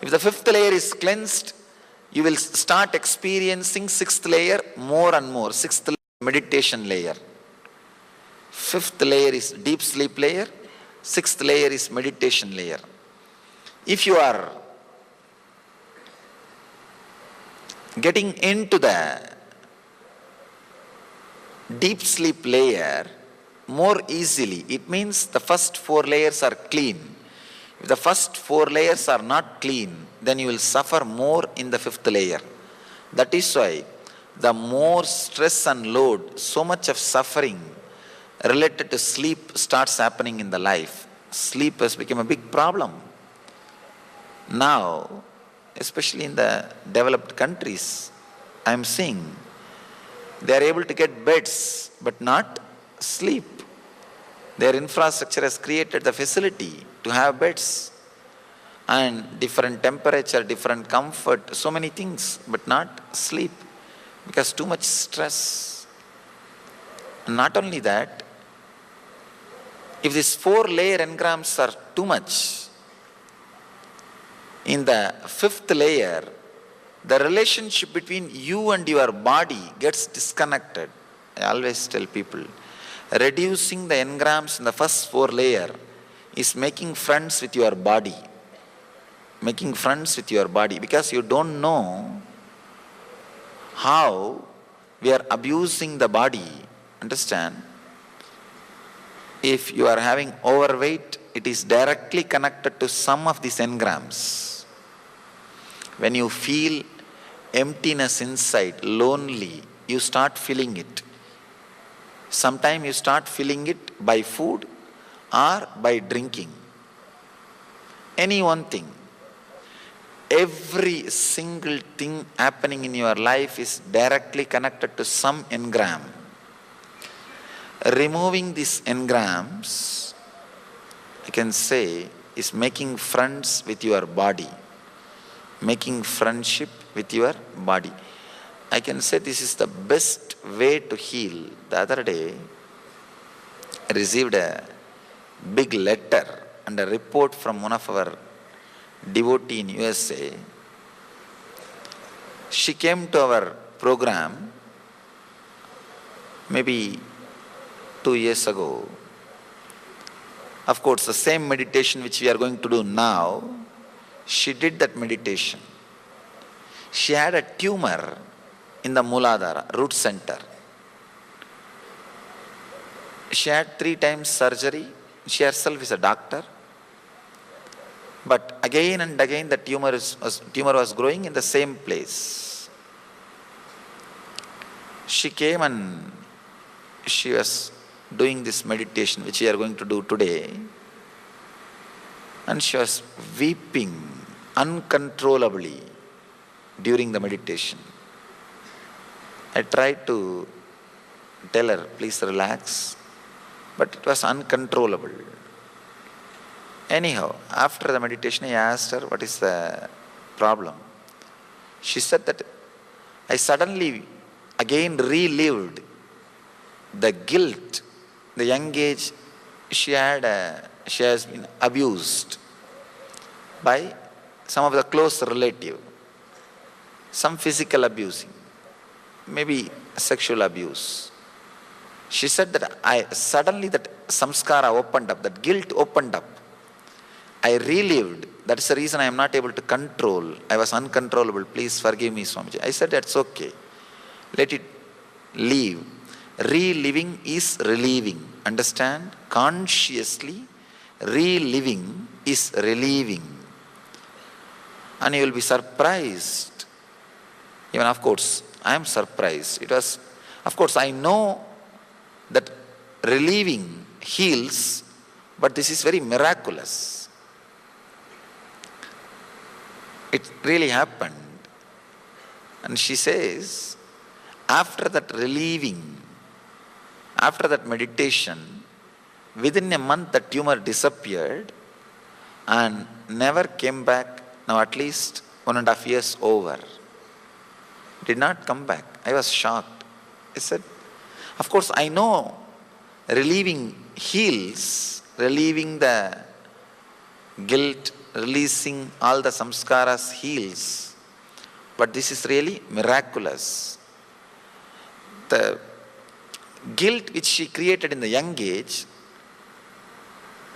If the fifth layer is cleansed, you will start experiencing sixth layer more and more. Sixth layer, meditation layer. Fifth layer is deep sleep layer. Sixth layer is meditation layer. If you are getting into the deep sleep layer more easily, it means the first four layers are clean. If the first four layers are not clean, then you will suffer more in the fifth layer. That is why the more stress and load, so much of suffering related to sleep starts happening in the life. Sleep has become a big problem. Now, especially in the developed countries, I am seeing they are able to get beds but not sleep. Their infrastructure has created the facility to have beds and different temperature, different comfort, so many things, but not sleep, because too much stress. Not only that, if these four layer engrams are too much, in the fifth layer, the relationship between you and your body gets disconnected. I always tell people, reducing the engrams in the first four layer is making friends with your body. Making friends with your body, because you don't know how we are abusing the body. Understand? If you are having overweight, it is directly connected to some of these engrams. When you feel emptiness inside, lonely, you start feeling it. Sometimes you start feeling it by food or by drinking. Any one thing. Every single thing happening in your life is directly connected to some engram. Removing these engrams, I can say, is making friends with your body. Making friendship with your body. I can say this is the best way to heal. The other day, I received a big letter. and a report from one of our devotee in USA. She came to our program maybe 2 years ago. Of course, the same meditation which we are going to do now, she did that meditation. She had a tumor in the Mooladhara, root center. She had 3 times surgery. She herself is a doctor. But again and again the tumor was growing in the same place. She came and she was doing this meditation which we are going to do today. And she was weeping uncontrollably during the meditation. I tried to tell her, please relax, but it was uncontrollable. Anyhow, after the meditation, I asked her, what is the problem? She said that I suddenly again relived the guilt, the young age she has been abused by some of the close relative, some physical abusing, maybe sexual abuse. She said that suddenly that samskara opened up, that guilt opened up. I relived. That is the reason I am not able to control. I was uncontrollable. Please forgive me, Swamiji. I said, that's okay. Let it leave. Reliving is relieving. Understand? Consciously, reliving is relieving. And you will be surprised. Even of course, I am surprised. It was, of course, I know that relieving heals, but this is very miraculous. It really happened. And she says, after that relieving, after that meditation, within a month the tumor disappeared and never came back. Now at least 1.5 years over. Did not come back. I was shocked. I said, of course I know relieving heals, relieving the guilt, releasing all the samskaras heals. But this is really miraculous. The guilt which she created in the young age,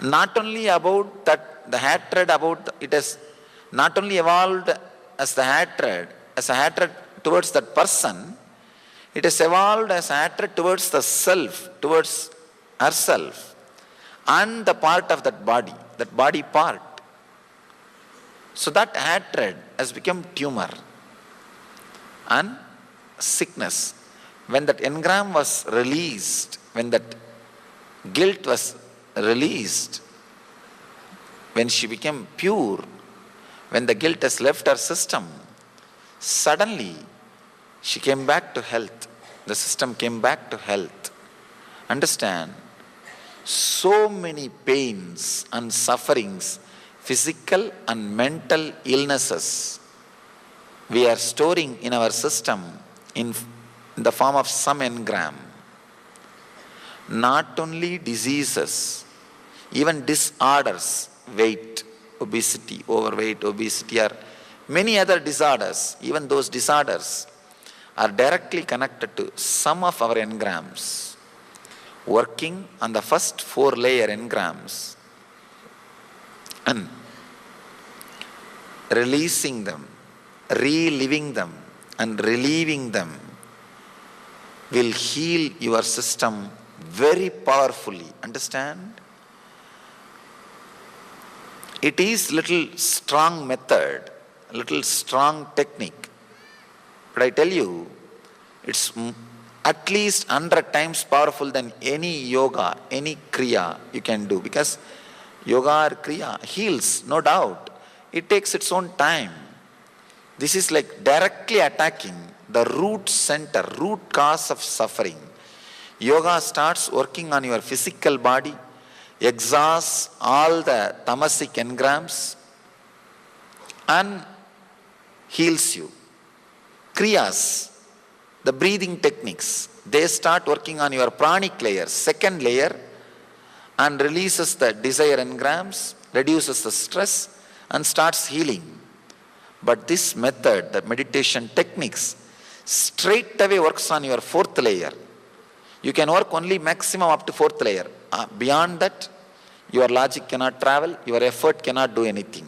not only about that, the hatred about it has not only evolved as a hatred towards that person, it has evolved as a hatred towards the self, towards herself, and the part of that body part. So that hatred has become tumor and sickness. When that engram was released, when that guilt was released, when she became pure, when the guilt has left her system, suddenly she came back to health. The system came back to health. Understand? So many pains and sufferings, physical and mental illnesses, we are storing in our system in the form of some engram. Not only diseases, even disorders, weight, obesity, overweight, obesity, or many other disorders, even those disorders are directly connected to some of our engrams, working on the first 4-layer engrams and releasing them, reliving them and relieving them will heal your system very powerfully. Understand? It is little strong method, little strong technique. But I tell you, it's at least 100 times powerful than any yoga, any kriya you can do. Because yoga or kriya heals, no doubt. It takes its own time. This is like directly attacking the root center, root cause of suffering. Yoga starts working on your physical body, exhausts all the tamasic engrams and heals you. Kriyas, the breathing techniques, they start working on your pranic layer, second layer, and releases the desire engrams reduces the stress, and starts healing. But this method, the meditation techniques, straight away works on your fourth layer. You can work only maximum up to fourth layer. Beyond that, your logic cannot travel, your effort cannot do anything.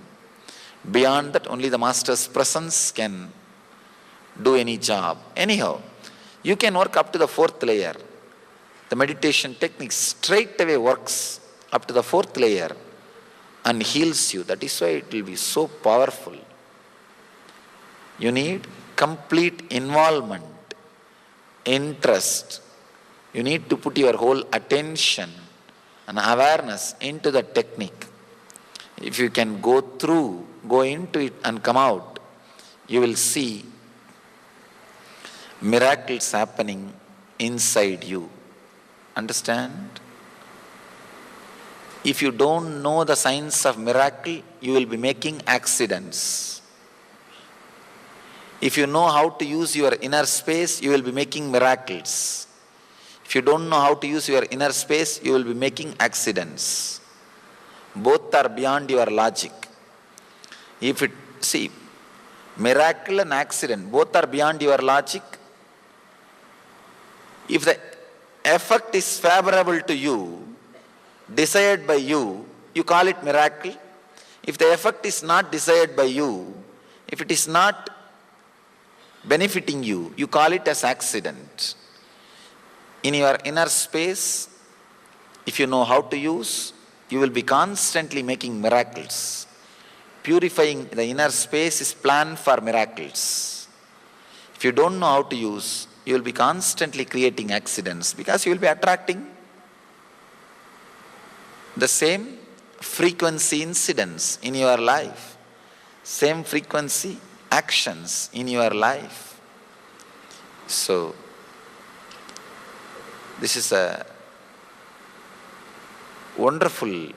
Beyond that, only the master's presence can do any job. Anyhow, you can work up to the fourth layer. The meditation technique straight away works up to the fourth layer and heals you. That is why it will be so powerful. You need complete involvement, interest. You need to put your whole attention and awareness into the technique. If you can go into it and come out, you will see miracles happening inside you. Understand? If you don't know the signs of miracle, you will be making accidents. If you know how to use your inner space, you will be making miracles. If you don't know how to use your inner space, you will be making accidents. Both are beyond your logic. Miracle and accident, both are beyond your logic. If the effect is favorable to you, desired by you, you call it miracle. If the effect is not desired by you, if it is not benefiting you, you call it as accident. In your inner space, if you know how to use, you will be constantly making miracles. Purifying the inner space is planned for miracles. If you don't know how to use, you will be constantly creating accidents because you will be attracting the same frequency incidents in your life, same frequency actions in your life. So, this is a wonderful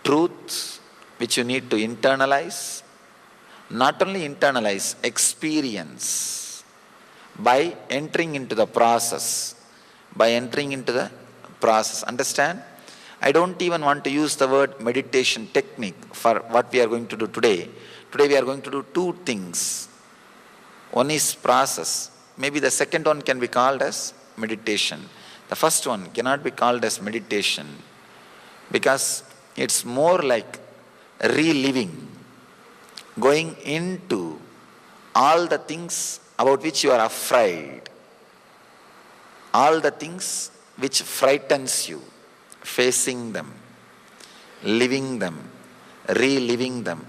truth which you need to internalize. Not only internalize, experience by entering into the process. Understand? I don't even want to use the word meditation technique for what we are going to do today. Today we are going to do two things. One is process. Maybe the second one can be called as meditation. The first one cannot be called as meditation because it's more like reliving, going into all the things about which you are afraid, all the things which frightens you, facing them, living them, reliving them.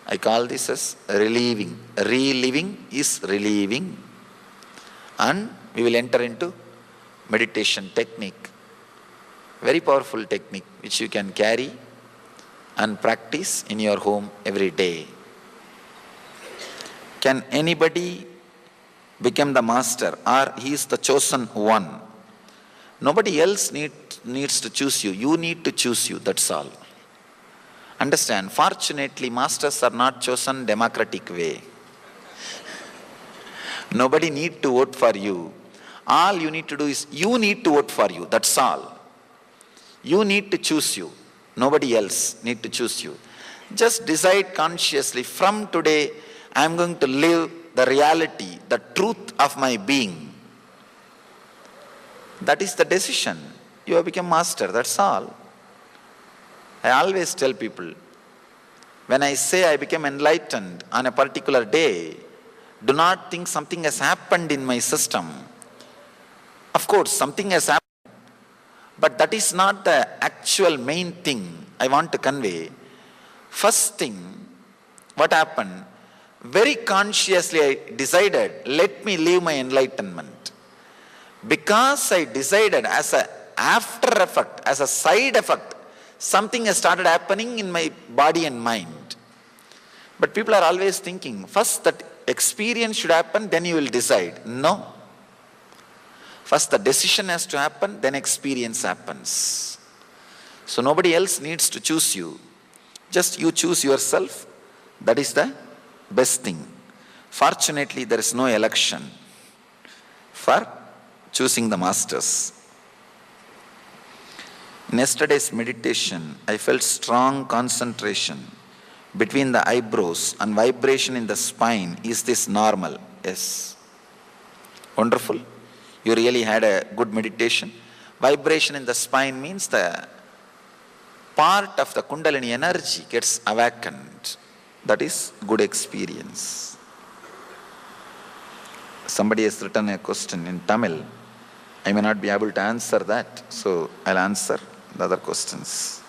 I call this as reliving. Reliving is relieving. And we will enter into meditation technique. Very powerful technique which you can carry and practice in your home every day. Can anybody become the master or he is the chosen one? Nobody else needs to choose you. You need to choose you, that's all. Understand, fortunately, masters are not chosen democratic way. Nobody need to vote for you. All you need to do is, you need to vote for you, that's all. You need to choose you. Nobody else need to choose you. Just decide consciously, from today, I am going to live the reality, the truth of my being. That is the decision. You have become master, that's all. I always tell people, when I say I became enlightened on a particular day, do not think something has happened in my system. Of course, something has happened, but that is not the actual main thing I want to convey. First thing, what happened? Very consciously I decided, let me live my enlightenment. Because I decided as an after effect, as a side effect, something has started happening in my body and mind. But people are always thinking, first that experience should happen, then you will decide. No. First the decision has to happen, then experience happens. So nobody else needs to choose you. Just you choose yourself. That is the best thing. Fortunately, there is no election for choosing the masters. In yesterday's meditation, I felt strong concentration between the eyebrows and vibration in the spine. Is this normal? Yes. Wonderful. You really had a good meditation. Vibration in the spine means the part of the Kundalini energy gets awakened. That is good experience. Somebody has written a question in Tamil. I may not be able to answer that, so I'll answer the other questions.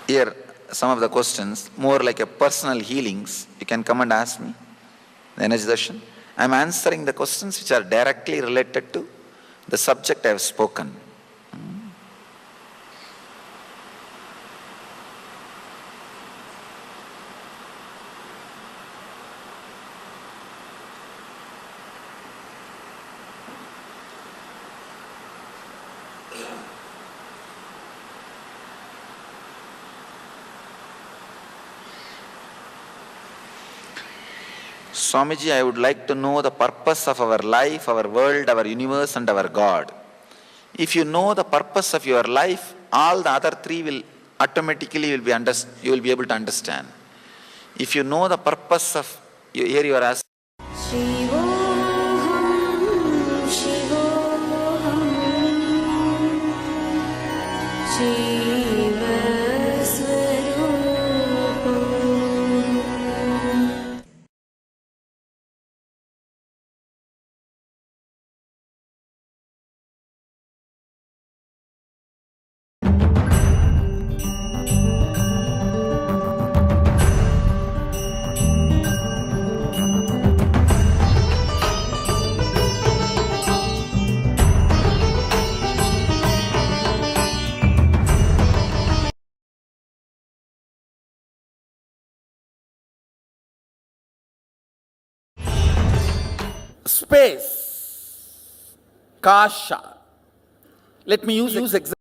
Here, some of the questions, more like a personal healings, you can come and ask me, the energy darshan. I am answering the questions which are directly related to the subject I have spoken. Swamiji, I would like to know the purpose of our life, our world, our universe and our God. If you know the purpose of your life, all the other three will automatically you will be able to understand. If you know the purpose of, here you are asking, space, kasha. Let me use example.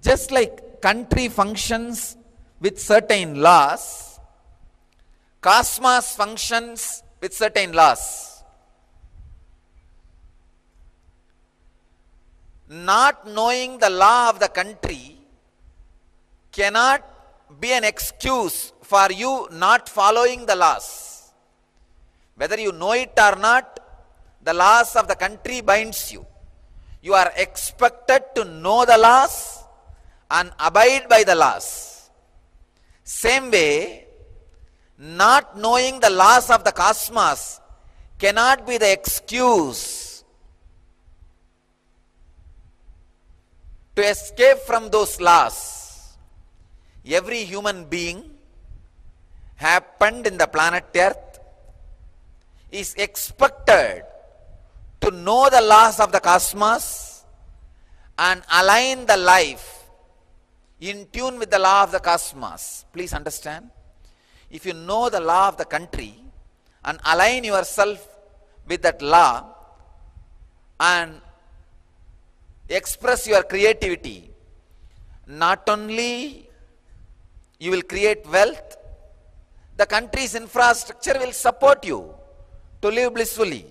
Just like country functions with certain laws, cosmos functions with certain laws. Not knowing the law of the country cannot be an excuse for you not following the laws. Whether you know it or not, the laws of the country binds you. You are expected to know the laws and abide by the laws. Same way, not knowing the laws of the cosmos cannot be the excuse to escape from those laws. Every human being happened in the planet Earth is expected to know the laws of the cosmos and align the life in tune with the law of the cosmos. Please understand. If you know the law of the country and align yourself with that law and express your creativity, not only you will create wealth, the country's infrastructure will support you to live blissfully.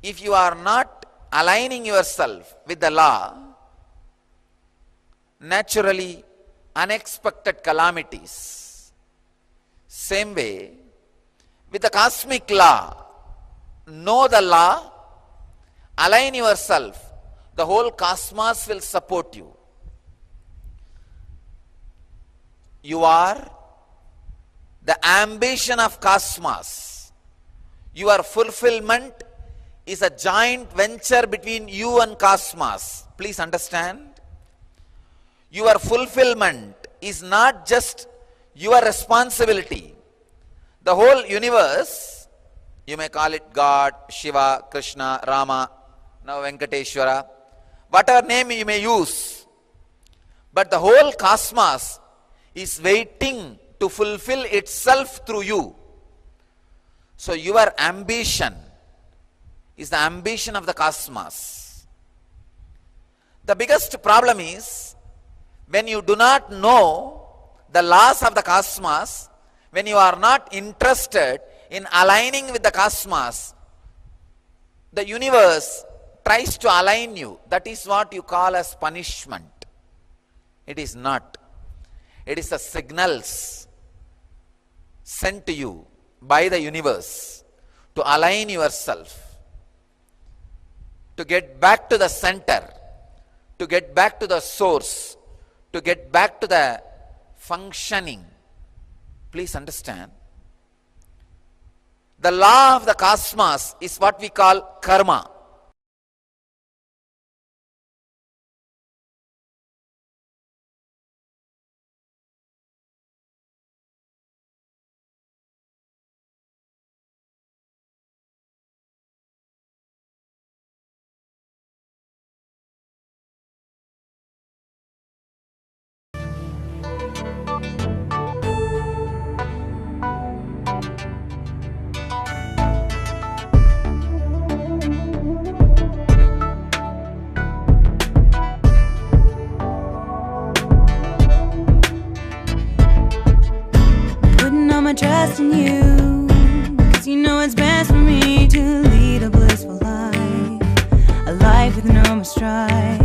If you are not aligning yourself with the law, naturally unexpected calamities. Same way, with the cosmic law, know the law, align yourself, the whole cosmos will support you. You are the ambition of cosmos. Your fulfillment is a joint venture between you and cosmos. Please understand. Your fulfillment is not just your responsibility. The whole universe, you may call it God, Shiva, Krishna, Rama, now Venkateshwara, whatever name you may use, but the whole cosmos is waiting to fulfill itself through you. So your ambition is the ambition of the cosmos. The biggest problem is when you do not know the laws of the cosmos, when you are not interested in aligning with the cosmos, the universe tries to align you. That is what you call as punishment. It is not. It is the signals sent to you by the universe to align yourself, to get back to the center, to get back to the source, to get back to the functioning. Please understand. The law of the cosmos is what we call karma. Putting all my trust in you, 'cause you know it's best for me to lead a blissful life, a life with no more strife.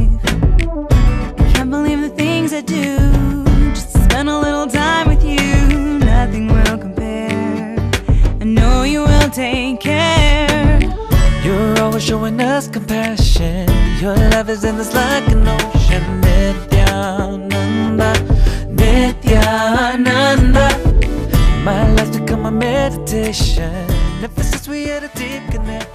I can't believe the things I do, just to spend a little time with you. Nothing will compare, I know you will take care. You're always showing us compassion. Your love is endless like an ocean. Nityananda, Nityananda. My life's become a meditation. Ever since we had a deep connection.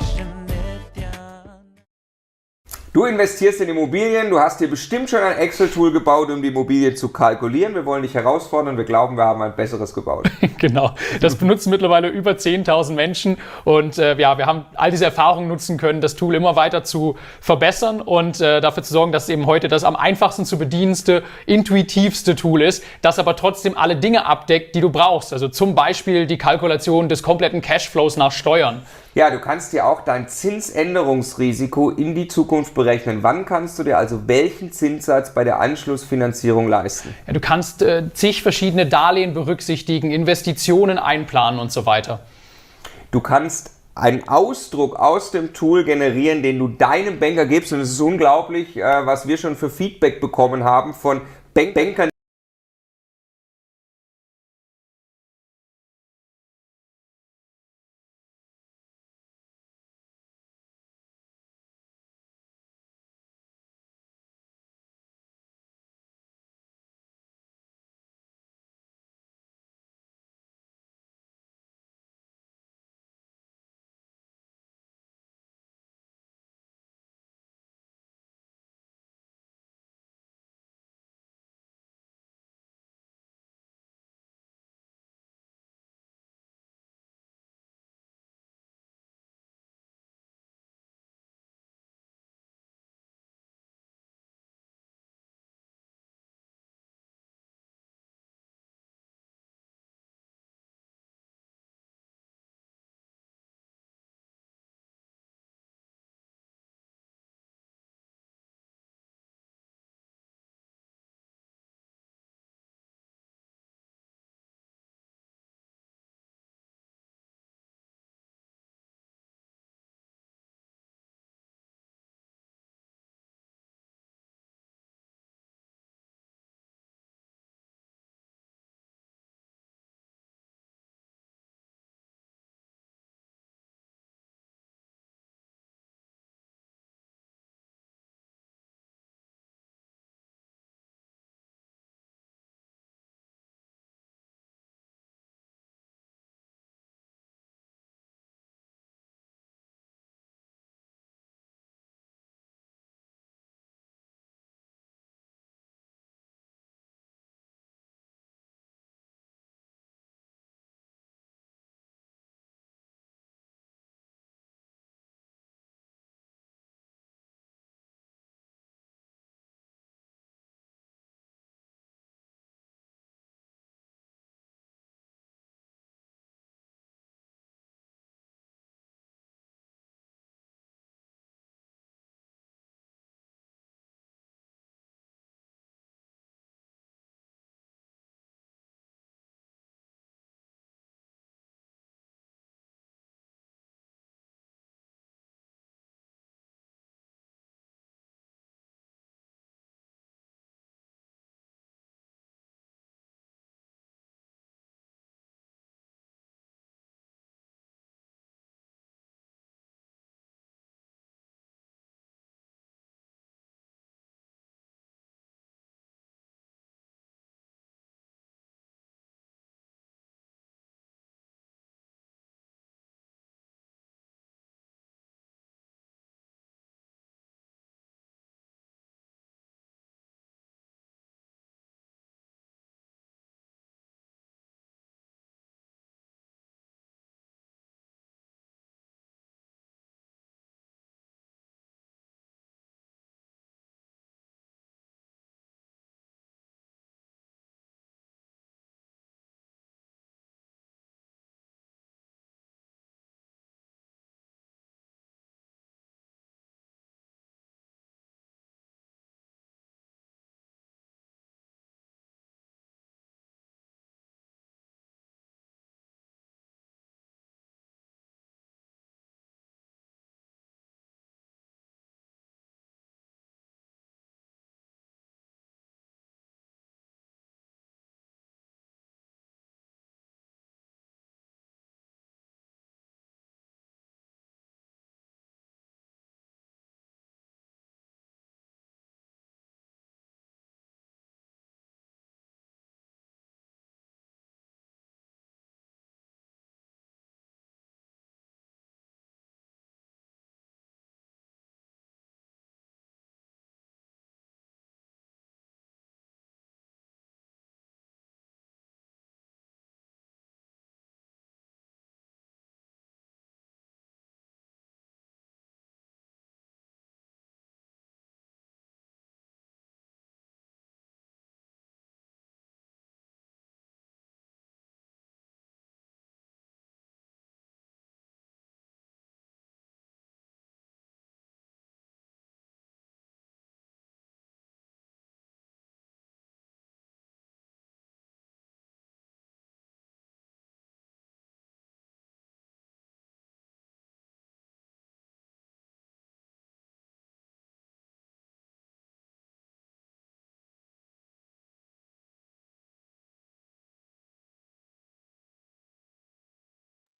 Du investierst in Immobilien, du hast dir bestimmt schon ein Excel-Tool gebaut, um die Immobilie zu kalkulieren. Wir wollen dich herausfordern, wir glauben, wir haben ein besseres gebaut. Genau, das benutzen mittlerweile über 10.000 Menschen und ja, wir haben all diese Erfahrungen nutzen können, das Tool immer weiter zu verbessern und dafür zu sorgen, dass es eben heute das am einfachsten zu bedienendste, intuitivste Tool ist, das aber trotzdem alle Dinge abdeckt, die du brauchst. Also zum Beispiel die Kalkulation des kompletten Cashflows nach Steuern. Ja, du kannst dir auch dein Zinsänderungsrisiko in die Zukunft berechnen. Wann kannst du dir also welchen Zinssatz bei der Anschlussfinanzierung leisten? Ja, du kannst zig verschiedene Darlehen berücksichtigen, Investitionen einplanen und so weiter. Du kannst einen Ausdruck aus dem Tool generieren, den du deinem Banker gibst. Und es ist unglaublich, was wir schon für Feedback bekommen haben von Bankern,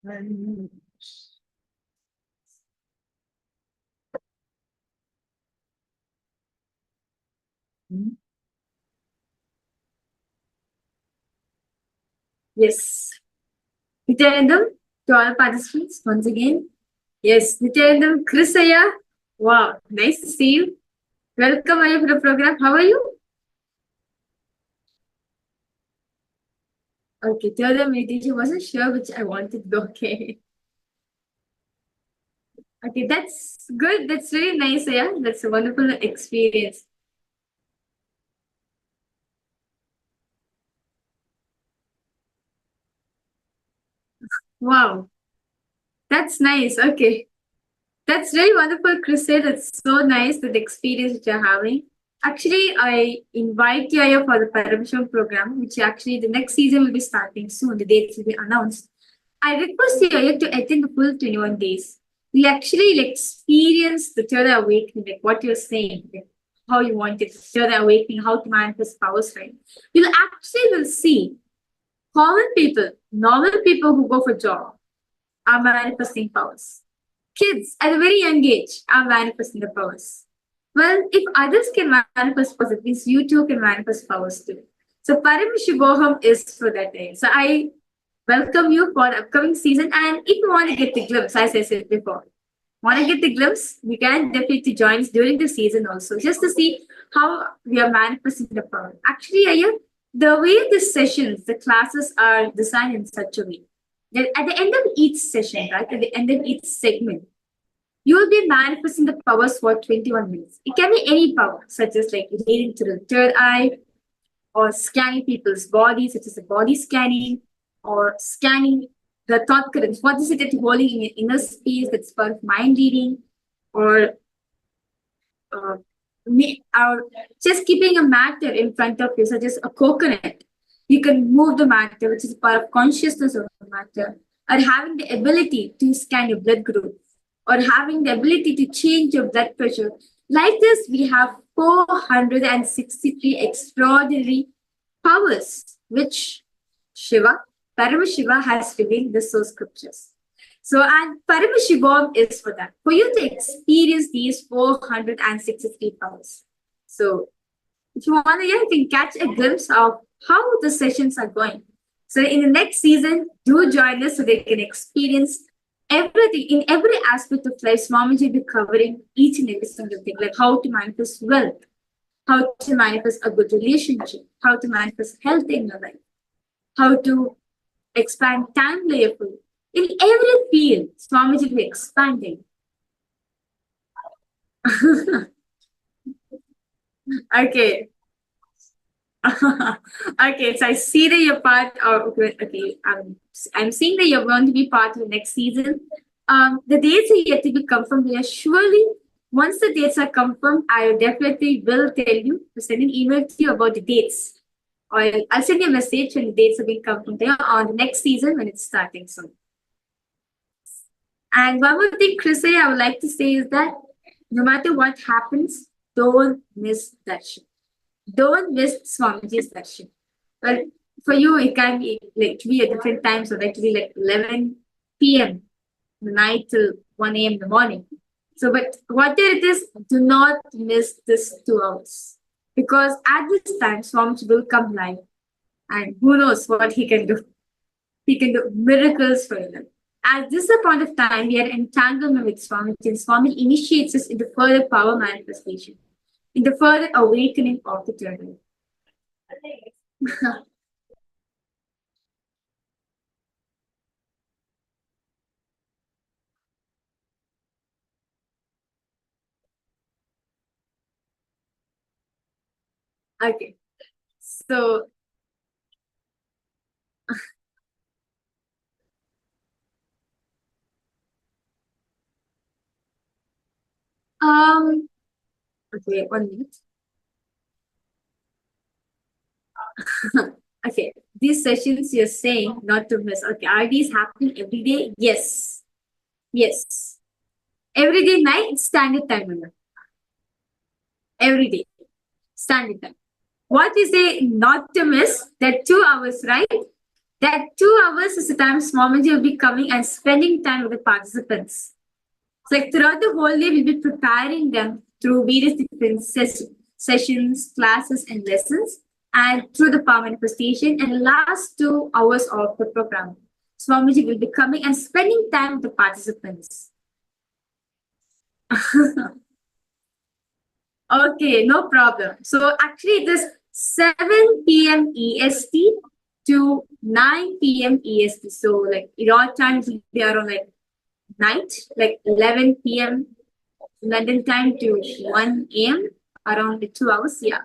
Yes. Nityanandam, to all participants, once again. Yes, Nityanandam, Chris Aya. Wow, nice to see you. Welcome Aya for the program. How are you? Okay, third meditation wasn't sure which I wanted to do. Okay. Okay, that's good. That's really nice, yeah. That's a wonderful experience. Wow. That's nice. Okay. That's really wonderful, Chris. That's so nice, that experience that you're having. Actually, I invite you Aya, for the Paramashivoham program, which actually the next season will be starting soon. The dates will be announced. I request you Aya, to attend the full 21 days. We actually experience the third awakening, like what you're saying, like how you want it, third awakening, how to manifest powers, right? You'll actually will see common people, normal people who go for job are manifesting powers. Kids at a very young age are manifesting the powers. Well, if others can manifest powers, it means you too can manifest powers too. So Paramashivoham is for that day. So I welcome you for the upcoming season. And if you want to get the glimpse, as I said before, want to get the glimpse, you can definitely join us during the season also, just to see how we are manifesting the power. Actually, Aya, the way the sessions, the classes are designed in such a way that at the end of each session, right, at the end of each segment, you will be manifesting the powers for 21 minutes. It can be any power, such as like reading through the third eye, or scanning people's bodies, such as the body scanning, or scanning the thought currents. What is it that you're holding in your inner space that's part of mind reading, or just keeping a matter in front of you, such as a coconut. You can move the matter, which is part of consciousness of the matter, or having the ability to scan your blood group, or having the ability to change your blood pressure. Like this, we have 463 extraordinary powers, which Paramashiva has revealed in the source scriptures. So, and Paramashivoham is for that, for you to experience these 463 powers. So, if you want to, you can catch a glimpse of how the sessions are going. So, in the next season, do join us so they can experience everything in every aspect of life. Swamiji will be covering each and every single thing, like how to manifest wealth, how to manifest a good relationship, how to manifest health in your life, how to expand time layerfully. In every field, Swamiji will be expanding. Okay. Okay, so I see that you're part of, okay, I'm seeing that you're going to be part of the next season. The dates are yet to be confirmed. We are surely, once the dates are confirmed, I definitely will tell you to send an email to you about the dates. Or I'll send you a message when the dates have been confirmed there on the next season when it's starting soon. And one more thing, Chris, I would like to say is that no matter what happens, don't miss darshan. Don't miss Swamiji's darshan. Well, for you, it can be like to be at different times, so like to be like 11 p.m. the night till 1 a.m. in the morning. So, but whatever it is, do not miss this 2 hours. Because at this time, Swamiji will come live. And who knows what he can do. He can do miracles for them. At this point of time, we are entanglement with Swamiji, and Swamiji initiates us into further power manifestation, in the further awakening of the journey. Okay, so okay, 1 minute. Okay, these sessions you're saying not to miss. Okay, are these happening every day? Yes. Yes. Every day night, standard time. Every day, standard time. What is a not to miss? That 2 hours, right? That 2 hours is the time Swamiji will be coming and spending time with the participants. So like throughout the whole day, we'll be preparing them through various different sessions, classes, and lessons, and through the power manifestation. And the last 2 hours of the program, Swamiji will be coming and spending time with the participants. Okay, no problem. So actually, it is 7 p.m. EST to 9 p.m. EST. So like your times will be around like night, like 11 p.m. London time to 1 a.m. around the 2 hours. Yeah.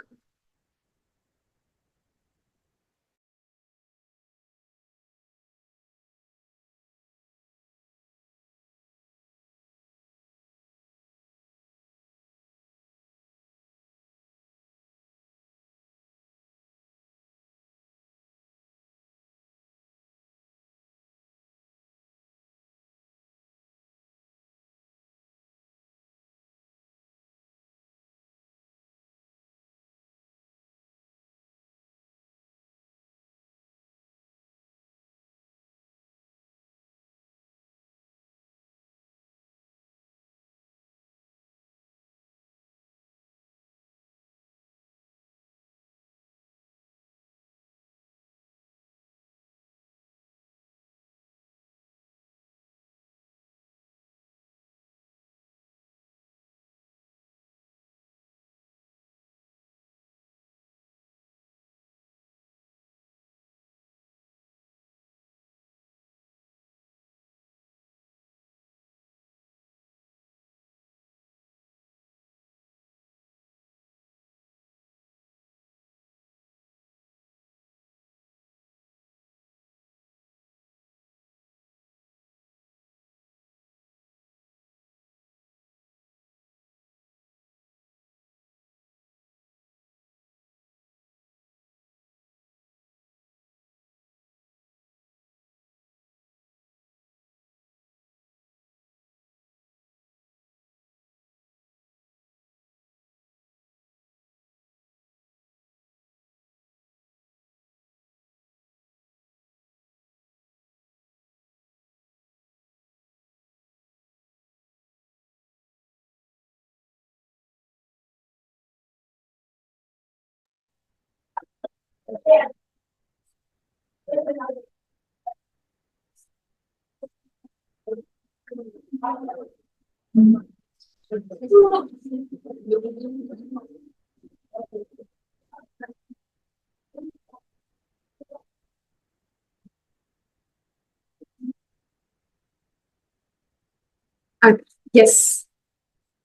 Yes.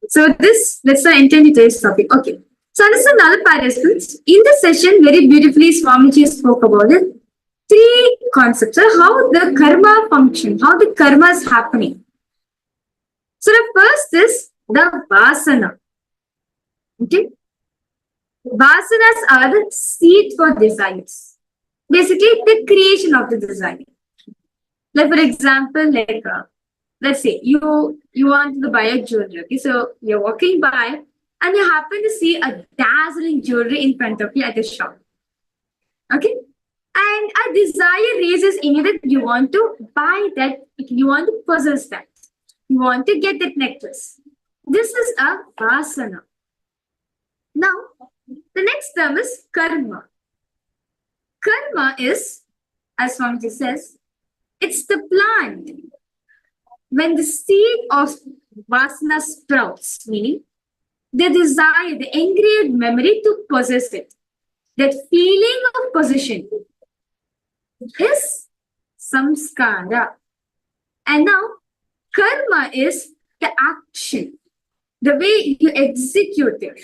So let's not enter today's topic. Okay. So this is another participants. In the session, very beautifully Swamiji spoke about it. 3 concepts. So how the karma function, how the karma is happening. So the first is the vasana. Okay. Vasanas are the seed for desires. Basically, the creation of the desire. Like for example, like let's say you want to buy a jewelry. Okay, so you're walking by and you happen to see a dazzling jewelry in front of you at the shop. Okay, and a desire raises in you that you want to buy that, you want to possess that, you want to get that necklace. This is a vasana. Now, the next term is karma. Karma is, as Swamiji says, it's the plant. When the seed of vasana sprouts, meaning the desire, the engraved memory to possess it, that feeling of possession is samskara. And now, karma is the action, the way you execute it.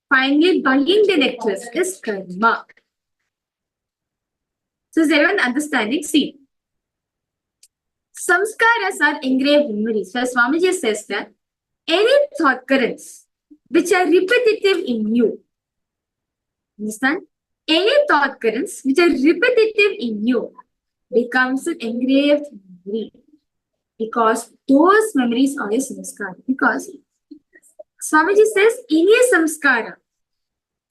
Finally, buying the necklace is karma. So is everyone understanding? See, samskaras are engraved memories. So Swamiji says that any thought currents which are repetitive in you, understand? Any thought currents which are repetitive in you becomes an engraved memory, because those memories are a samskara. Because Swamiji says any samskara.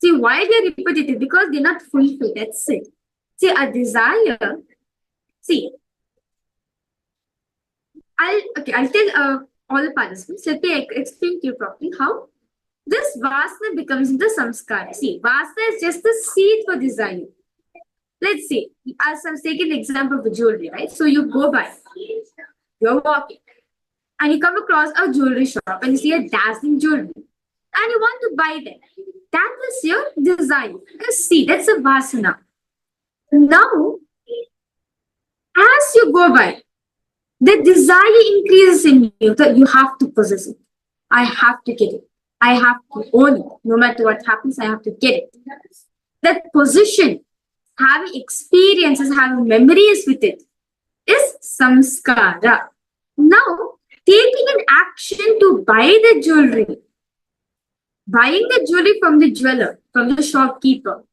See, why they are repetitive? Because they are not fulfilled. That's it. See, a desire See, I'll tell all the participants. Let me explain to you properly how this vasana becomes the samskara. See, vasana is just the seed for desire. Let's say, as I'm taking the example of the jewelry, right? So you go by, you're walking, and you come across a jewelry shop and you see a dazzling jewelry, and you want to buy that. That is your desire. See, that's a vasana. Now, as you go by, the desire increases in you that you have to possess it. I have to get it. I have to own it. No matter what happens, I have to get it. That position, having experiences, having memories with it, is samskara. Now, taking an action to buy the jewelry, buying the jewelry from the jeweler, from the shopkeeper,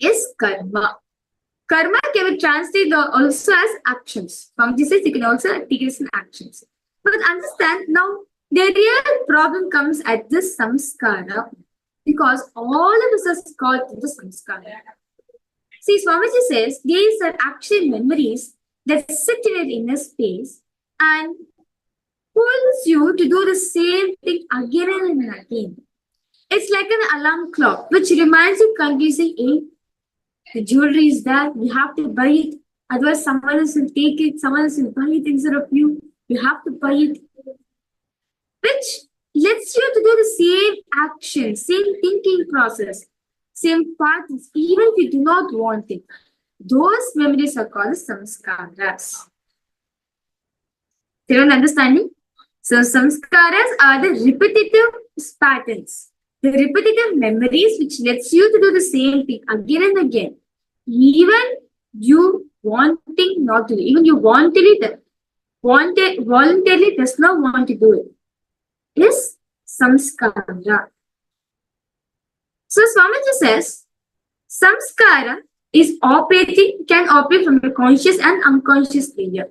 is karma. Karma can be translated also as actions. From this, you can also take it as actions. But understand, now, the real problem comes at this samskara, because all of us are called to the samskara. See, Swamiji says these are actually memories that sit in an inner space and pulls you to do the same thing again and again. It's like an alarm clock which reminds you continuously, hey, the jewelry is there, we have to buy it. Otherwise, someone else will take it, someone else will buy it instead of you. You have to buy it. Which lets you to do the same action, same thinking process, same patterns, even if you do not want it. Those memories are called samskaras. Do you understanding? So samskaras are the repetitive patterns, the repetitive memories which lets you to do the same thing again and again. Even you wanting not to do, even you voluntarily does not want to do it, is samskara. So Swamiji says, samskara is can operate from the conscious and unconscious area.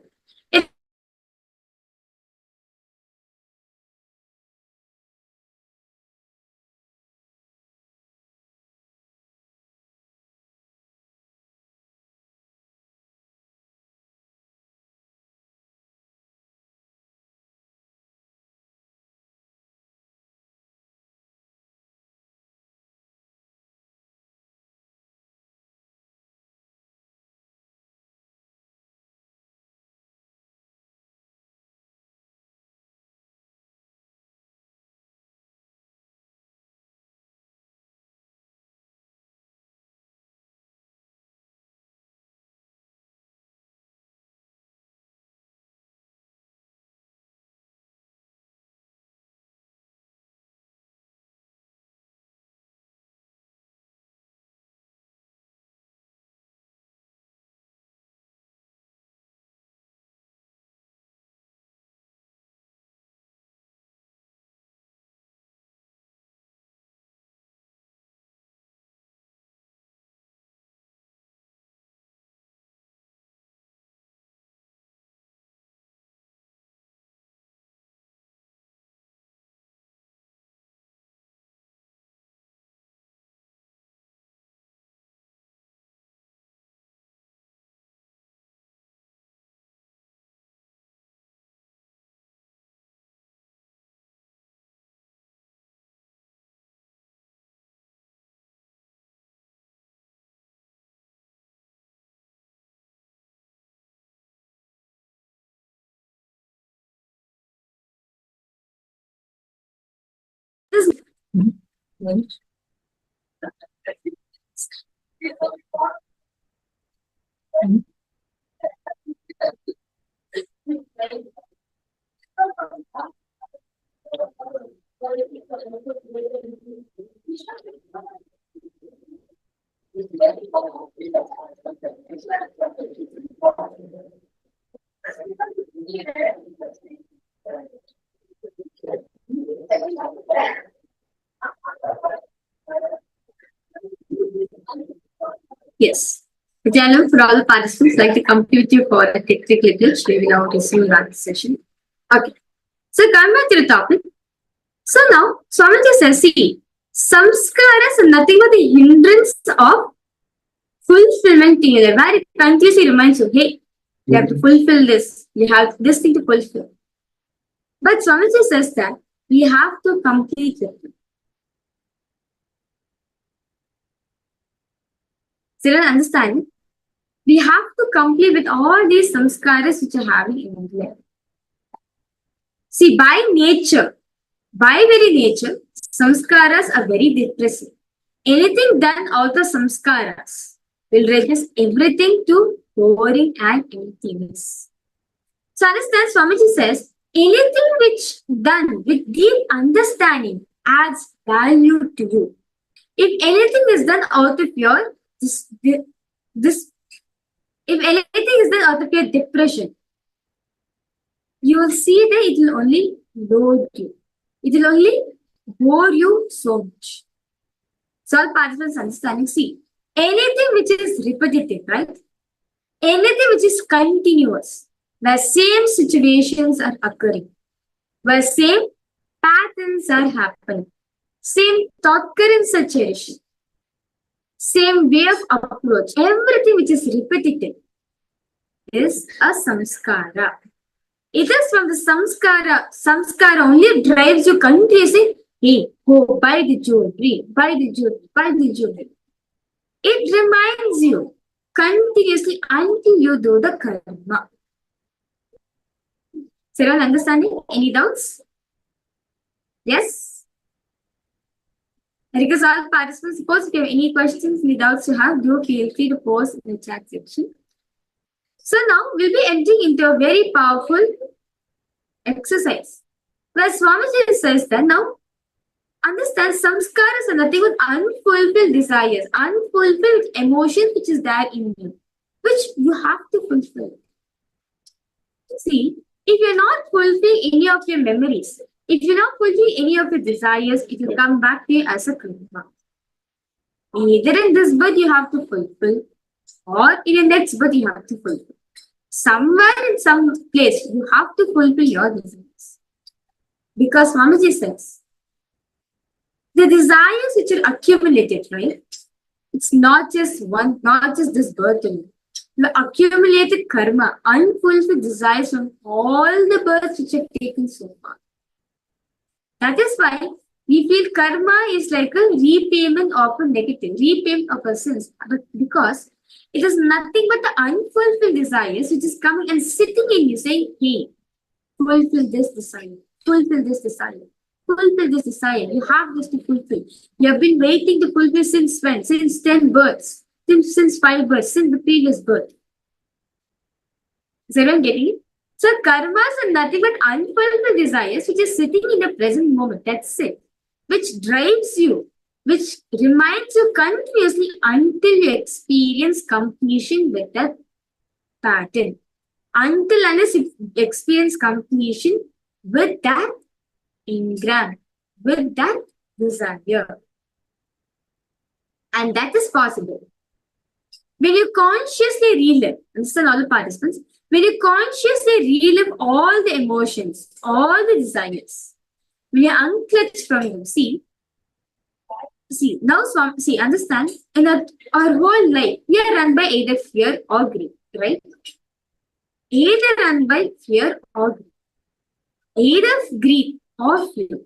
Yes. Nityanand, for all the participants, like to come with you for a technical glitch. We will now resume that session. Okay. So come back to the topic. So now, Swamiji says, see, samskaras are nothing but the hindrance of fulfillment to your life, where it continuously reminds you, hey, you have to fulfill this. You have this thing to fulfill. But Swamiji says that we have to complete it. So you understand? We have to complete with all these samskaras which are having in India. See, by very nature, samskaras are very depressive. Anything done out of samskaras will reduce everything to boring and emptiness. So understand, Swamiji says, anything which done with deep understanding adds value to you. If anything is done out of your if anything is done out of your depression, you will see that it will only load you. It will only bore you so much. So all participants understanding, see, anything which is repetitive, right? Anything which is continuous, where same situations are occurring, where same patterns are happening, same thought current situation, same way of approach, everything which is repetitive is a samskara. It is from the samskara only drives you continuously, hey, go buy the jewelry, buy the jewelry, buy the jewelry. It reminds you continuously until you do the karma. Is everyone understanding? Any doubts? Yes? I request all participants, suppose if you have any questions, any doubts you have, do feel free to post in the chat section. So now we'll be entering into a very powerful exercise where Swamiji says that now understand samskaras are nothing but unfulfilled desires, unfulfilled emotions which is there in you, which you have to fulfill. See, if you're not fulfilling any of your memories, if you're not fulfilling any of your desires, it will come back to you as a karma. Either in this birth you have to fulfill, or in the next birth you have to fulfill. Somewhere in some place you have to fulfill your desires. Because Swamiji says, the desires which are accumulated, right? It's not just one, not just this birth only. The accumulated karma, unfulfilled desires from all the births which have taken so far. That is why we feel karma is like a repayment of a negative, repayment of a sins. But because it is nothing but the unfulfilled desires which is coming and sitting in you saying, hey, fulfill this desire, fulfill this desire, fulfill this desire. You have this to fulfill. You have been waiting to fulfill since when? Since 10 births, since 5 births, since the previous birth. Is everyone getting it? So karmas are nothing but unfulfilled desires which is sitting in the present moment. That's it. Which drives you, which reminds you continuously until you experience completion with that pattern. Until unless you experience completion with that engram, with that desire. And that is possible. When you consciously relive, understand all the participants, when you consciously relive all the emotions, all the desires, when you unclutch from them, see, now, understand, in our whole life, we are run by either fear or greed, right? Either run by fear or greed. Either greed or fear.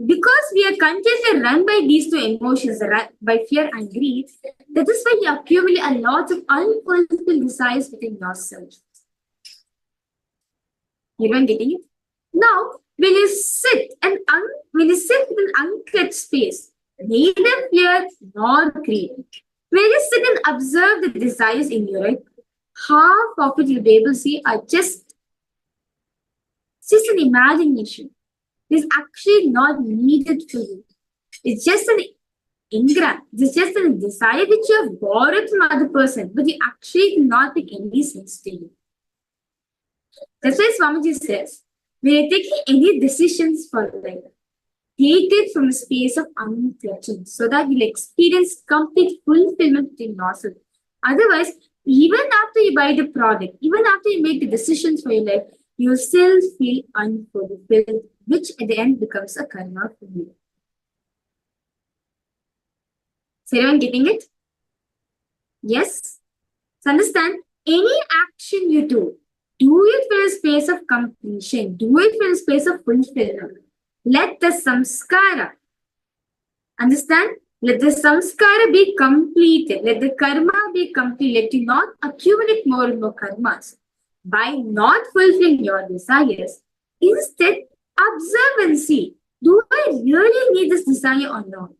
Because we are continuously run by these two emotions, by fear and greed, that is why you accumulate a lot of unfulfilled desires within yourself. Everyone getting it? Now, when you sit in an unclutched space, neither fear nor greed, when you sit and observe the desires in you, right? Half of it you'll be able to see are just an imagination. It's actually not needed for you. It's just an engram. It's just a desire which you have borrowed from other person, but you actually do not make any sense to you. That's why Swamiji says, when you're taking any decisions for life, take it from a space of unclutching so that you'll experience complete fulfillment in yourself. Otherwise, even after you buy the product, even after you make the decisions for your life, you still feel unfulfilled, which at the end becomes a karma for you. Is everyone getting it? Yes? So understand, any action you do it from a space of completion, do it from a space of fulfillment. Let the samskara, understand? Let the samskara be completed. Let the karma be complete. Let you not accumulate more and more karmas. By not fulfilling your desires, instead observe and see, do I really need this desire or not?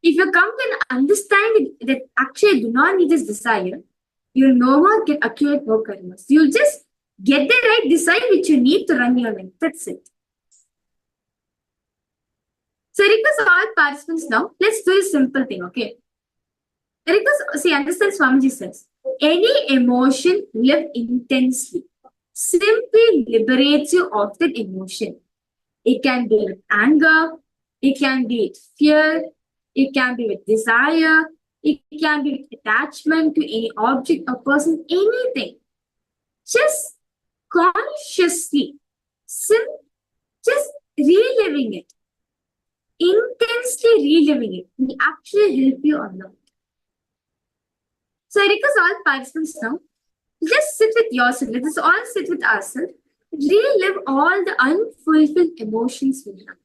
If you come to an understanding that actually I do not need this desire, you'll no more get accumulate more karmas. You'll just get the right desire which you need to run your life. That's it. So request all participants now. Let's do a simple thing, okay? Request, see, understand Swamiji says, any emotion live intensely simply liberates you of that emotion. It can be with anger, it can be with fear, it can be with desire, it can be with attachment to any object or person, anything. Just consciously, just reliving it, intensely reliving it will actually help you a lot. So I request all participants now, just sit with yourself. Let us all sit with ourselves. Relive all the unfulfilled emotions we have.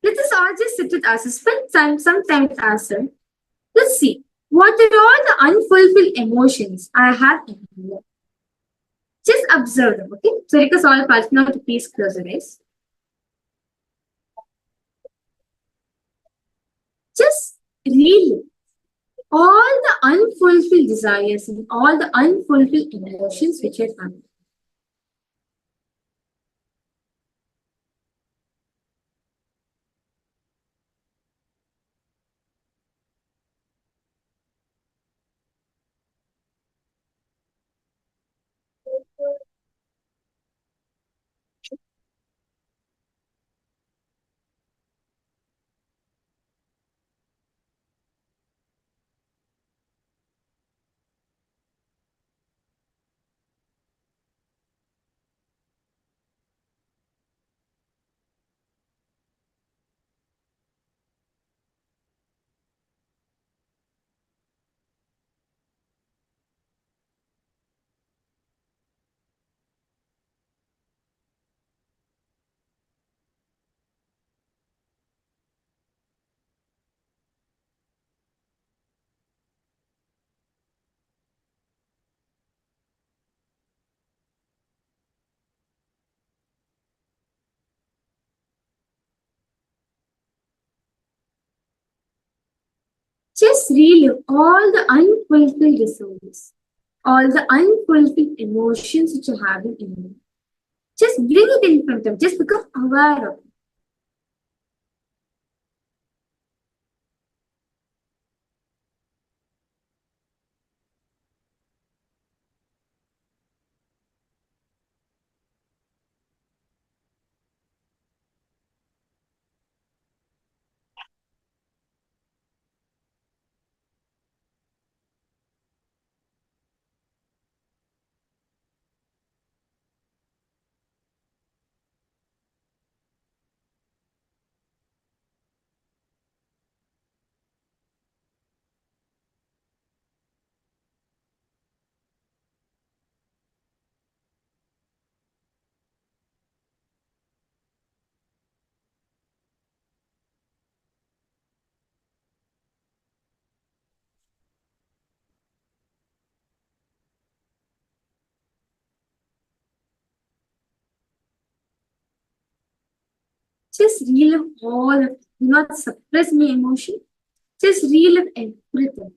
Let us all just sit with ourselves, spend some time with ourselves. Let's see, what are all the unfulfilled emotions I have in my life? Just observe them, okay? So request all participants now to please close your eyes. Just relive all the unfulfilled desires and all the unfulfilled emotions which you have. Just relive all the unfulfilled desires, all the unfulfilled emotions which you're having in you. Just bring it in front of you. Just become aware of it. Just relive all of it. Do not suppress any emotion. Just relive everything.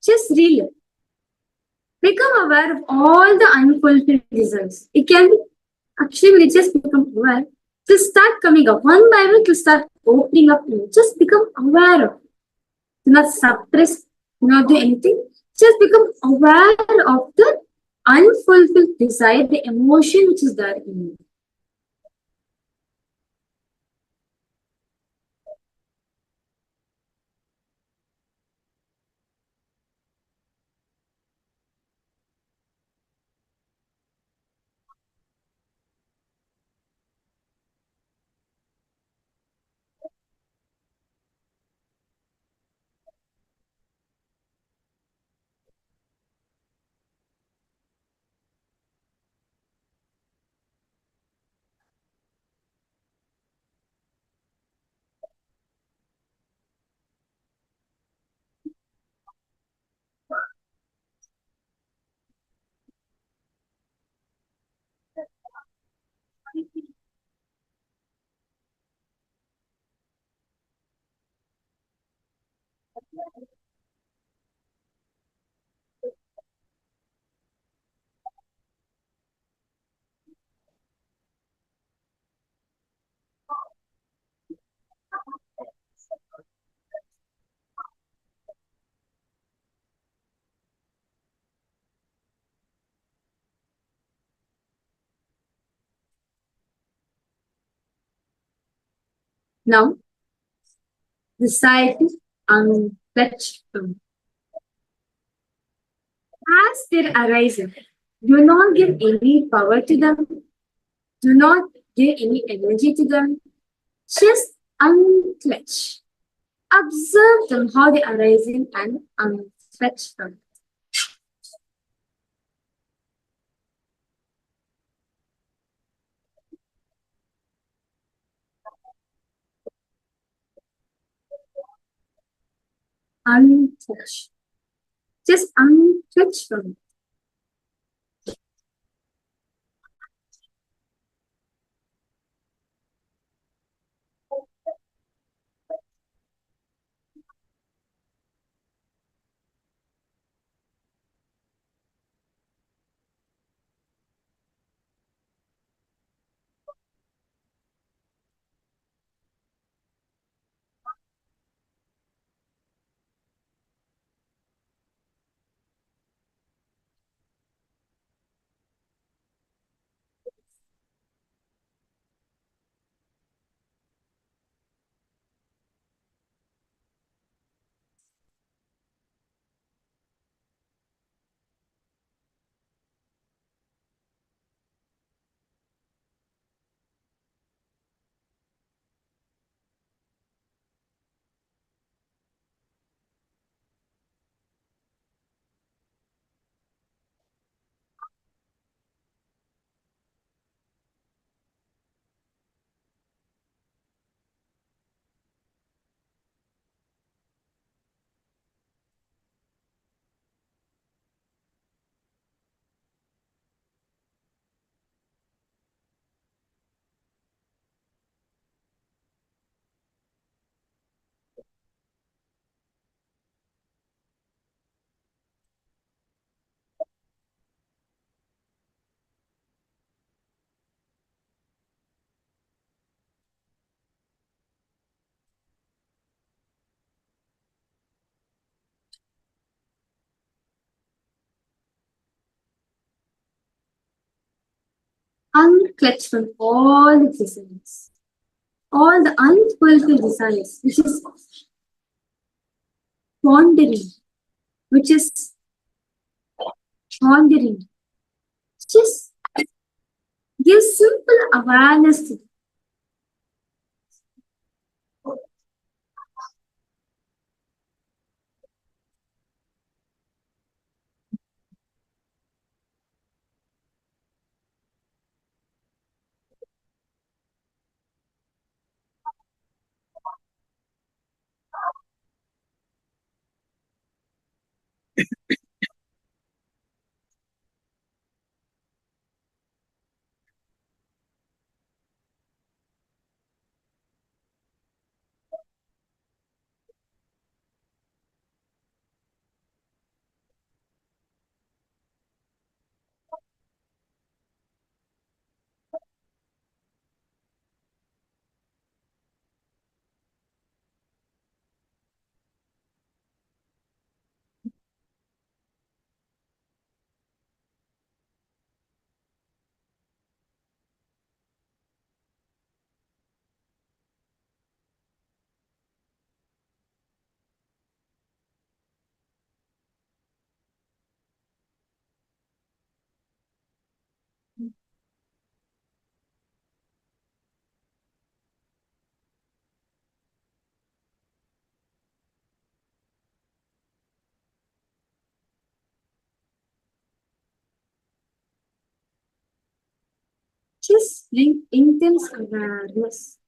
Just relive. Become aware of all the unfulfilled desires. It can be, actually, when you just become aware, just start coming up. One by one, to start opening up. Just become aware of. Do not suppress, do not do anything. Just become aware of the unfulfilled desire, the emotion which is there in you. Now, decide to untouch them. As they arise, do not give any power to them. Do not give any energy to them. Just unclench. Observe them, how they are arising, and unclench them. Unclench. Just unclench them. Unclench from all the desires. All the unfulfilled desires, which is pondering, which is pondering. Just give simple awareness to Just bring intense awareness.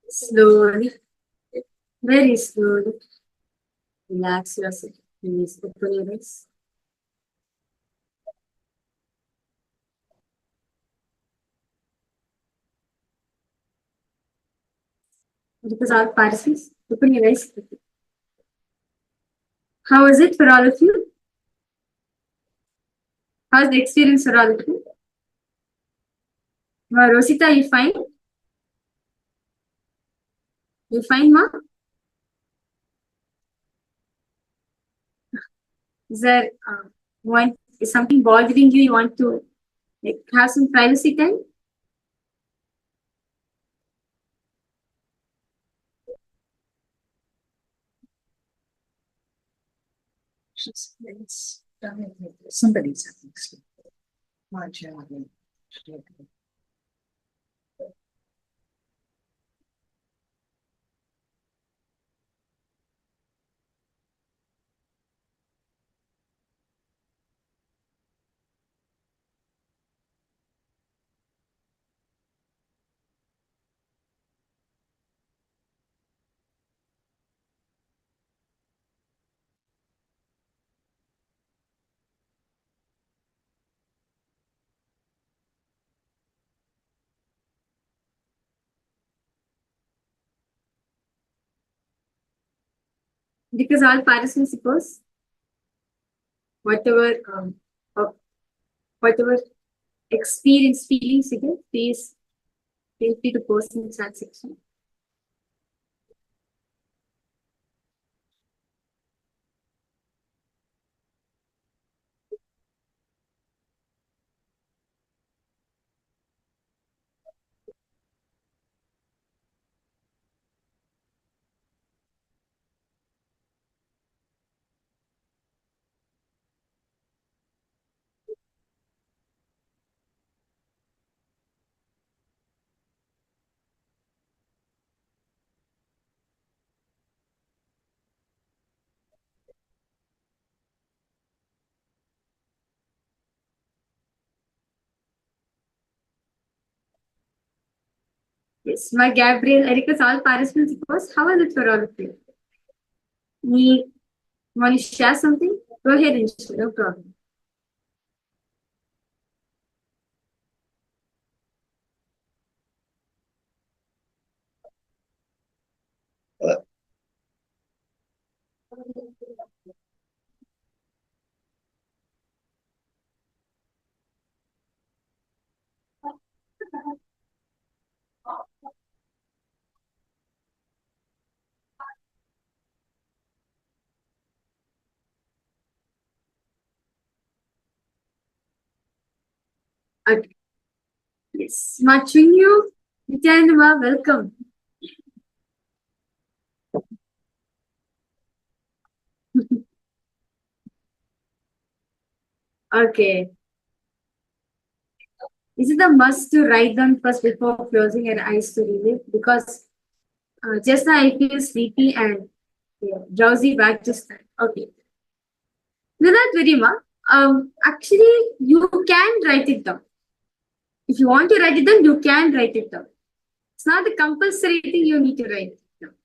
Slowly, very slowly, relax yourself. Please open your eyes. Because our participants, open your eyes. How is it for all of you? How's the experience for all of you? Rosita, you fine? You fine, ma? Is there is something bothering you? You want to have some privacy time? Somebody's having sleep. My child. Because all participants, suppose whatever whatever experience, feelings you get, please Feel free to post in the chat section. Yes, my Gabriel, Erica's all participants, of course. How is it for all of you? Me, want to share something? Go ahead and share, no problem. Okay. Yes, matching you. Nityanand, welcome. Okay. Is it a must to write them first before closing your eyes to relive? Because just now I feel sleepy and drowsy back just then. Okay. Without Virima, actually you can write it down. If you want to write it down, you can write it down. It's not a compulsory thing you need to write it down.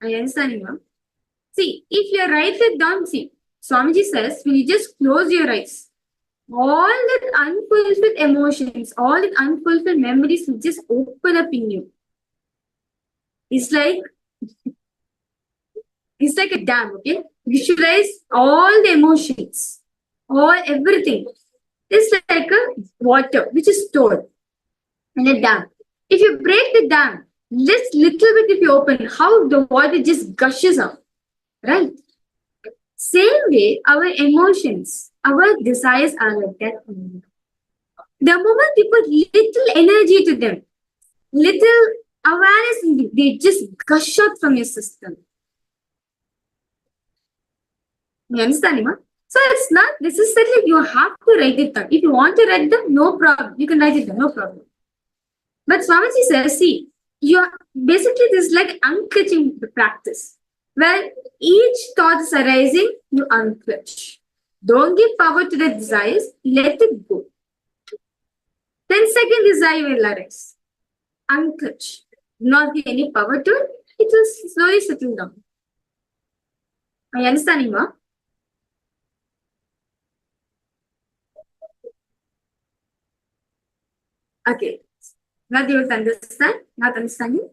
I understand you, ma'am. See, if you write it down, see, Swamiji says, when you just close your eyes, all that unfulfilled emotions, all that unfulfilled memories will just open up in you. It's like a dam, okay? Visualize all the emotions, everything. It's like a water which is stored in a dam. If you break the dam, just little bit if you open, how the water just gushes out, right? Same way, our emotions, our desires are like that. The moment you put little energy to them, little awareness, they just gush out from your system. You understand, Ima? So it's not necessarily you have to write it down. If you want to write it down, no problem. You can write it down, no problem. But Swamiji says, see, basically this is like unclutching the practice. Where each thought is arising, you unclutch. Don't give power to the desires, let it go. Then second desire will arise. Unclutch. Not give any power to it, it will slowly settle down. Are you understanding, ma? Okay. Not able to understand? Not understanding?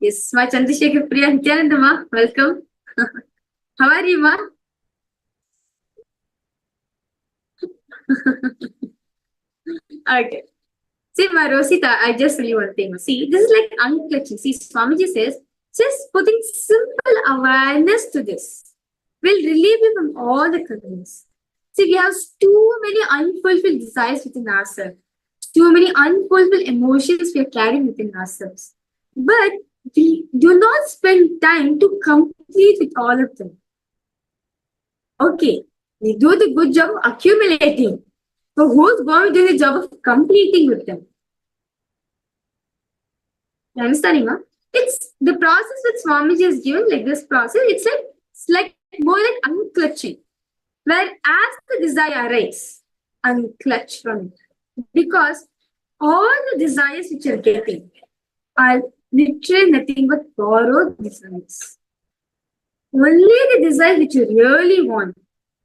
Yes, my Chandrasekhar Priya Nityanand, ma. Welcome. How are you, ma? Okay. See, my Rosita, I just tell you one thing. See, this is like unclutching. See, Swamiji says, just putting simple awareness to this will relieve you from all the concerns. See, we have too many unfulfilled desires within ourselves. Too many unfulfilled emotions we are carrying within ourselves. But we do not spend time to complete with all of them. Okay, we do the good job of accumulating. So who's going to do the job of completing with them? You understand, ma? It's the process that Swamiji is given, like this process, it's like more like unclutching. Where as the desire arises, unclutch from it. Because all the desires which you're getting are literally nothing but borrowed desires. Only the desires which you really want.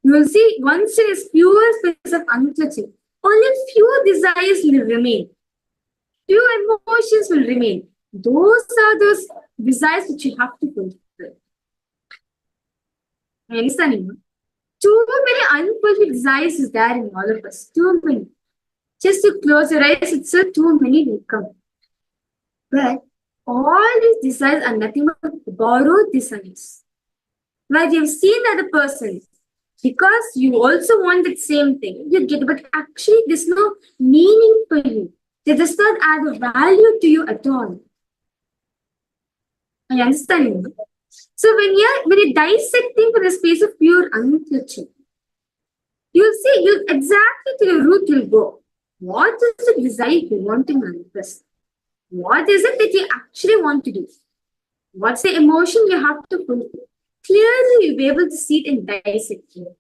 You will see once there is pure space of unclutching, only few desires will remain. Few emotions will remain. Those are those desires which you have to fulfill. You understand? Too many unfulfilled desires is there in all of us. Too many. Just to close your eyes, itself too many will come. But all these desires are nothing but borrowed desires. Like you've seen the other person, because you also want the same thing, you get, but actually there's no meaning for you. They does not add a value to you at all. I understand you. So when you're dissecting from the space of pure unclutching, you'll see you'll exactly to the root you'll go. What is the desire you want to manifest? What is it that you actually want to do? What's the emotion you have to fulfill? Clearly, you'll be able to see it and dissect it.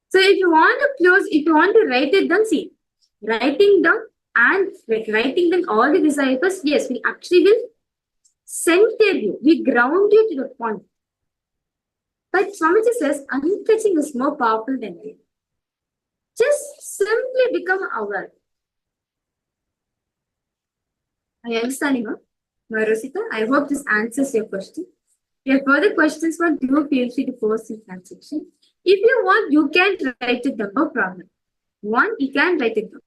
So if you want to close, if you want to write it down, see, writing down and writing down all the desires, yes, we actually will center you, we ground you to the point. But Swamiji says, unclutching is more powerful than it. Just simply become aware. Are you understanding, huh? Rosita, I hope this answers your question. If you have further questions, do feel free to post in that section. If you want, you can write it down, no problem. You can write it down.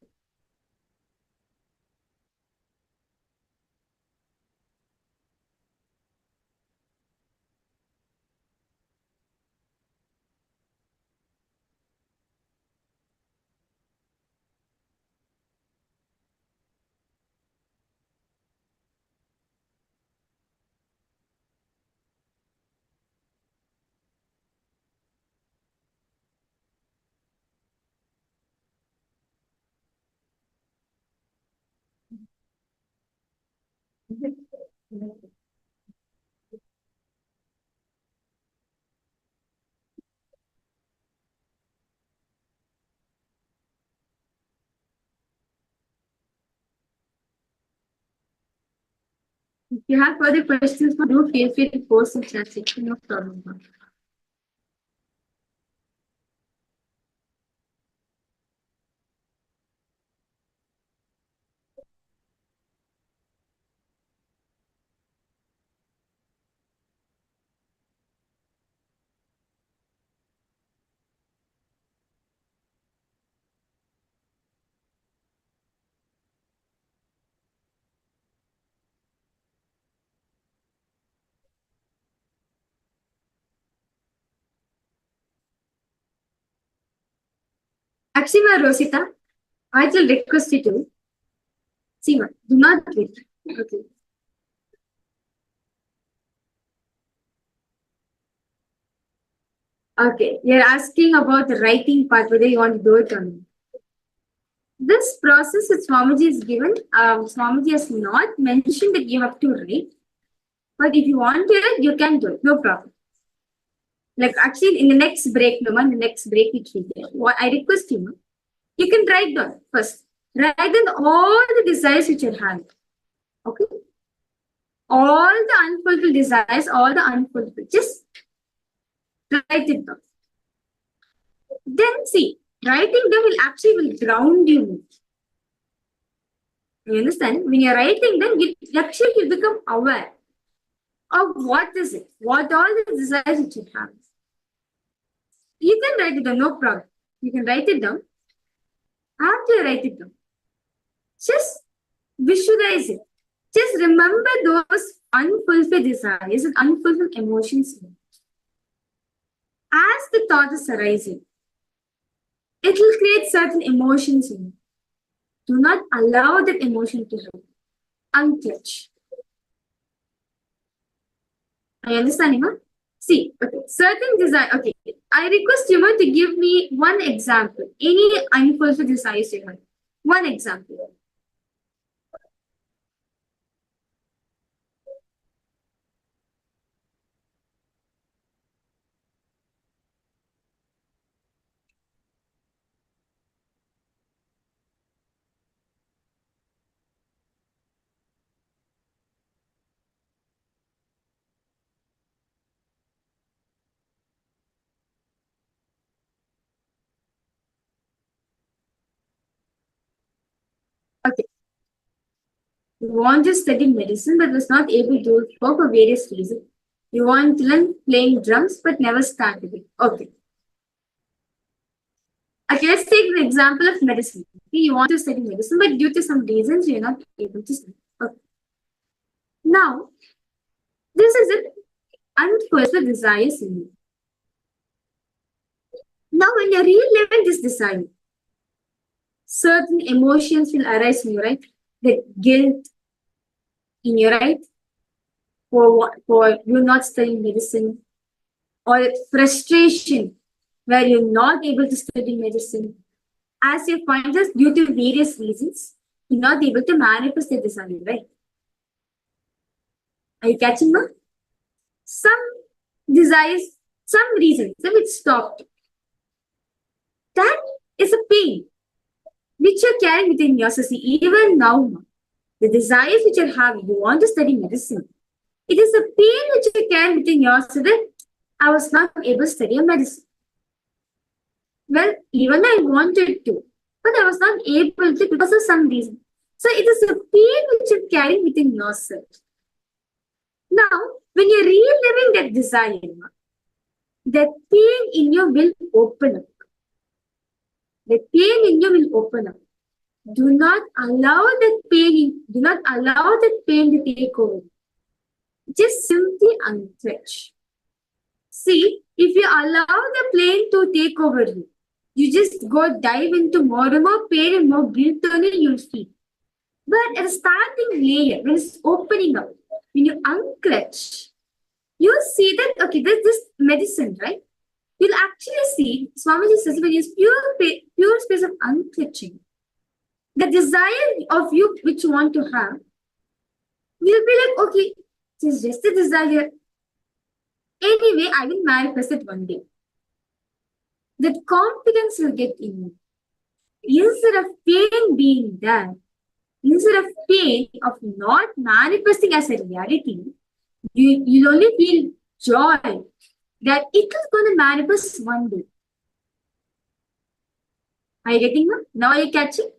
If you have further questions, do feel free to post in chat section, no problem. Actually, Rosita, I will request you to see, do not wait. Okay. Okay, you're asking about the writing part, whether you want to do it or not. This process that Swamiji is given, Swamiji has not mentioned that you have to write. But if you want to write, you can do it, no problem. Like actually, in the next break, which we get, what I request you, you can write down first. Write down all the desires which you have. Okay? All the unfulfilled desires, all the unfulfilled. Just write it down. Then see, writing them will ground you. You understand? When you're writing them, you become aware of what is it, what all the desires which you have. You can write it down, no problem. You can write it down. After you write it down, just visualize it. Just remember those unfulfilled desires and unfulfilled emotions. As the thought is arising, it will create certain emotions in you. Do not allow that emotion to happen. Unclutch. Are you understanding, huh? See, okay, certain desire. Okay, I request you to give me one example. Any unfulfilled desires you have. One example. Okay. You want to study medicine but was not able to for various reasons. You want to learn playing drums but never started it. Okay. Okay, let's take the example of medicine. Okay, you want to study medicine, but due to some reasons, you're not able to study. Okay. Now, this is an unfulfilled desires in you. Now, when you're reliving this desire, certain emotions will arise in you, right? The guilt in you, right? For you not studying medicine, or frustration where you're not able to study medicine. As you find us, due to various reasons, you're not able to manifest the desire, right? Are you catching me? Some desires, some reasons, some it stopped. That is a pain which you're carrying within yourself. See, even now, the desires which you have, you want to study medicine. It is a pain which you carry within yourself that I was not able to study medicine. Well, even I wanted to, but I was not able to because of some reason. So it is a pain which you're carrying within yourself. Now, when you're reliving that desire, that pain in you will open up. The pain in you will open up. Do not allow that pain. Do not allow that pain to take over. Just simply unclench. See, if you allow the pain to take over you, you just go dive into more and more pain and more guilt only you'll feel. But at the starting layer, when it's opening up, when you unclench, you see that, okay, there's this medicine, right? You'll actually see, Swamiji says, when it's pure space of unclenching, the desire of you which you want to have, you'll be like, okay, it's just a desire. Anyway, I will manifest it one day. That confidence will get in you. Instead of pain being there, instead of pain of not manifesting as a reality, you'll only feel joy that it is going to manifest one day. Are you getting them? Now are you catching?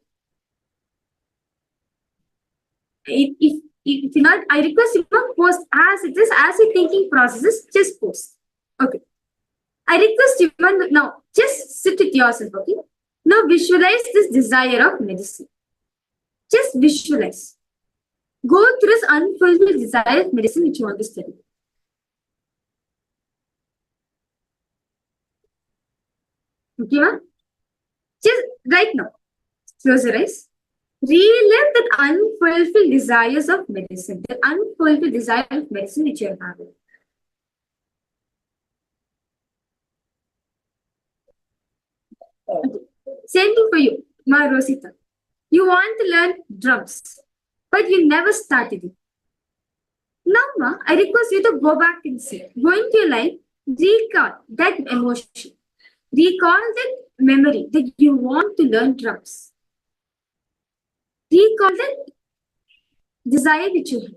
If you're not, I request you to post as it is, as your thinking processes, just post. Okay. I request you now, just sit with yourself, okay? Now visualize this desire of medicine. Just visualize. Go through this unfulfilled desire of medicine which you want to study. Okay, ma'am? Just right now, close your eyes. Relive that unfulfilled desires of medicine, the unfulfilled desire of medicine which you are having. Okay. Same thing for you, Ma Rosita. You want to learn drums, but you never started it. Now, Ma, I request you to go back and see. Go into your life, recall that emotion. Recall that memory that you want to learn drums. Recall that desire which you have.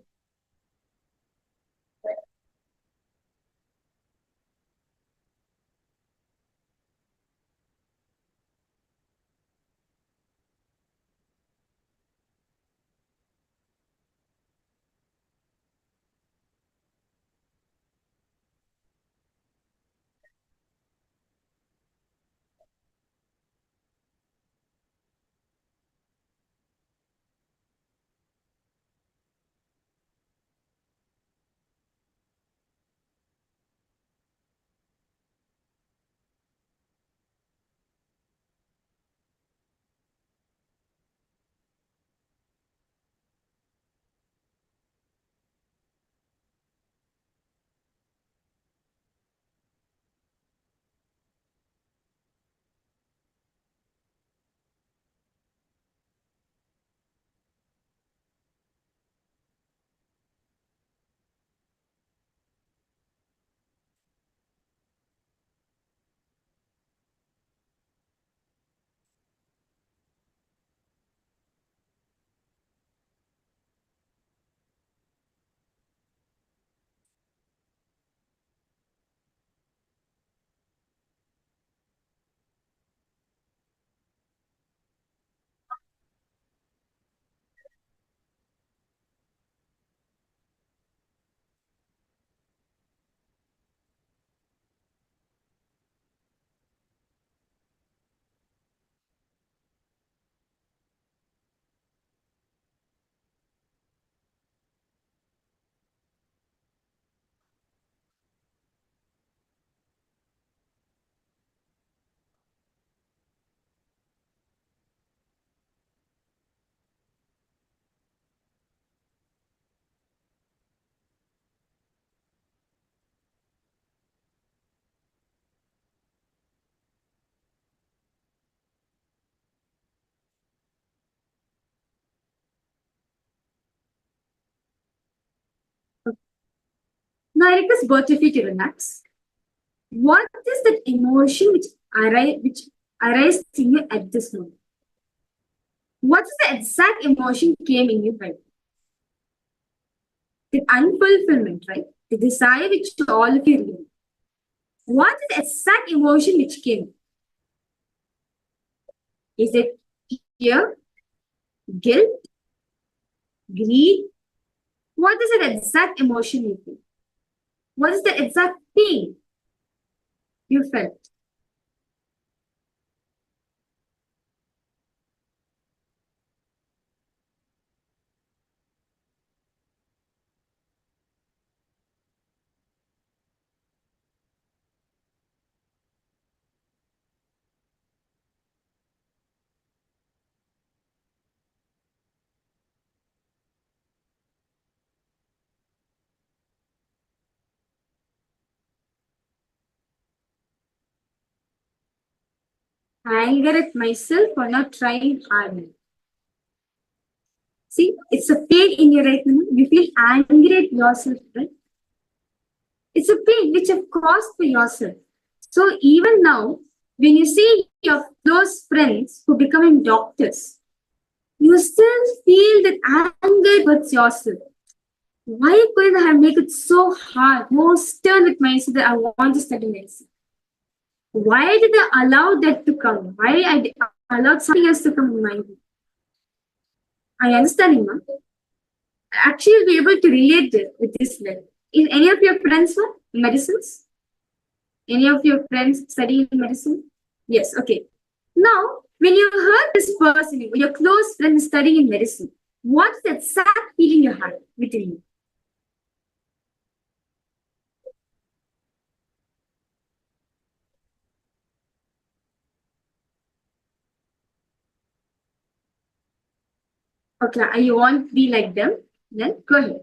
Now I request both of you to relax. What is that emotion which arises in you at this moment? What is the exact emotion came in you right? The unfulfillment, right? The desire which all of you live. What is the exact emotion which came? Is it fear, guilt, greed? What is the exact emotion you feel? What is the exact pain you felt? Anger at myself for not trying hard. See, it's a pain in your right now. You feel angry at yourself, right? It's a pain which you've caused for yourself. So even now, when you see your close friends who becoming doctors, you still feel that anger towards yourself. Why couldn't I make it so hard, more stern with myself that I want to study medicine? Why did I allow that to come? Why I allowed something else to come in my way? I understand, ma'am. Actually, you'll be able to relate with this level. Is any of your friends were medicines? Any of your friends studying medicine? Yes, okay. Now, when you heard this person, your close friend studying in medicine, what's the exact feeling you had within you? Okay, you want to be like them? Then go ahead.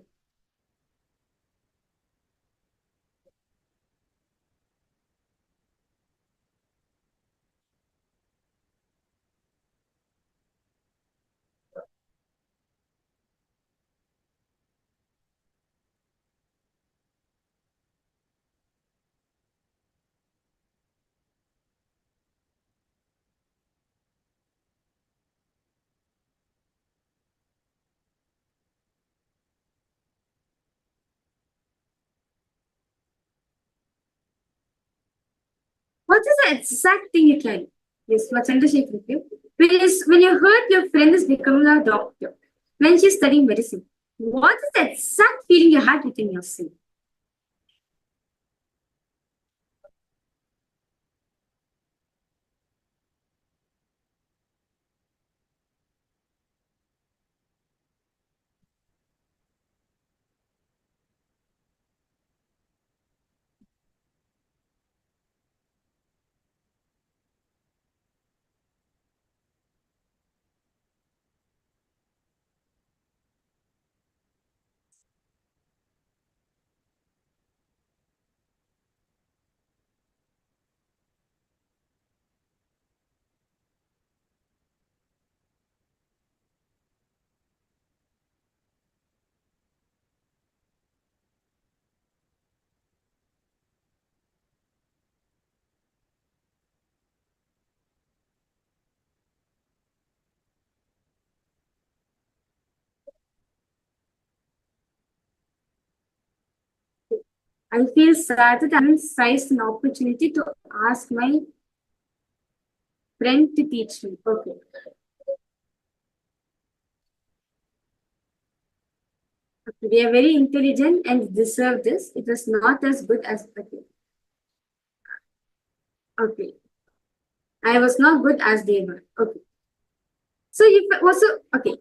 What is the exact thing you carry? Yes, what's undershake with you? When you heard your friend is becoming a doctor, when she's studying medicine, what is the exact feeling you had within yourself? I feel sad that I haven't seized an opportunity to ask my friend to teach me. Okay. Okay, they are very intelligent and deserve this. It was not as good as okay. Okay. I was not good as they were. Okay. So you also okay.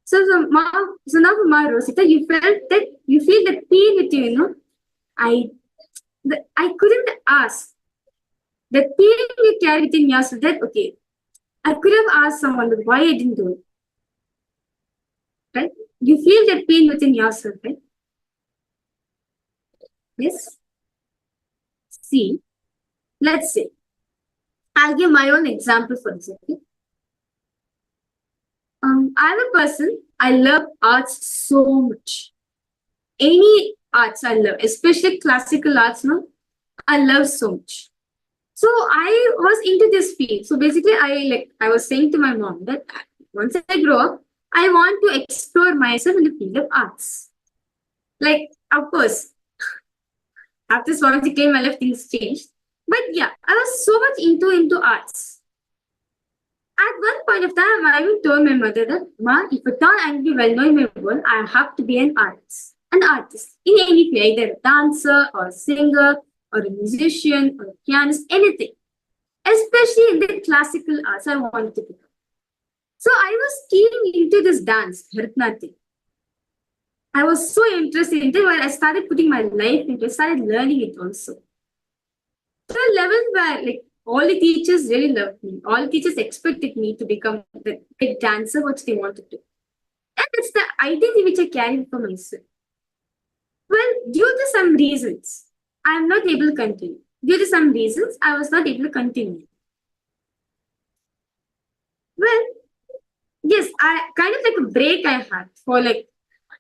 So now for Ma Rosita, you felt that you feel the pain with you, you know. I couldn't ask. The pain you carry within yourself that okay, I could have asked someone, but why I didn't do it. Right? You feel that pain within yourself, right? Yes. See, let's say, I'll give my own example for this. Okay? I'm a person, I love arts so much. any arts I love, especially classical arts, no, I love so much. So I was into this field. So basically, I was saying to my mom that once I grow up, I want to explore myself in the field of arts. Like, of course, after Swamiji came, my life things changed. But yeah, I was so much into arts. At one point of time, I even told my mother that, Ma, if at all I will be well known in my world, I have to be an artist in any field, either a dancer or a singer or a musician or a pianist, anything. Especially in the classical arts, I wanted to become. So I was keen into this dance, Bharatanatyam. I was so interested in it where I started putting my life into it, started learning it also. To a level where like all the teachers really loved me. All the teachers expected me to become the big dancer, which they wanted to. And that's the identity which I carried for myself. Well, due to some reasons, I am not able to continue. Due to some reasons, I was not able to continue. Well, yes, I kind of like a break I had for like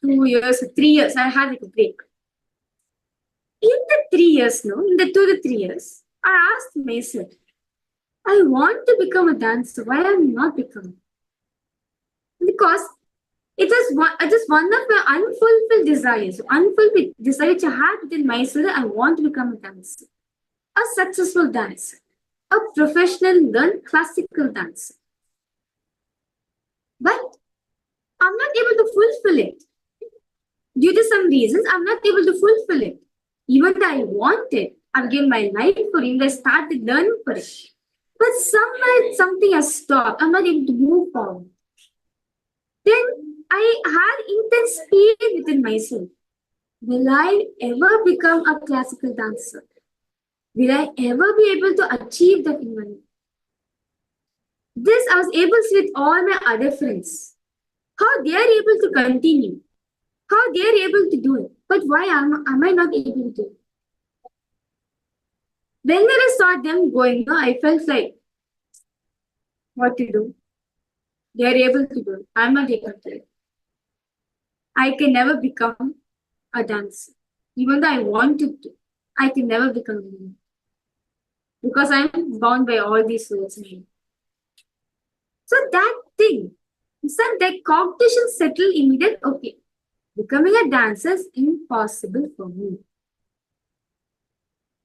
2 years or 3 years. I had like a break. In the 3 years, in the 2 to 3 years, I asked myself, I want to become a dancer. Why am I not becoming? Because it was just one of my unfulfilled desires. Unfulfilled desire which I had within myself that I want to become a dancer. A successful dancer. A professional learned classical dancer. But I'm not able to fulfill it. Due to some reasons, I'm not able to fulfill it. Even though I want it, I've given my life for it, I started learning for it. But somewhere something has stopped. I'm not able to move forward. Then I had intense fear within myself. Will I ever become a classical dancer? Will I ever be able to achieve that in my life? This I was able to see with all my other friends. How they are able to continue. How they are able to do it. But why am I not able to do it? Whenever I saw them going, I felt like, what to do? They are able to do it. I'm not able to do it. I can never become a dancer. Even though I wanted to, I can never become one. Because I'm bound by all these rules. So that thing, that competition settled in me that, okay, becoming a dancer is impossible for me.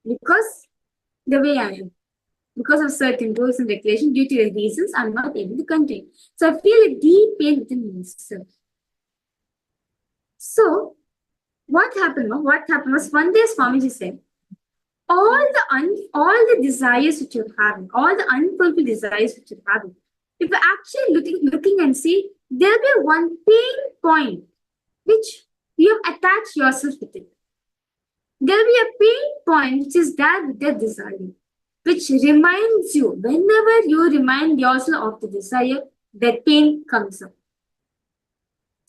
Because the way I am. Because of certain rules and regulations, due to the reasons, I'm not able to continue. So I feel a deep pain within myself. So what happened was one day Swamiji said, all the desires which you're having, all the unfulfilled desires which you're having, if you're actually looking and see, there'll be one pain point which you have attached yourself with it. There'll be a pain point which is there with that desire, which reminds you, whenever you remind yourself of the desire, that pain comes up.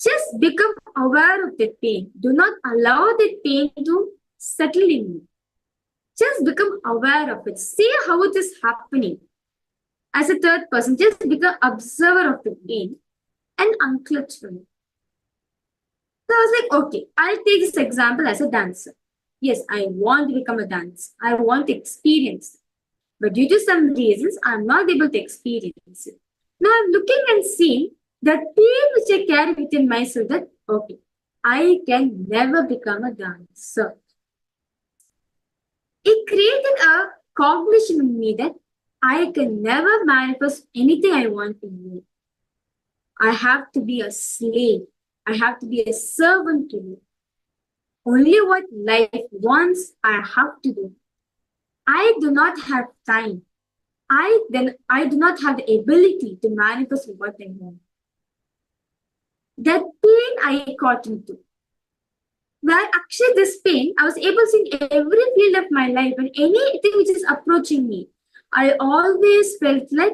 Just become aware of that pain. Do not allow that pain to settle in you. Just become aware of it. See how it is happening. As a third person, just become observer of the pain and unclutch from it. So I was like, okay, I'll take this example as a dancer. Yes, I want to become a dancer. I want to experience it. But due to some reasons, I'm not able to experience it. Now I'm looking and seeing that pain which I carry within myself that, okay, I can never become a dancer. It created a cognition in me that I can never manifest anything I want to do. I have to be a slave. I have to be a servant to you. Only what life wants, I have to do. I do not have time. I do not have the ability to manifest what I want. That pain I caught into. Where actually this pain, I was able to see in every field of my life and anything which is approaching me, I always felt like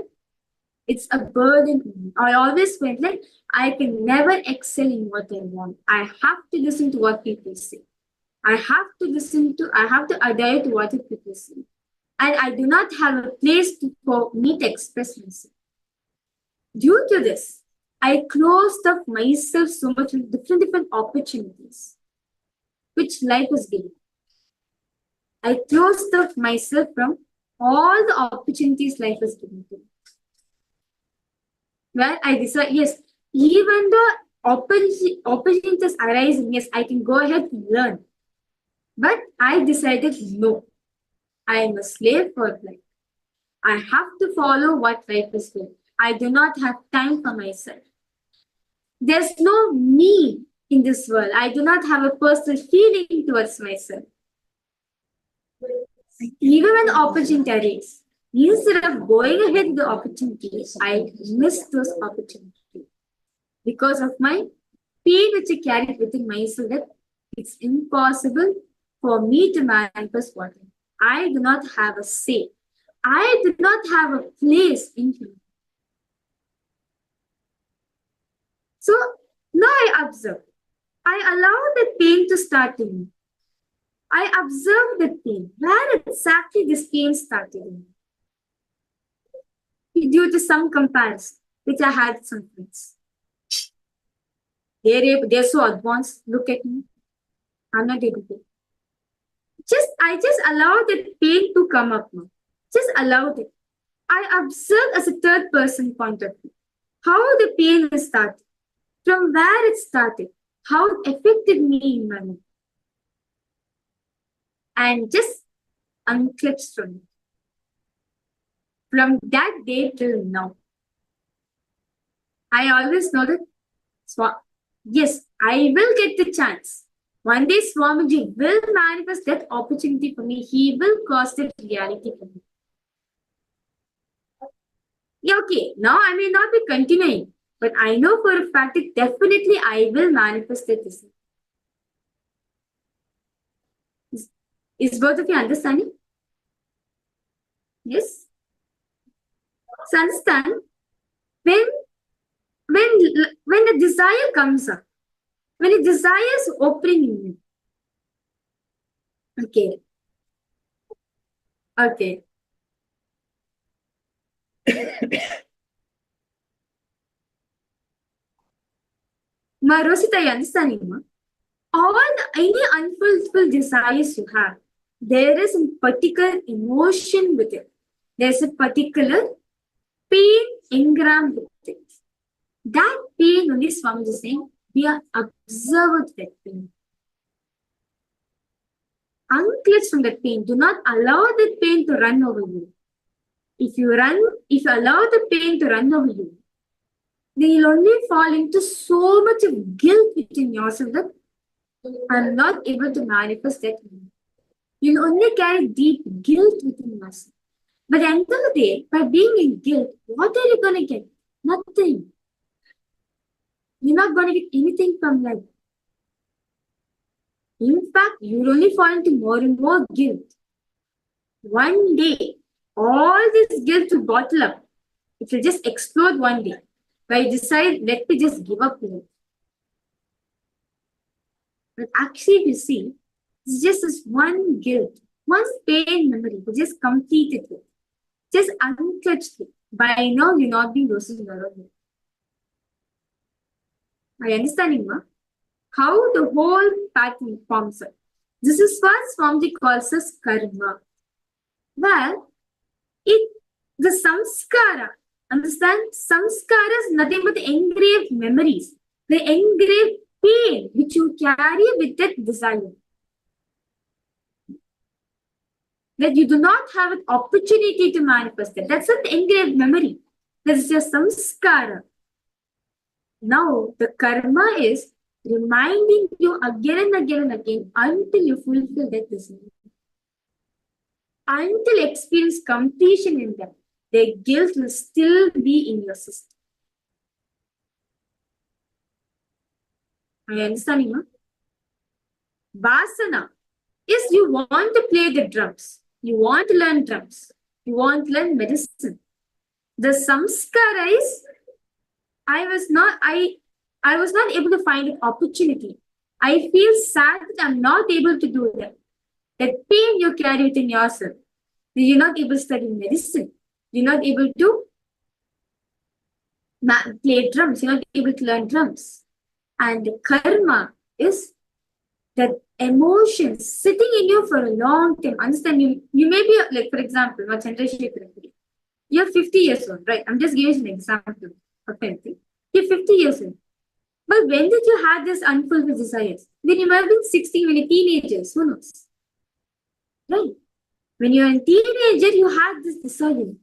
it's a burden on me. I always felt like I can never excel in what I want. I have to listen to what people say. I have to adhere to what people say. And I do not have a place for me to express myself. Due to this, I closed up myself so much with different opportunities. which life is giving. I closed off myself from all the opportunities life is giving to me. Where I decide, yes, even the opportunities arising, yes, I can go ahead and learn. But I decided, no, I am a slave for life. I have to follow what life is doing. I do not have time for myself. There's no me in this world. I do not have a personal feeling towards myself. Even when the opportunity arises, instead of going ahead with the opportunities, I miss those opportunities because of my pain which I carried within myself, that it's impossible for me to manifest what I do not have a say. I do not have a place in him. So now I observe. I allow the pain to start in me. I observe the pain. Where exactly this pain started in me? Due to some comparison, which I had with some friends. They're so advanced. Look at me. I'm not able to. I just allow the pain to come up now. Just allowed it. I observe as a third person point of view. How the pain is started. From where it started. How it affected me in my life. And just unclips from it. From that day till now. I always know that, yes, I will get the chance. One day Swamiji will manifest that opportunity for me. He will cause that reality for me. Yeah, okay, now I may not be continuing, but I know for a fact that definitely I will manifest it. Is both of you understanding? Yes? So understand, when the desire comes up, when the desire is opening in you. Okay. Ma Rosita, you understanding, ma? Any unfulfilled desires you have, there is a particular emotion with it. There's a particular pain engrammed with it. That pain, only Swamiji is saying, we are observed that pain. Unclench from that pain. Do not allow that pain to run over you. If you allow the pain to run over you, then you'll only fall into so much of guilt within yourself that I'm not able to manifest that. You'll only carry deep guilt within yourself. But at the end of the day, by being in guilt, what are you going to get? Nothing. You're not going to get anything from life. In fact, you'll only fall into more and more guilt. One day, all this guilt will bottle up. It will just explode one day. Where you decide, let me just give up here. But actually, if you see, it's just this one guilt, one pain memory, you just completed it. Just unclutched it. By now, you're not being dosed around. Are you understanding, ma? How the whole pattern forms up. This is what Swamiji calls as karma. Well, the samskara, understand? Samskara is nothing but the engraved memories, the engraved pain which you carry with that desire. That you do not have an opportunity to manifest it. That's not the engraved memory. That's just samskara. Now, the karma is reminding you again and again and again until you fulfill that desire. Until experience completion in them, the guilt will still be in your system. Are you understanding, ma? Vasana is you want to play the drums. You want to learn drums. You want to learn medicine. The samskara is I was not able to find an opportunity. I feel sad that I'm not able to do that. That pain you carry within yourself. You're not able to study medicine. You're not able to play drums. You're not able to learn drums. And the karma is that emotions sitting in you for a long time. Understand? You may be, like, for example, you're 50 years old, right? I'm just giving you an example of anything. You're 50 years old. But when did you have this unfulfilled desires? When you might have been 16, when you're teenagers, who knows? Right? When you're a teenager, you had this desire.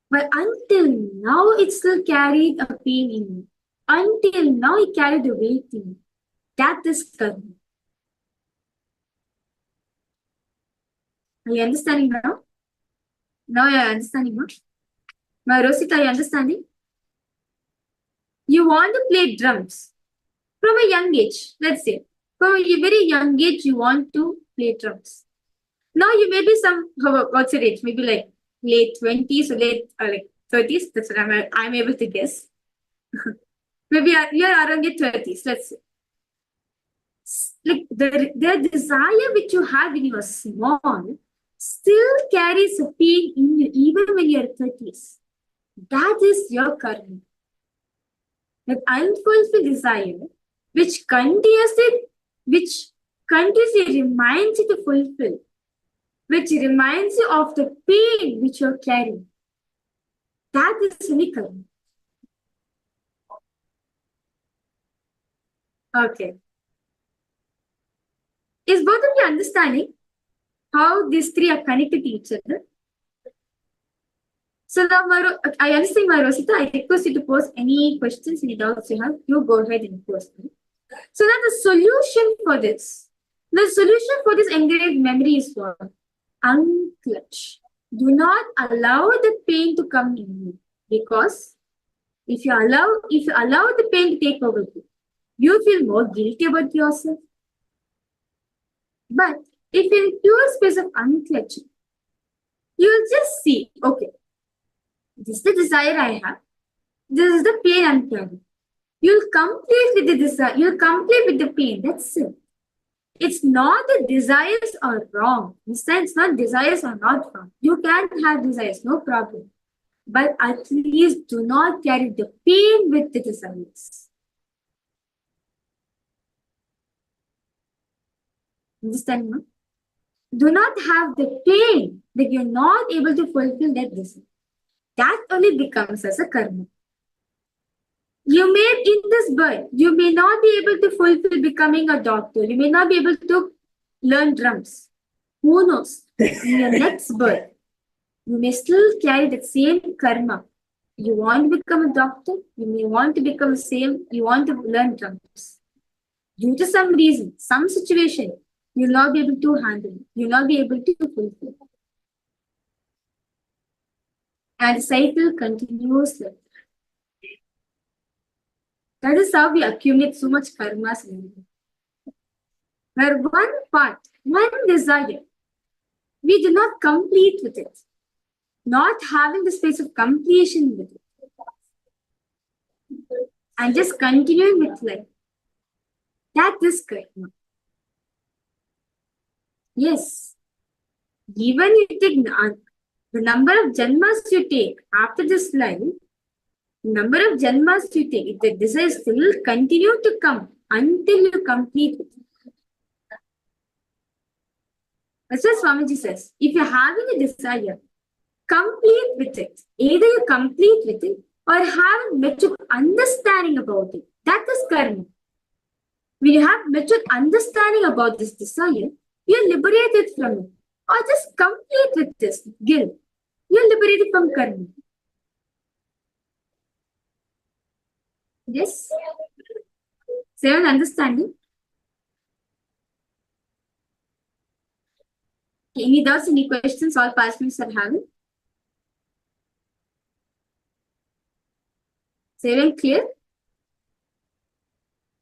But until now, it still carried a pain in you. Until now, it carried a weight in you. That is karma. Are you understanding now? Now you're understanding, huh? Now, Rosita, are you understanding? You want to play drums from a young age, let's say. From a very young age, you want to play drums. Now you may be what's your age? Maybe like late 20s or late like 30s. That's what I'm able to guess. Maybe you're around your 30s, let's say. Like the desire which you had when you were small still carries a pain in you even when you're 30s. That is your karma. That unfulfilled desire which continuously reminds you to fulfill, which reminds you of the pain which you're carrying. That is only karma. Okay. Is both of you understanding how these three are connected to each other? So now, I understand, Rosita. I request you to post any questions, any doubts you have. You go ahead and post them. So now the solution for this engraved memory is what? Unclutch. Do not allow the pain to come in you, because if you allow the pain to take over you, you feel more guilty about yourself. But if in pure space of unclutching, you'll just see, okay, this is the desire I have. This is the pain I'm carrying. You'll complete with the desire. You'll complete with the pain. That's it. It's not that desires are wrong. In sense, not desires are not wrong. You can have desires, no problem. But at least do not carry the pain with the desires. Understand, no? Do not have the pain that you're not able to fulfill that desire. That only becomes as a karma. You may, in this birth, you may not be able to fulfill becoming a doctor. You may not be able to learn drums. Who knows? In your next birth, you may still carry the same karma. You want to become a doctor. You may want to become the same. You want to learn drums. Due to some reason, some situation, you'll not be able to handle it. You'll not be able to fulfill. And the cycle continues. That is how we accumulate so much karmas. Where one desire, we do not complete with it. Not having the space of completion with it. And just continuing with life. That is karma. Yes. Even you take the number of janmas you take after this life, number of janmas you take, if the desires still continue to come until you complete it. That's what Swamiji says. If you're having a desire, complete with it. Either you complete with it or have mature understanding about it. That is karma. When you have mature understanding about this desire, you're liberated from it. Or just complete with this guilt. You're liberated from karma. Yes? Seven understanding? Any doubts, any questions all participants are having? Seven clear?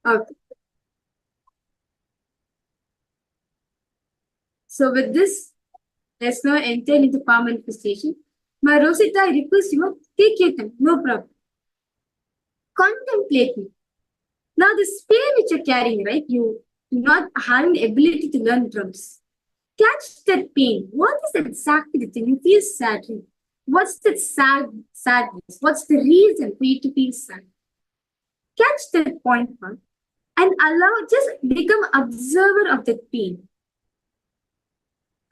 Okay. So with this, let's now enter into power manifestation. My Rosita, I request you, take your time, no problem. Contemplate me. Now this pain which you're carrying, right? You not having the ability to learn drums. Catch that pain. What is exactly the thing? You feel sad. What's that sadness? What's the reason for you to feel sad? Catch that point, man, and just become observer of that pain.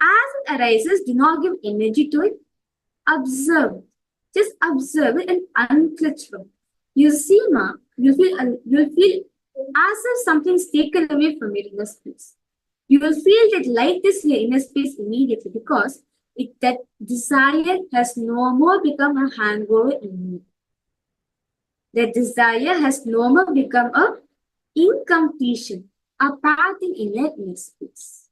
As it arises, do not give energy to it. Observe. Just observe it and unclutch from it. You see, ma, you'll feel as if something's taken away from your inner space. You will feel that lightness in your inner space immediately because that desire has no more become a hangover in you. That desire has no more become a incompletion, a pattern in your inner space.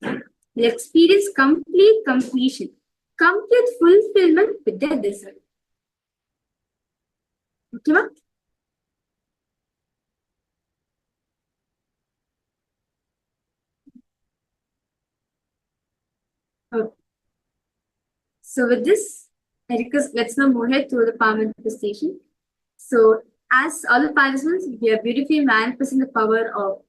You experience complete completion, complete fulfillment with that desire. Okay, ma? Okay. So with this, I request let's now move ahead to the power manifestation. So as all the participants, we are beautifully manifesting the power of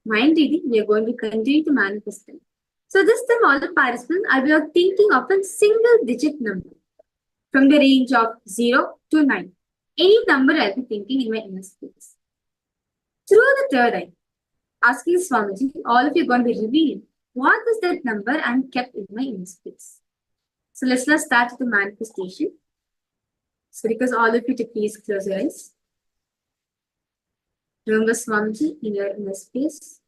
mind reading. We are going to continue to manifest them. So this time all the participants, I will be thinking of a single digit number from the range of 0 to 9. Any number I'll be thinking in my inner space. Through the third eye, asking Swamiji, all of you are going to be revealing what is that number and kept in my inner space. So let's now start with the manifestation. So because all of you to please close your eyes. Remember Swamiji in your inner space.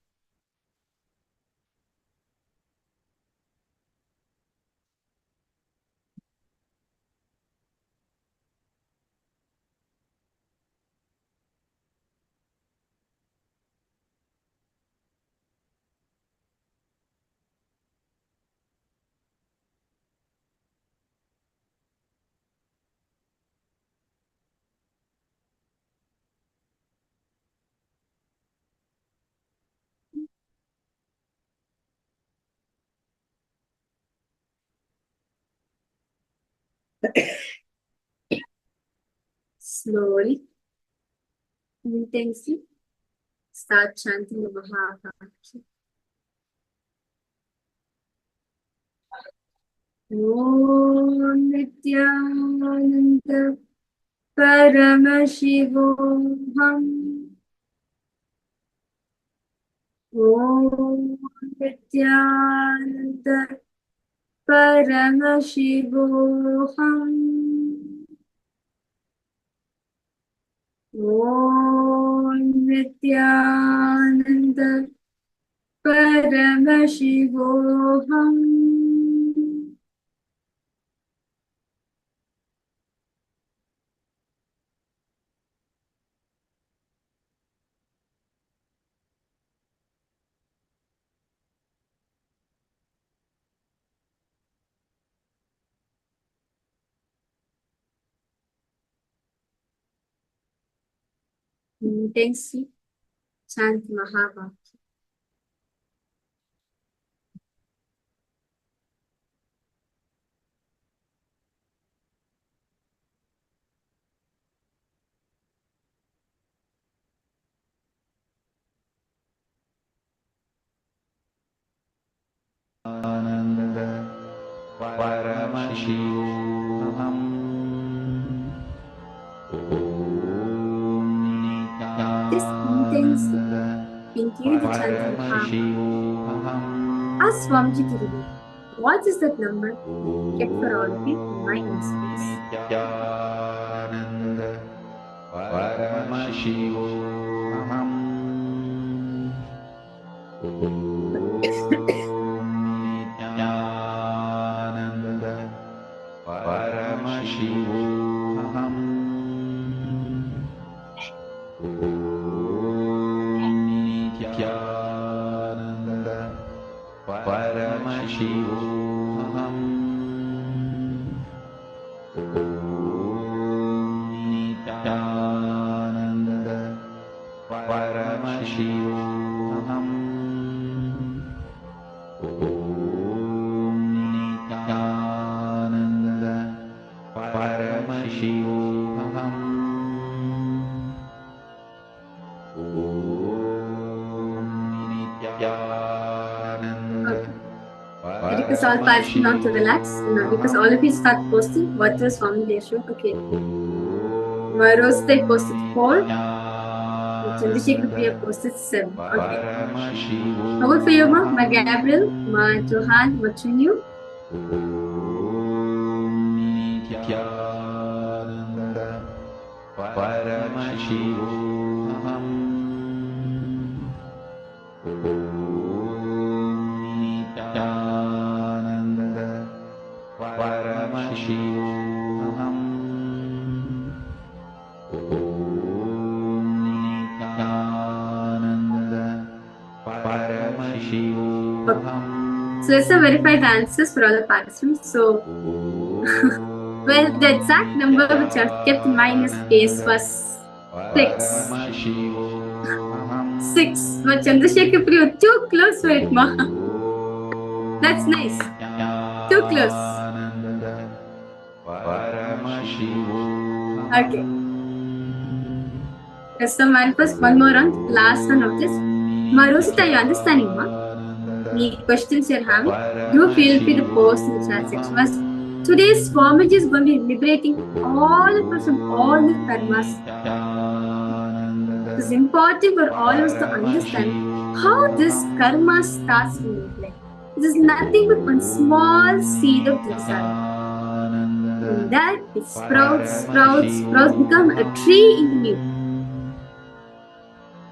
Slowly, intensely, start chanting the Mahavakya. Om Nityanand Paramashivoham. Om Nityanand Paramashivoham. Om Nityanand Paramashivoham. Intensely chant Mahavakya. Paramashivoham. This intensely continue to chant Mahavakya. Ask Swamiji to reveal what is that number kept for all of you in my inner space. Paramashivoham. Nityananda Paramashivoham. Nityananda Paramashivoham. Nityananda Paramashivoham. Nityananda Paramashivoham. Because all participants now to relax. Because all of you start posting what was Swami they showed. Okay. Tomorrow's they posted 4. Chandrasekhar Priya posted 7. Okay. How about for you, Ma? Ma Gabriel, Ma Johan, what you knew? Nityananda Paramashivoham Nityananda Paramashivoham Nityananda Paramashivoham. So let's verify the answers for all the participants. So, well, the exact number which I've kept in my case was 6. 6. But Chandrasekhar Priya, too close for it, Ma. That's nice. Too close. Okay. Let's manifest one more round. Last one of this. Ma Rosita, you understanding, Ma? Any questions you're having? Do feel free to post in the chat section. Today's Swamiji is going to be liberating all of us from all the karmas. It's important for all of us to understand how this karma starts to look like. It is nothing but one small seed of desire. And that it sprouts, become a tree in you.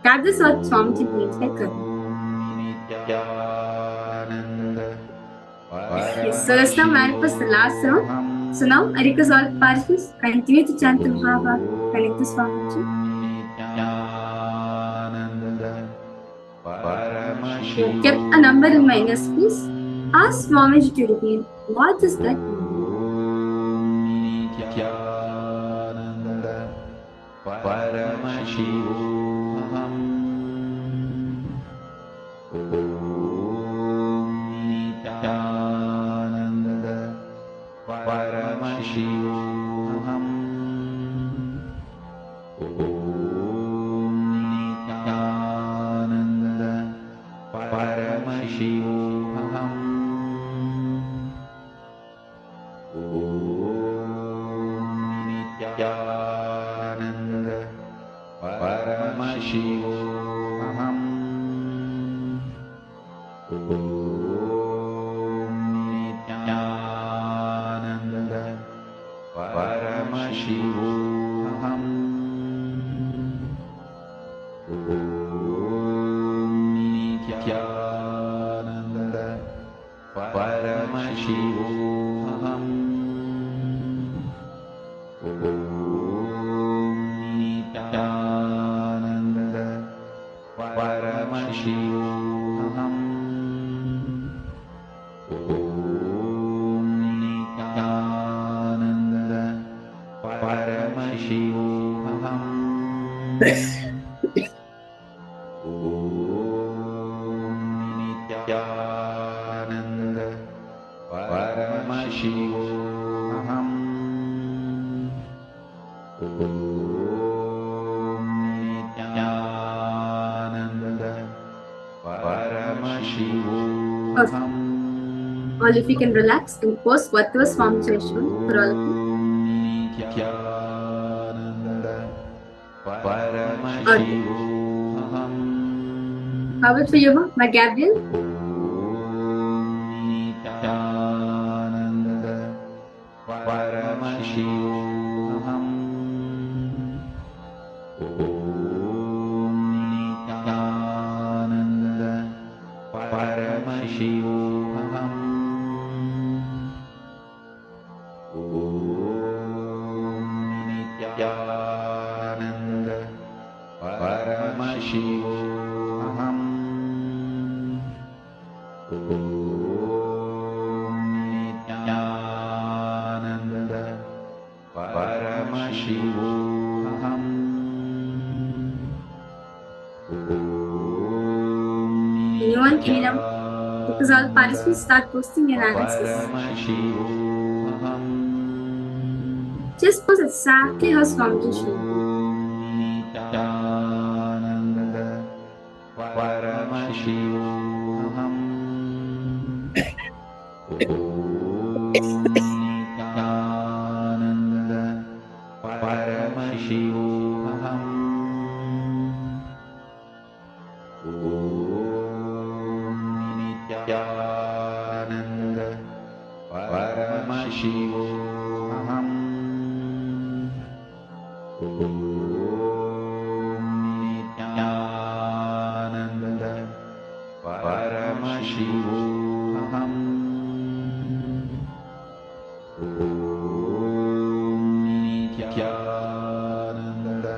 That is what Swamiji means by karma. Yes, so let's now manifest the last round. So now I request all participants continue to chant the Mahabharata, connect to Swamiji. You have kept a number in my inner space. Ask Swamiji to reveal what is that number. All if you can relax and post whatever Swamiji has shown for all of you. Okay. How about for you, Ma? My Gabriel? Anyone? Because all participants start posting their answers. Just post exactly how Swamiji should be. Nityananda Paramashivoham Nityananda Paramashivoham Nityananda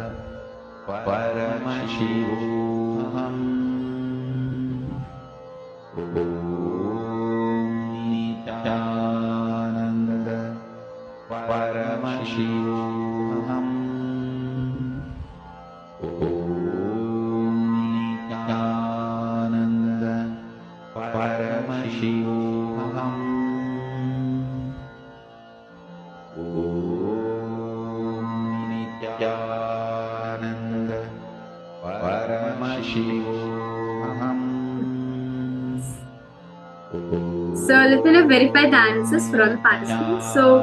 Paramashivoham Nityananda Paramashivoham Nityananda Paramashivoham Nityananda Paramashivoham. So let me verify the answers for all the participants. So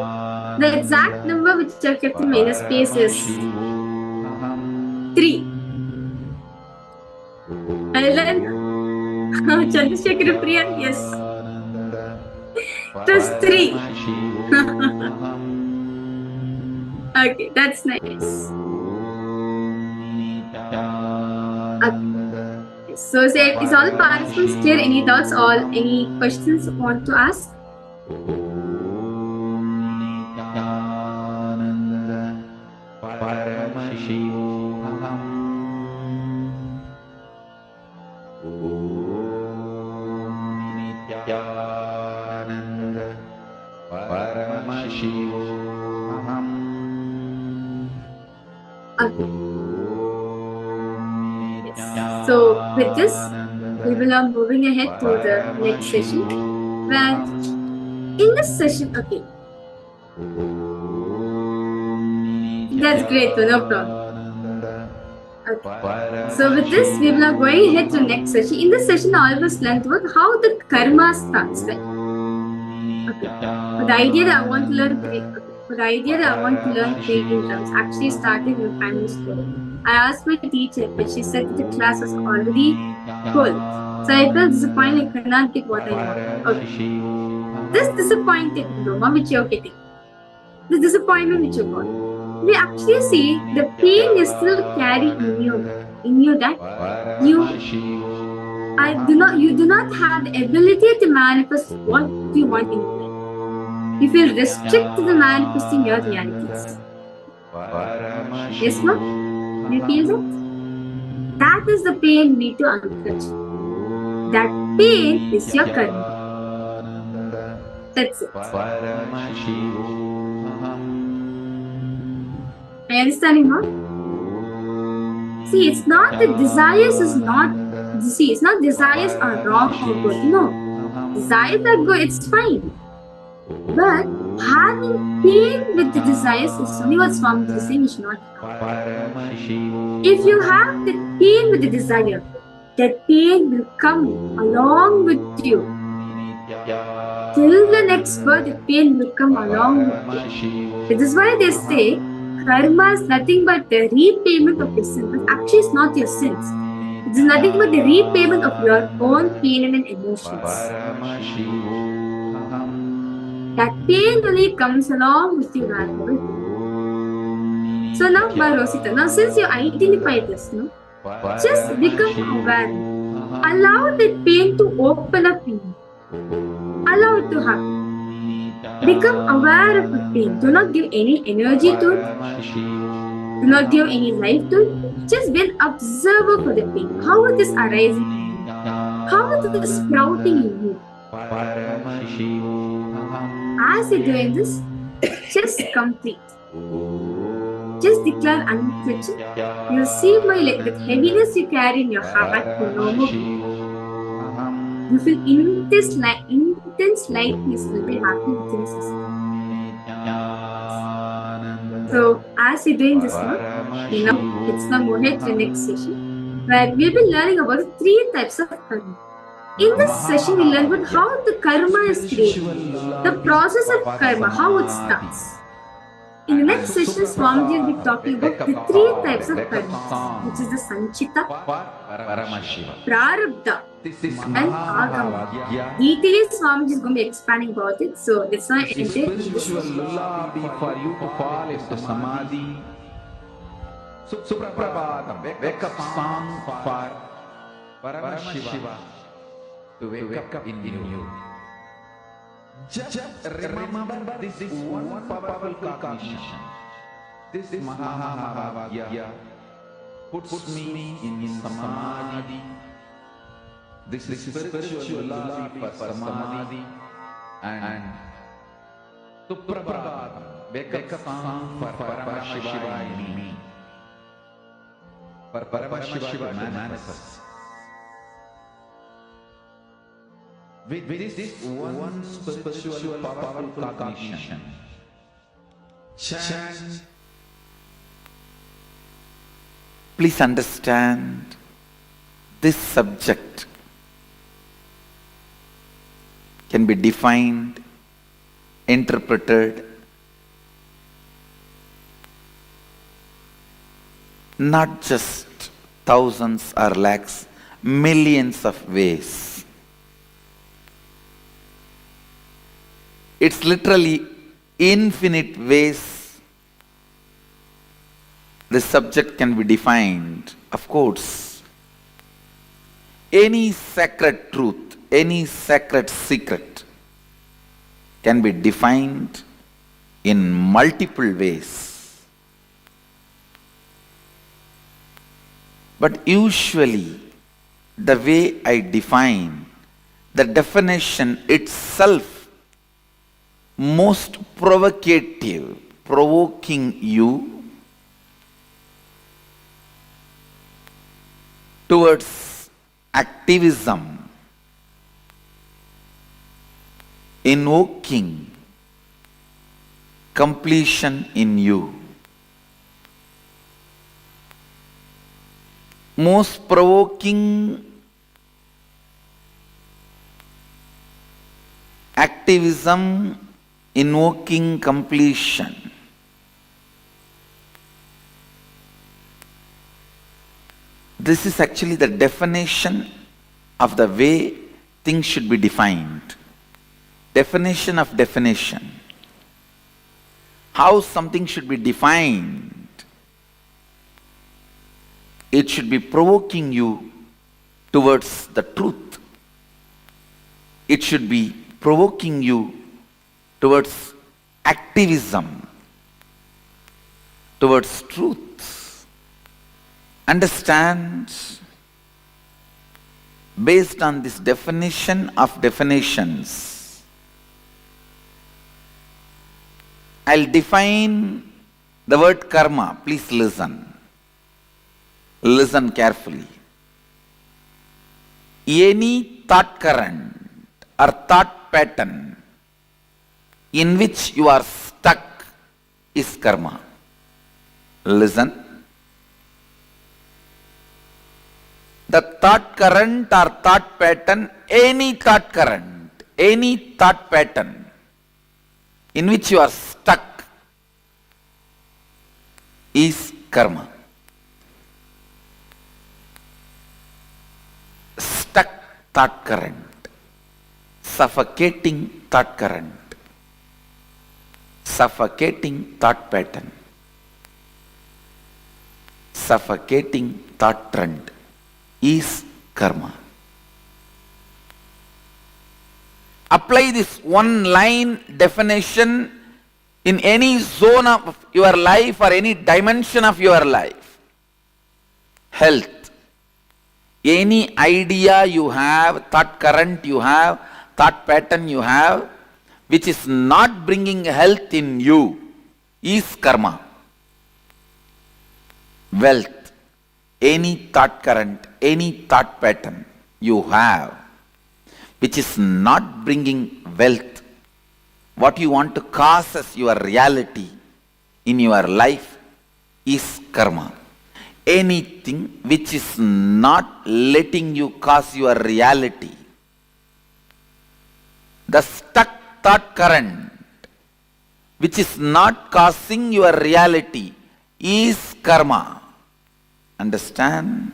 the exact number which I kept in minus space is 3. And then Chandrasekhar Priya, yes. It was 3. Okay, that's nice. Okay. So is all the participants clear? Any doubts or any questions you want to ask? So with this, we will now moving ahead to the next session. Where in this session, okay, that's great, no problem. Okay. So with this, we will now going ahead to the next session. In this session, I always learned about how the karma starts, right? Okay. But the idea that I want to learn three terms actually started in primary school. I asked my teacher, but she said that the class was already full. So I felt disappointed I could not get what I wanted. Okay. This disappointed Roma, which you're getting. This disappointment which you got. We actually see the pain is still carry in you that you do not have the ability to manifest what you want in your life. You feel restricted to manifesting your realities. Yes, ma'am? You feel that? That is the pain you need to unclench. That pain is your karma. That's it. Are you understanding, ma'am? See, it's not that desires is not. See, it's not desires are wrong or good. No, desires are good. It's fine. But having pain with the desires is only what Swami is saying is not. If you have the pain with the desire, that pain will come along with you. Till the next birth, the pain will come along with you. This is why they say karma is nothing but the repayment of your sins. But actually, it's not your sins. It is nothing but the repayment of your own pain and emotions. That pain only comes along with you. So now, Rosita, now since you identify this, no, just become aware. Allow the pain to open up in you. Allow it to happen. Become aware of the pain. Do not give any energy to it. Do not give any life to it. Just be an observer for the pain. How it is arising in you? How it is sprouting in you? As you're doing this, just complete. Just declare unflinching. You'll see the heaviness you carry in your heart will no more. You feel intense lightness will be happening within the system. So as you're doing this now, it's now move ahead to the next session where we'll be learning about 3 types of karma. In this session, we learn about how the karma is created, the process of karma, how it starts. In the next session, Swamiji will be talking about the 3 types of karma, which is the Sanchita, Prarabdha, and Agama. Details, Swamiji is going to be expanding about it, so let's not enter into this. Lullaby for you to fall into samadhi. Suprabhatam, wake up song for Paramashiva to wake up in you. Just remember this one powerful cognition. This Mahavagya puts me in samadhi. This is spiritual lullaby for samadhi. And Suprabhatam, wake up song for Paramashiva in me. For Paramashiva to manifest. With this one spiritual powerful cognition, chant. Please understand, this subject can be defined, interpreted, not just thousands or lakhs, millions of ways. It's literally infinite ways the subject can be defined. Of course, any sacred truth, any sacred secret can be defined in multiple ways. But usually, the way I define, the definition itself most provocative, provoking you towards activism, invoking completion in you. Most provoking activism, invoking completion. This is actually the definition of the way things should be defined. Definition of definition. How something should be defined. It should be provoking you towards the truth. It should be provoking you towards activism, towards truth. Understand, based on this definition of definitions, I'll define the word karma. Please listen. Listen carefully. Any thought current or thought pattern in which you are stuck is karma. Listen. The thought current or thought pattern, any thought current, any thought pattern in which you are stuck is karma. Stuck thought current, suffocating thought current, suffocating thought pattern, suffocating thought trend is karma. Apply this one line definition in any zone of your life or any dimension of your life. Health. Any idea you have, thought current you have, thought pattern you have, which is not bringing health in you, is karma. Wealth. Any thought current, any thought pattern you have, which is not bringing wealth, what you want to cause as your reality in your life is karma. Anything which is not letting you cause your reality, the stuck thought current, which is not causing your reality, is karma. Understand?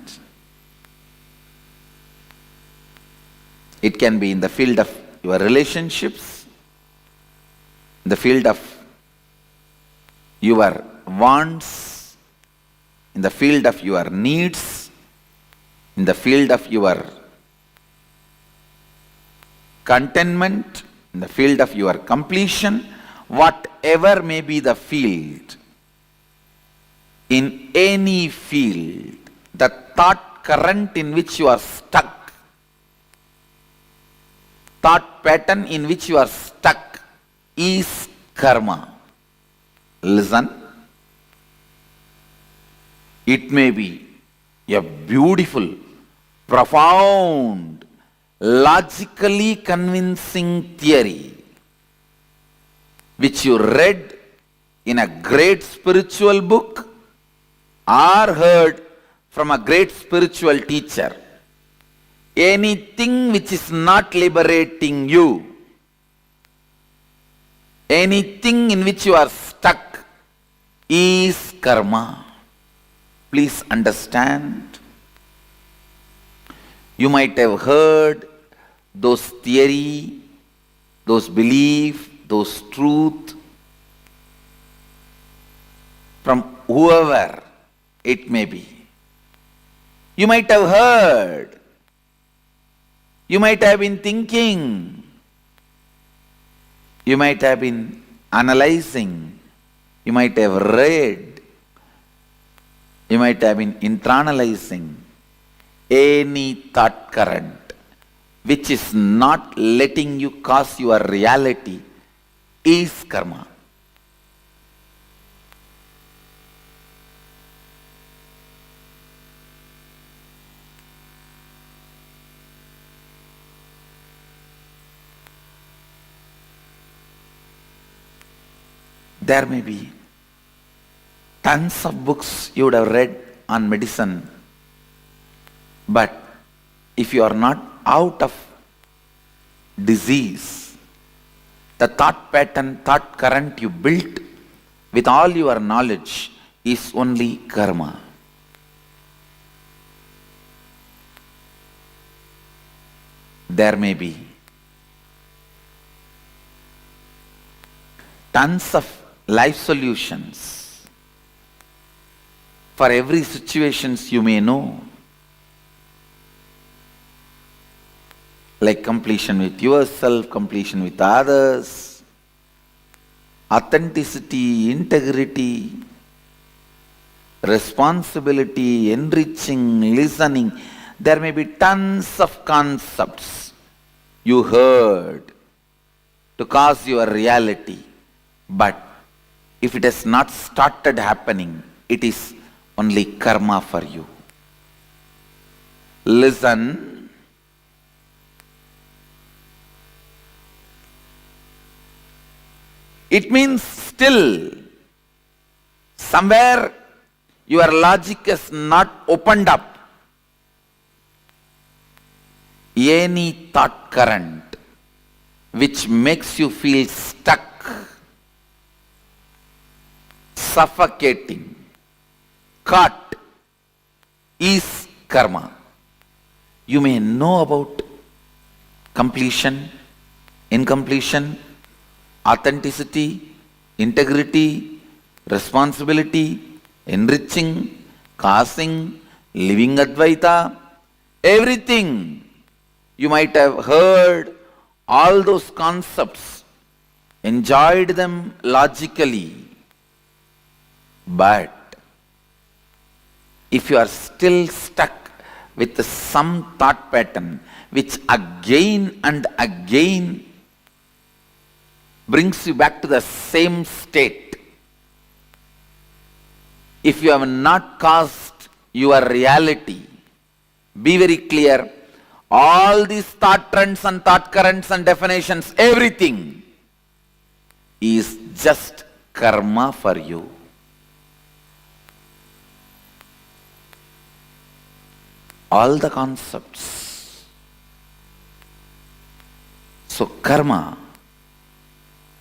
It can be in the field of your relationships, in the field of your wants, in the field of your needs, in the field of your contentment, in the field of your completion, whatever may be the field, in any field, the thought current in which you are stuck, thought pattern in which you are stuck is karma. Listen, it may be a beautiful, profound, logically convincing theory which you read in a great spiritual book or heard from a great spiritual teacher. Anything which is not liberating you, anything in which you are stuck is karma. Please understand. You might have heard those theory, those belief, those truth from whoever it may be. You might have heard. You might have been thinking. You might have been analyzing. You might have read. You might have been internalizing. Any thought current which is not letting you cause your reality is karma. There may be tons of books you would have read on medicine, but if you are not out of disease, the thought pattern, thought current you built with all your knowledge is only karma. There may be tons of life solutions for every situations you may know, like completion with yourself, completion with others, authenticity, integrity, responsibility, enriching, listening. There may be tons of concepts you heard to cause your reality, but if it has not started happening, it is only karma for you. Listen. It means still somewhere your logic is not opened up. Any thought current which makes you feel stuck, suffocating, caught is karma. You may know about completion, incompletion, authenticity, integrity, responsibility, enriching, causing, living Advaita, everything. You might have heard all those concepts, enjoyed them logically, but if you are still stuck with some thought pattern which again and again brings you back to the same state, if you have not caused your reality, be very clear, all these thought trends and thought currents and definitions, everything is just karma for you. All the concepts. So karma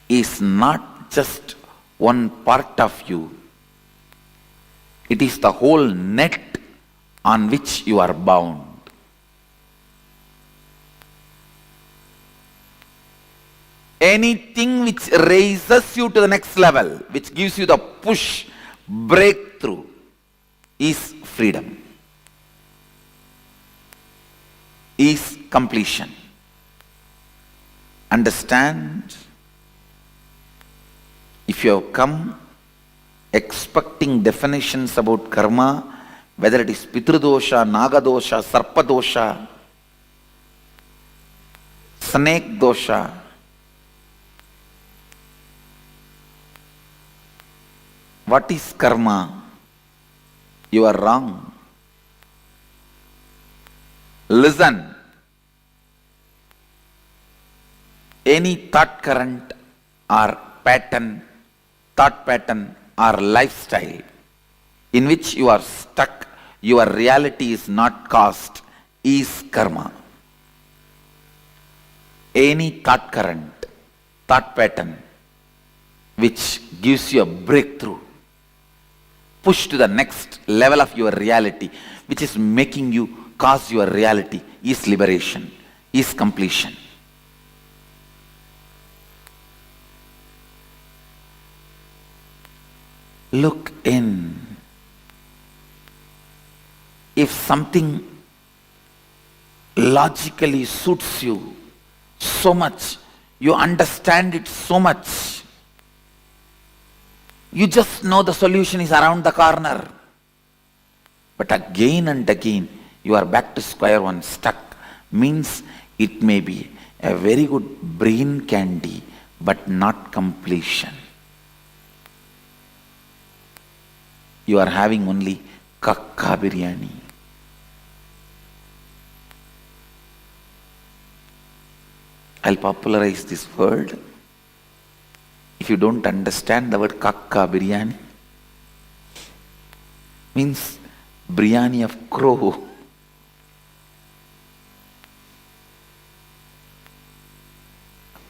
is not just one part of you. It is the whole net on which you are bound. Anything which raises you to the next level, which gives you the push, breakthrough, is freedom, is completion. Understand? If you have come expecting definitions about karma, whether it is Pitru-dosha, Naga-dosha, Sarpa-dosha, Snake-dosha, what is karma? You are wrong. Listen. Any thought current or pattern, thought pattern or lifestyle in which you are stuck, your reality is not caused, is karma. Any thought current, thought pattern which gives you a breakthrough, push to the next level of your reality, which is making you cause your reality, is liberation, is completion. Look in. If something logically suits you so much, you understand it so much, you just know the solution is around the corner. But again and again, you are back to square one, stuck. Means it may be a very good brain candy, but not completion. You are having only kakka biryani. I'll popularize this word. If you don't understand the word kakka biryani, means biryani of crow.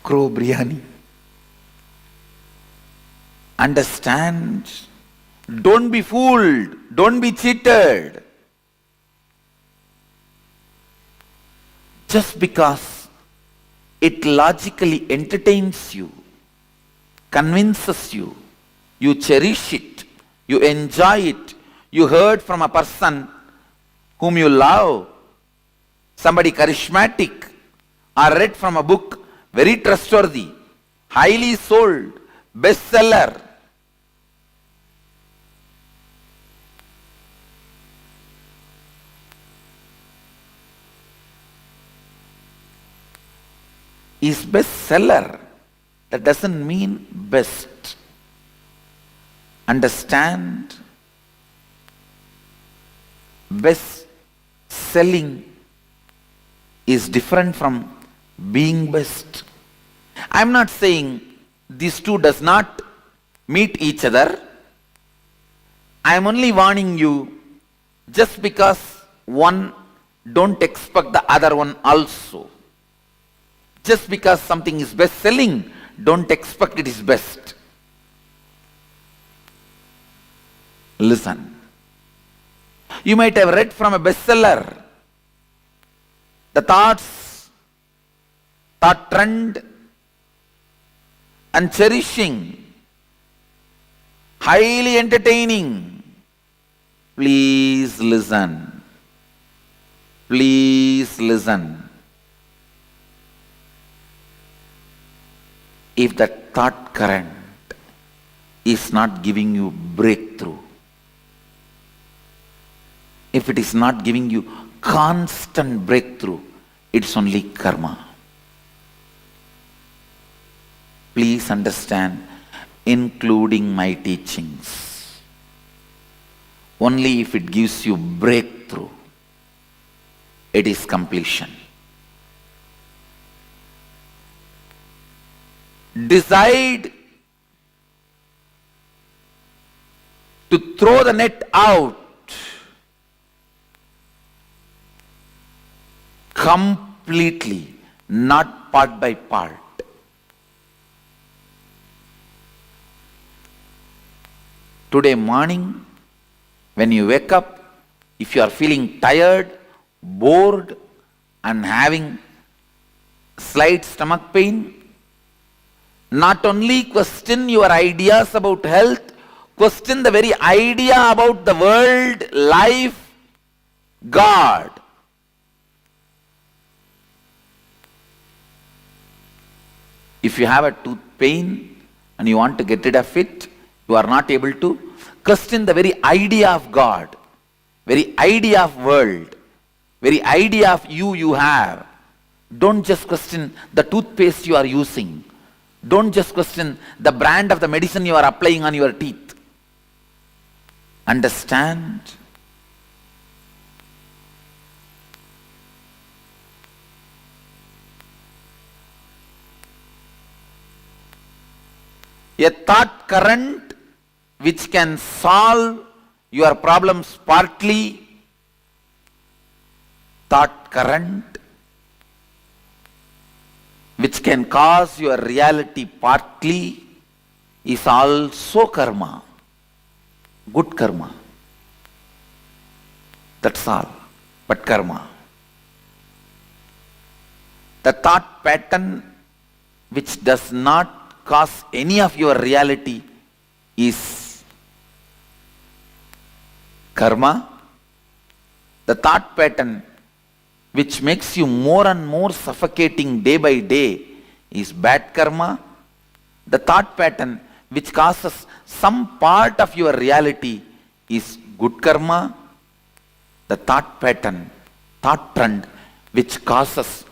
Crow biryani. Understand? Don't be fooled. Don't be cheated. Just because it logically entertains you, convinces you, you cherish it, you enjoy it, you heard from a person whom you love, somebody charismatic, or read from a book, very trustworthy, highly sold, bestseller. Is bestseller. That doesn't mean best. Understand? Best selling is different from being best. I'm not saying these two does not meet each other. I'm only warning you, just because one, don't expect the other one also. Just because something is best selling, don't expect it is best. Listen. You might have read from a bestseller the thoughts, thought trend, and cherishing, highly entertaining. Please listen. Please listen. If that thought current is not giving you breakthrough, if it is not giving you constant breakthrough, it's only karma. Please understand, including my teachings, only if it gives you breakthrough, it is completion. Decide to throw the net out completely, not part by part. Today morning, when you wake up, if you are feeling tired, bored, and having slight stomach pain, not only question your ideas about health, question the very idea about the world, life, God. If you have a tooth pain and you want to get rid of it, you are not able to, question the very idea of God, very idea of world, very idea of you have. Don't just question the toothpaste you are using. Don't just question the brand of the medicine you are applying on your teeth. Understand? A thought current which can solve your problems partly, thought current which can cause your reality partly, is also karma, good karma. That's all, but karma. The thought pattern which does not cause any of your reality is karma. The thought pattern which makes you more and more suffocating day by day is bad karma. The thought pattern which causes some part of your reality is good karma. The thought pattern, thought trend which causes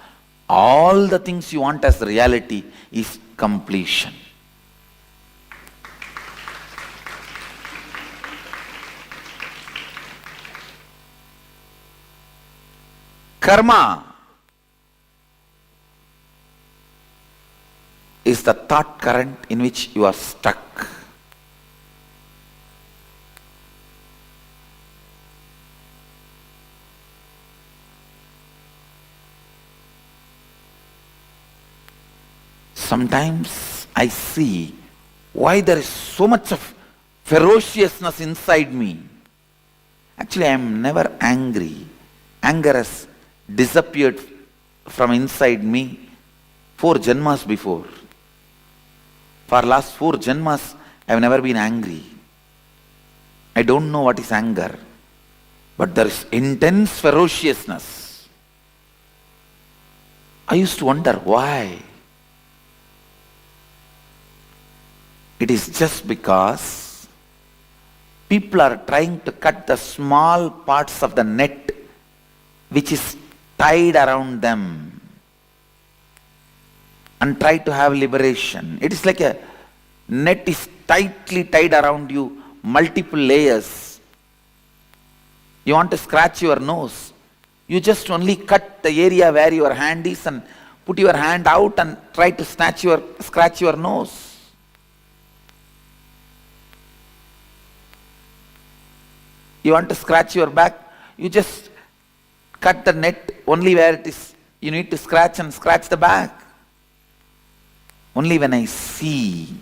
all the things you want as reality is completion. Karma is the thought current in which you are stuck. Sometimes I see why there is so much of ferociousness inside me. Actually, I am never angry. Anger has disappeared from inside me 4 janmas before. For last 4 janmas, I have never been angry. I don't know what is anger, but there is intense ferociousness. I used to wonder why. It is just because people are trying to cut the small parts of the net which is tied around them and try to have liberation. It is like a net is tightly tied around you, multiple layers. You want to scratch your nose. You just only cut the area where your hand is and put your hand out and try to scratch your nose. You want to scratch your back, you just cut the net only where it is. You need to scratch the back. Only when I see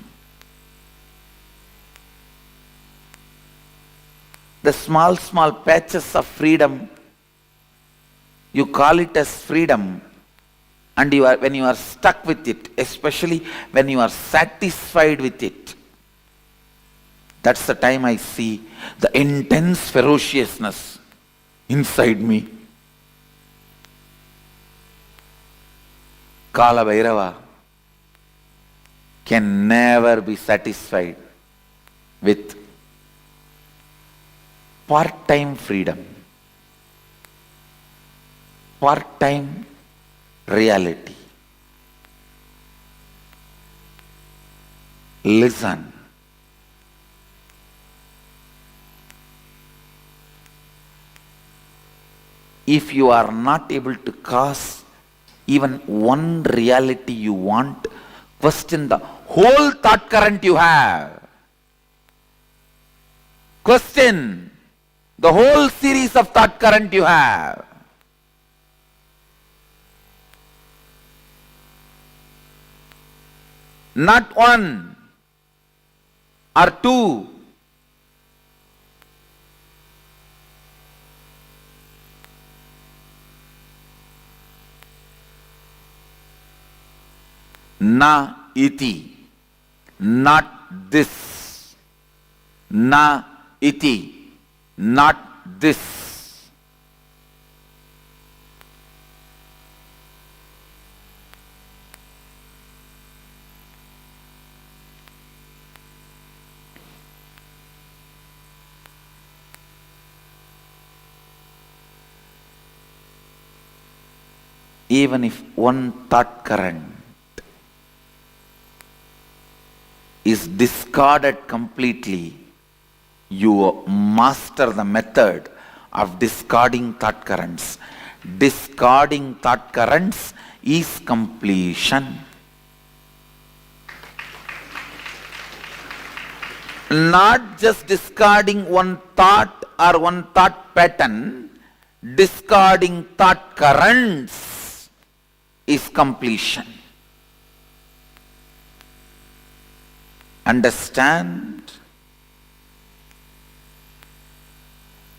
the small patches of freedom, you call it as freedom, and when you are stuck with it, especially when you are satisfied with it, that's the time I see the intense ferociousness inside me. Kala Bhairava can never be satisfied with part-time freedom, part-time reality. Listen. If you are not able to cause even one reality you want, question the whole thought current you have. Question the whole series of thought current you have. Not 1 or 2 Na iti. Not this. Na iti. Not this. Even if one thought current is discarded completely, you master the method of discarding thought currents. Discarding thought currents is completion. Not just discarding one thought or one thought pattern, discarding thought currents is completion. Understand?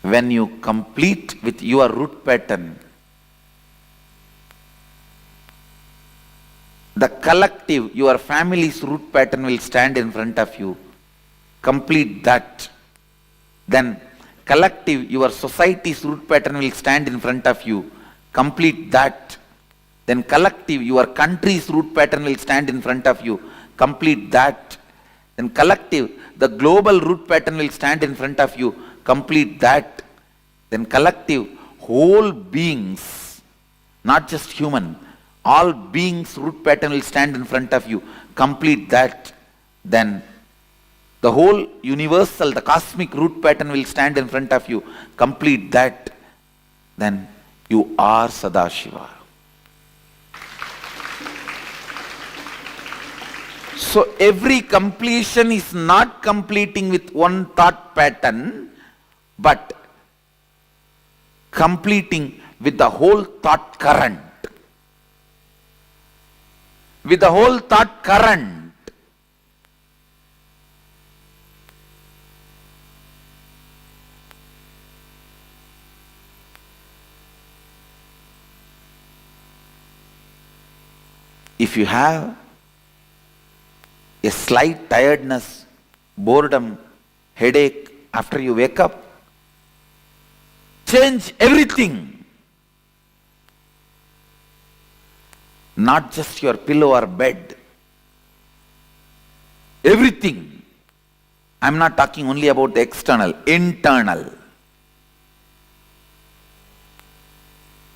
When you complete with your root pattern, the collective, your family's root pattern will stand in front of you. Complete that. Then collective, your society's root pattern will stand in front of you. Complete that. Then collective, your country's root pattern will stand in front of you. Complete that. Then collective, the global root pattern will stand in front of you. Complete that. Then collective, whole beings, not just human, all beings' root pattern will stand in front of you. Complete that. Then the whole universal, the cosmic root pattern will stand in front of you. Complete that. Then you are Sadashiva. So every completion is not completing with one thought pattern, but completing with the whole thought current. With the whole thought current. If you have a slight tiredness, boredom, headache after you wake up, change everything. Not just your pillow or bed. Everything. I'm not talking only about the external, internal.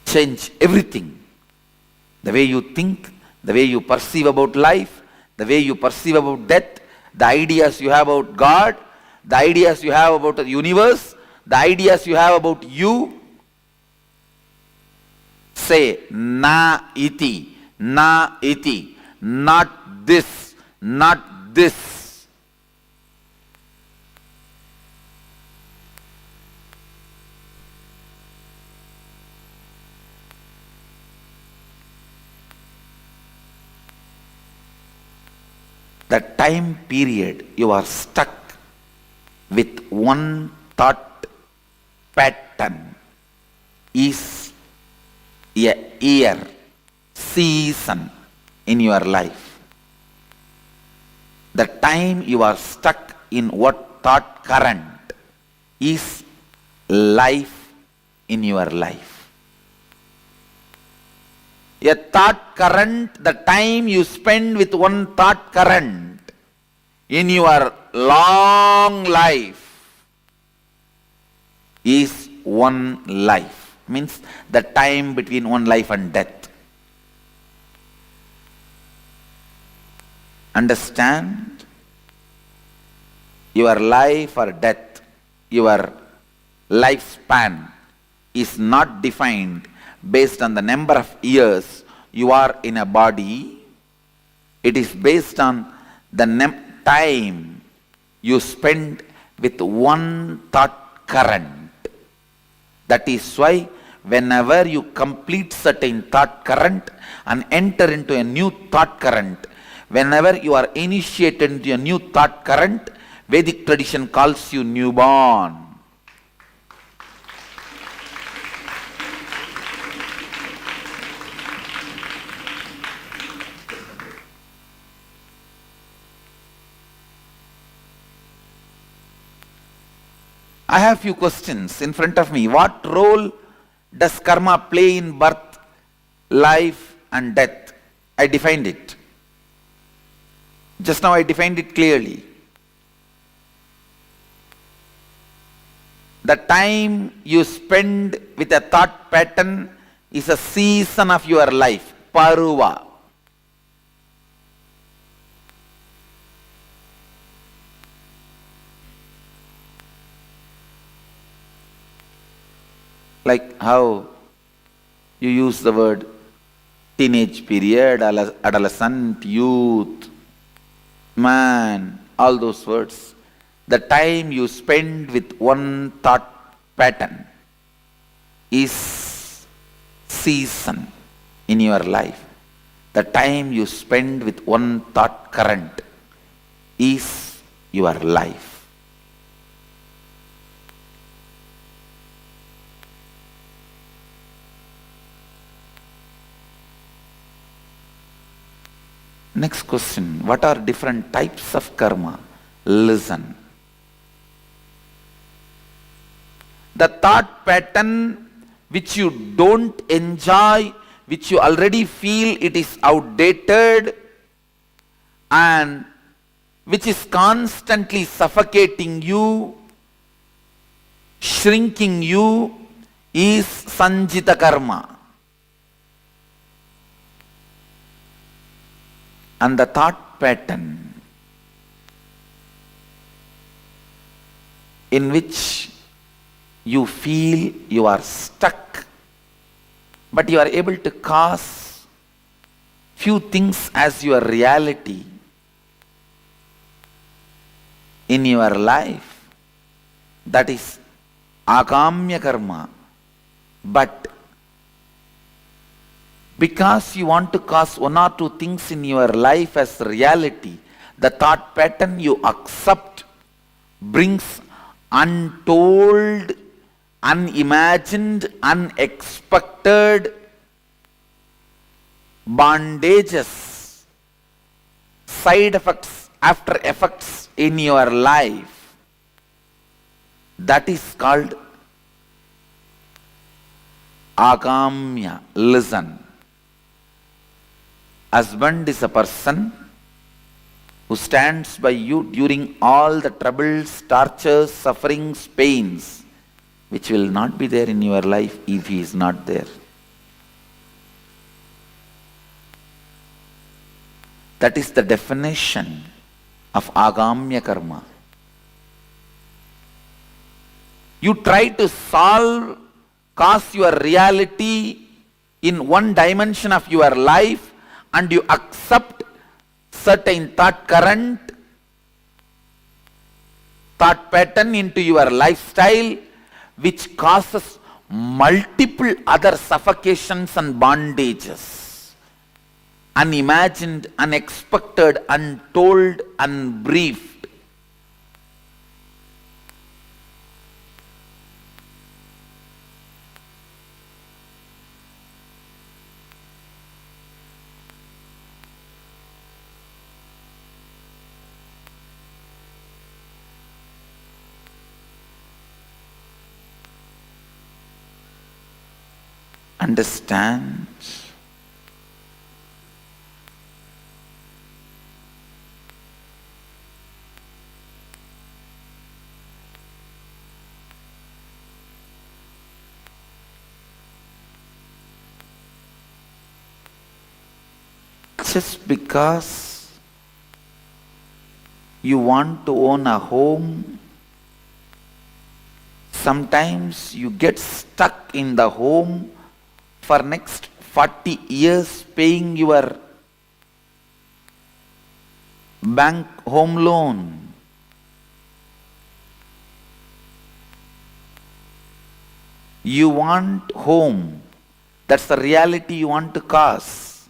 Change everything. The way you think, the way you perceive about life, the way you perceive about death, the ideas you have about God, the ideas you have about the universe, the ideas you have about you. Say, na iti, not this, not this. The time period you are stuck with one thought pattern is a year, season in your life. The time you are stuck in what thought current is life in your life. A thought current, the time you spend with one thought current in your long life is one life. Means the time between one life and death. Understand? Your life or death, your lifespan is not defined based on the number of years you are in a body. It is based on the time you spend with one thought current. That is why whenever you complete certain thought current and enter into a new thought current, whenever you are initiated into a new thought current, Vedic tradition calls you newborn. I have few questions in front of me. What role does karma play in birth, life and death? I defined it. Just now I defined it clearly. The time you spend with a thought pattern is a season of your life, paruva. Like how you use the word teenage period, adolescent, youth, man, all those words. The time you spend with one thought pattern is season in your life. The time you spend with one thought current is your life. Next question, what are different types of karma? Listen. The thought pattern which you don't enjoy, which you already feel it is outdated and which is constantly suffocating you, shrinking you, is sanjita karma. And the thought pattern in which you feel you are stuck, but you are able to cause few things as your reality in your life, that is agamya karma. But because you want to cause one or two things in your life as reality, the thought pattern you accept brings untold, unimagined, unexpected bondages, side effects, after effects in your life. That is called agamya. Listen. Husband is a person who stands by you during all the troubles, tortures, sufferings, pains, which will not be there in your life if he is not there. That is the definition of agamya karma. You try to cause your reality in one dimension of your life, and you accept certain thought current, thought pattern into your lifestyle, which causes multiple other suffocations and bondages, unimagined, unexpected, untold, unbriefed. Understand? Just because you want to own a home, sometimes you get stuck in the home for next 40 years paying your bank home loan. You want home. That's the reality you want to cause.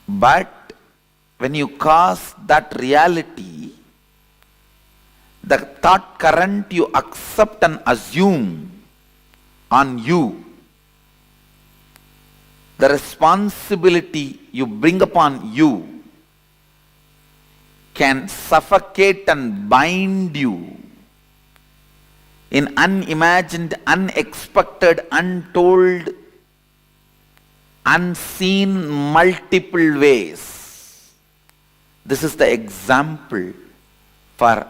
But when you cause that reality, the thought current you accept and assume on you, the responsibility you bring upon you, can suffocate and bind you in unimagined, unexpected, untold, unseen multiple ways. This is the example for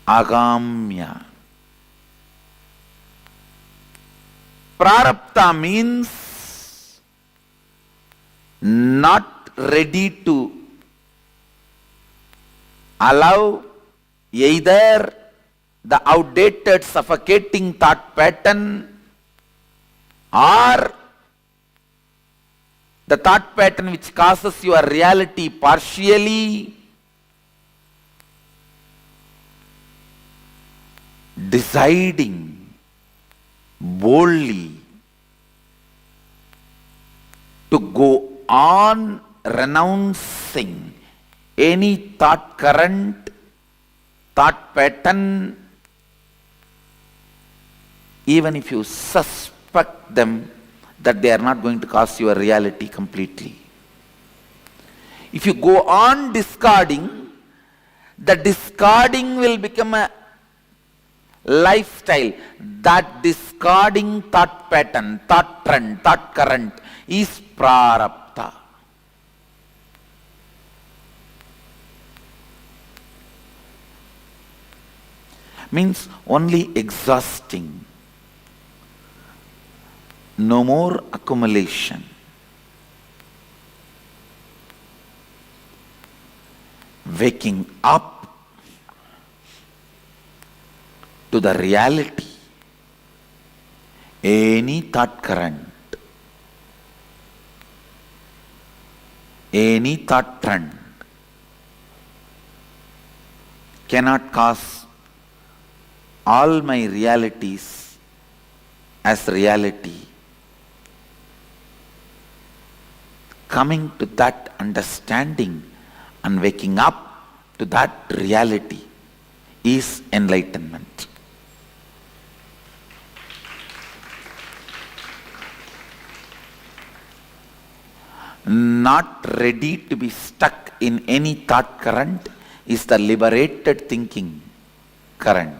agamya. Prarabdha means not ready to allow either the outdated, suffocating thought pattern or the thought pattern which causes your reality partially, deciding boldly to go on renouncing any thought current, thought pattern, even if you suspect them that they are not going to cause your reality completely. If you go on discarding, the discarding will become a lifestyle. That discarding thought pattern, thought trend, thought current is prarabdha. Means only exhausting. No more accumulation. Waking up to the reality. Any thought current, any thought trend cannot cause all my realities as reality. Coming to that understanding and waking up to that reality is enlightenment. Not ready to be stuck in any thought current is the liberated thinking current.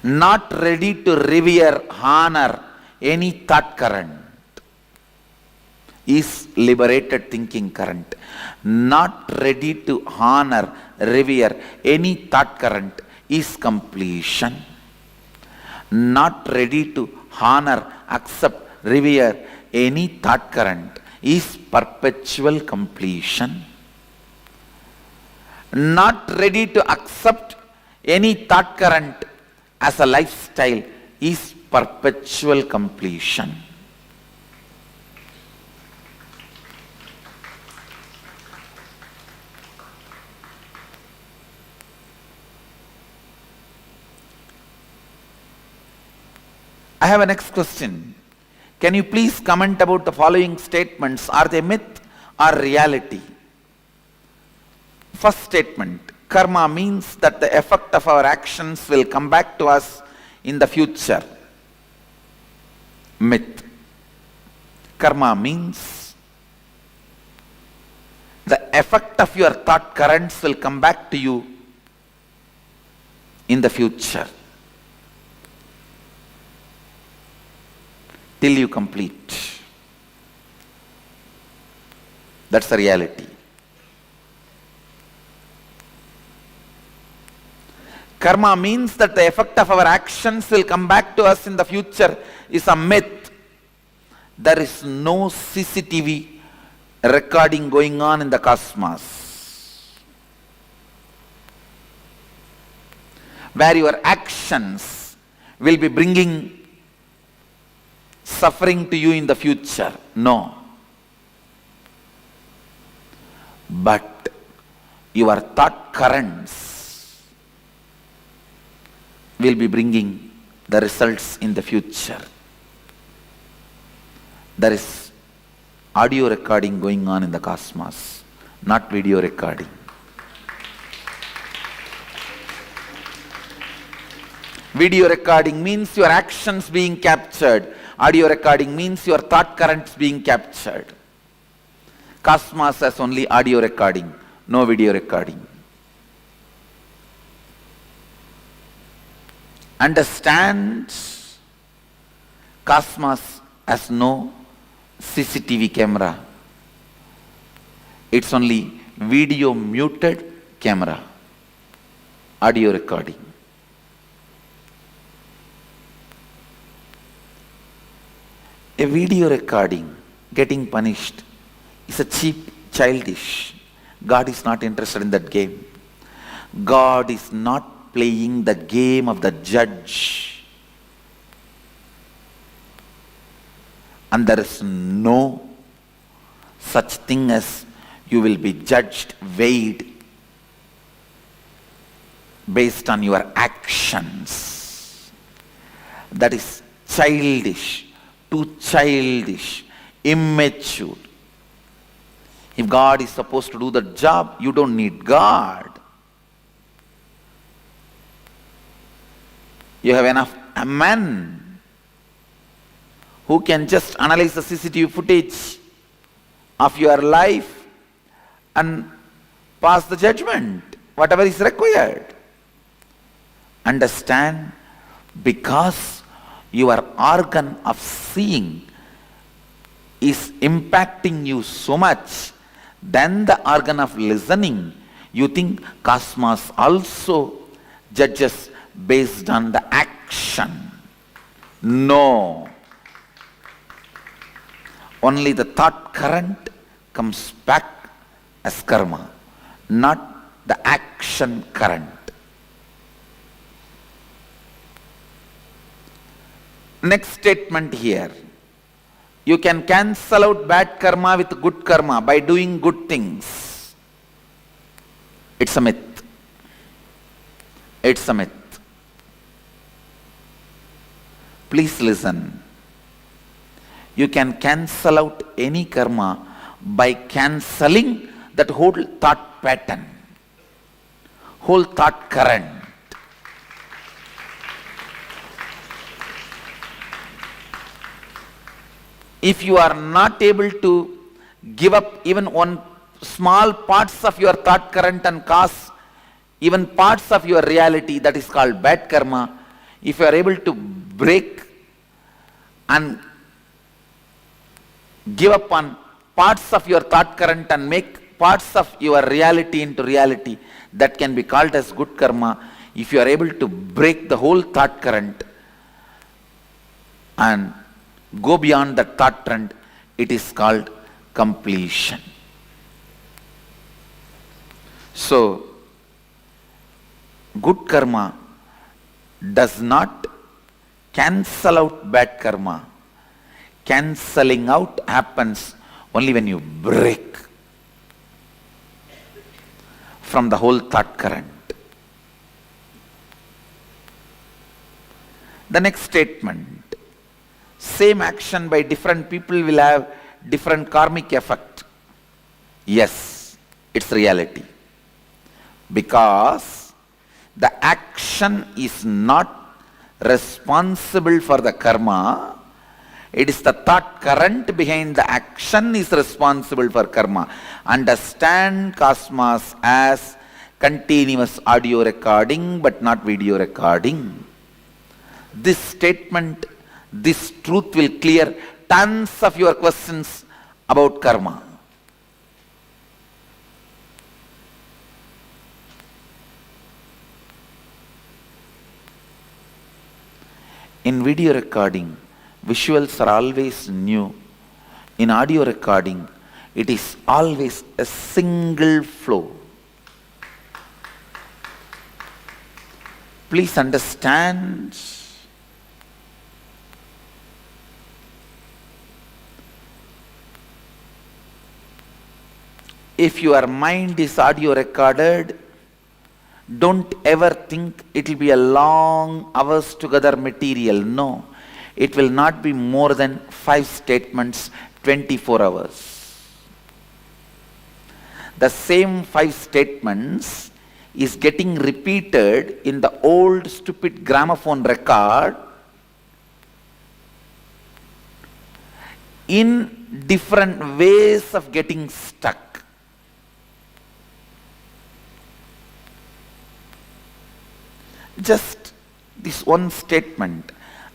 Not ready to revere, honor any thought current is liberated thinking current. Not ready to honor, revere any thought current is completion. Not ready to honor, accept, revere any thought current is perpetual completion. Not ready to accept any thought current as a lifestyle is perpetual completion. I have a next question. Can you please comment about the following statements? Are they myth or reality? First statement, karma means that the effect of our actions will come back to us in the future. Myth. Karma means the effect of your thought currents will come back to you in the future. Till you complete. That's the reality. Karma means that the effect of our actions will come back to us in the future is a myth. There is no CCTV recording going on in the cosmos, where your actions will be bringing suffering to you in the future. No. But your thought currents will be bringing the results in the future. There is audio recording going on in the cosmos, not video recording. Video recording means your actions being captured. Audio recording means your thought currents being captured. Cosmos has only audio recording, no video recording. Understand cosmos has no CCTV camera. It's only video muted camera, audio recording. A video recording getting punished is a cheap, childish. God is not interested in that game. God is not playing the game of the judge. And there is no such thing as you will be judged, weighed based on your actions. That is childish, too childish, immature. If God is supposed to do the job, you don't need God. You have enough men who can just analyze the CCTV footage of your life and pass the judgment, whatever is required. Understand, because your organ of seeing is impacting you so much than the organ of listening, you think cosmos also judges based on the action. No. Only the thought current comes back as karma, not the action current. Next statement here. You can cancel out bad karma with good karma by doing good things. It's a myth. It's a myth. Please listen. You can cancel out any karma by cancelling that whole thought pattern, whole thought current. If you are not able to give up even one small parts of your thought current and cause even parts of your reality, that is called bad karma. If you are able to break and give up on parts of your thought current and make parts of your reality into reality, that can be called as good karma. If you are able to break the whole thought current and go beyond the thought trend, it is called completion. So, good karma does not cancel out bad karma. Cancelling out happens only when you break from the whole thought current. The next statement. Same action by different people will have different karmic effect. Yes, it's reality. Because the action is not responsible for the karma. It is the thought current behind the action is responsible for karma. Understand cosmos as continuous audio recording but not video recording. This statement, this truth will clear tons of your questions about karma. In video recording, visuals are always new. In audio recording, it is always a single flow. Please understand. If your mind is audio recorded, don't ever think it will be a long hours together material. No, it will not be more than 5 statements, 24 hours. The same 5 statements is getting repeated in the old stupid gramophone record in different ways of getting stuck. this one statement.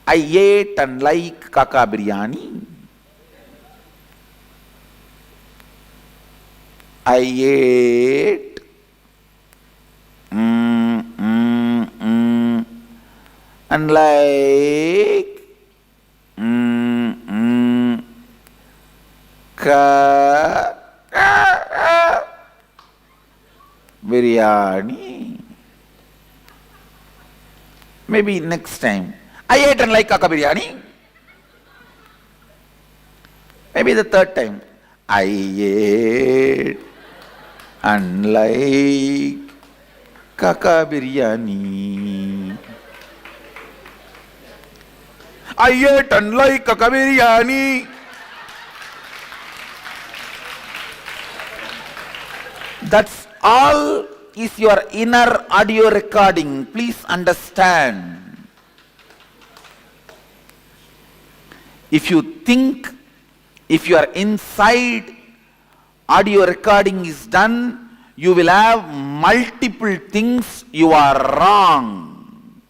I ate and like kaka biryani. I ate and like biryani. Maybe next time. I ate and like kaka biryani. Maybe the third time. I ate and like kaka biryani. I ate and like kaka biryani. That's all is your inner audio recording. Please understand. If you think, if your inside audio recording is done, you will have multiple things you are wrong.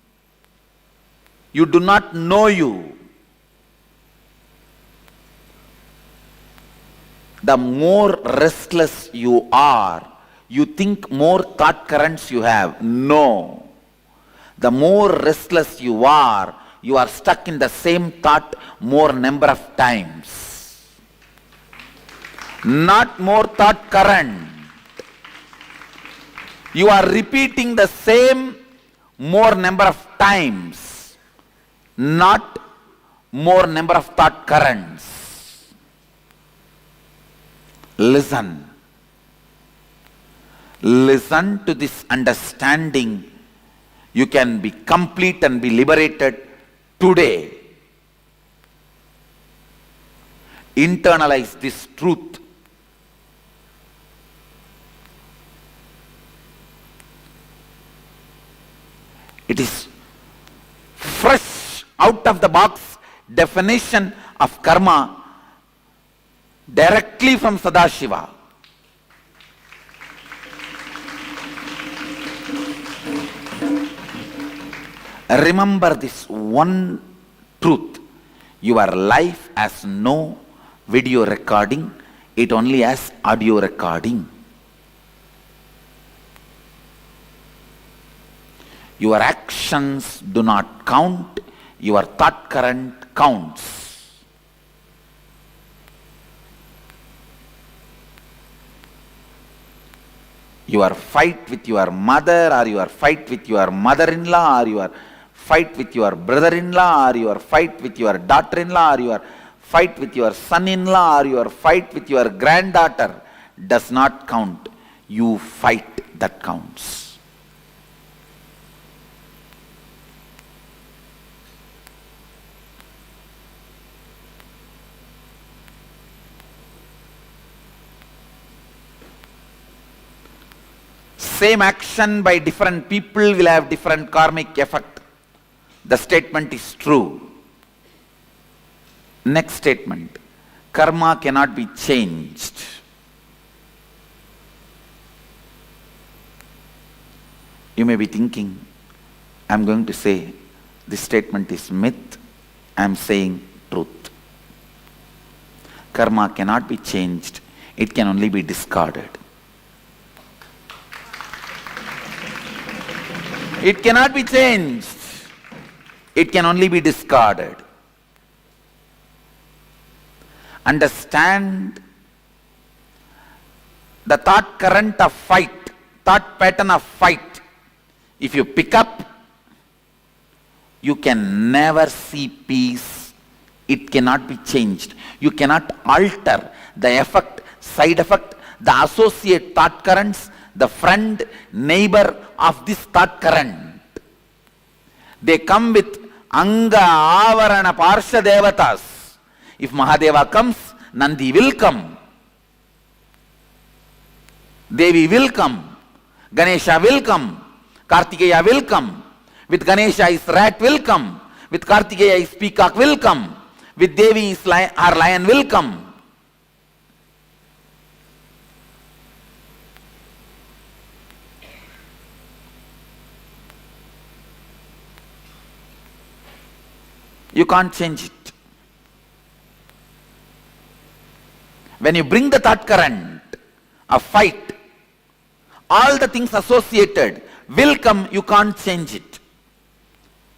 You do not know you. The more restless you are, you think more thought currents you have. No. The more restless you are stuck in the same thought more number of times. Not more thought current. You are repeating the same more number of times, not more number of thought currents. Listen. Listen to this understanding. You can be complete and be liberated today. Internalize this truth. It is fresh, out of the box definition of karma directly from Sadashiva. Remember this one truth. Your life has no video recording, it only has audio recording. Your actions do not count, your thought current counts. Your fight with your mother, or your fight with your mother-in-law, or your fight with your brother-in-law, or your fight with your daughter-in-law, or your fight with your son-in-law, or your fight with your granddaughter does not count. You fight that counts. Same action by different people will have different karmic effect. The statement is true. Next statement. Karma cannot be changed. You may be thinking, I am going to say this statement is myth. I am saying truth. Karma cannot be changed. It can only be discarded. It cannot be changed. It can only be discarded. Understand the thought current of fight, thought pattern of fight. If you pick up, you can never see peace. It cannot be changed. You cannot alter the effect, side effect, the associate thought currents, the friend, neighbor of this thought current. They come with Anga, Avarana, Parsha Devatas. If Mahadeva comes, Nandi will come. Devi will come. Ganesha will come. Kartikeya will come. With Ganesha his rat will come. With Kartikeya his peacock will come. With Devi his her lion will come. you can't change it. When you bring the thought current, a fight, all the things associated will come, you can't change it.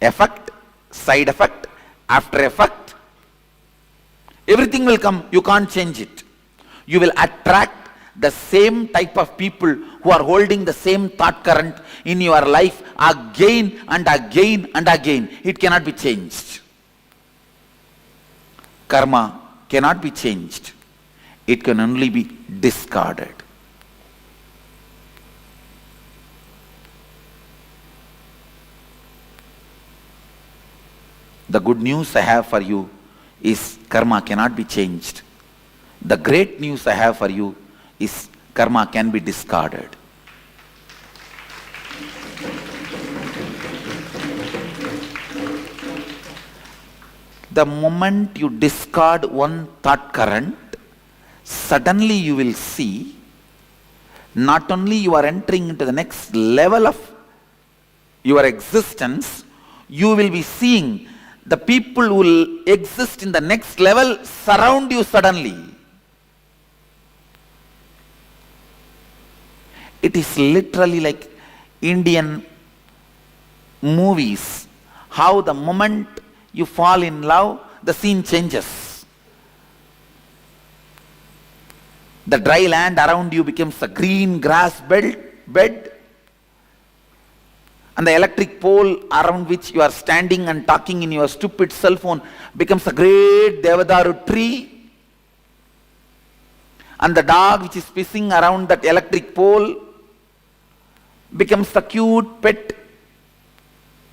Effect, side effect, after effect, everything will come, you can't change it. You will attract the same type of people who are holding the same thought current in your life again and again and again. It cannot be changed. Karma cannot be changed. It can only be discarded. The good news I have for you is karma cannot be changed. The great news I have for you is karma can be discarded. The moment you discard one thought current, suddenly you will see not only you are entering into the next level of your existence, you will be seeing the people who will exist in the next level surround you suddenly. It is literally like Indian movies, how the moment you fall in love, the scene changes. The dry land around you becomes a green grass bed, and the electric pole around which you are standing and talking in your stupid cell phone becomes a great Devadaru tree, and the dog which is pissing around that electric pole becomes a cute pet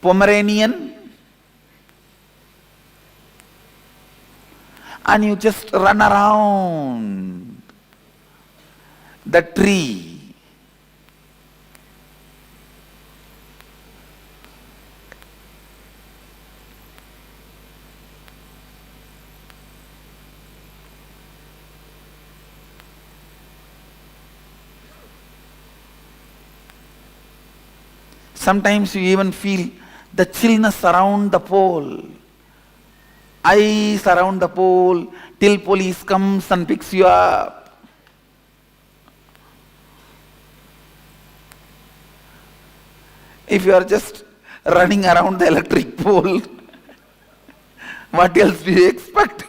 Pomeranian, and you just run around the tree. Sometimes you even feel the chillness around the pole. Ice around the pole till police comes and picks you up. If you are just running around the electric pole, what else do you expect?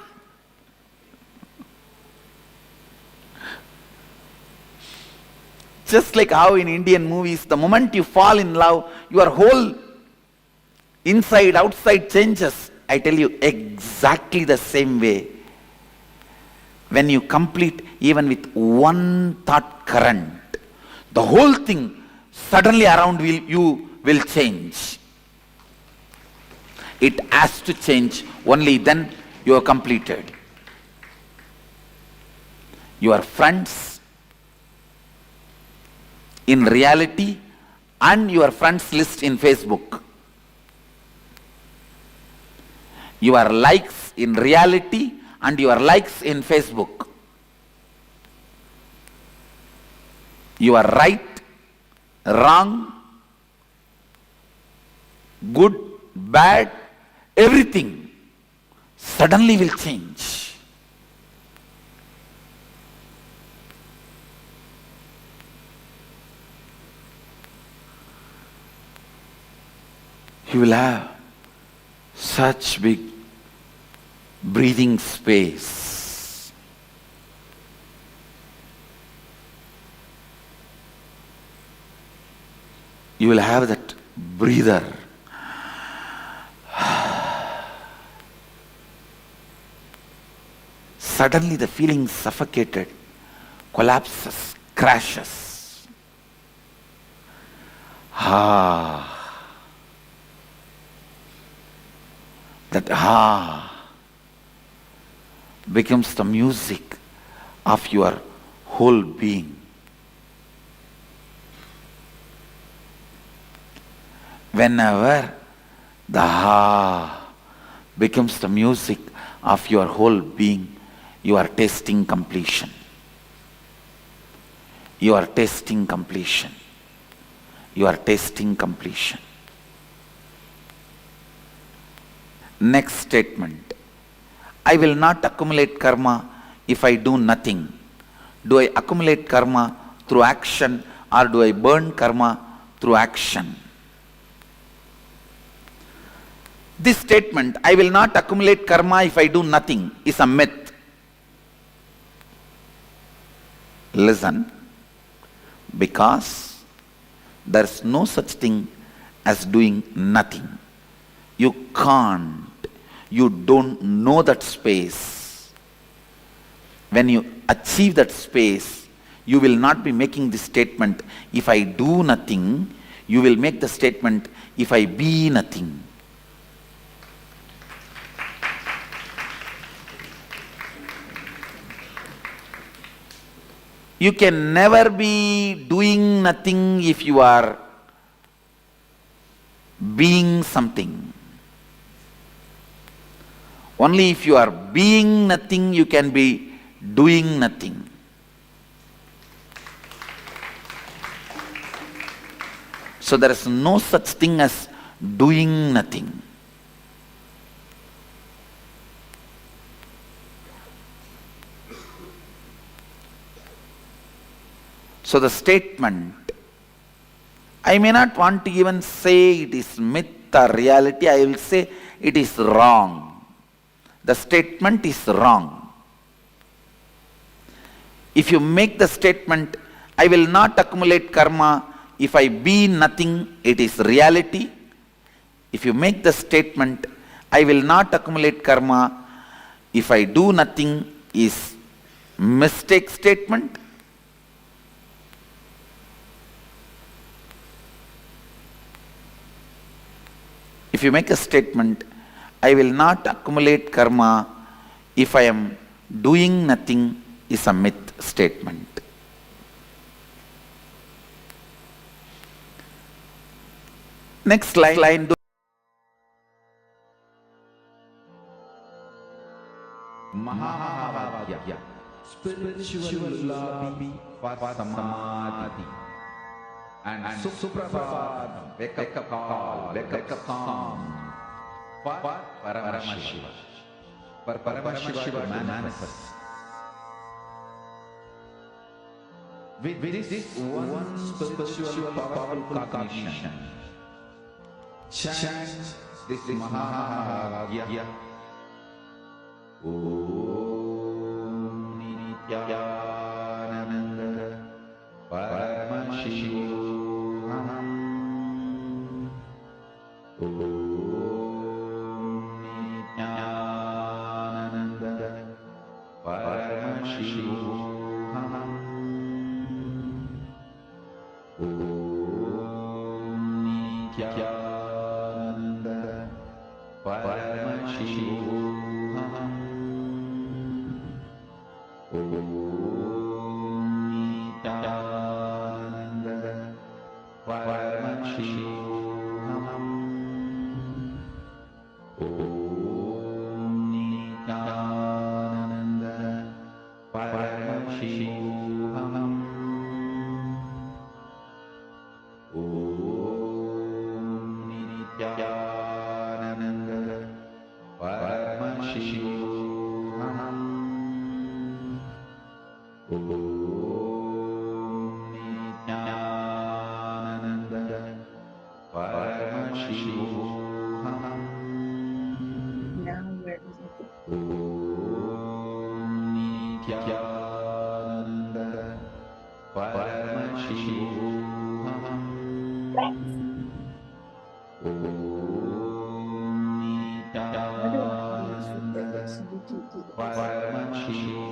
Just like how in Indian movies, the moment you fall in love, your whole inside, outside changes. I tell you, exactly the same way. When you complete even with one thought current, the whole thing suddenly around you will change. It has to change, only then you are completed. Your friends in reality and your friends list in Facebook. Your likes in reality and your likes in Facebook. You are right, wrong, good, bad, everything suddenly will change. You will have such big breathing space. You will have that breather. Suddenly the feeling suffocated, collapses, crashes. That becomes the music of your whole being. Whenever the becomes the music of your whole being, you are tasting completion. You are tasting completion. You are tasting completion. Next statement. I will not accumulate karma if I do nothing. Do I accumulate karma through action or do I burn karma through action? This statement, I will not accumulate karma if I do nothing, is a myth. Listen, because there is no such thing as doing nothing. You can't, you don't know that space. When you achieve that space, you will not be making the statement, if I do nothing. You will make the statement, if I be nothing. You can never be doing nothing if you are being something. Only if you are being nothing, you can be doing nothing. So there is no such thing as doing nothing. So the statement, I may not want to even say it is myth or reality, I will say it is wrong. The statement is wrong. If you make the statement, I will not accumulate karma if I be nothing, it is reality. If you make the statement, I will not accumulate karma if I do nothing, is mistake statement. If you make a statement, I will not accumulate karma if I am doing nothing, is a myth statement. Next line. Mahavagya, spiritual lobby for samadhi. And Suprabhatam, wake up call, wake up song for Paramashiva. For Paramashiva manifests. With this one spiritual powerful cognition, chant this Mahavagya. Om Nityanand Paramashivoham. Om Nityanand Paramashivoham. Om Nityanand Paramashivoham. Om Nityanand Paramashivoham. Om Nityanand Paramashivoham. Om Nityanand Paramashivoham. Om Nityanand Paramashivoham. Now where is it? Om Nityanand Paramashivoham. Om Nityanand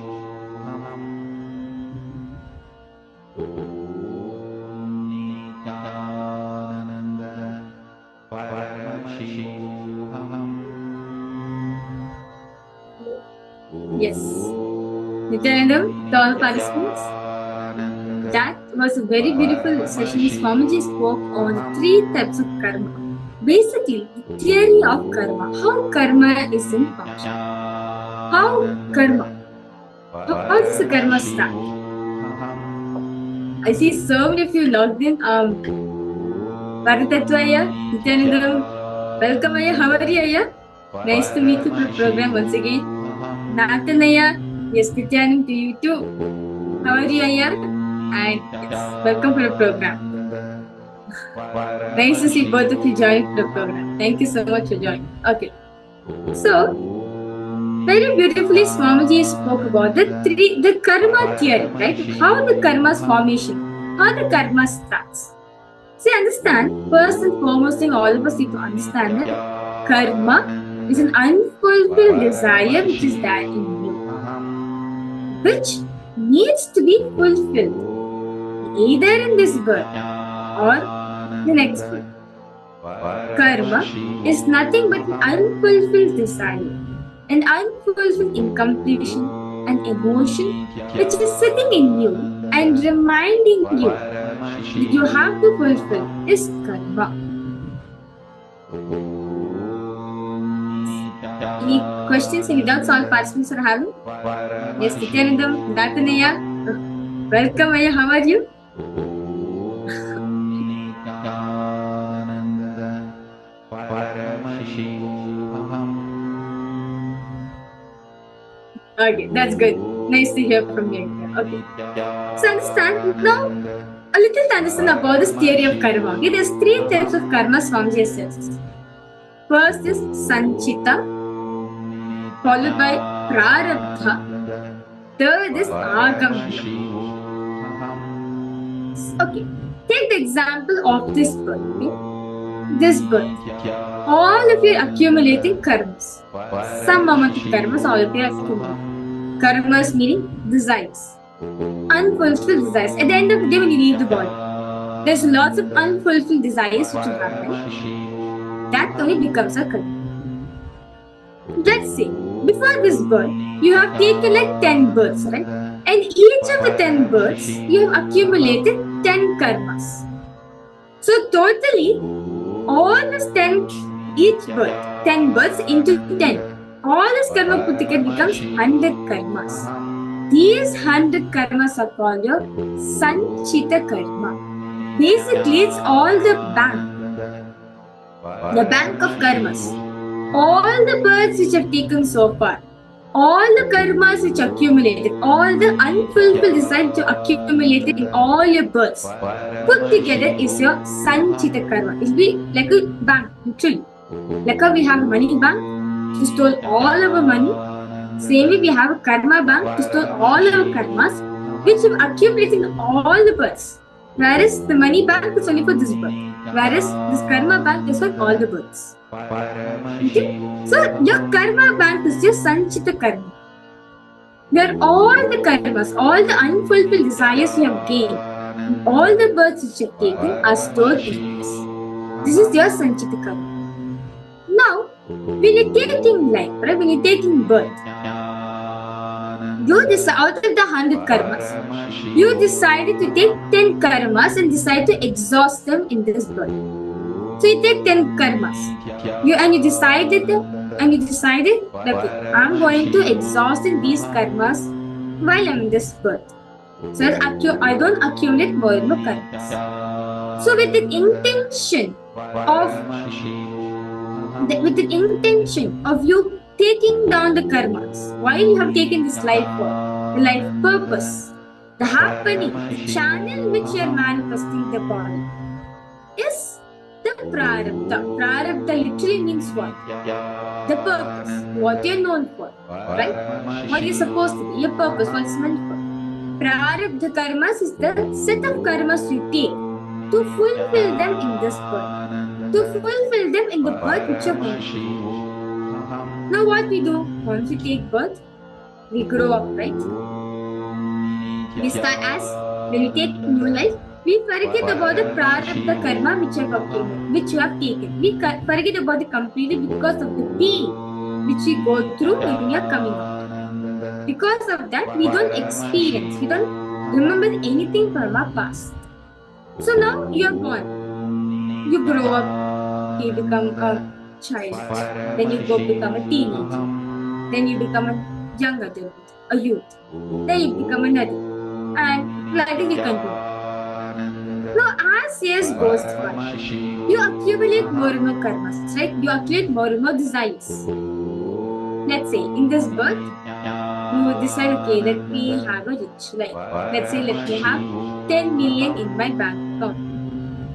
Paramashivoham. Om Nityanand Paramashivoham. Yes. Nityanandam, to all participants, that was a very beautiful session. Swamiji spoke on 3 types of karma. Basically, the theory of karma, how karma is in function. How does the karma start? I see so many of you logged in. Bharatatva Ayya, Nityanandam, welcome Ayya, how are you Ayya? Nice to meet you for the program once again. Nathanaya, yes, Nityanand to you too. How are you, Aya? And yes, welcome for the program. Nice to see both of you joining the program. Thank you so much for joining. Okay. So, very beautifully Swamiji spoke about the karma theory, right? How the karma's formation, how the karma starts. See, understand, first and foremost thing all of us need to understand that karma is an unfulfilled desire which is there in you, which needs to be fulfilled either in this birth or the next birth. Karma is nothing but an unfulfilled desire, an unfulfilled incompletion, an emotion which is sitting in you and reminding you that you have to fulfill is karma. Any questions, any doubts all participants are having? Yes, Nityanandam, Nathanaya. Welcome, Aya. How are you? Okay, that's good. Nice to hear from you. Okay. So understand now a little to understand about this theory of karma. Okay, there's 3 types of karma Swamiji says. First is sanchita, followed by prarabdha. Third is agamya. Okay, take the example of this birth. Okay? This birth. All of you are accumulating karmas. Some amount of karmas, all of you are accumulating. Karmas meaning desires. Unfulfilled desires. At the end of the day, when you leave the body, there's lots of unfulfilled desires which will happen. That only becomes a karma. Let's say, before this birth, you have taken like 10 births, right? And each of the 10 births, you have accumulated 10 karmas. So totally, all this 10, each birth, 10 births into 10. All this karma put together becomes 100 karmas. These 100 karmas are called your sanchita karma. Basically, it's all the bank of karmas. All the births which have taken so far, all the karmas which accumulated, all the unfulfilled desires which are accumulated in all your births, put together is your sanchita karma. It will be like a bank, literally. Like how we have a money bank to store all our money. Same way we have a karma bank to store all our karmas which have accumulated in all the births. Whereas the money bank is only for this birth. Whereas this karma bank is for all the births. Okay? So your karma bank is your sanchita karma. Where all the karmas, all the unfulfilled desires you have gained, all the births which you have taken are stored in this. This is your sanchita karma. Now, when you're taking life, right? When you're taking birth, you decide out of the 100 karmas, you decided to take 10 karmas and decide to exhaust them in this birth. So you take 10 karmas, you decided that okay, I'm going to exhaust in these karmas while I'm in this birth. So I don't accumulate more and more karmas. So with the intention of you taking down the karmas, why you have taken this life for, the life purpose, the happening, the channel which you are manifesting the body, is the prarabdha. Prarabdha literally means what? The purpose, what you are known for, right? What you are supposed to be, your purpose, what it's meant for. Prarabdha karmas is the set of karmas you take to fulfill them in this birth, to fulfill them in the birth which you are going to. Now what we do, once we take birth, we grow up, right? We start as, when we take new life, we forget about the prarabdha karma which you have taken. We forget about it completely because of the pain which we go through when we are coming out. Because of that, we don't experience, we don't remember anything from our past. So now you are born, you grow up, you become a child, then you go become a teenager, then you become a young adult, a youth, then you become an adult, and like this you continue. Now as years goes by, you accumulate more and more karmas, right? You accumulate more and more desires. Let's say in this birth, you decide, okay, let me have a rich life. Let's say, let me have 10 million in my bank account.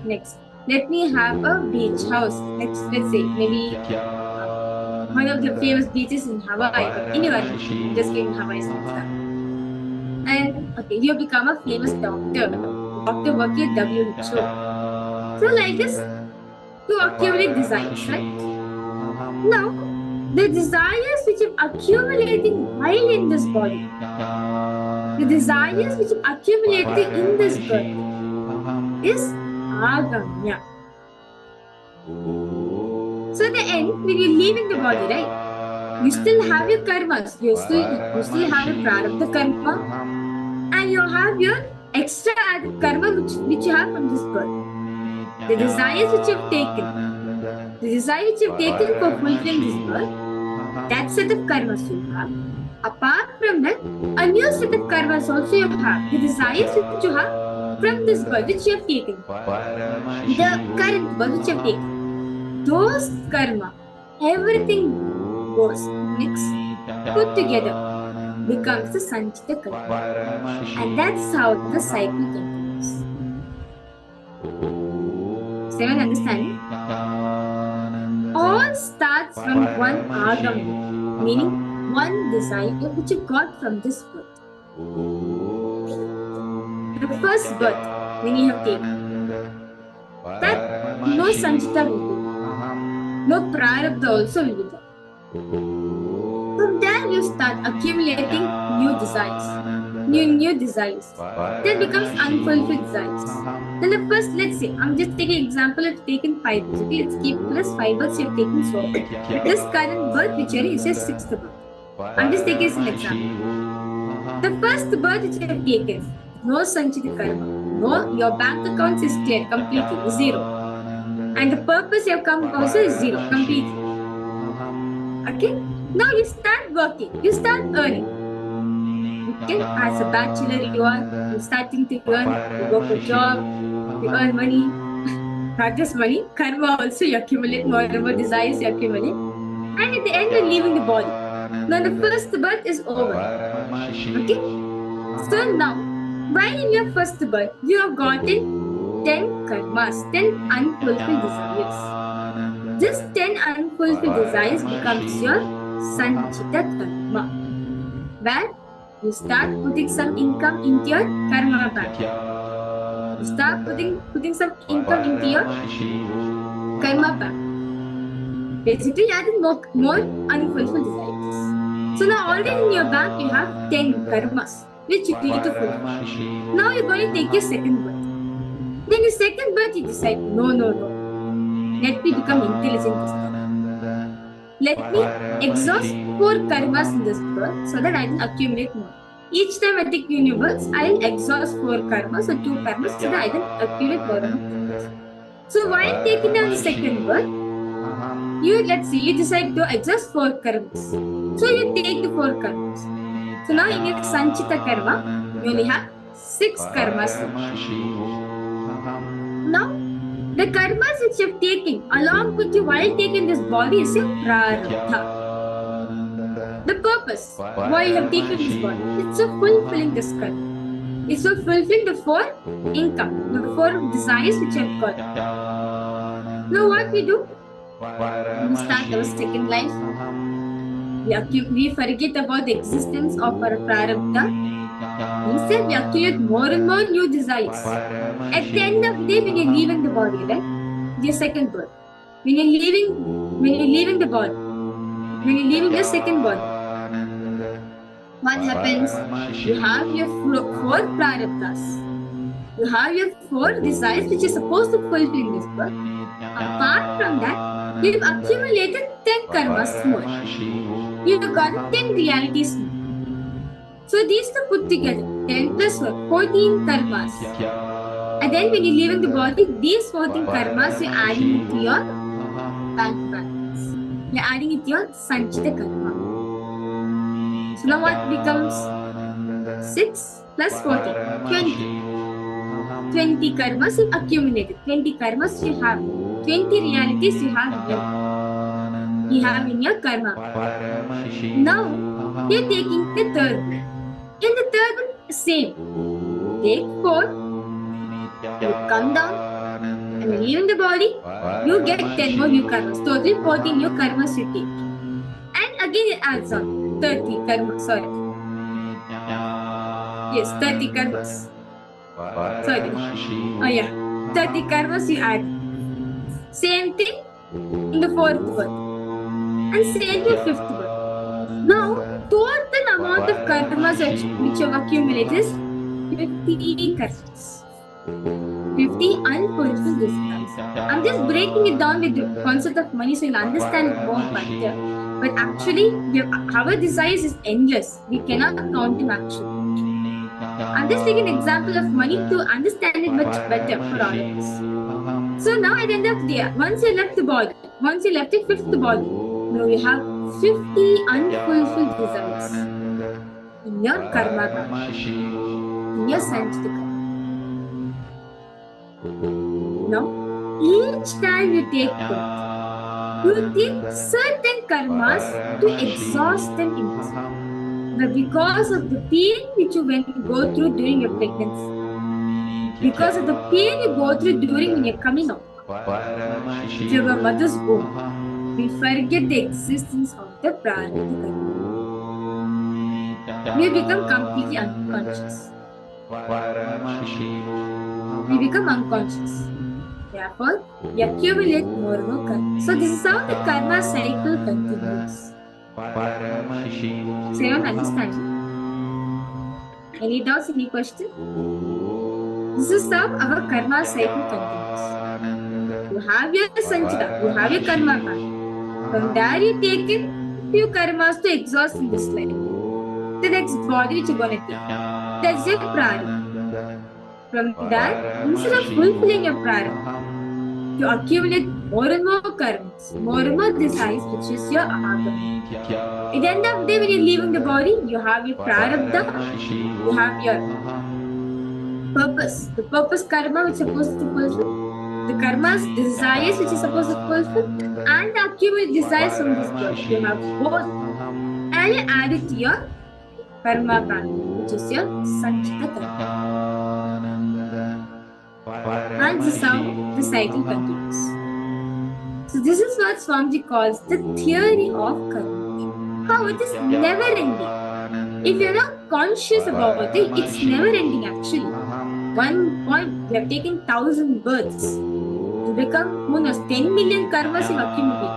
Next, let me have a beach house. Let's say, maybe one of the famous beaches in Hawaii, or anywhere, just in Hawaii. And okay, you become a famous doctor working at WHO. So like this, you accumulate desires, right? Now, the desires which are accumulating while in this body, the desires which are accumulating in this birth is agamya. So at the end, when you're leaving the body, right, you still have your karmas, you still have your prarabdha karma, and you have your extra added karma which you have from this birth. The desires which you have taken for fulfilling this birth, that set of karmas you have. Apart from that, a new set of karmas also you have. The desires which you have from this birth which you have taken. The current birth which you have taken. Those karma, everything goes mixed, put together, becomes the sanchita karma. And that's how the cycle continues. So you understand? All starts from one agam, meaning one desire which you got from this birth. The first birth, when you have taken, that no sanchita will be there. No prarabdha also will be there. From there you start accumulating new desires. New desires. That becomes unfulfilled desires. Then the first, let's say, I'm just taking example of taken 5 births. Okay, let's keep plus 5 births you have taken so far. This current birth which you is a 6th birth. I'm just taking as an example. The first birth which you have taken, no sanchita karma. No, your bank account is clear, completely, 0. And the purpose you have come also is 0, completely. Okay? Now you start working, you start earning. Okay? As a bachelor you're starting to earn, you go for a job, you earn money. Not just money, karma also you accumulate, more and more desires you accumulate. And at the end you're leaving the body. Now the first birth is over. Okay? So now, while in your first birth, you have gotten 10 karmas, 10 unfulfilled desires. This 10 unfulfilled desires becomes your sanchita karma, where you start putting some income into your karma bank. You start putting some income into your karma bank. Basically, adding more unfulfilled desires. So now already in your bank you have 10 karmas which you need to fulfill. Now you're going to take your second birth. Then the second birth you decide, no. Let me become intelligent this time. Let me exhaust 4 karmas in this birth so that I can accumulate more. Each time I take new births, I will exhaust 4 karmas or 2 karmas so that I can accumulate more karmas. So while taking down the second birth, let's say you decide to exhaust 4 karmas. So you take the 4 karmas. So now in your sanchita karma, you only have 6 karmas. Now, the karmas which you have taken along with you while taking this body is your prarabdha. The purpose why you have taken this body, it's for fulfilling this karma. It's for fulfilling the 4 income, the 4 desires which you have got. Now what we do? We start our second life. We forget about the existence of our prarabdha. Instead, we accumulate more and more new desires. At the end of the day, when you're leaving the body, right? Your second birth. When you're leaving the body, when you're leaving your second body, what happens? You have your 4 prarabdhas. You have your 4 desires which you're supposed to fulfill in this birth. Apart from that, you've accumulated 10 karmas more. You've got 10 realities more. So these two put together, 10 plus 14 karmas. And then when you're leaving the body, these 14 karmas you're adding into your bank balance. You're adding into your sanchita karma. So now what becomes 6 plus 14? 20. 20 karmas you've accumulated. 20 karmas you have. 20 realities you have here. You have in your karma. Now, you're taking the third one. In the third one, same. Take 4, you come down, and leaving the body, you get 10 more new karmas. Totally 14 new karmas you take. And again it adds on. 30 karmas, sorry. Yes, 30 karmas. Sorry. Oh yeah, 30 karmas you add. Same thing in the 4th birth. And same to 5th birth. Now, total amount of karmas which you have accumulated is 50 karmas. 50 unfulfilled desires. I'm just breaking it down with the concept of money so you'll understand it more better. But actually, our desires is endless. We cannot count them actually. I'm just taking an example of money to understand it much better for all of us. So now at the end of the day, once you left the body, once you left the 5th body, now you have 50 unfulfilled desires in your karma, in your sanchita. Now, each time you take birth, you take certain karmas to exhaust them in this. But because of the pain which you go through during your pregnancy, because of the pain you go through during when you're coming out from your mother's womb, we forget the existence of the prarabdha karma. We become completely unconscious. We become unconscious. Therefore, we accumulate more and more karma. So this is how the karma cycle continues. So you don't understand? Any doubts, any questions? This is how our karma cycle continues. You have your sanchita, you have your karma path. From there you take it, few karmas to exhaust in this life. The next body which you're going to take. That's your prarabdha. From that, instead of fulfilling your prarabdha, you accumulate more and more karmas, more and more desires, which is your agama. At the end of the day, when you're leaving the body, you have your prarabdha, you have your purpose, the purpose karma which is supposed to fulfill, the karma's desires which is supposed to fulfill, and the accumulated desires from this birth. You have both, and you add it to your karma plan, which is your sanchita karma. And this is how the cycle continues. So this is what Swamiji calls the theory of karma. How it is never ending. If you're not conscious about it, it's never ending actually. One point, you have taken 1,000 births. You become, who knows, 10 million karmas you accumulate.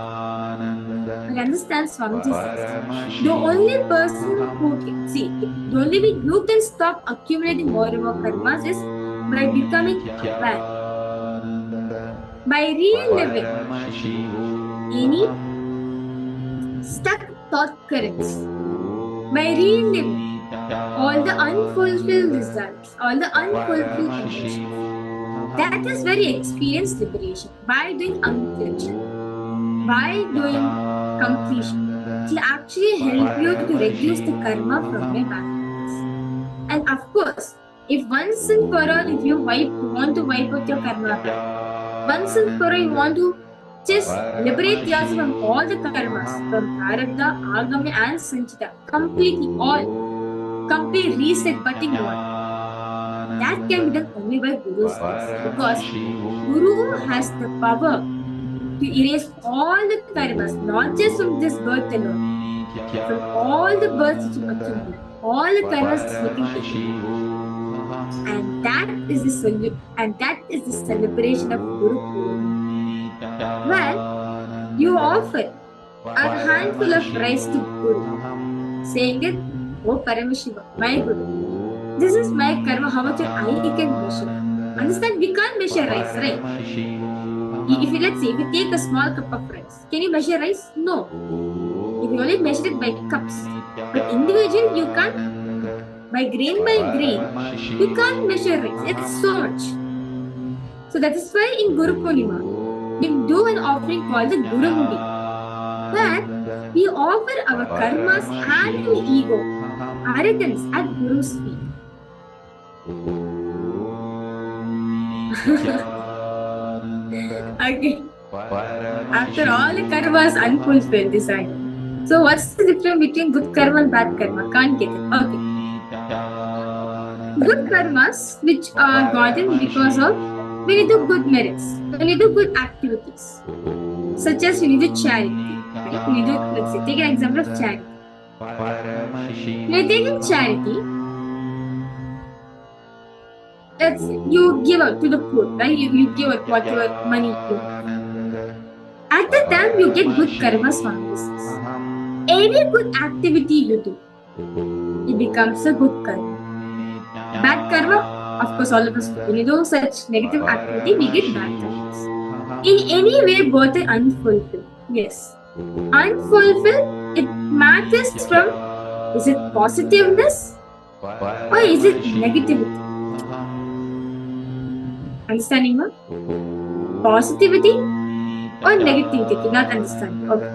I understand Swamiji says. The only person who can see, the only way you can stop accumulating more and more karmas is by becoming aware. By reliving any stuck thought currents. By reliving all the unfulfilled desires, all the unfulfilled emotions. That is where you experience liberation. By doing uncondition, by doing completion, it will actually help you to reduce the karma from your backgrounds. And of course, if once and for all, if you want to wipe out your karma, once and for all you want to just liberate yourself from all the karmas, from prarabdha, agama and sanchita, completely all, complete reset butting one. That can be done only by Guru's grace, because Guru has the power to erase all the karmas, not just from this birth alone, from all the births which you accumulate, all the karmas you can take. And that is the celebration of Guru Purnima, where you offer a handful of rice to Guru, saying that, "Oh Paramashiva, my Guru, this is my karma, how much I can measure." Understand, we can't measure rice, right? Let's say, if you take a small cup of rice, can you measure rice? No. You can only measure it by cups. But individually, you can't. By grain, you can't measure rice. It's so much. So that is why in Guru Purnima, we do an offering called the Guru Mudi, where we offer our karmas and our ego, arrogance at Guru's feet. Okay. After all the karma is unfulfilled, decided. So what's the difference between good karma and bad karma? Can't get it. Okay. Good karmas, which are gotten because of when you do good merits, when you do good activities, such as when you do charity. Right? When you do, let's say, take an example of charity. When you're taking charity, let's say you give out to the poor, right? You give out whatever money you have. At the time, you get good karmas from this. Any good activity you do, it becomes a good karma. Bad karma, of course, all of us do. When you do such negative activity, we get bad karmas. In any way, both are unfulfilled. Yes. Unfulfilled, it matters from, is it positiveness or is it negativity? Understanding, ma? Positivity or negativity? Do not understand. Okay.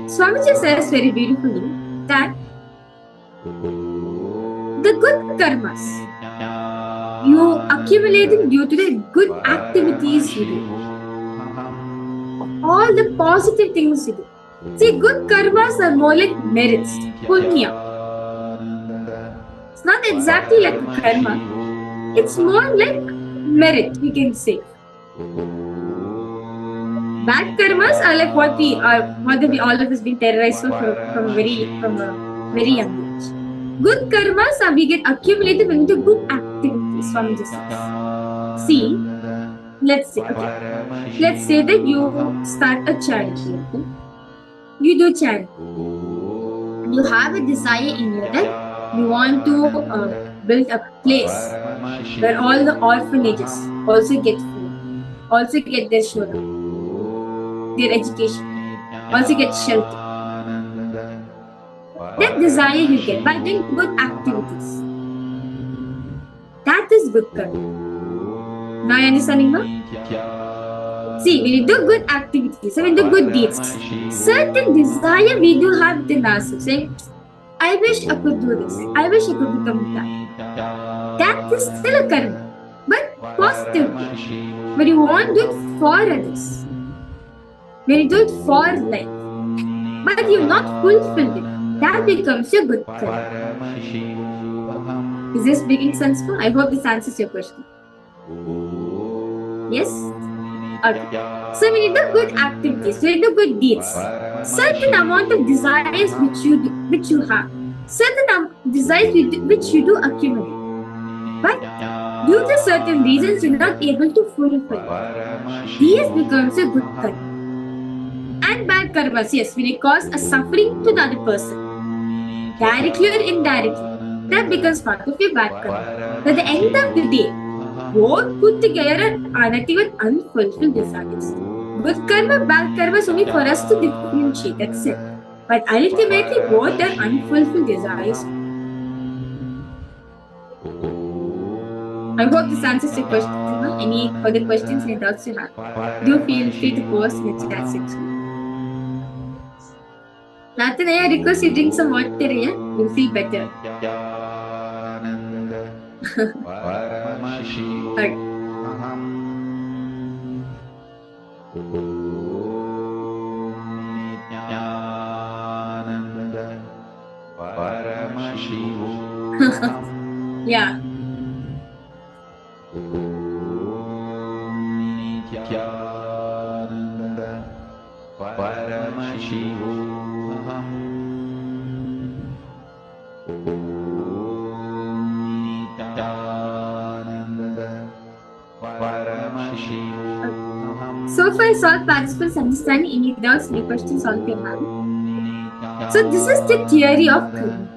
Swamiji says very beautifully that the good karmas you accumulated due to the good activities you do, all the positive things you do. See, good karmas are more like merits, punya. It's not exactly like karma, it's more like merit, we can say. Bad karmas are like what we all of us been terrorized from a very young age. Good karmas are we get accumulated when we do good activities from this. See, let's say that you start a charity. Okay? You do charity. You have a desire in you that you want to build a place where all the orphanages also get food, also get their shelter, their education, also get shelter. That desire you get by doing good activities. That is good karma. Now you understanding, no? See, when you do good activities, when you do good deeds, certain desire we do have within ourselves, saying, I wish I could do this, I wish I could become that. That is still a karma, but positive. When you want to do it for others, when you do it for life, but you've not fulfilled it, that becomes your good karma. Is this making sense? I hope this answers your question. Yes? Okay. So when you do good activities, when you do good deeds, certain amount of desires which you have, certain desires which you do accumulate, but due to certain reasons you're not able to fulfill. These becomes a good karma. And bad karmas, yes, when it cause a suffering to the other person, directly or indirectly, that becomes part of your bad karma. But at the end of the day, both put together are not even unfulfilled desires. Good karma, bad karma is only for us to differentiate, that's it. But ultimately, both are unfulfilled desires. I hope this answers your question. Any further questions, any doubts you have, do feel free to post in the chat section. Nathan, I request you drink some water, yeah? You'll feel better. Okay. Yeah. So far, I saw participants understanding any doubts, any questions all they have. So this is the theory of karma.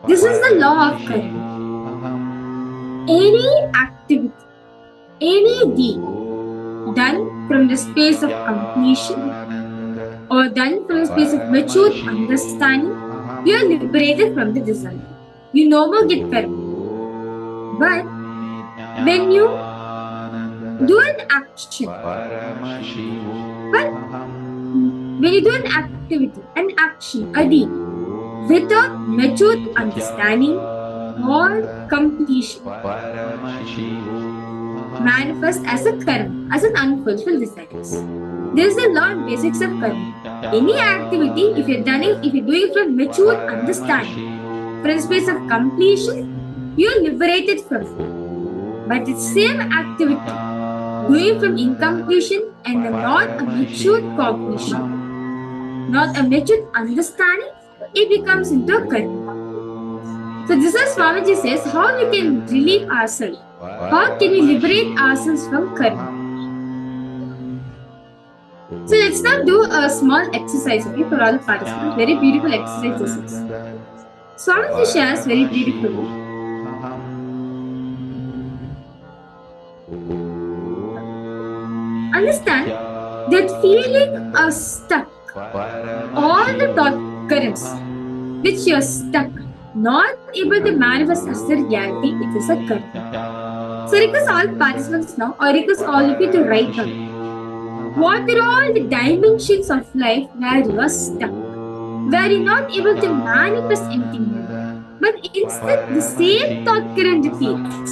This is the law of karma. Any activity, any deed done from the space of completion or done from the space of mature understanding you are liberated from the desire. You no more get karma. But when you do an action, when you do an activity, an action, a deed, without mature understanding or completion, manifest as a karma, as an unfulfilled desires. There is a lot of basics of karma. Any activity, if you're doing it from mature understanding, from the space of completion, you're liberated from it. But the same activity, doing from incompletion and not a mature cognition, not a mature understanding, it becomes into a karma. So this is Swamiji says how we can relieve ourselves. How can we liberate ourselves from karma? So let's now do a small exercise, okay, for all the participants. Very beautiful exercise this is. Swamiji shares very beautifully. Understand that feeling stuck, all the thought currents which you are stuck, not able to manifest as the reality, it is a karma. So request all participants now, or request all of you to write down what are all the dimensions of life where you are stuck, where you're not able to manifest anything new, but instead the same thought current repeats,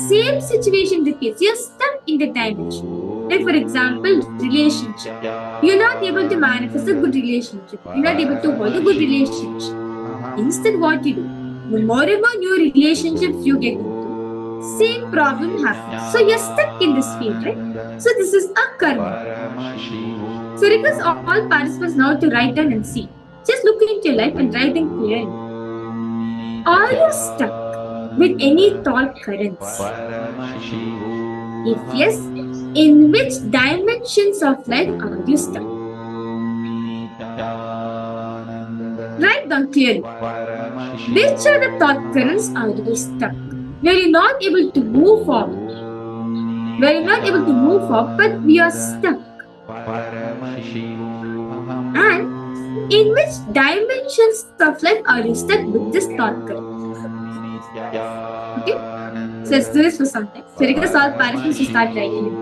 same situation repeats, you're stuck in the dimension. Like for example, relationship. You're not able to manifest a good relationship. You're not able to hold a good relationship. Instead, what you do? The more and more new relationships you get into, same problem happens. So you're stuck in this field, right? So this is a karma. So request all participants now to write down and see. Just look into your life and write them clearly. Are you stuck with any thought currents? If yes, in which dimensions of life are you stuck? Write down clearly. Which are the thought currents are you stuck? Where you're not able to move forward. Where you're not able to move forward, but we are stuck. And in which dimensions of life are you stuck with this thought current? Okay? So let's do this for some time. So request all participants to start writing it.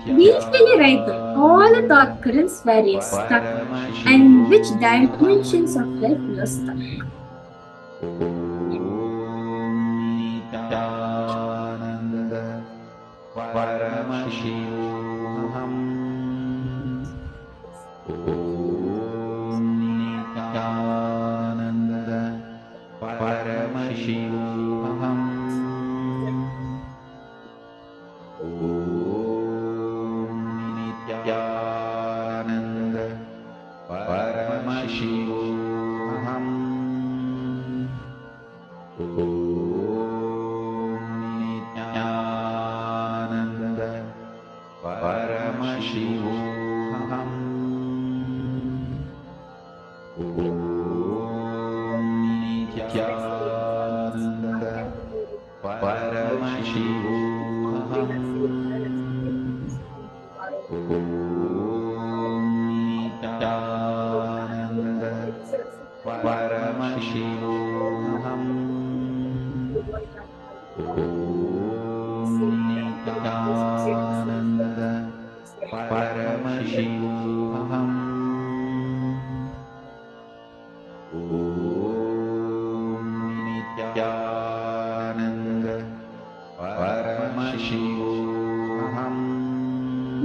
Briefly write down all the thought currents where you are stuck and in which dimensions of life you are stuck. Nityananda Paramashivoham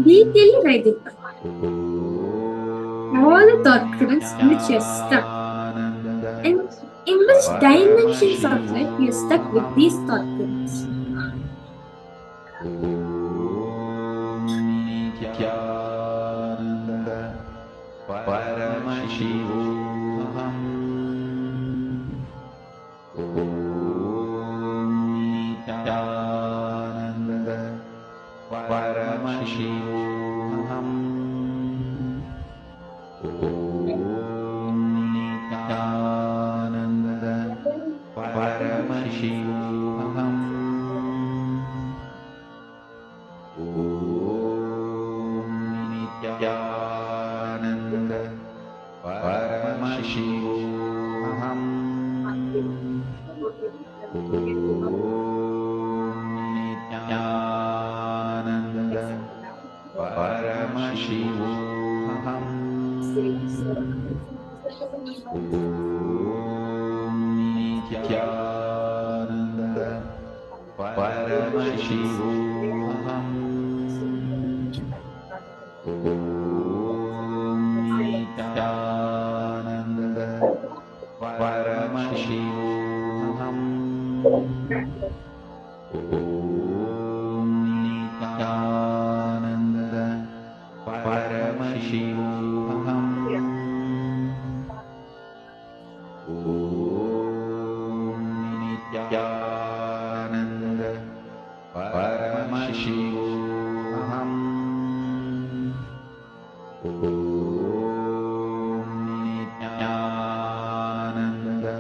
Detailing write it down. All the thought currents in which you are stuck, and in which dimensions of life you are stuck with these thought currents. Nityananda Paramashivoham Nityananda Paramashivoham Nityananda Paramashivoham Nityananda Paramashivoham Nityananda Paramashivoham Nityananda Paramashivoham Nityananda Paramashivoham Nityananda Paramashivoham Nityananda Paramashivoham Nityananda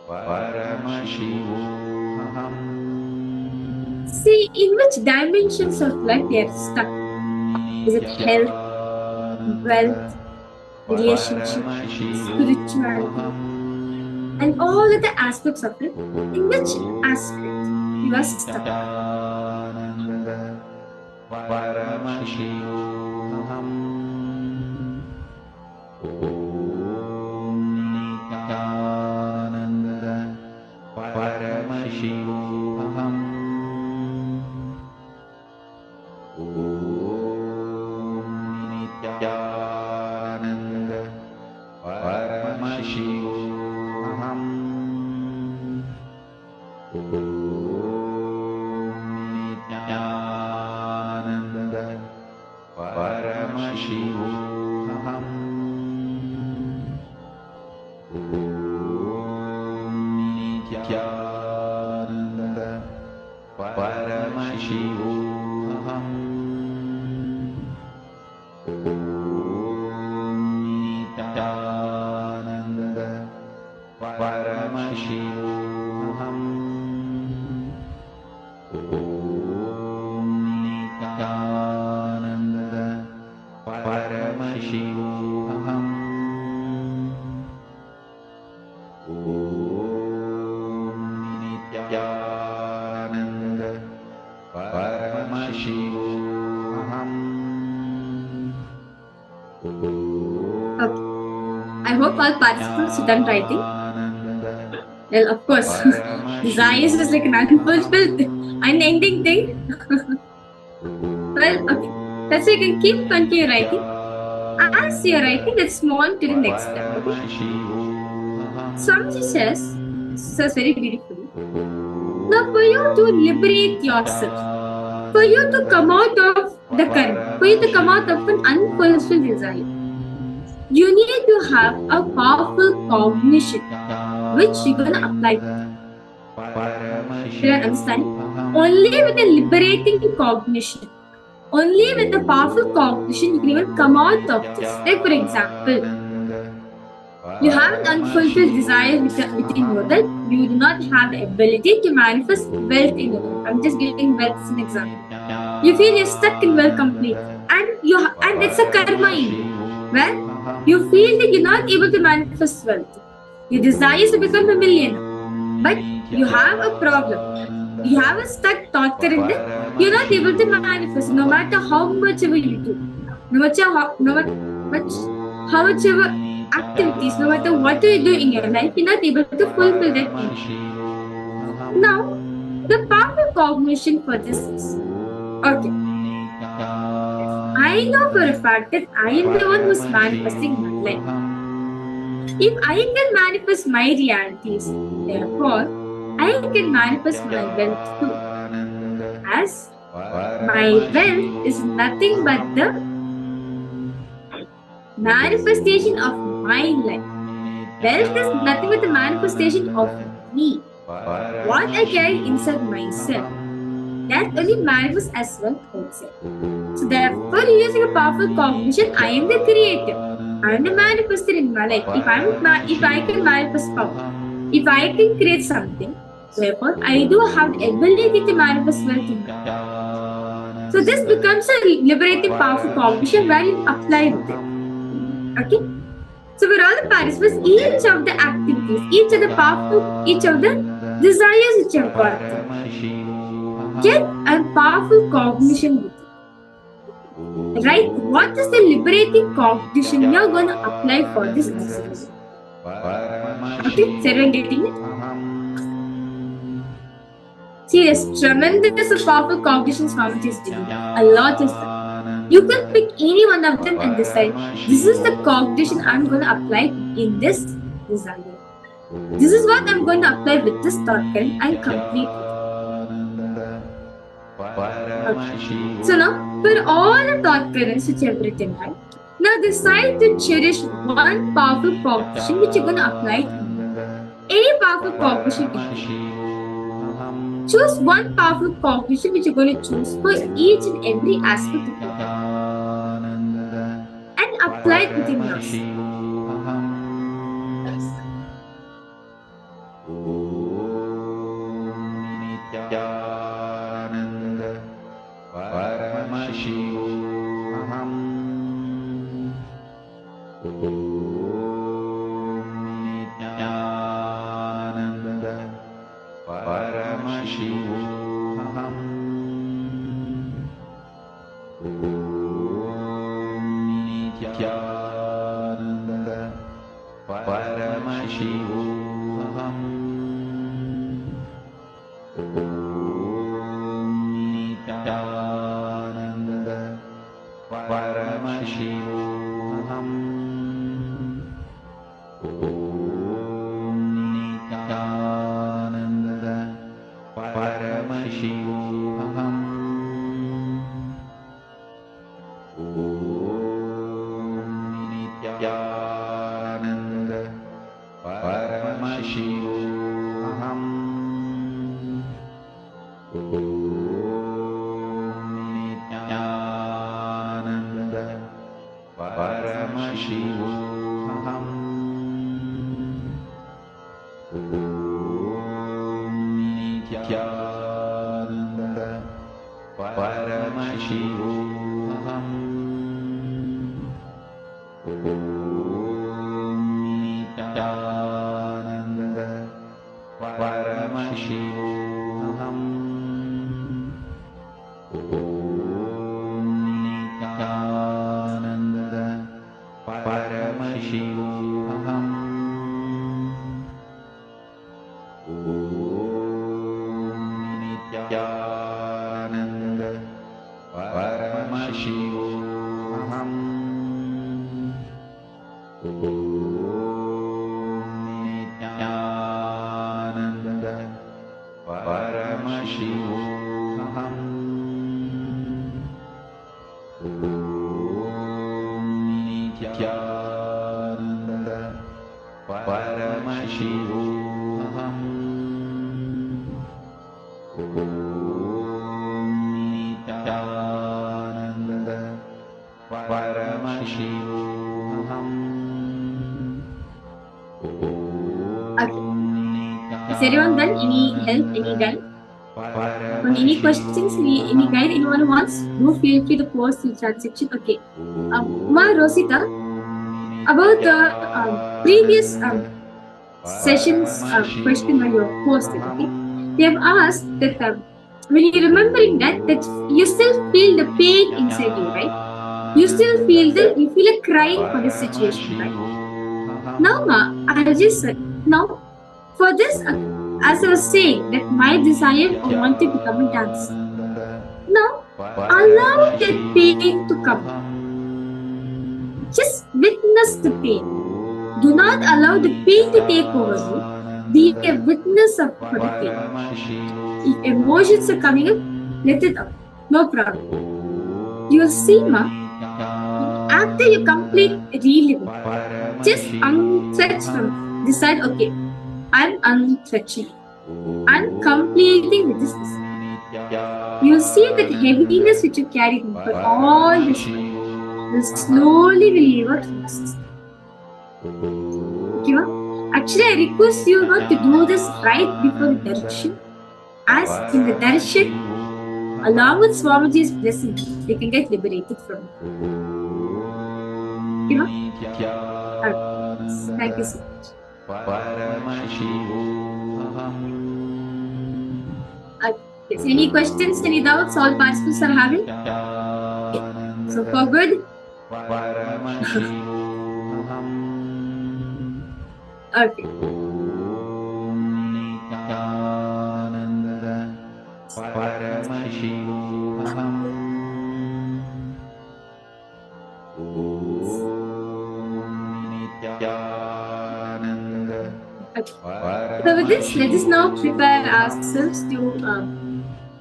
Paramashivoham. See in which dimensions of life they are stuck. Is it health, wealth, relationships, spirituality, and all other aspects of it? In which aspect you are stuck? Nityananda Paramashivoham Nityananda Paramashivoham Nityananda Paramashivoham Nityananda Paramashivoham Nityananda Paramashivoham Nityananda Paramashivoham Nityananda Paramashivoham Nityananda Paramashivoham. Okay. I hope all participants are done writing. Well, of course, desires is like an unfulfilled, unending thing. Well, okay. That's why you can continue writing. As you're writing, let's move on to the next step. Okay? Swamiji says very beautifully. Now, for you to liberate yourself, for you to come out of the karma, for you to come out of an unfulfilled desire, you need to have a powerful cognition which you're going to apply. Do you understand? Only with a liberating cognition, only with a powerful cognition, you can even come out of this. Like, for example, you have an unfulfilled desire within you that you do not have the ability to manifest wealth in your life. I'm just giving wealth as an example. You feel you're stuck in wealth completely, and it's a karma in you, where you feel that you're not able to manifest wealth. Your desire is to become a millionaire, but you have a problem. You have a stuck thought current that you're not able to manifest, no matter how much ever you do, no matter how much ever activities, no matter what you do in your life, you're not able to fulfill that need. Now, the powerful cognition for this is, okay, I know for a fact that I am the one who's manifesting my life. If I can manifest my realities, therefore, I can manifest my wealth too. As my wealth is nothing but the manifestation of my life. Wealth is nothing but the manifestation of me. What I carry inside myself, that only manifests as wealth outside. So therefore, using a powerful cognition, I am the creator. I am the manifester in my life. If I can manifest power, if I can create something, therefore I do have the ability to manifest wealth in my life. So this becomes a liberating, powerful cognition where you apply with it. Okay? So for all the participants, each of the activities, each of the desires which you have got, get a powerful cognition with it. Right? What is the liberating cognition you are going to apply for this exercise? Okay? Is everyone getting it? See, there's tremendous powerful cognitions from which is doing. A lot is there. You can pick any one of them and decide, this is the cognition I'm going to apply in this desire. This is what I'm going to apply with this thought current and complete it. Okay. So now, for all the thought currents which you have written, right? Now decide to cherish one powerful cognition which you're going to apply to any powerful cognition. Choose one powerful cognition which you're going to choose for each and every aspect of your life and apply it within yourself. Is everyone done? Any help? Any guide? On any questions? Any guide? Anyone who wants? Do feel free to post in the chat section. Okay. Rosita, about the previous sessions question that you have posted, okay? They have asked that when you're remembering that you still feel the pain inside you, right? You still feel you feel like crying for the situation, right? Now, I'll just now for this, as I was saying, that my desire I want to become a dancer. Now, allow that pain to come. Just witness the pain. Do not allow the pain to take over you. Be a witness of for the pain. If emotions are coming up, let it out. No problem. You will see, after you complete reliving, just untouch from decide, okay, I'm untouching. I'm completing with this. You will see that heaviness which you carry for all this time will slowly relieve out from the system. Okay, actually, I request you to do this right before the darshan. As in the darshan, along with Swamiji's blessing, they can get liberated from it. Okay, thank you so much. Yes, any questions, any doubts all participants are having? Okay. So for good? Okay. So with this, let us now prepare ourselves to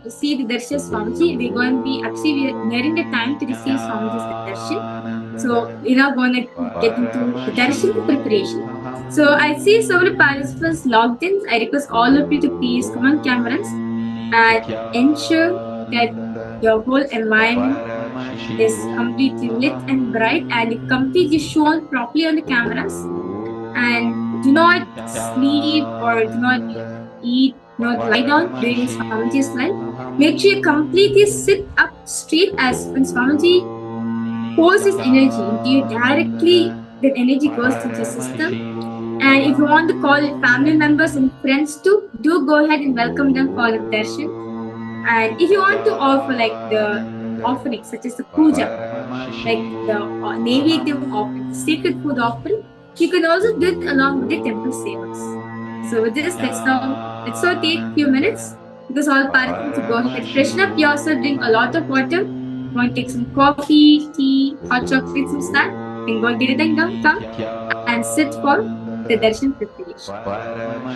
receive the darshan Swamiji. We're going to be we are nearing the time to receive Swamiji's darshan. So we're now going to get into the darshan preparation. So I see so many participants logged in. I request all of you to please come on cameras and ensure that your whole environment is completely lit and bright and completely shown properly on the cameras. And do not sleep or do not eat, not lie down during Swamiji's life. Make sure you completely sit up straight as when Swamiji pours his energy into you directly, that energy goes into the system. And if you want to call family members and friends too, do go ahead and welcome them for the darshan. And if you want to offer like the offerings such as the puja, like the Naivedya offering, the sacred food offering, you can also do it along with the temple sevas. So with this, let's now take a few minutes because all participants to go ahead, freshen up yourself, drink a lot of water. You want to take some coffee, tea, hot chocolate, some snack, then go and get it and come and sit for the darshan preparation.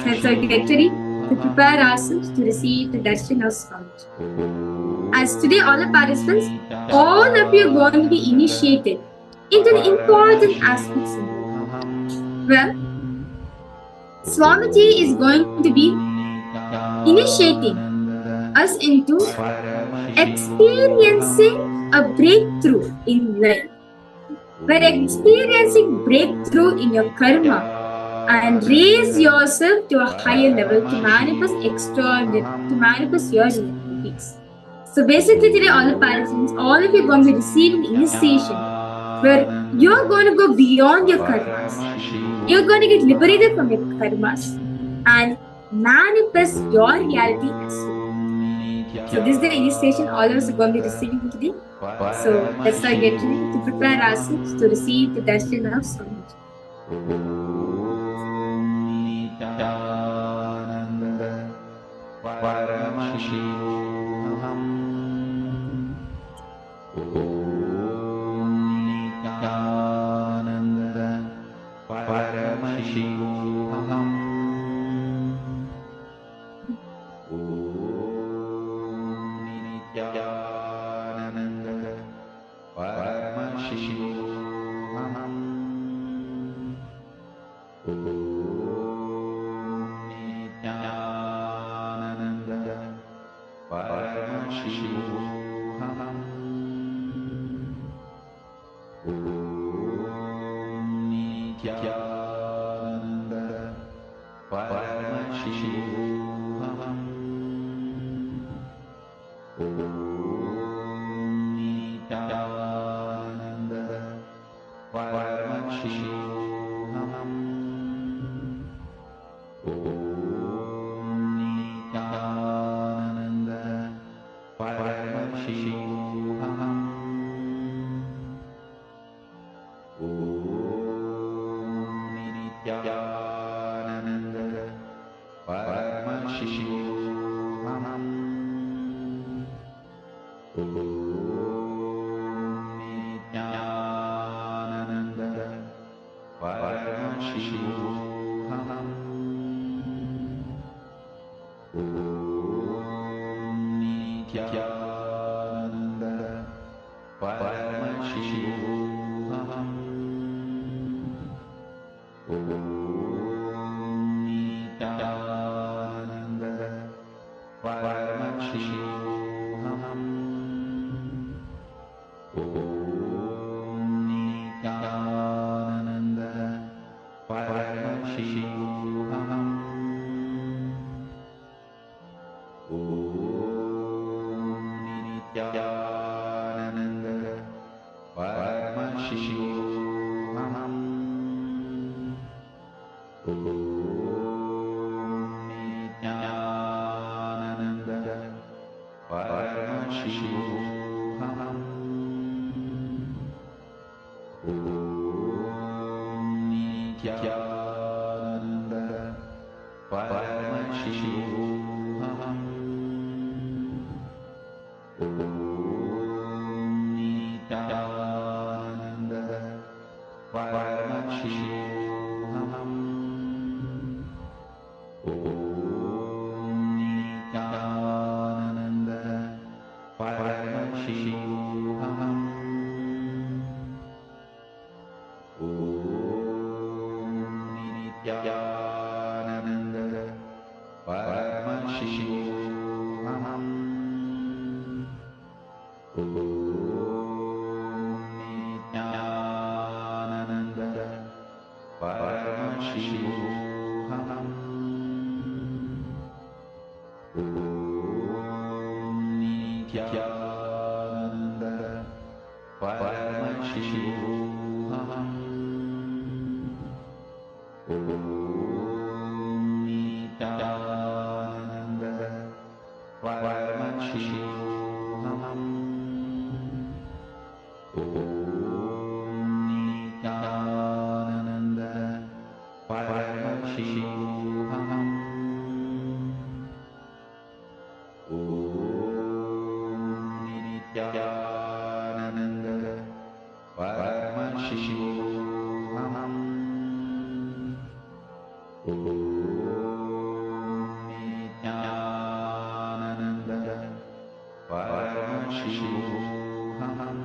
Let's all get ready to prepare ourselves to receive the darshan of Swamiji. As today, all the participants, all of you are going to be initiated into the important aspects of it. Well, Swamiji is going to be initiating us into experiencing a breakthrough in life. We're experiencing breakthrough in your karma and raise yourself to a higher level to manifest your abilities. So basically today all the participants, all of you are going to be receiving initiation where you're going to go beyond your karmas. You're going to get liberated from your karmas and manifest your reality as well. So this is the initiation all of us are going to be receiving today. So let's start getting ready to prepare ourselves to receive the darshan of Swamiji. Paramashivoham. Om Nityananda Paramashivoham. Om Nityananda Paramashivoham. Om Nityananda Paramashivoham. Om Nityananda Paramashivoham. Om Nityananda Paramashivoham. Om Nityananda Paramashivoham. Om Nityananda Paramashivoham. Om Nityananda Paramashivoham. Om Nityananda Paramashivoham. Om Nityananda Paramashivoham. Om Nityananda Paramashivoham. Om Nityananda Paramashivoham. Om Nityananda Paramashivoham. Om Nityananda Paramashivoham. Om Nityananda Paramashivoham. Om Nityananda Paramashivoham.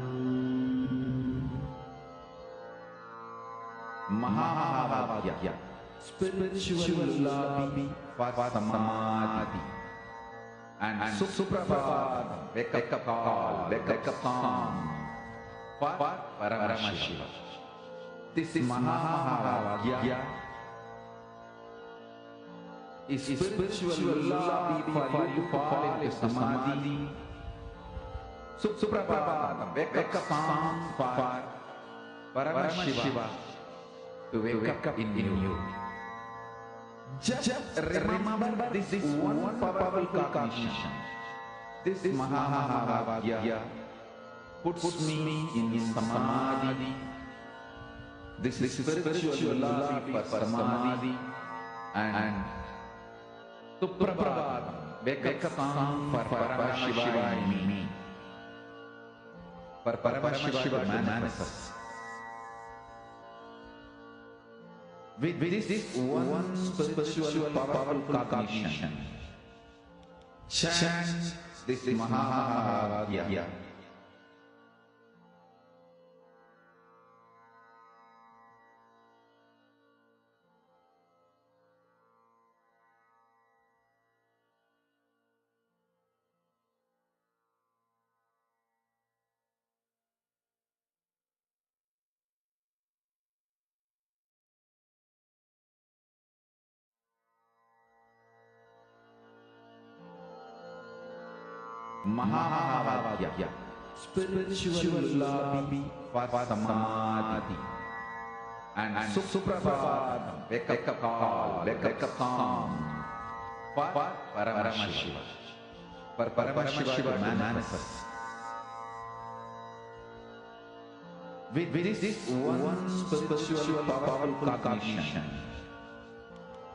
Mahavagya, spiritual lobby for samadhi, and Suprabhat, wake up call, wake up song for Paramashiva. This Mahavagya is spiritual lobby for you to fall into samadhi. Suprabhat, wake up song for Paramashiva to wake up in you. Just remember this one powerful cognition. This Mahavagya puts me in samadhi. This is spiritual lobby for samadhi, and Suprabhat, wake up song for Paramashiva in me. For Paramashiva manifests. With this one spiritual powerful cognition, chant this Mahavagya. Mahavagya, spiritual lobby for samadhi, and Suprabhat, wake up call, wake up song for Paramashiva. For Paramashiva manifests. With this one spiritual powerful cognition,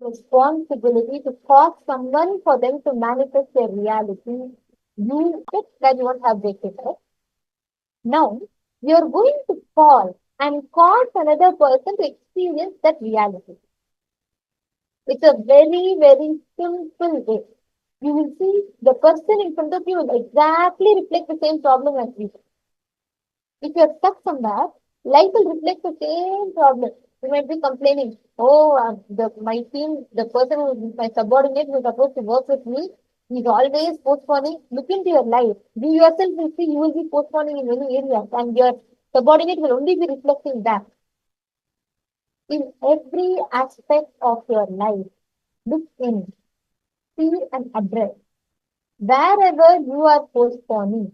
Responsibility to cause someone for them to manifest their reality. You think that you won't have breakthrough, right? Now, you're going to call and cause another person to experience that reality. It's a very, very simple way. You will see the person in front of you will exactly reflect the same problem as you. If you're stuck somewhere, life will reflect the same problem. You might be complaining, oh, my team, the person who is my subordinate who is supposed to work with me, he's always postponing. Look into your life. You yourself will see you will be postponing in many areas, and your subordinate will only be reflecting that. In every aspect of your life, look in, see and address. Wherever you are postponing,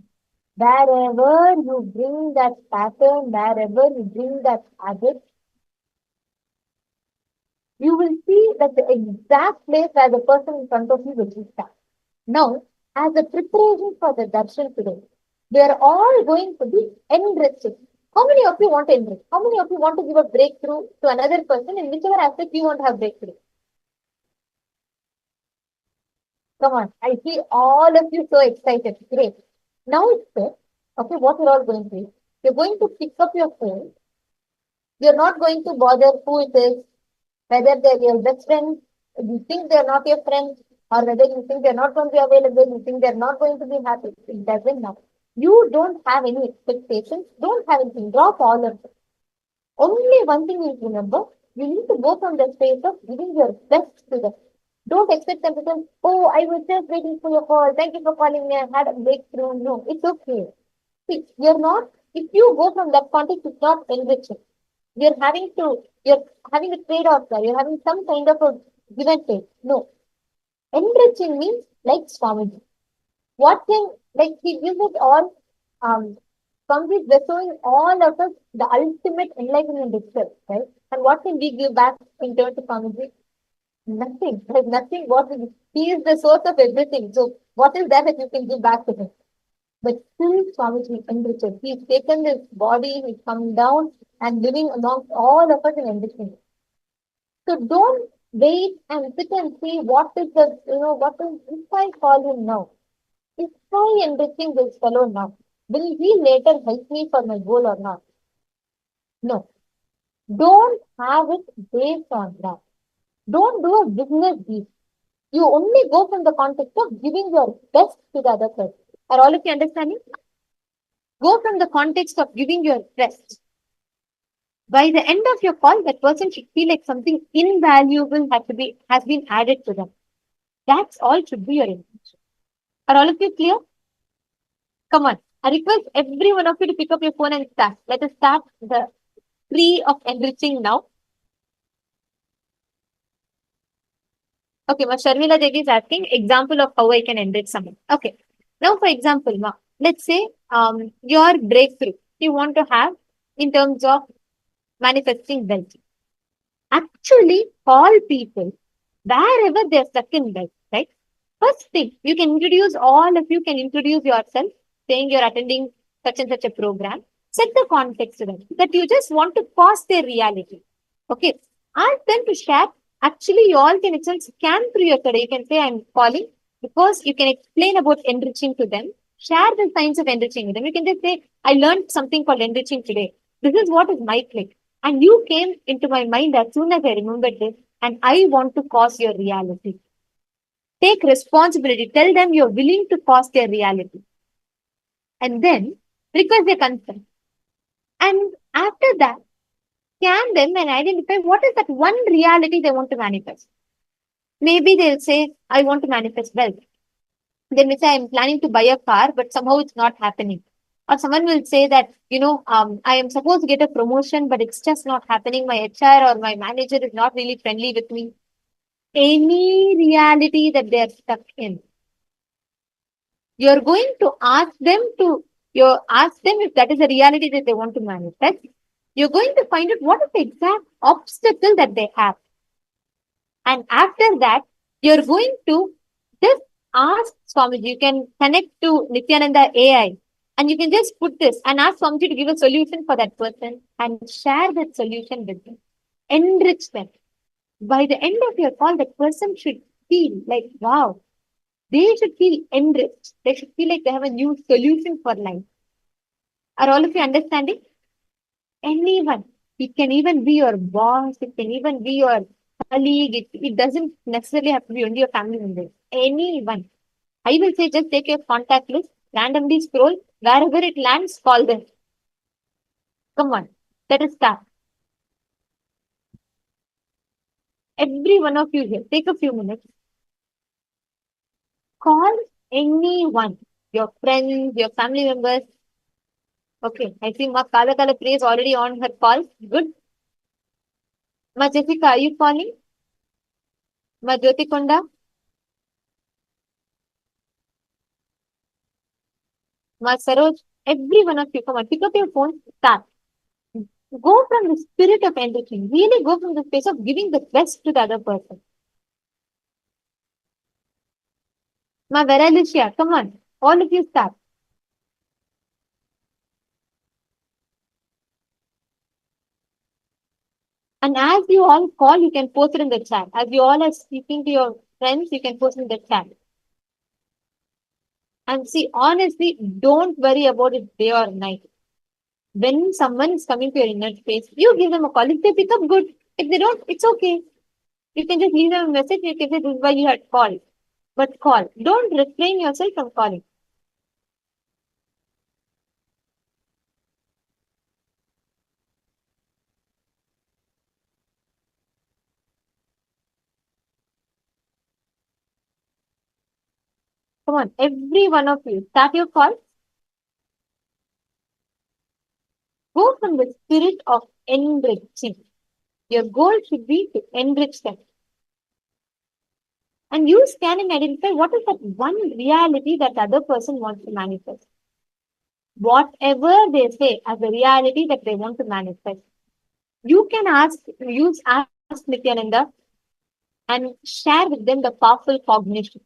wherever you bring that pattern, wherever you bring that habit, you will see that the exact place where the person in front of you will be stuck. Now, as a preparation for the darshan today, they are all going to be enriching. How many of you want to enrich? How many of you want to give a breakthrough to another person in whichever aspect you want to have breakthrough? Come on, I see all of you so excited. Great. Now it's good. Okay, what you're all going to do? You're going to pick up your phone. You're not going to bother who it is, whether they're your best friend, you think they're not your friend, or whether you think they're not going to be available, you think they're not going to be happy. It doesn't matter. You don't have any expectations, don't have anything. Drop all of it. Only one thing you remember, you need to go from the space of giving your best to them. Don't expect them to say, oh, I was just waiting for your call. Thank you for calling me. I had a breakthrough. No, it's okay. See, you're not, if you go from that context, it's not enriching. You're having a trade-off there. You're having some kind of a give and take. No. Enriching means like Swamiji. What can, like he gives it all, Swamiji bestowing all of us the ultimate enlightenment itself, right? And what can we give back in turn to Swamiji? Nothing. There's nothing. He is the source of everything. So what is that you can give back to him? But still Swamiji enriches. He's taken this body, he's come down and living amongst all of us in enrichment. So don't wait and sit and see what is if I call him now? If I enriching this fellow now, will he later help me for my goal or not? No. Don't have it based on that. Don't do a business deal. You only go from the context of giving your best to the other person. Are all of you understanding? Go from the context of giving your best. By the end of your call, that person should feel like something invaluable has been added to them. That's all should be your intention. Are all of you clear? Come on. I request every one of you to pick up your phone and start. Let us start the tree of enriching now. Okay, Ma Sharmila Devi is asking example of how I can enrich someone. Okay. Now, for example, Ma, let's say your breakthrough you want to have in terms of manifesting wealth. Actually, call people wherever they're stuck in wealth, right? First thing, you can introduce, all of you can introduce yourself, saying you're attending such and such a program. Set the context to them that you just want to cause their reality. Okay. Ask them to share. Actually, you all can itself scan through your today. You can say, I'm calling because you can explain about enriching to them. Share the signs of enriching with them. You can just say, I learned something called enriching today. This is what is my click. And you came into my mind as soon as I remembered this, and I want to cause your reality. Take responsibility. Tell them you're willing to cause their reality. And then request their consent. And after that, scan them and identify what is that one reality they want to manifest. Maybe they'll say, I want to manifest wealth. They may say, I'm planning to buy a car, but somehow it's not happening. Or someone will say that, I am supposed to get a promotion, but it's just not happening. My HR or my manager is not really friendly with me. Any reality that they're stuck in, you're going to ask them if that is a reality that they want to manifest. You're going to find out what is the exact obstacle that they have. And after that, you're going to just ask Swamiji. You can connect to Nityananda AI and you can just put this and ask Swamiji to give a solution for that person and share that solution with them. Enrich them. By the end of your call, that person should feel like, wow, they should feel enriched. They should feel like they have a new solution for life. Are all of you understanding? Anyone. It can even be your boss. It can even be your colleague. It doesn't necessarily have to be only your family members. Anyone. I will say just take your contact list, randomly scroll, wherever it lands, call them. Come on. Let us start. Every one of you here, take a few minutes. Call anyone. Your friends, your family members. Okay, I see Ma Kala Kala Priya is already on her call. Good. Ma Jessica, are you calling? Ma Jyoti Konda? Ma Saroj? Every one of you, come on, pick up your phone, start. Go from the spirit of enriching. Really go from the space of giving the best to the other person. Ma Vera Lucia, come on. All of you start. And as you all call, you can post it in the chat. As you all are speaking to your friends, you can post it in the chat. And see, honestly, don't worry about it day or night. When someone is coming to your inner space, you give them a call. If they pick up, good. If they don't, it's okay. You can just leave them a message. You can say, this is why you had called. But call. Don't refrain yourself from calling. Come on, every one of you, start your call. Go from the spirit of enriching. Your goal should be to enrich them. And you scan and identify what is that one reality that the other person wants to manifest. Whatever they say as a reality that they want to manifest. You can ask Nityananda and share with them the powerful cognition.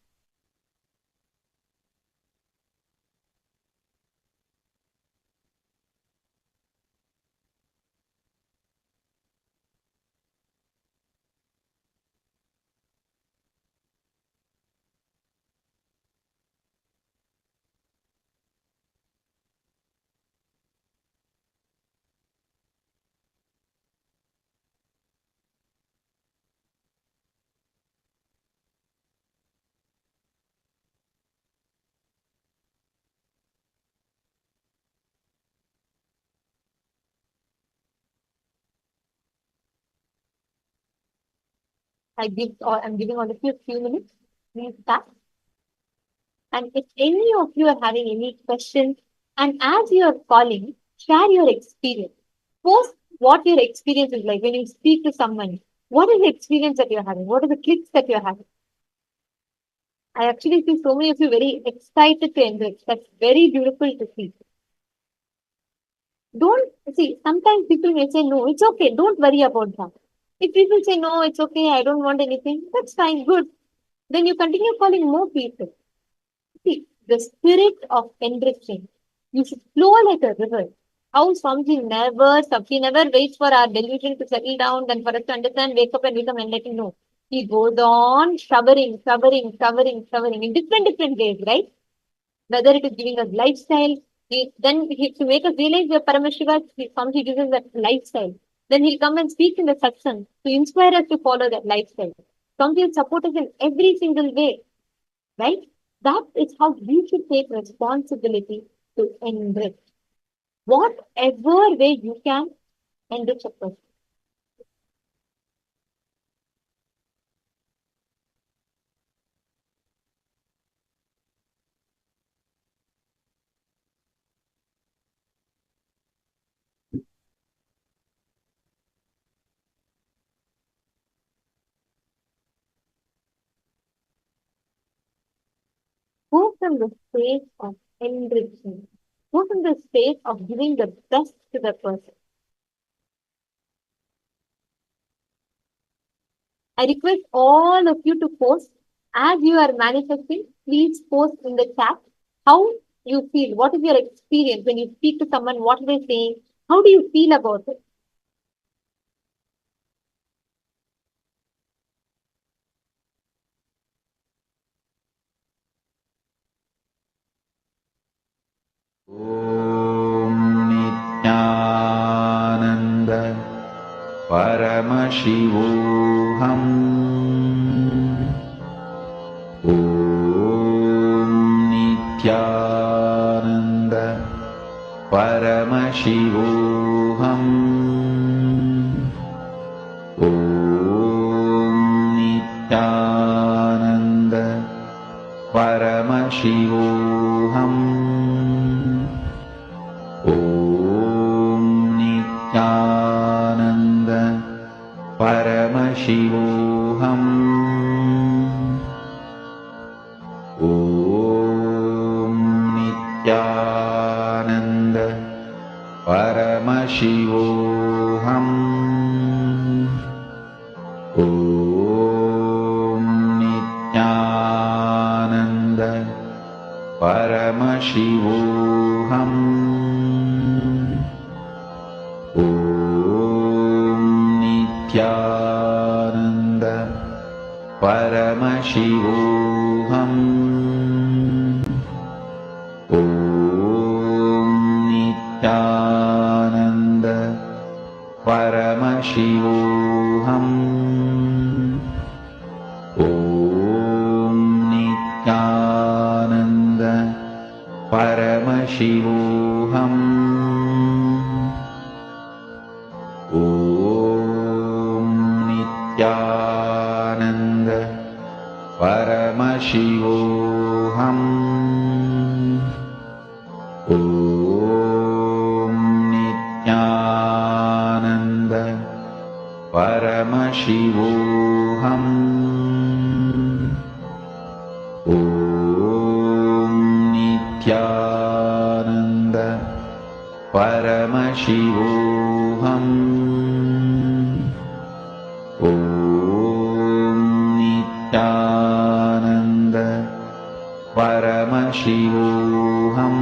I'm giving on a few minutes. Please start. And if any of you are having any questions, and as you are calling, share your experience. Post what your experience is like when you speak to someone. What is the experience that you're having? What are the clicks that you're having? I actually see so many of you very excited to enrich. That's very beautiful to see. Don't see, sometimes people may say, no, it's okay. Don't worry about that. If people say, no, it's okay, I don't want anything, that's fine, good. Then you continue calling more people. See, the spirit of enriching, you should flow like a river. How Swamiji never stops. He never waits for our delusion to settle down, then for us to understand, wake up and become enlightened. No. He goes on showering in different ways, right? Whether it is giving us lifestyle, to make us realize we are Paramashiva, Swamiji gives us that lifestyle. Then he'll come and speak in the Satsang to inspire us to follow that lifestyle. Swamiji will support us in every single way, right? That is how we should take responsibility to enrich. Whatever way you can, enrich a person. Go from the space of enriching. Go from the space of giving the best to the person. I request all of you to post as you are manifesting. Please post in the chat how you feel. What is your experience when you speak to someone? What are they saying? How do you feel about it? Nityanand Paramashivoham Nityanand Paramashivoham Nityanand Paramashivoham Nityanand Paramashivoham Nityanand Paramashivoham Nityanand Paramashivoham Nityanand Paramashivoham Nityanand Paramashivoham Nityanand Paramashivoham Nityanand Paramashivoham Nityanand Paramashivoham Nityanand Paramashivoham Nityanand Paramashivoham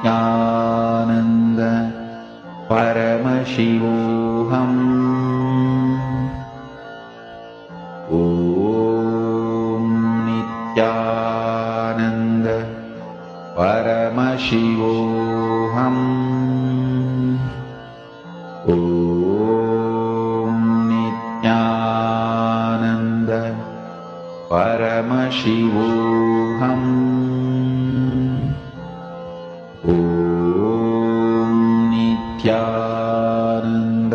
Nityanand Paramashivoham Nityanand Paramashivoham Nityanand Paramashivoham Nityanand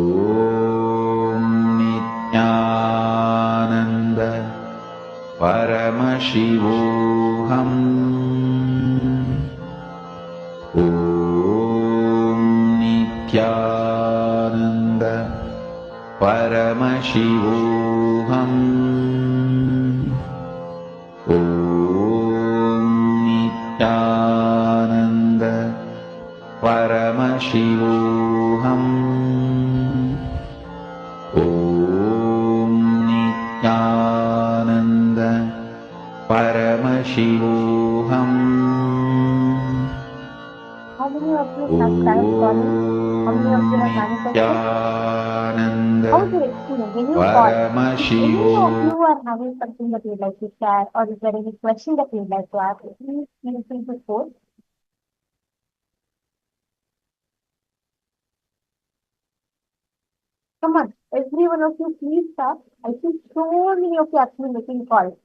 Paramashivoham Om Nityananda Paramashivoham Om Nityananda Paramashivoham Om Nityananda Paramashivoham. How many of you have tried calling? How many of you have manifested? How is your experience when you call? If any of you are having something that you'd like to share, or is there any question that you'd like to ask, please feel free to post. Come on, every one of you, please start. I see so many of you actually making calls.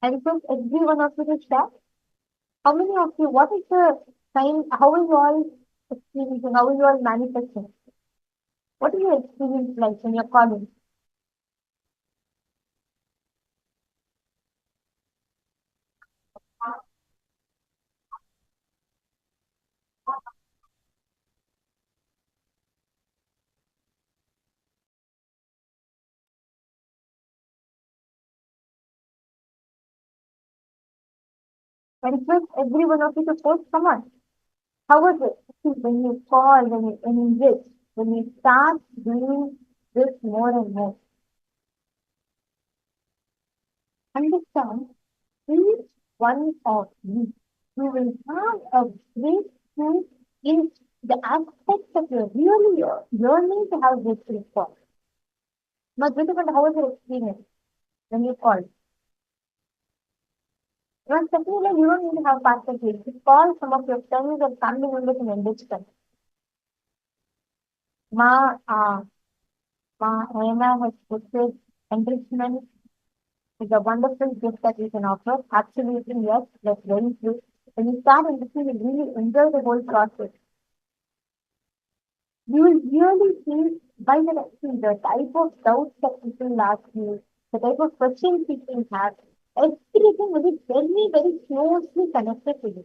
I request every one of you to share. How many of you, what is the sign, how is all experiencing, how is all manifesting? What is your experience like when you're calling? I request every one of you to post, come on. How was it? See, when you call, when you enrich, when you start doing this more and more, understand each one of you, you will have a breakthrough in the aspects that you're really yearning to have breakthrough for. Now, Jyotika, how was your experience when you called? Now, secondly, you don't need to have percentage. You call some of your friends or family members and enrich them. Ma Anna has put this enrichment is a wonderful gift that we can offer. Absolutely, yes, that's very true. When you start enriching, you really enjoy the whole process. You will really see by the type of doubts that people ask you, the type of questions people have, everything will be very, very closely connected to you.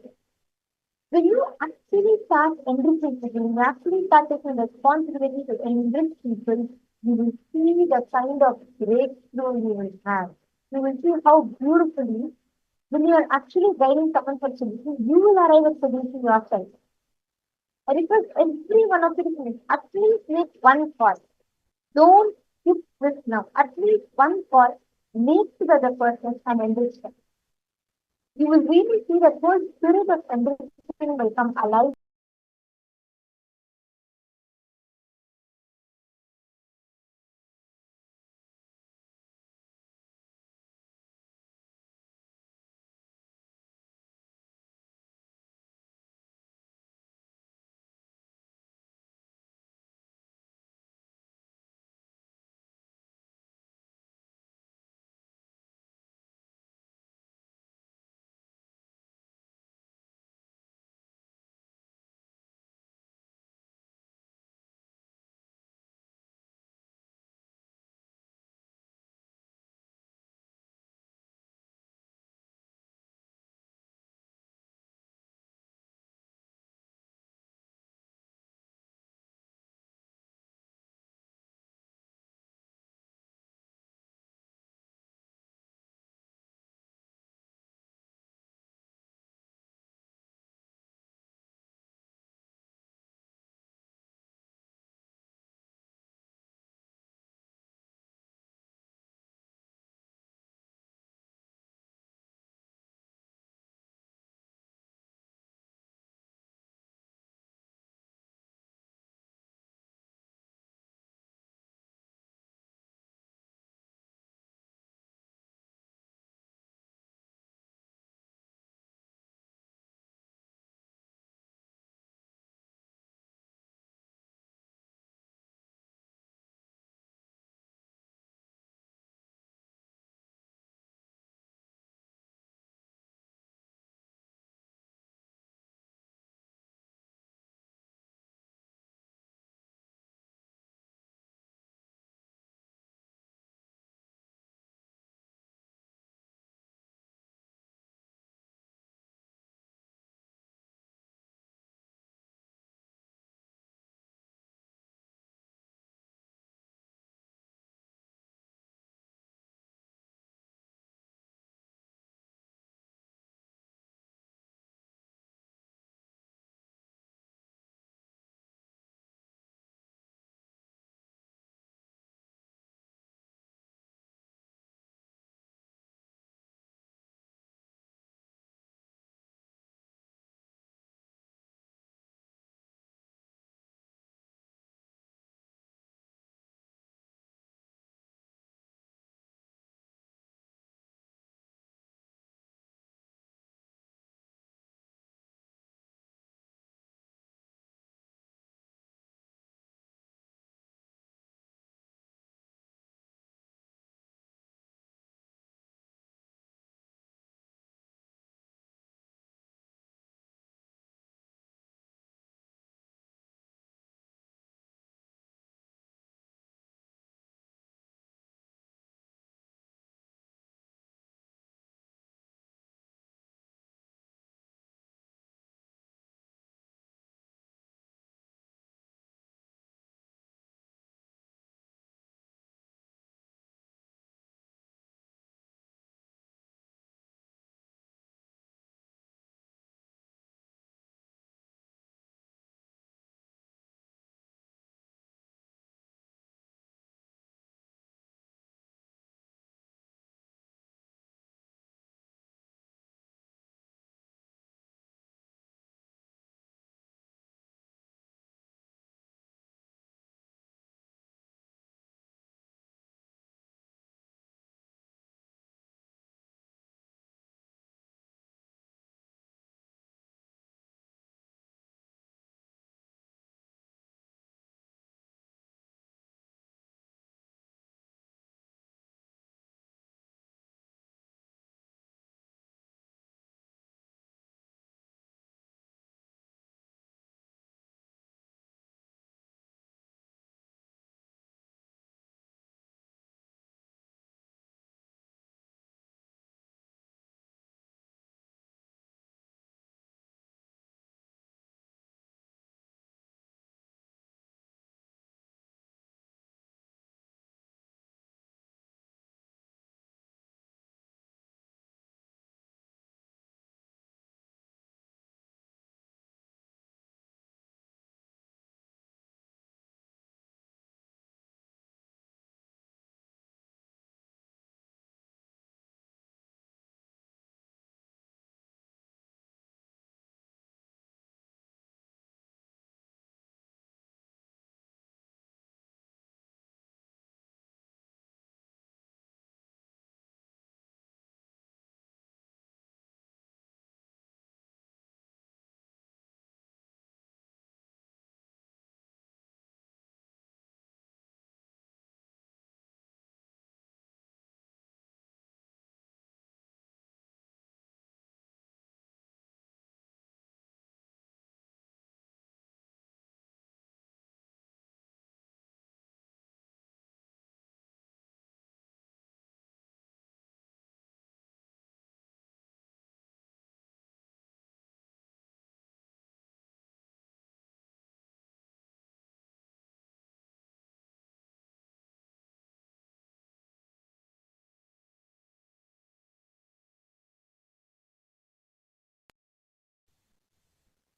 When you actually start enriching people, when you actually start taking responsibility to enrich people, you will see the kind of breakthrough you will have. You will see how beautifully, when you are actually guiding someone for solution, you will arrive at solution yourself. I request every one of you to at least make one call. Don't skip this now. At least one call, make to the other person and enrich them. You will really see that whole spirit of enrichment will come alive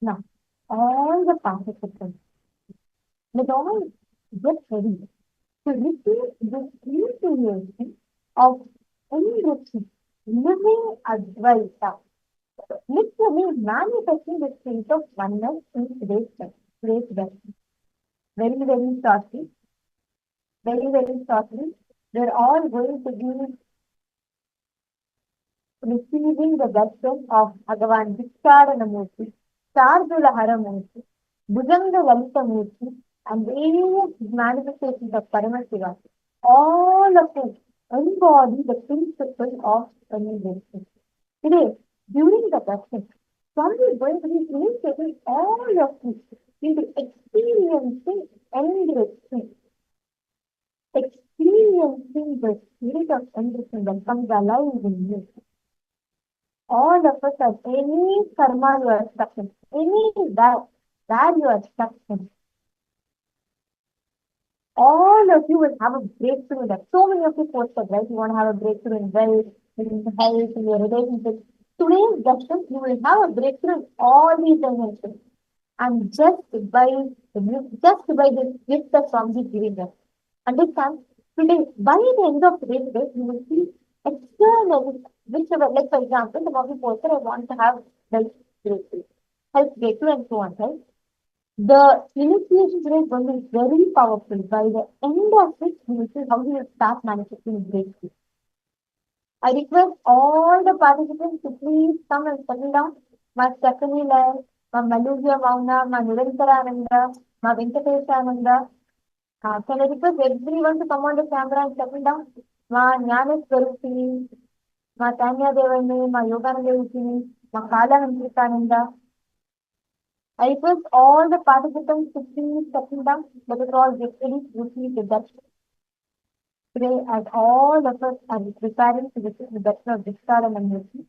Now, all the participants, let all get ready to receive this initiation of enriching, living advaita, literally manifesting the state of oneness in today's lesson. Very, very shortly, we're all going to be receiving the darshan of Bhagavan Vicharanamurti, Shardula Haramurti, Bhujanga Lalita Murti, and various manifestations of Paramashiva, all of them embody the principle of annihilation. Today, during the darshan, Swami is going to be initiating all of this into experiencing enrichment, experiencing the spirit of enrichment that comes alive in you. All of us have any karma you are stuck in, any that you are stuck in. All of you will have a breakthrough in that. So many of you posted, right? You want to have a breakthrough in wealth, in health, in your relationships. Today's darshan, you will have a breakthrough in all these dimensions. And just by this gift that Swami is giving us. Understand? Today, by the end of today's day, you will see external, whichever, like for example, some of you posted, I want to have health breakthrough, and so on, right? The initiation today is going to be very powerful. By the end of it, you will see how you will start manifesting breakthrough. I request all the participants to please come and settle down. Ma Stephanie Lai, Ma Maluvya Mauna, Ma Nirantarananda, Ma Venkateshananda. Can I request everyone to come on the camera and settle down? Ma Jnana Swarupini, Ma Tanya Devani, Ma Yogananda Uchini, Ma Kala Hantrikananda. I request all the participants to please settle down. Let us all get ready to receive the darshan. Today, as all of us are preparing to receive the darshan of Vicharanamurti,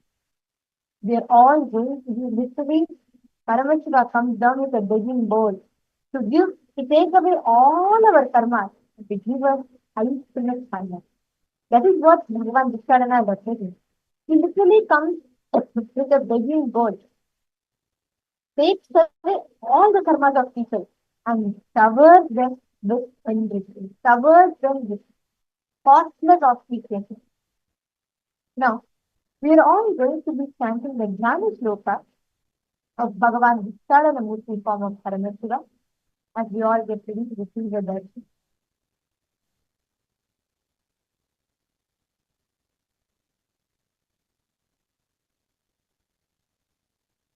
we are all going to be listening. Paramashiva comes down with a begging bowl to take away all our karmas, to give us ultimate happiness. That is what Bhagavan Vicharanamurti was saying. He literally comes with a begging bowl, takes away all the karmas of people and covers them with enrichment, covers them with costless auspiciation. Now, we are all going to be chanting the Jnana Shloka of Bhagavan Vicharanamurti in form of Paramashiva as we all get ready to receive the darshan.